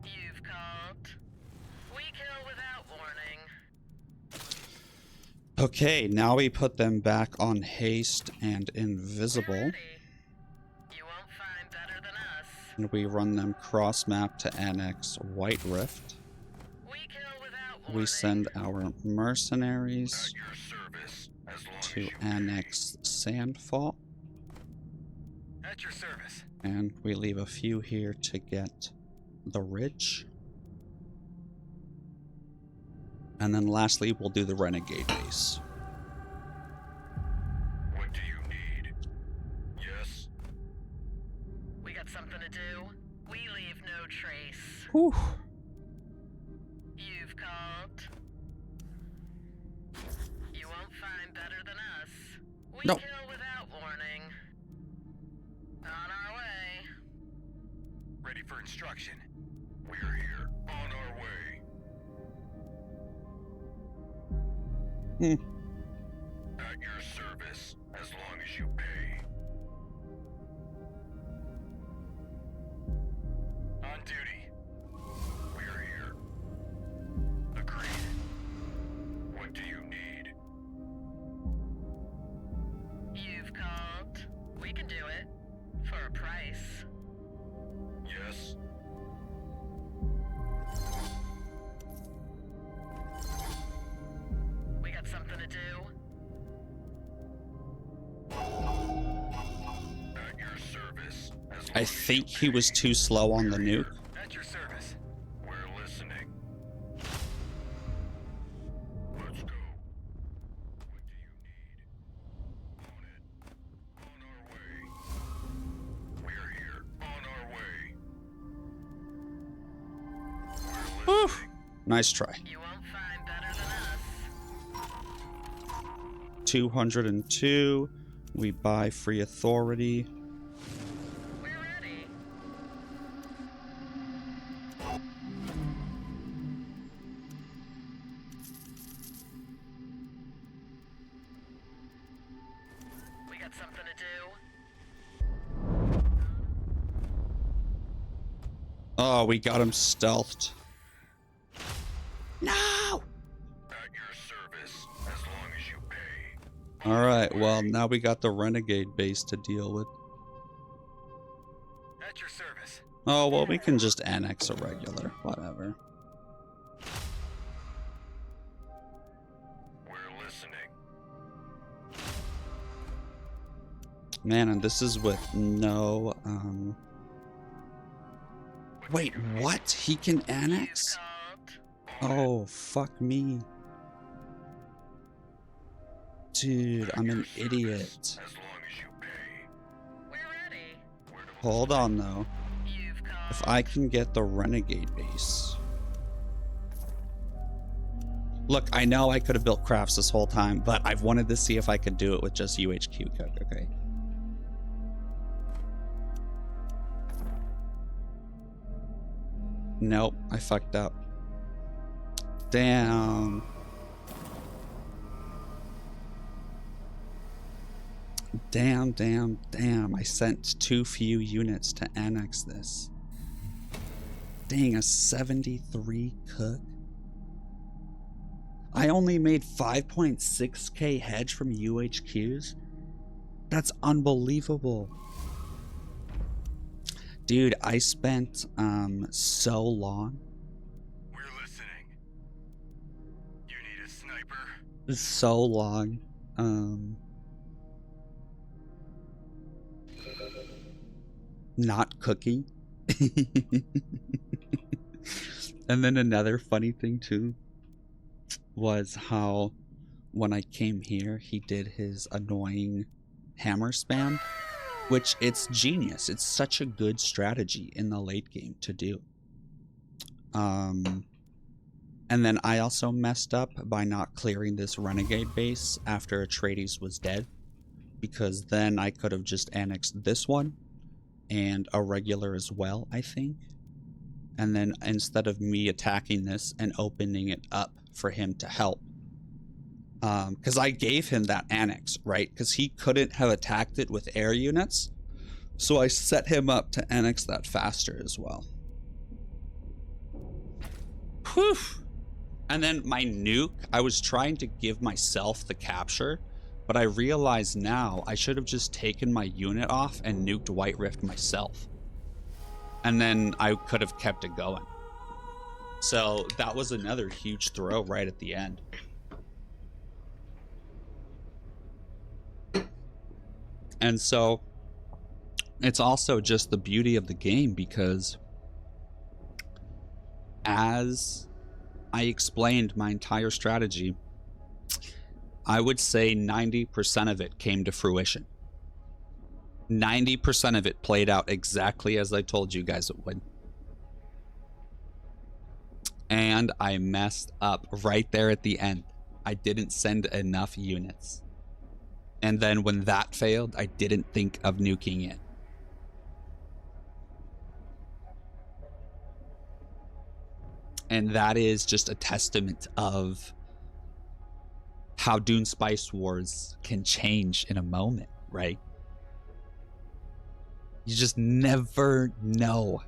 You've called. We kill without warning. Okay, now we put them back on haste and invisible. Ready. You won't find better than us. And we run them cross map to annex White Rift. We kill without warning. We send our mercenaries Your service. As long to as you annex Sandfall. At your service. And we leave a few here to get the Ridge. And then lastly, we'll do the Renegade base. What do you need? Yes. We got something to do. We leave no trace. Whew. You've called. You won't find better than us. We No. kill without warning. On our way. Ready for instruction. We're here. On our way. At your service. As long as you pay. On duty. We're here. Agreed. What do you need? You've called. We can do it. For a price. Yes. We got something to do. At your service. As long I as think you he was pay. too slow on the nuke. At your service. We're listening. Let's go. What do you need? On it. On our way. We're here. On our way. We're Whew. listening. Nice try. You won't find better than us. 202. We buy free authority. We're ready. got something to do? Oh, we got him stealthed. No! At your service, as long as you pay. Alright, well, now we got the renegade base to deal with. At your service. Oh, well, we can just annex a regular. Whatever. We're listening. Man, and this is with no, Wait, what? He can annex? Called? Oh, fuck me. Dude, I'm an idiot. As long as you pay. We're ready. Hold on, though. You've called. If I can get the renegade base. Look, I know I could have built crafts this whole time, but I've wanted to see if I could do it with just UHQ code, okay? Nope, I fucked up. Damn. Damn. I sent too few units to annex this. Dang, a 73 cook? I only made 5.6k hedge from UHQs? That's unbelievable. Dude, I spent so long. We're listening. You need a sniper? So long. Not cooking. And then another funny thing too was how when I came here he did his annoying hammer spam, which it's genius. It's such a good strategy in the late game to do. And then I also messed up by not clearing this renegade base after Atreides was dead, because then I could have just annexed this one and a regular as well, I think. And then instead of me attacking this and opening it up for him to help, because I gave him that annex, right? Because he couldn't have attacked it with air units. So I set him up to annex that faster as well. Whew. And then my nuke, I was trying to give myself the capture, but I realize now I should have just taken my unit off and nuked White Rift myself. And then I could have kept it going. So that was another huge throw right at the end. And so it's also just the beauty of the game, because as I explained my entire strategy, I would say 90% of it came to fruition. 90% of it played out exactly as I told you guys it would. And I messed up right there at the end. I didn't send enough units. And then when that failed, I didn't think of nuking it. And that is just a testament of how Dune Spice Wars can change in a moment, right? You just never know.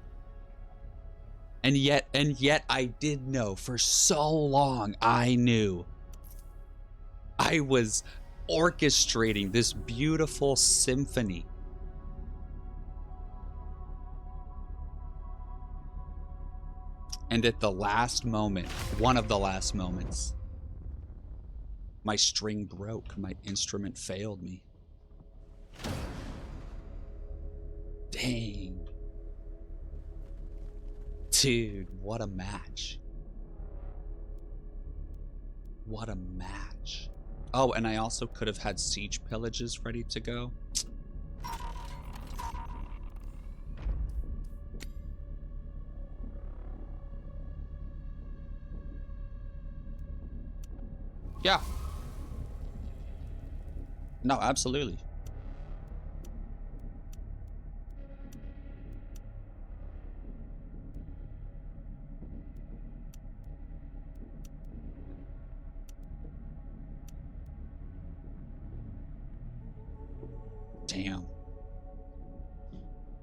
And yet I did know. For so long, I knew. I was orchestrating this beautiful symphony. And at the last moment, one of the last moments, my string broke. My instrument failed me. Dang. Dude, what a match. What a match. Oh, and I also could have had siege pillages ready to go. Yeah. No, absolutely. Damn.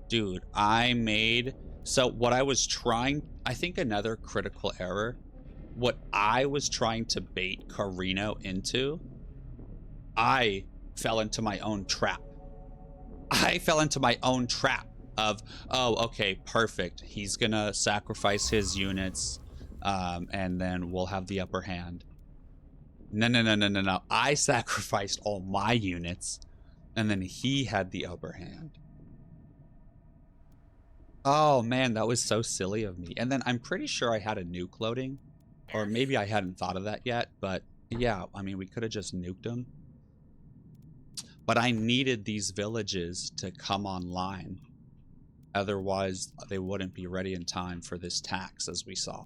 Dude, I made... So what I was trying... I think another critical error. What I was trying to bait Carino into, I fell into my own trap. I fell into my own trap of, oh, okay, perfect. He's gonna sacrifice his units, and then we'll have the upper hand. No. I sacrificed all my units, and then he had the upper hand. Oh, man, that was so silly of me. And then I'm pretty sure I had a nuke loading. Or maybe I hadn't thought of that yet, but yeah, I mean, we could have just nuked them. But I needed these villages to come online. Otherwise, they wouldn't be ready in time for this tax, as we saw.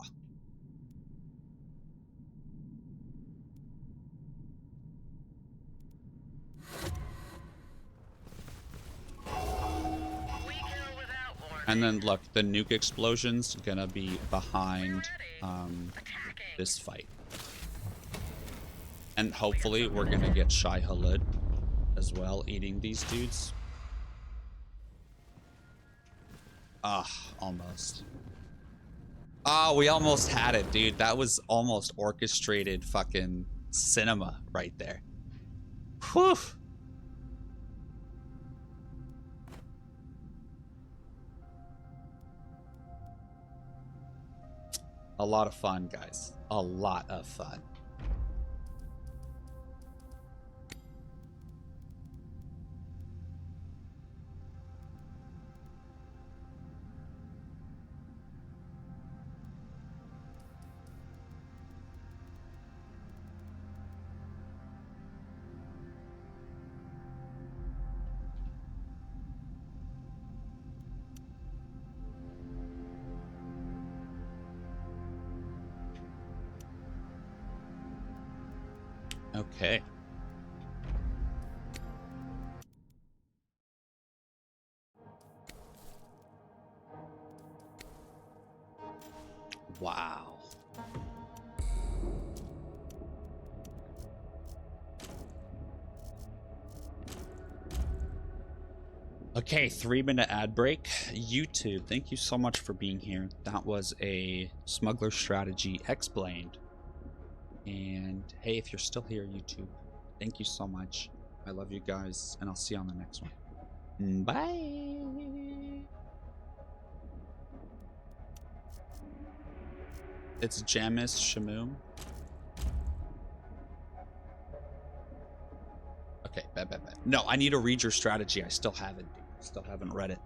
And then, look, the nuke explosion's gonna be behind this fight. And hopefully we're gonna get Shai Hulud as well, eating these dudes. Ah, almost. Ah, we almost had it, dude. That was almost orchestrated fucking cinema right there. Whew. A lot of fun, guys. A lot of fun. Okay. Wow. Okay, 3-minute ad break. YouTube, thank you so much for being here. That was a Smuggler Strategy Explained. And hey, if you're still here, YouTube, thank you so much. I love you guys, and I'll see you on the next one. Bye. It's Jamis Shamoom. Okay, bet. No, I need to read your strategy. I still haven't, dude. Still haven't read it.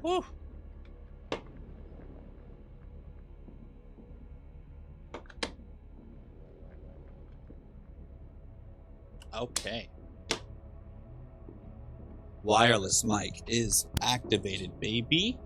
Woo. Okay. Wireless mic is activated, baby.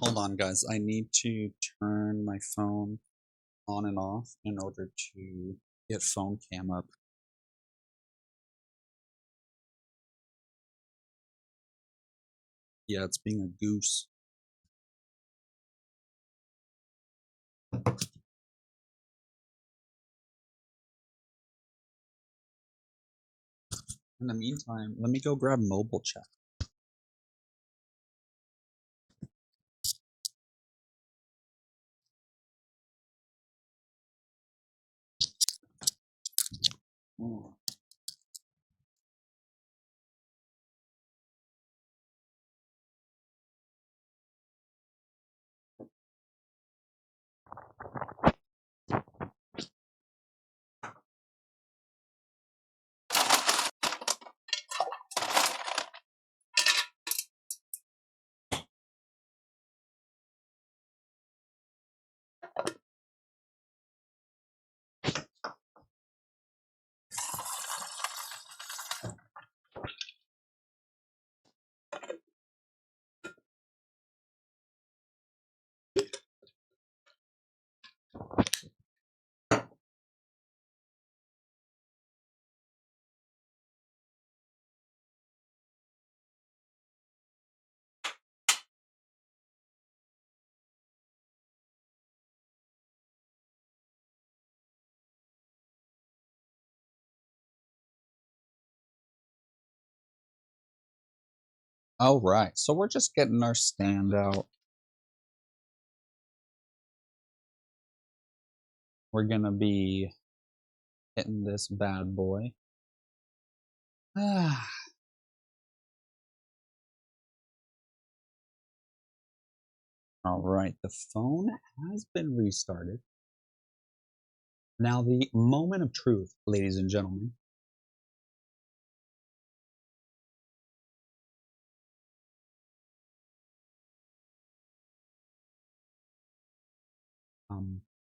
Hold on, guys. I need to turn my phone on and off in order to get phone cam up. Yeah, it's being a goose. In the meantime, let me go grab mobile chat. Oh. All right, so we're just getting our stand out. We're gonna be hitting this bad boy. All right, the phone has been restarted. Now the moment of truth, ladies and gentlemen.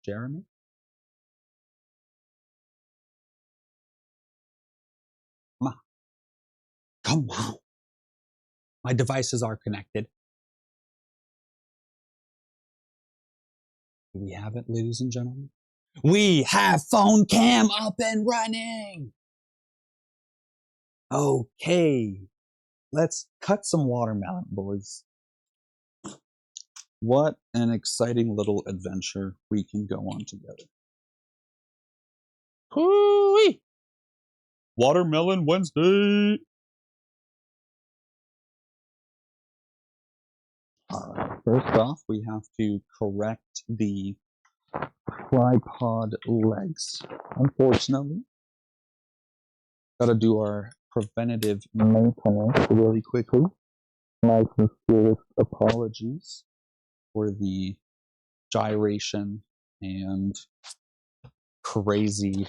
Jeremy? Come on. Come on. My devices are connected. Do we have it, ladies and gentlemen? We have phone cam up and running. Okay. Let's cut some watermelon, boys. What an exciting little adventure we can go on together. Hoo-wee! Watermelon Wednesday. First off, we have to correct the tripod legs. Unfortunately, gotta do our preventative maintenance really quickly. My sincerest apologies for the gyration and crazy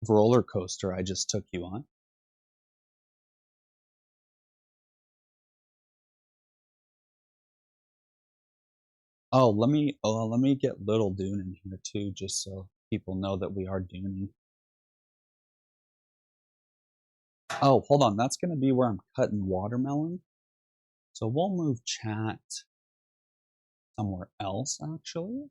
roller coaster I just took you on. Oh, let me get Little Dune in here too, just so people know that we are Dooning. Oh, hold on, that's gonna be where I'm cutting watermelon. So we'll move chat somewhere else, actually.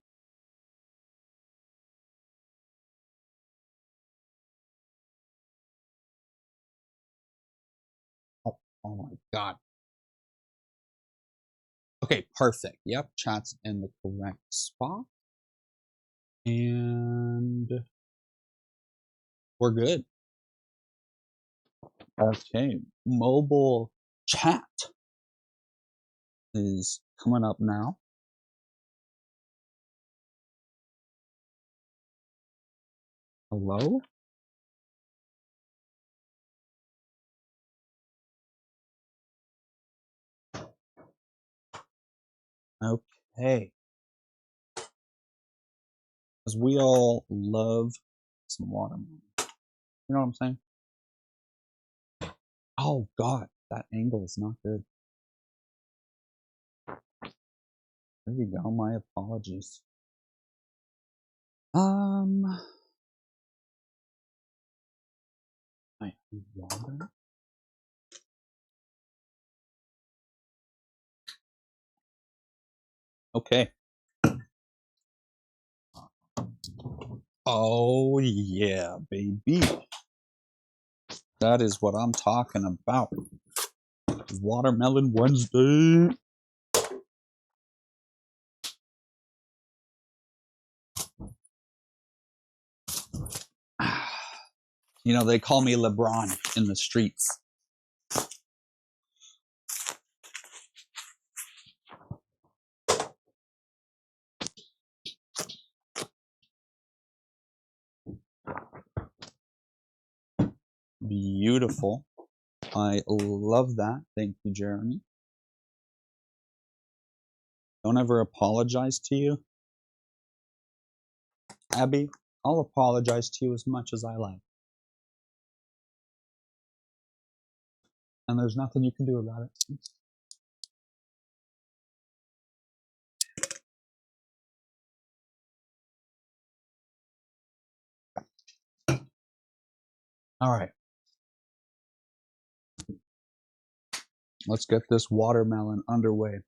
Oh my god. Okay, perfect. Yep, chat's in the correct spot. And we're good. Okay, mobile chat is coming up now. Hello? Okay. Because we all love some watermelon. You know what I'm saying? Oh god, that angle is not good. There we go, my apologies. I water. Okay. Oh yeah, baby. That is what I'm talking about. Watermelon Wednesday. You know, they call me LeBron in the streets. Beautiful. I love that. Thank you, Jeremy. Don't ever apologize to you. Abby, I'll apologize to you as much as I like. And there's nothing you can do about it. All right. Let's get this watermelon underway.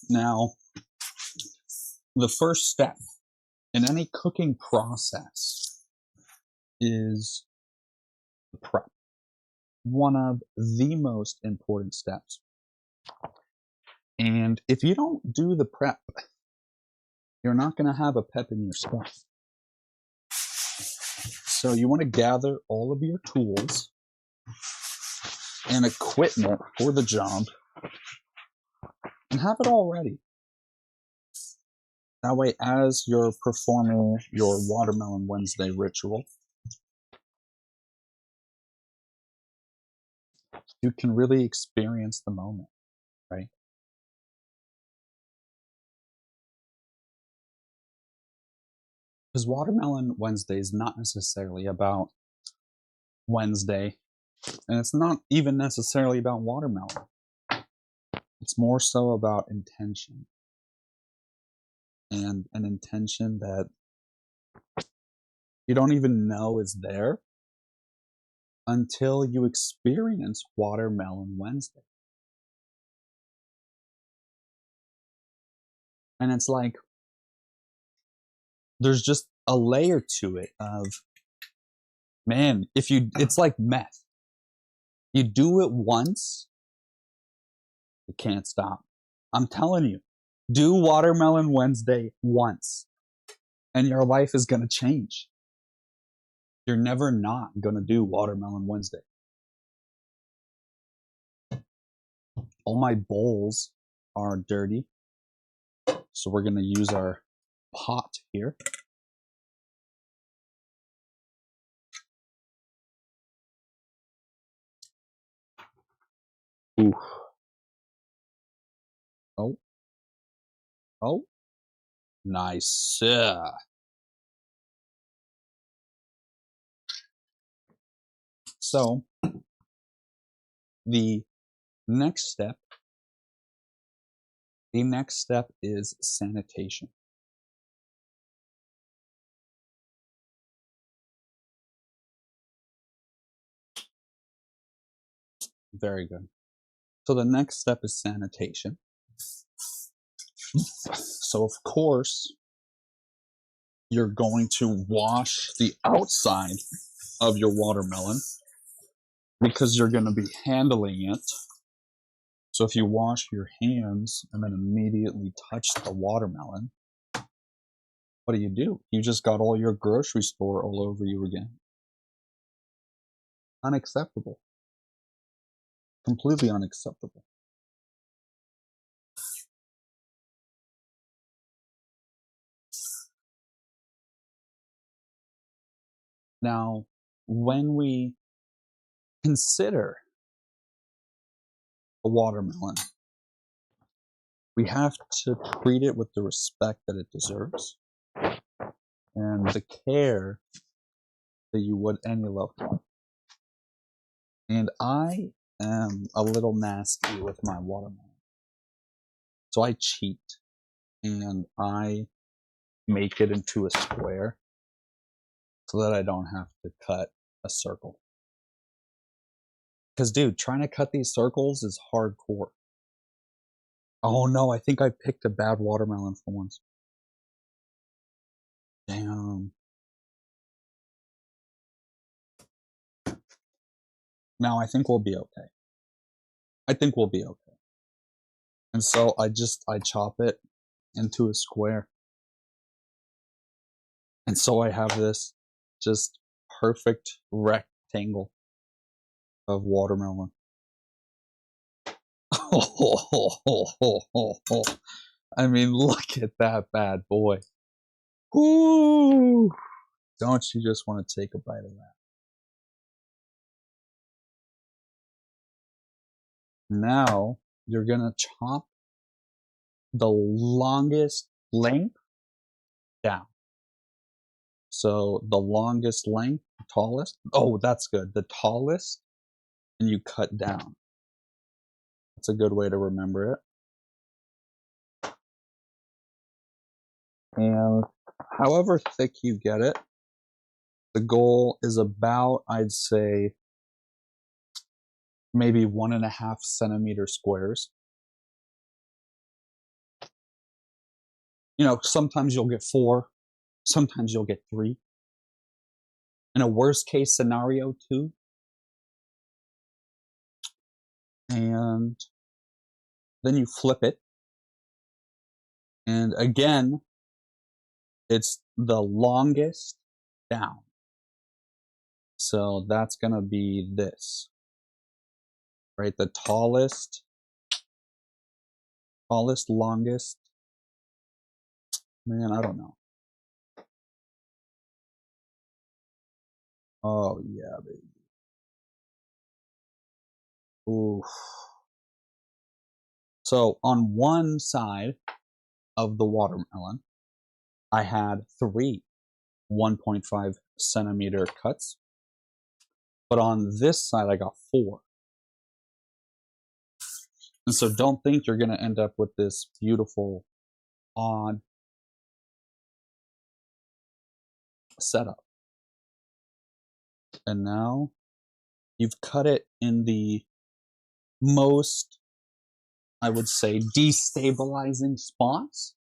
Now, the first step in any cooking process is the prep. One of the most important steps. And if you don't do the prep, you're not going to have a pep in your step. So you want to gather all of your tools and equipment for the job and have it all ready. That way, as you're performing your Watermelon Wednesday ritual, you can really experience the moment, right? Because Watermelon Wednesday is not necessarily about Wednesday, and it's not even necessarily about watermelon. It's more so about intention. And an intention that you don't even know is there until you experience Watermelon Wednesday. And it's like, there's just a layer to it of, man, it's like meth. You do it once, you can't stop. I'm telling you, do Watermelon Wednesday once, and your life is going to change. You're never not going to do Watermelon Wednesday. All my bowls are dirty, so we're going to use our pot here. Ooh. Oh. Oh. Nice. So, the next step is sanitation. Very good. So the next step is sanitation. So of course, you're going to wash the outside of your watermelon because you're going to be handling it. So if you wash your hands and then immediately touch the watermelon, what do? You just got all your grocery store all over you again. Unacceptable. Completely unacceptable. Now, when we consider a watermelon, we have to treat it with the respect that it deserves and the care that you would any loved one. And I am a little nasty with my watermelon. So I cheat and I make it into a square so that I don't have to cut a circle. Because, dude, trying to cut these circles is hardcore. Oh no, I think I picked a bad watermelon for once. Damn. Now I think we'll be okay. And so I chop it into a square. And so I have this just perfect rectangle of watermelon. I mean, look at that bad boy. Ooh, don't you just want to take a bite of that? Now you're gonna chop the longest length down. So the longest length, tallest. Oh, that's good. The tallest, and you cut down. That's a good way to remember it. And however thick you get it, the goal is about, I'd say, maybe 1.5 centimeter squares. You know, sometimes you'll get 4, sometimes you'll get 3. In a worst case scenario, 2. And then you flip it. And again, it's the longest down. So that's going to be this, right? The tallest, longest. Man, I don't know. Oh, yeah, baby. Oof. So on one side of the watermelon, I had 3 1.5 centimeter cuts. But on this side, I got 4. And so don't think you're going to end up with this beautiful, odd setup. And now you've cut it in the most, I would say, destabilizing spots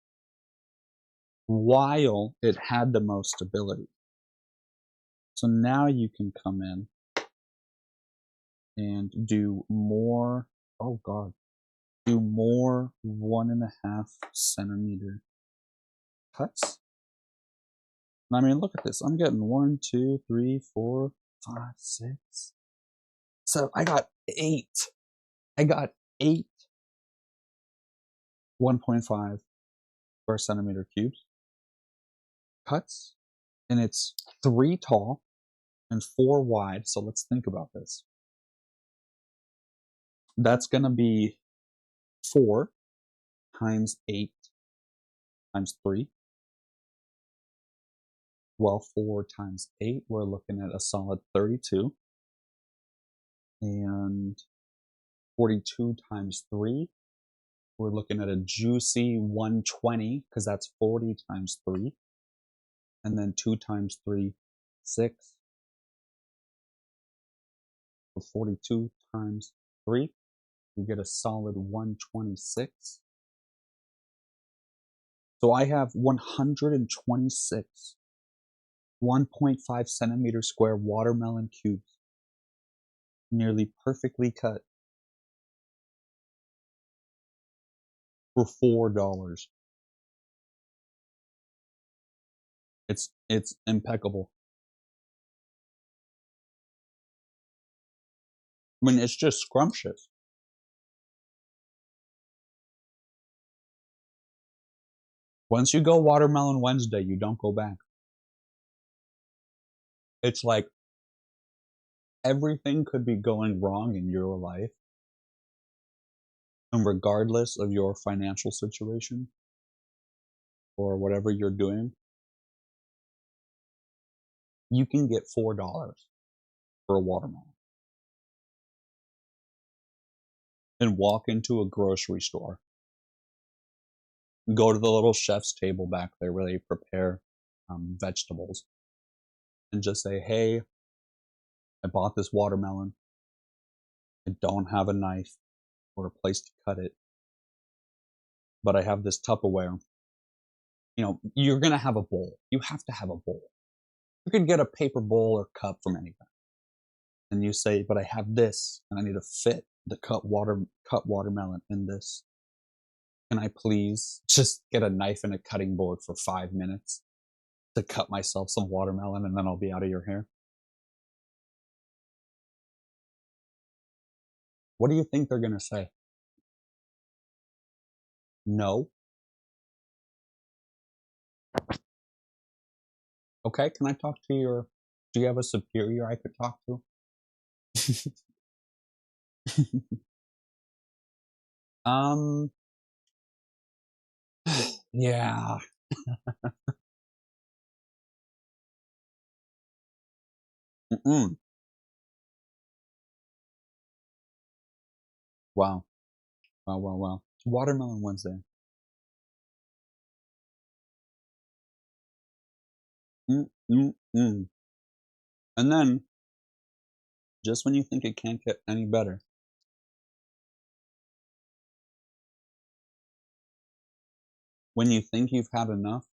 while it had the most stability. So now you can come in and do more, oh God, do more 1.5 centimeter cuts. I mean, look at this. I'm getting 1, 2, 3, 4, 5, 6. So I got 8. I got 8 1.5 square centimeter cubes cuts, and it's 3 tall and 4 wide. So let's think about this. That's going to be 4 times 8 times 3. Well, 4 times 8, we're looking at a solid 32. And 42 times 3, we're looking at a juicy 120, because that's 40 times 3. And then 2 times 3, 6. So 42 times 3, we get a solid 126. So I have 126 1.5 centimeter square watermelon cubes, nearly perfectly cut, for $4. It's impeccable. I mean, it's just scrumptious. Once you go Watermelon Wednesday, you don't go back. It's like everything could be going wrong in your life, and regardless of your financial situation or whatever you're doing, you can get $4 for a watermelon. And walk into a grocery store. Go to the little chef's table back there where they prepare vegetables. And just say, hey, I bought this watermelon. I don't have a knife or a place to cut it, but I have this Tupperware. You know, you're going to have a bowl. You have to have a bowl. You could get a paper bowl or cup from anywhere. And you say, but I have this, and I need to fit the cut watermelon in this. Can I please just get a knife and a cutting board for 5 minutes to cut myself some watermelon, and then I'll be out of your hair? What do you think they're going to say? No. Okay, can I talk to your... Do you have a superior I could talk to? Yeah. Mm-mm. Wow. Wow. Watermelon Wednesday. Mm-mm-mm. And then, just when you think it can't get any better, when you think you've had enough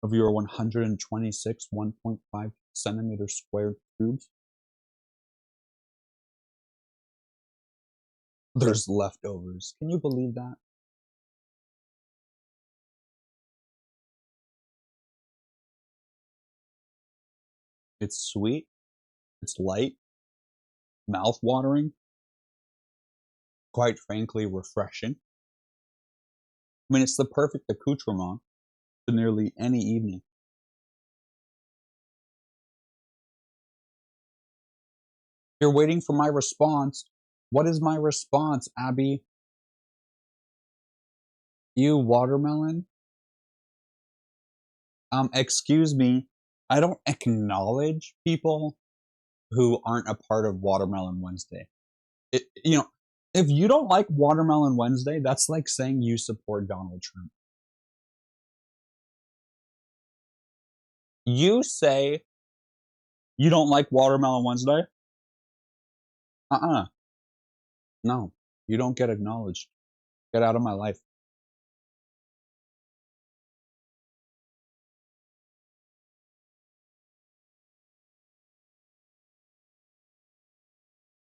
of your 126 1.5 centimeter square cubes, there's leftovers. Can you believe that? It's sweet, it's light, mouth-watering, quite frankly refreshing. I mean, it's the perfect accoutrement to nearly any evening. You're waiting for my response. What is my response, Abby? You watermelon? Excuse me. I don't acknowledge people who aren't a part of Watermelon Wednesday. You know, if you don't like Watermelon Wednesday, that's like saying you support Donald Trump. You say you don't like Watermelon Wednesday? No, you don't get acknowledged. Get out of my life.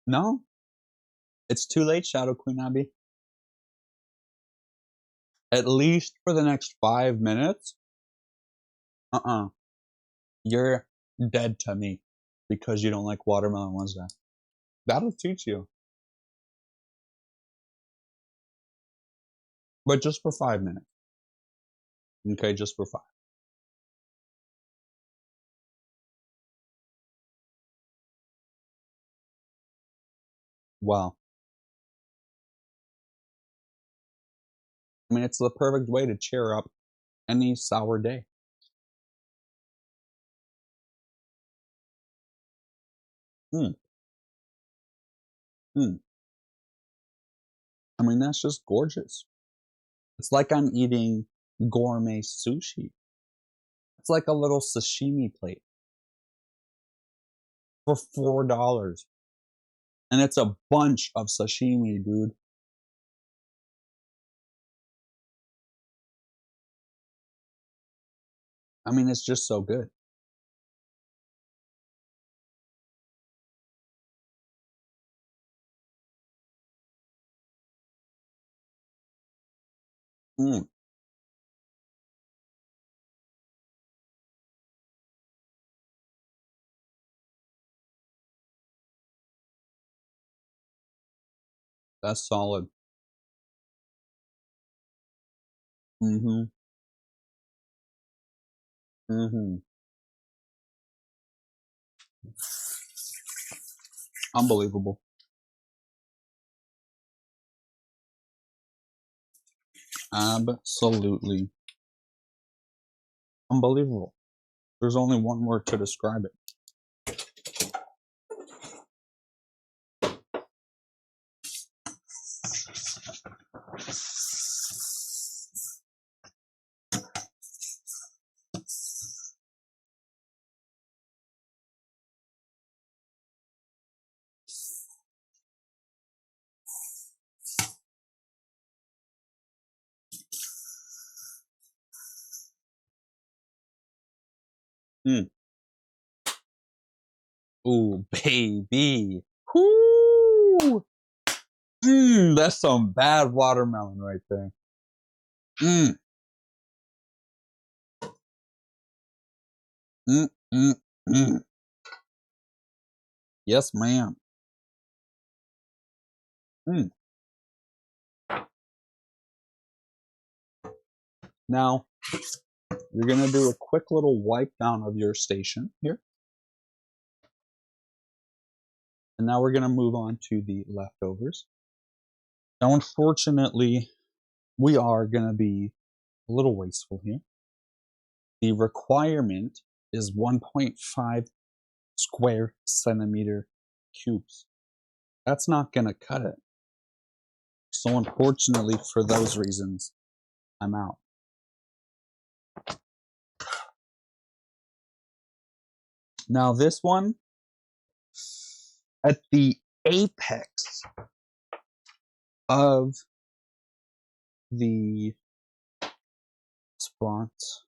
No, it's too late, Shadow Queen Abby. At least for the next 5 minutes. You're dead to me because you don't like Watermelon Wednesday. That'll teach you. But just for 5 minutes. Okay, just for 5. Wow. I mean, it's the perfect way to cheer up any sour day. Mm. Mm. I mean, that's just gorgeous. It's like I'm eating gourmet sushi. It's like a little sashimi plate for $4. And it's a bunch of sashimi, dude. I mean, it's just so good. Mm. That's solid. Mm-hmm. Mm-hmm. Unbelievable. Absolutely unbelievable. There's only one word to describe it. Mm. Ooh, baby. Whoo! That's some bad watermelon right there. Mm. Mm, mm, mm. Yes, ma'am. Mm. Now, you're going to do a quick little wipe down of your station here. And now we're going to move on to the leftovers. Now, unfortunately, we are going to be a little wasteful here. The requirement is 1.5 square centimeter cubes. That's not going to cut it. So unfortunately, for those reasons, I'm out. Now this one, at the apex of the spots,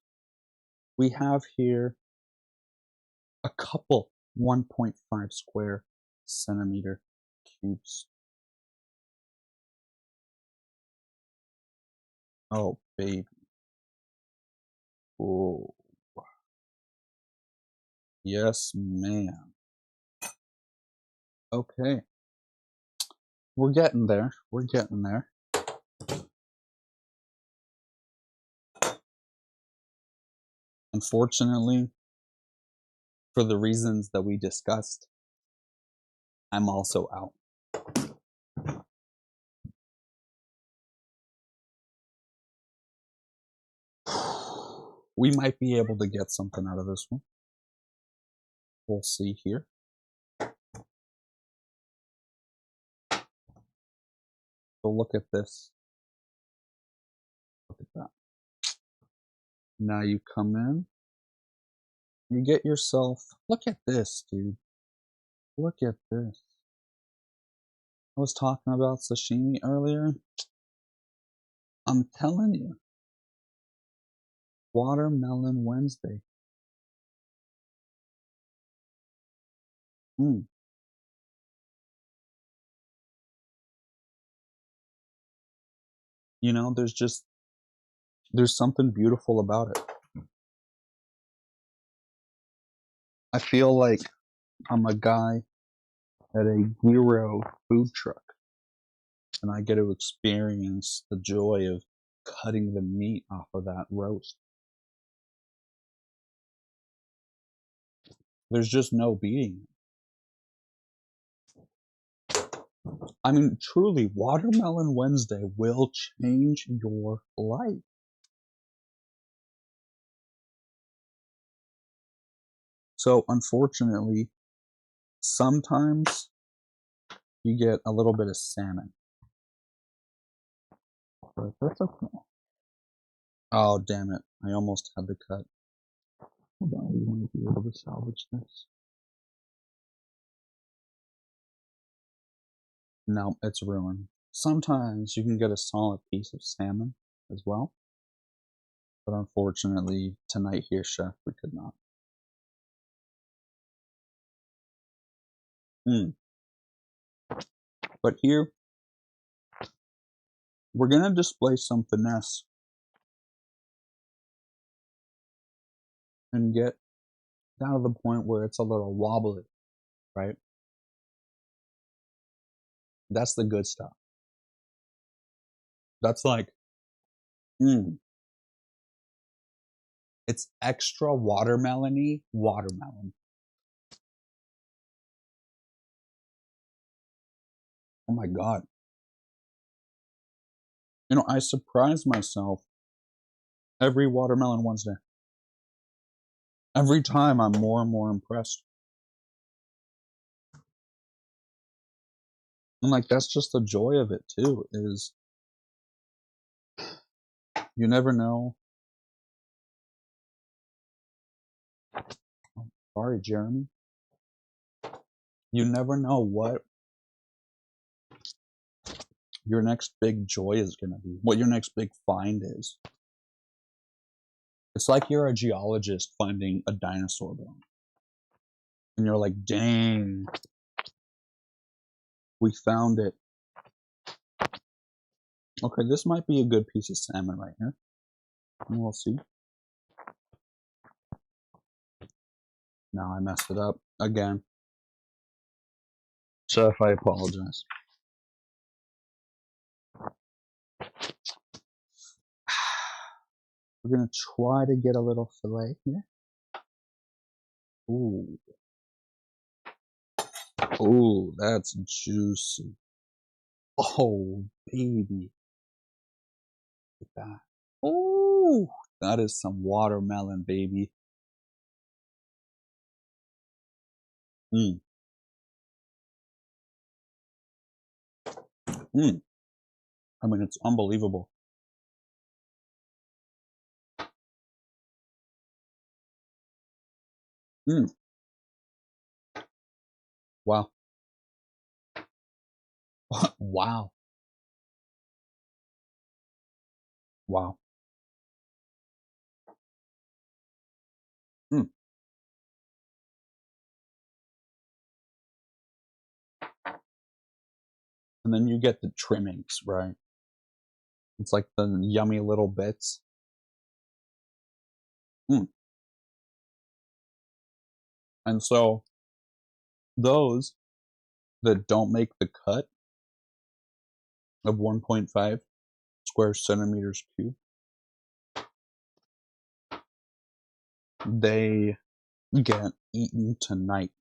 we have here a couple 1.5 square centimeter cubes. Oh, baby. Oh. Yes, ma'am. Okay. We're getting there. We're getting there. Unfortunately, for the reasons that we discussed, I'm also out. We might be able to get something out of this one. We'll see here. So look at this. Look at that. Now you come in. You get yourself. Look at this, dude. Look at this. I was talking about sashimi earlier. I'm telling you. Watermelon Wednesday. Mm. You know, there's something beautiful about it. I feel like I'm a guy at a gyro food truck, and I get to experience the joy of cutting the meat off of that roast. There's just no beating it. I mean, truly, Watermelon Wednesday will change your life. So, unfortunately, sometimes you get a little bit of salmon. But that's okay. Oh, damn it. I almost had the cut. Hold on, we want to be able to salvage this. No, it's ruined. Sometimes you can get a solid piece of salmon as well. But unfortunately, tonight here, chef, we could not. But here, we're going to display some finesse and get down to the point where it's a little wobbly, right? That's the good stuff. That's like, it's extra watermelon-y watermelon. Oh my God. You know, I surprise myself every Watermelon Wednesday. Every time I'm more and more impressed. And like, that's just the joy of it too, is you never know. Oh, sorry, Jeremy. You never know what your next big joy is going to be, what your next big find is. It's like you're a geologist finding a dinosaur bone. And you're like, dang, we found it. Okay, this might be a good piece of salmon right here. And we'll see. Now I messed it up again. So if I apologize. We're going to try to get a little fillet here. Ooh. Ooh, that's juicy. Oh, baby. Look at that. Ooh, that is some watermelon, baby. I mean, it's unbelievable. Wow. Wow. Wow. And then you get the trimmings, right? It's like the yummy little bits. And so those that don't make the cut of 1.5 square centimeters cubed, they get eaten tonight.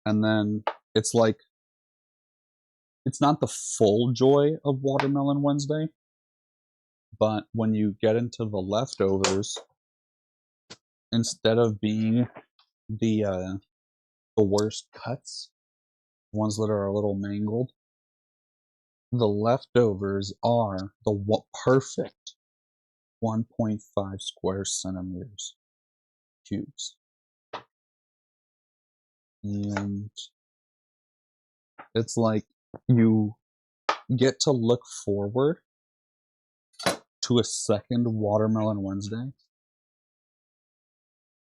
And then it's like, it's not the full joy of Watermelon Wednesday, but when you get into the leftovers, instead of being the worst cuts, ones that are a little mangled, the leftovers are the perfect 1.5 square centimeters cubes. And it's like you get to look forward to a second Watermelon Wednesday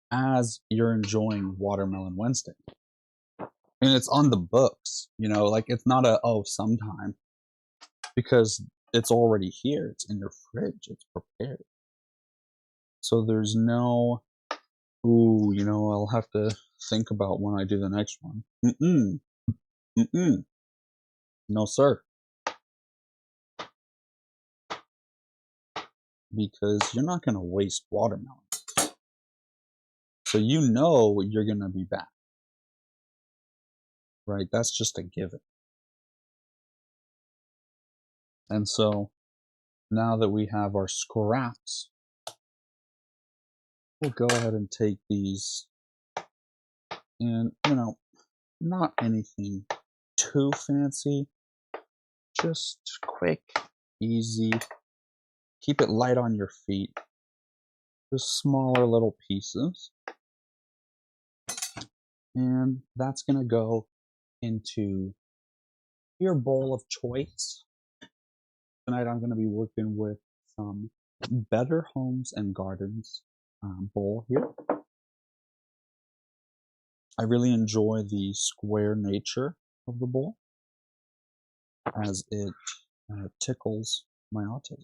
as you're enjoying Watermelon Wednesday. And it's on the books, you know, like it's not a, oh, sometime, because it's already here. It's in your fridge. It's prepared. So there's no, ooh, you know, I'll have to think about when I do the next one. No, sir. Because you're not going to waste watermelon. So you know you're going to be back. Right? That's just a given. And so now that we have our scraps, we'll go ahead and take these And, not anything too fancy. Just quick, easy. Keep it light on your feet. Just smaller little pieces. And that's going to go into your bowl of choice. Tonight I'm going to be working with some Better Homes and Gardens bowl here. I really enjoy the square nature of the bowl as it tickles my autism.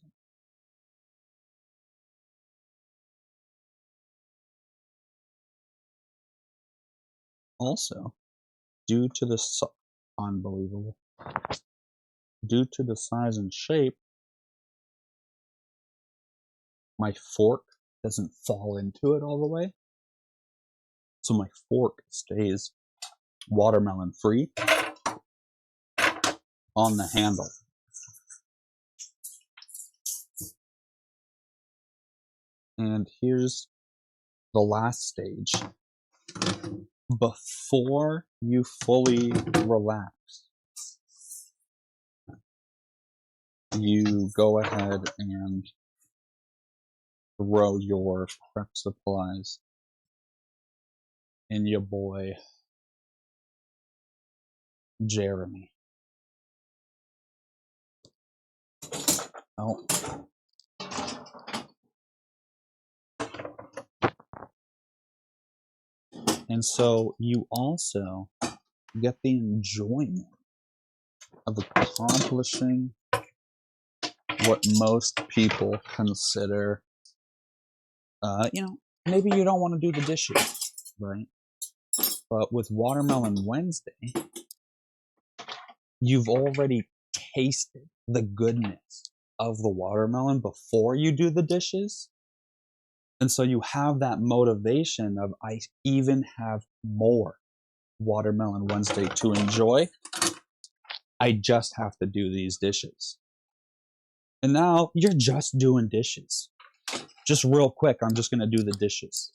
Also, due to the unbelievable, due to the size and shape, my fork doesn't fall into it all the way. So my fork stays watermelon free on the handle. And here's the last stage. Before you fully relax, you go ahead and throw your prep supplies in your boy Jeremy. Oh. And so you also get the enjoyment of accomplishing what most people consider, maybe you don't want to do the dishes, right? But with Watermelon Wednesday, you've already tasted the goodness of the watermelon before you do the dishes. And so you have that motivation of, I even have more Watermelon Wednesday to enjoy. I just have to do these dishes. And now you're just doing dishes. Just real quick, I'm just going to do the dishes.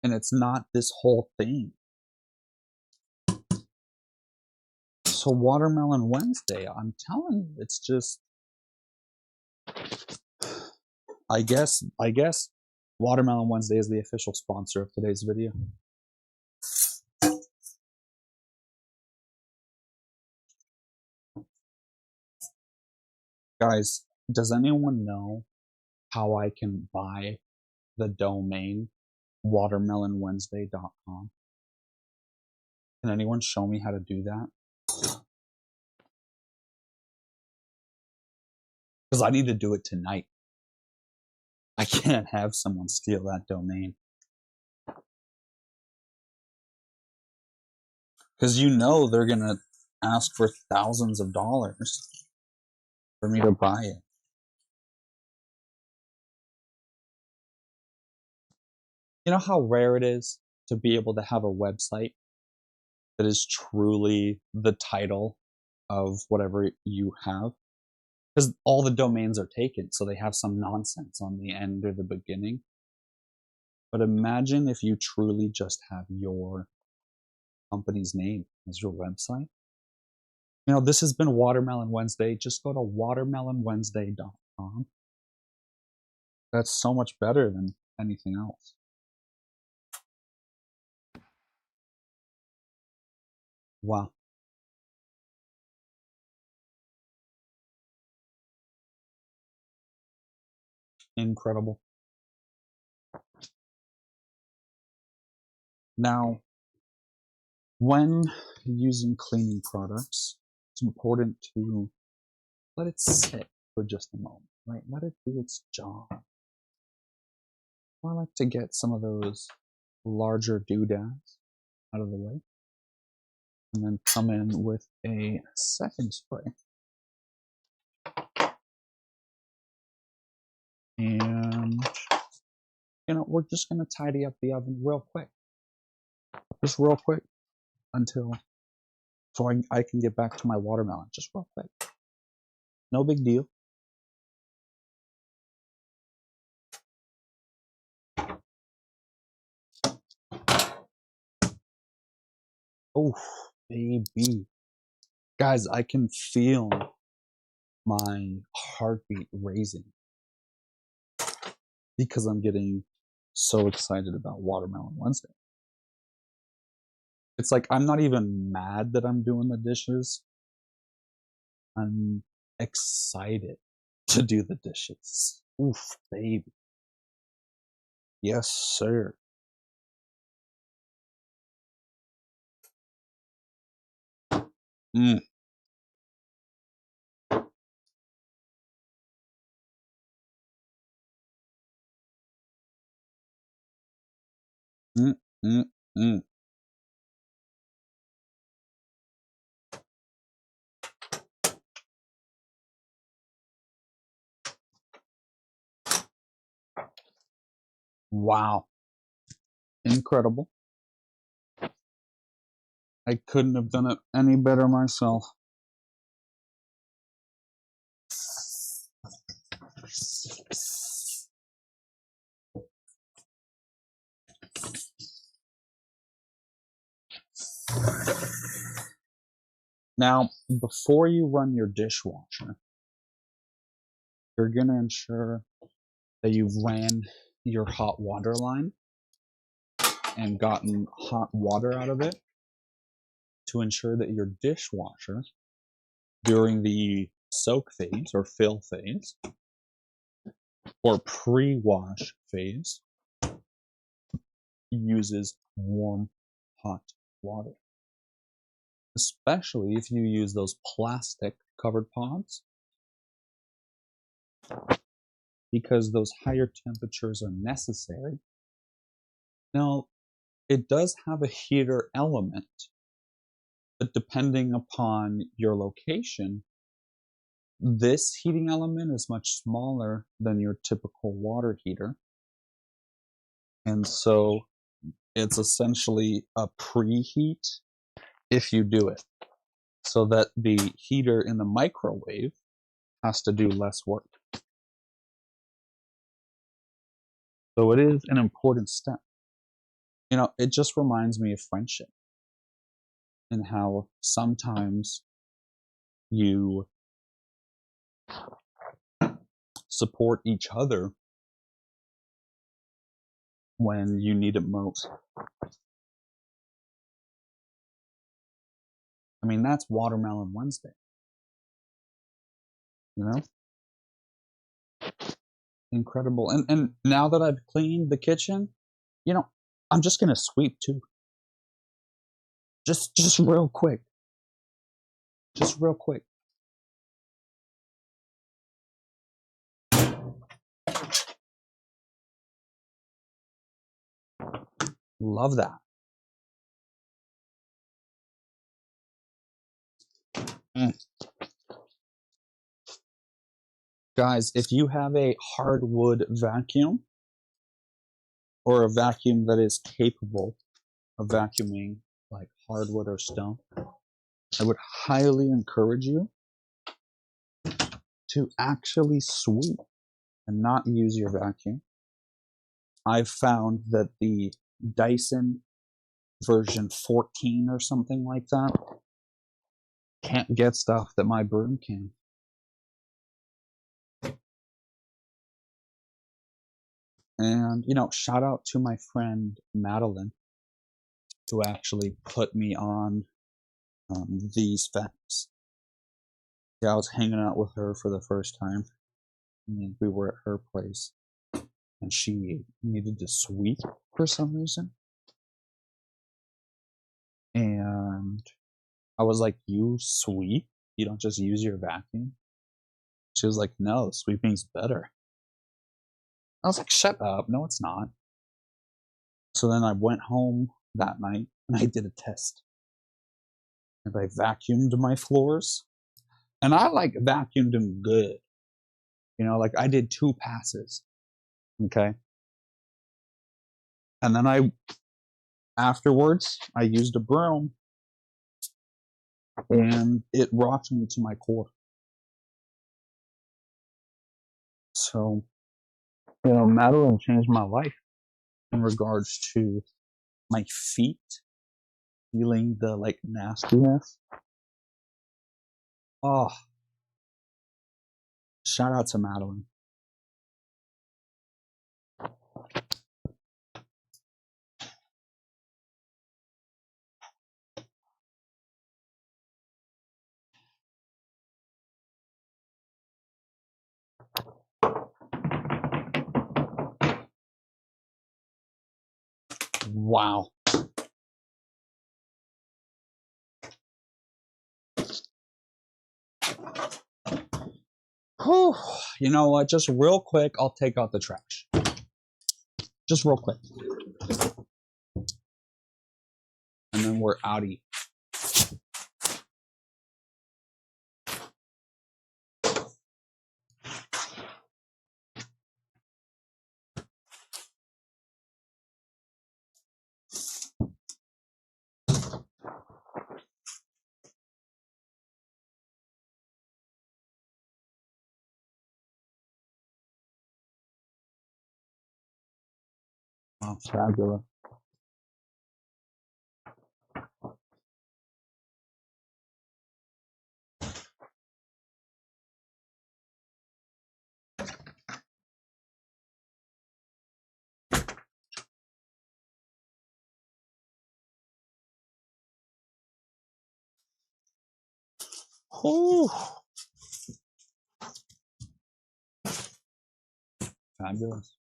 And it's not this whole thing. So Watermelon Wednesday, I'm telling you, it's just, I guess Watermelon Wednesday is the official sponsor of today's video. Guys, does anyone know how I can buy the domain watermelonwednesday.com? Can anyone show me how to do that? Because I need to do it tonight. I can't have someone steal that domain. Because they're going to ask for thousands of dollars for me to buy it. You know how rare it is to be able to have a website that is truly the title of whatever you have? Because all the domains are taken, so they have some nonsense on the end or the beginning. But imagine if you truly just have your company's name as your website. This has been Watermelon Wednesday. Just go to watermelonwednesday.com. That's so much better than anything else. Wow. Incredible. Now, when using cleaning products, it's important to let it sit for just a moment, right? Let it do its job. I like to get some of those larger doodads out of the way and then come in with a second spray. And, we're just going to tidy up the oven real quick. Just real quick so I can get back to my watermelon. Just real quick. No big deal. Oh, baby. Guys, I can feel my heartbeat raising because I'm getting so excited about Watermelon Wednesday. It's like I'm not even mad that I'm doing the dishes. I'm excited to do the dishes. Oof, baby. Yes, sir. Mm. Mm, mm, mm. Wow. Incredible. I couldn't have done it any better myself. Now, before you run your dishwasher, you're going to ensure that you've ran your hot water line and gotten hot water out of it to ensure that your dishwasher, during the soak phase or fill phase or pre-wash phase, uses warm, hot water. Especially if you use those plastic covered pods, because those higher temperatures are necessary. Now, it does have a heater element, but depending upon your location, this heating element is much smaller than your typical water heater. And so it's essentially a preheat if you do it, so that the heater in the microwave has to do less work. So it is an important step. You know, it just reminds me of friendship and how sometimes you support each other when you need it most. I mean, that's Watermelon Wednesday. You know? Incredible. And now that I've cleaned the kitchen, you know, I'm just gonna sweep too. Just real quick. Just real quick. Love that. Mm. Guys, if you have a hardwood vacuum or a vacuum that is capable of vacuuming like hardwood or stone, I would highly encourage you to actually sweep and not use your vacuum. I've found that the Dyson version 14 or something like that can't get stuff that my broom can. And, you know, shout out to my friend Madeline, who actually put me on these facts. Yeah, I was hanging out with her for the first time. And we were at her place, and she needed to sweep for some reason. And I was like, "You sweep? You don't just use your vacuum?" She was like, "No, sweeping's better." I was like, "Shut up. No, it's not." So then I went home that night and I did a test. And I vacuumed my floors. And I like vacuumed them good. You know, like I did 2 passes. Okay. And then afterwards, I used a broom and it rocked me to my core. So, you know, Madeline changed my life in regards to my feet feeling the like nastiness. Oh, shout out to Madeline. Wow. Whew. You know what? Just real quick, I'll take out the trash. Just real quick. And then we're outie. Oh, fabulous. Whew. Fabulous.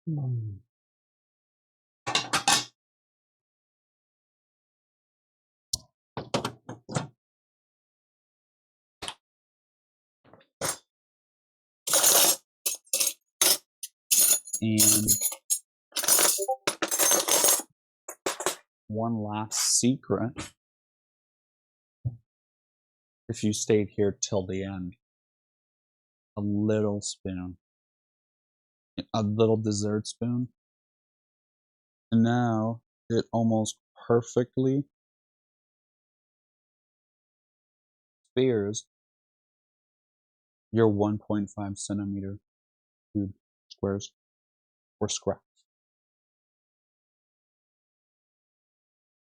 Mm. And one last secret. If you stayed here till the end, a little spoon, a little dessert spoon, and now it almost perfectly spheres your 1.5 centimeter cube squares or scraps.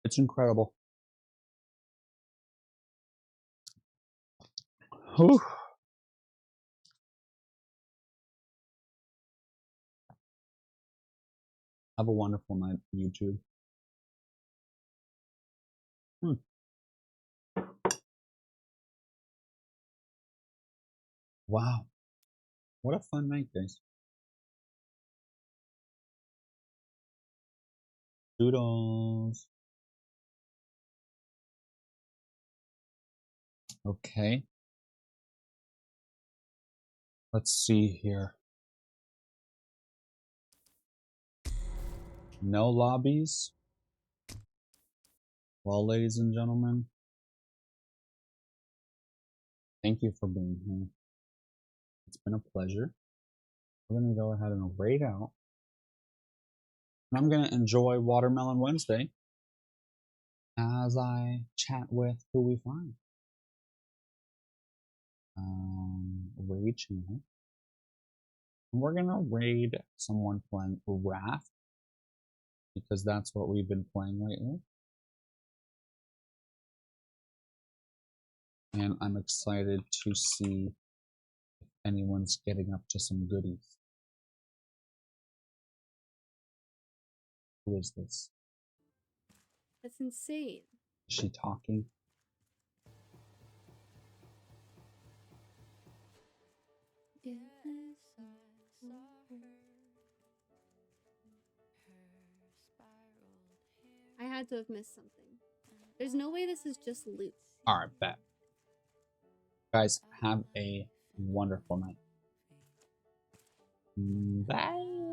It's incredible. Whew. Have a wonderful night, YouTube. Wow. What a fun night, guys. Doodles. Okay. Let's see here. No lobbies. Well, ladies and gentlemen, thank you for being here. It's been a pleasure. We're going to go ahead and raid out. And I'm going to enjoy Watermelon Wednesday as I chat with who we find. Raid channel. And we're going to raid someone playing Raft because that's what we've been playing lately. And I'm excited to see if anyone's getting up to some goodies. Who is this? That's insane. Is she talking? I had to have missed something. There's no way this is just loot. Alright, bet. Guys, have a wonderful night. Bye.